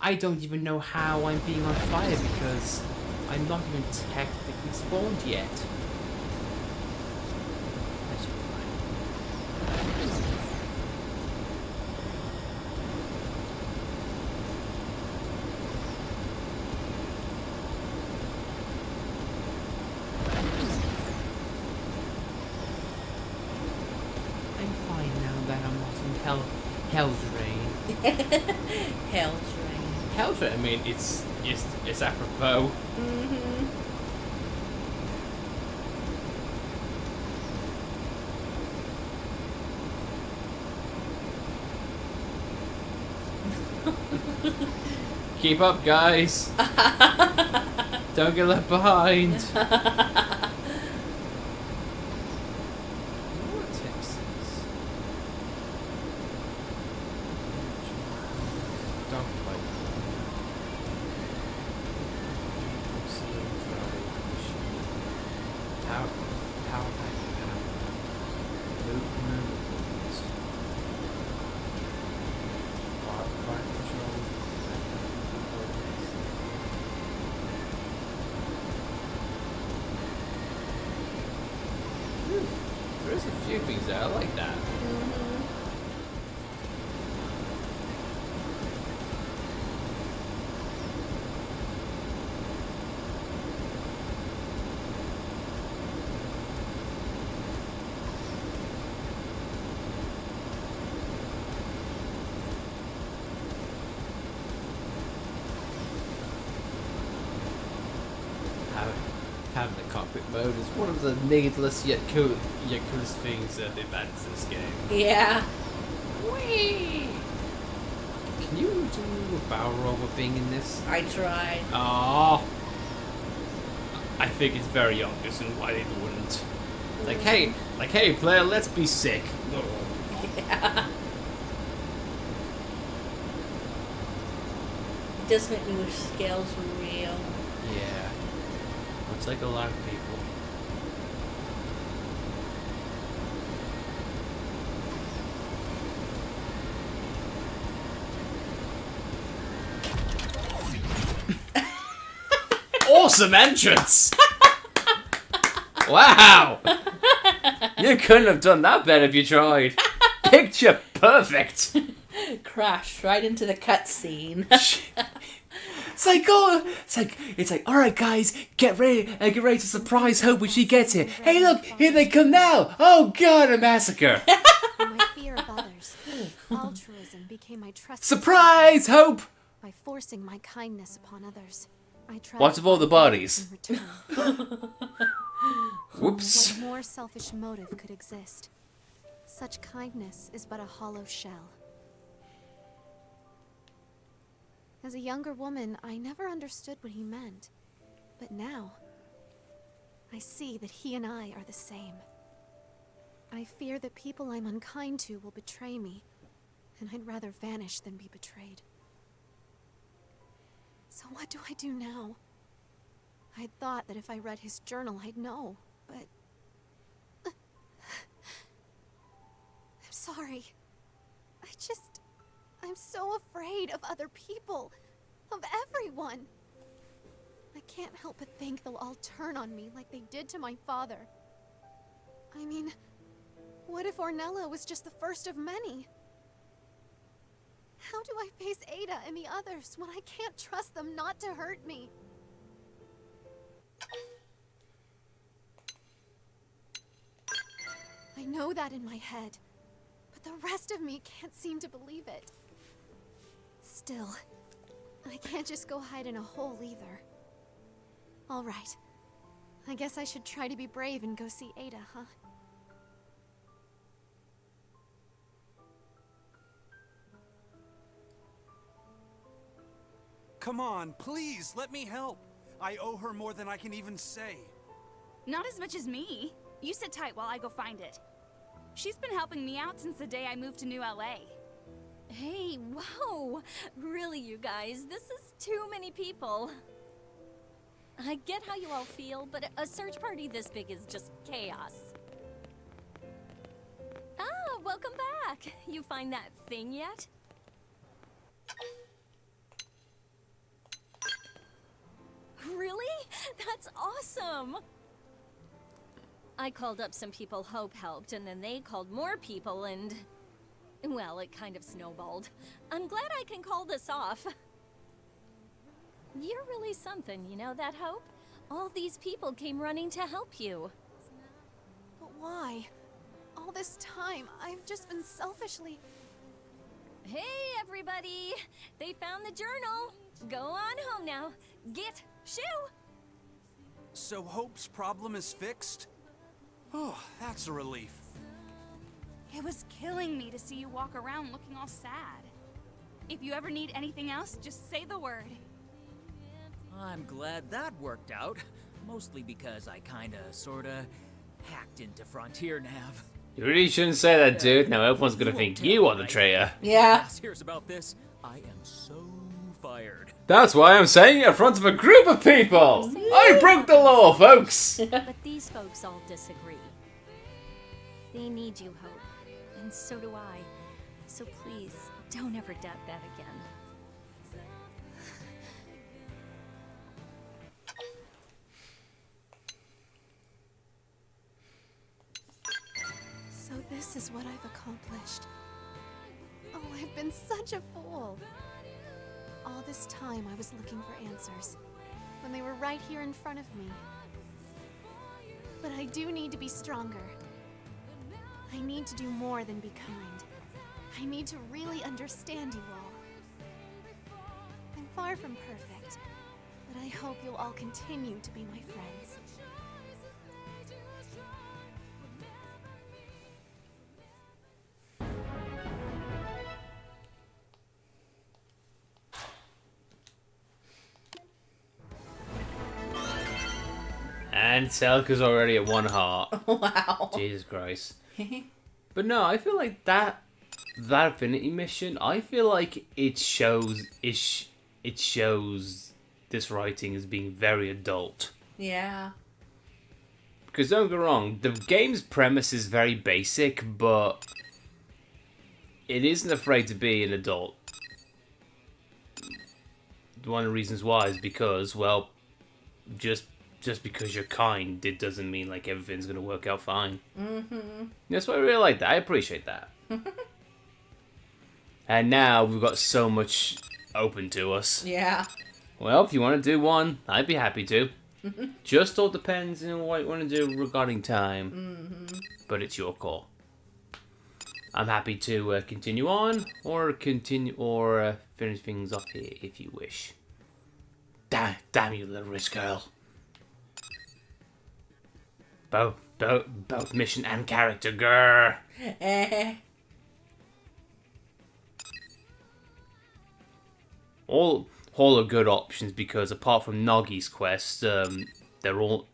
I don't even know how I'm being on fire because I'm not even technically spawned yet. That's I'm fine now that I'm not in Hell's Rain. Hell's Rain. Hell's Rain, I mean, it's apropos. Keep up, guys. Don't get left behind. There's a few things there. I like that. Having the cockpit mode is one of the needless yet coolest things that they've added to this game. Yeah. Whee! Can you do a barrel roll with being in this? I tried. Oh, I think it's very obvious and why they wouldn't. Like, hey, player, let's be sick. Yeah. It does make me wish scales were real. Yeah. Looks like a lot of people. awesome entrance! Wow! You couldn't have done that better if you tried. Picture perfect. Crashed right into the cutscene. It's like, all right, guys, get ready to surprise Hope when she gets here. Hey, look, here they come now. Oh God, a massacre! In my fear of others, altruism became my trust. Surprise, Hope! By forcing my kindness upon others, I tried. What of all the bodies? in return. Whoops. What more selfish motive could exist? Such kindness is but a hollow shell. As a younger woman, I never understood what he meant. But now, I see that he and I are the same. I fear that people I'm unkind to will betray me, and I'd rather vanish than be betrayed. So what do I do now? I'd thought that if I read his journal, I'd know, but... I'm sorry. I'm so afraid of other people, of everyone. I can't help but think they'll all turn on me like they did to my father. I mean, what if Ornella was just the first of many? How do I face Ada and the others when I can't trust them not to hurt me? I know that in my head, but the rest of me can't seem to believe it. Still, I can't just go hide in a hole either. All right. I guess I should try to be brave and go see Ada, huh? Come on, please, let me help. I owe her more than I can even say. Not as much as me. You sit tight while I go find it. She's been helping me out since the day I moved to New LA. Hey, whoa! Really, you guys, this is too many people. I get how you all feel, but a search party this big is just chaos. Ah, welcome back! You find that thing yet? Really? That's awesome! I called up some people Hope helped, and then they called more people, and... well, it kind of snowballed. I'm glad I can call this off. You're really something, you know that, Hope? All these people came running to help you. But why? All this time, I've just been selfishly... Hey, everybody! They found the journal! Go on home now. Get shoo! So Hope's problem is fixed? Oh, that's a relief. It was killing me to see you walk around looking all sad. If you ever need anything else, just say the word. I'm glad that worked out. Mostly because I kinda, sorta, hacked into Frontier Nav. You really shouldn't say that, dude. Now everyone's gonna think you are the traitor. Yeah. Here's about this. I am so fired. That's why I'm saying it in front of a group of people. I broke the law, folks. But these folks all disagree. They need you, Hope. And so do I. So please, don't ever doubt that again. So this is what I've accomplished. Oh, I've been such a fool. All this time I was looking for answers, when they were right here in front of me. But I do need to be stronger. I need to do more than be kind. I need to really understand you all. I'm far from perfect, but I hope you'll all continue to be my friends. And Selka's already at 1 heart. Wow. Jesus Christ. But no, I feel like that Affinity mission, I feel like it shows this writing as being very adult. Yeah. Because don't get me wrong, the game's premise is very basic, but it isn't afraid to be an adult. One of the reasons why is because, well, just because you're kind, it doesn't mean like everything's gonna work out fine. That's why I really like that. I appreciate that. And now we've got so much open to us. Yeah. Well, if you want to do one, I'd be happy to. Just all depends on what you want to do regarding time. But it's your call. I'm happy to continue on or finish things off here if you wish. Damn you, little rich girl. Both mission and character, grr. All are good options because apart from Noggy's quest, they're all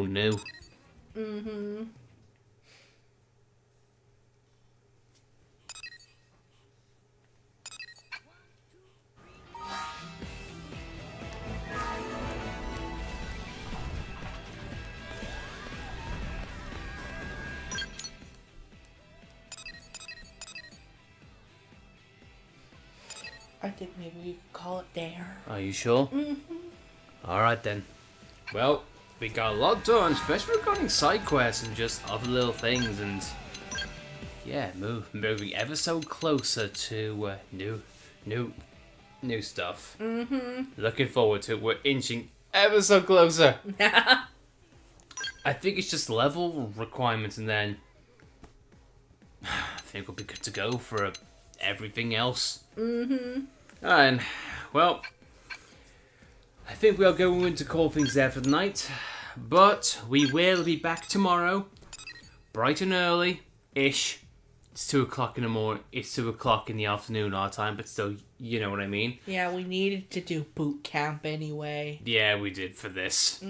new. I think maybe we could call it there. Are you sure? Alright then. Well, we got a lot done, especially regarding side quests and just other little things, and yeah, moving ever so closer to new stuff. Looking forward to it. We're inching ever so closer. I think it's just level requirements, and then I think we'll be good to go for everything else. And well, I think we are going to call things there for the night, but we will be back tomorrow, bright and early-ish. It's 2 o'clock in the morning. It's 2 o'clock in the afternoon our time, but still, you know what I mean. Yeah, we needed to do boot camp anyway. Yeah, we did for this.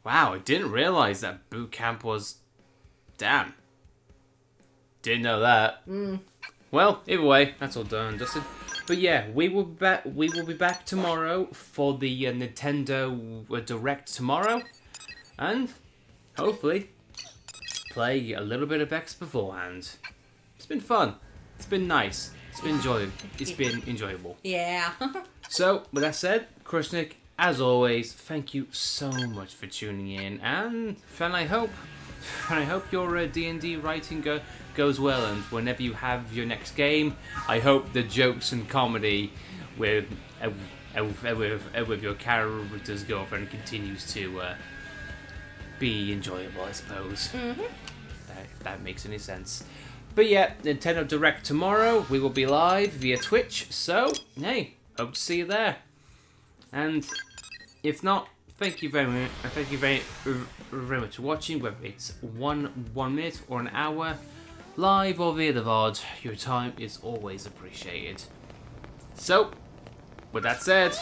Wow, I didn't realize that boot camp was. Damn. Didn't know that. Well, either way, that's all done and dusted. But yeah, we will be back tomorrow for the Nintendo Direct tomorrow, and hopefully play a little bit of X beforehand. It's been fun. It's been nice. It's been enjoyable. Yeah. So, with that said, Krishnik, as always, thank you so much for tuning in, and I hope your D&D writing goes well, and whenever you have your next game, I hope the jokes and comedy with your character's girlfriend continues to be enjoyable, I suppose. If that makes any sense. But yeah, Nintendo Direct tomorrow. We will be live via Twitch, so hey, hope to see you there. And if not, thank you very much. Thank you very much for watching, whether it's one minute or an hour, live or via the VOD. Your time is always appreciated. So, with that said,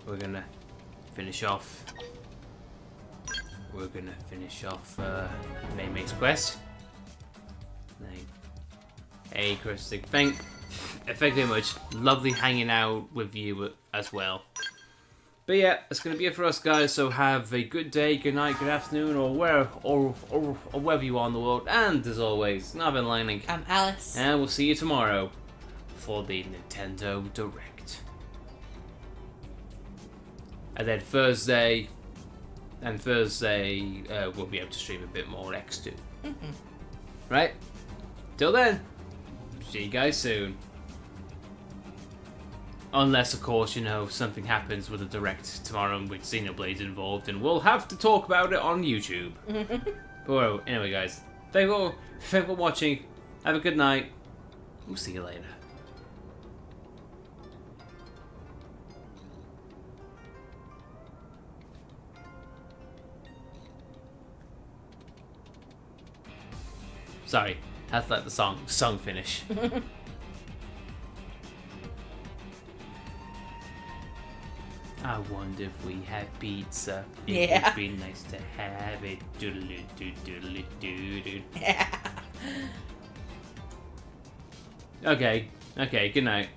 we're gonna finish off. May's quest. Hey, Chris, thank you very much. Lovely hanging out with you as well. But yeah, that's going to be it for us, guys. So have a good day, good night, good afternoon, or wherever you are in the world. And as always, I've been Lightning. I'm Alice. And we'll see you tomorrow for the Nintendo Direct. And then Thursday, we'll be able to stream a bit more X2. Right? Till then, see you guys soon. Unless, of course, something happens with the Direct tomorrow with Xenoblade's involved, and we'll have to talk about it on YouTube. But well, anyway, guys, thank you for watching. Have a good night. We'll see you later. Sorry, had to let the song finish. I wonder if we had pizza. It would be nice to have it. Doodle-doo-doodle-doo-doo. Okay, good night.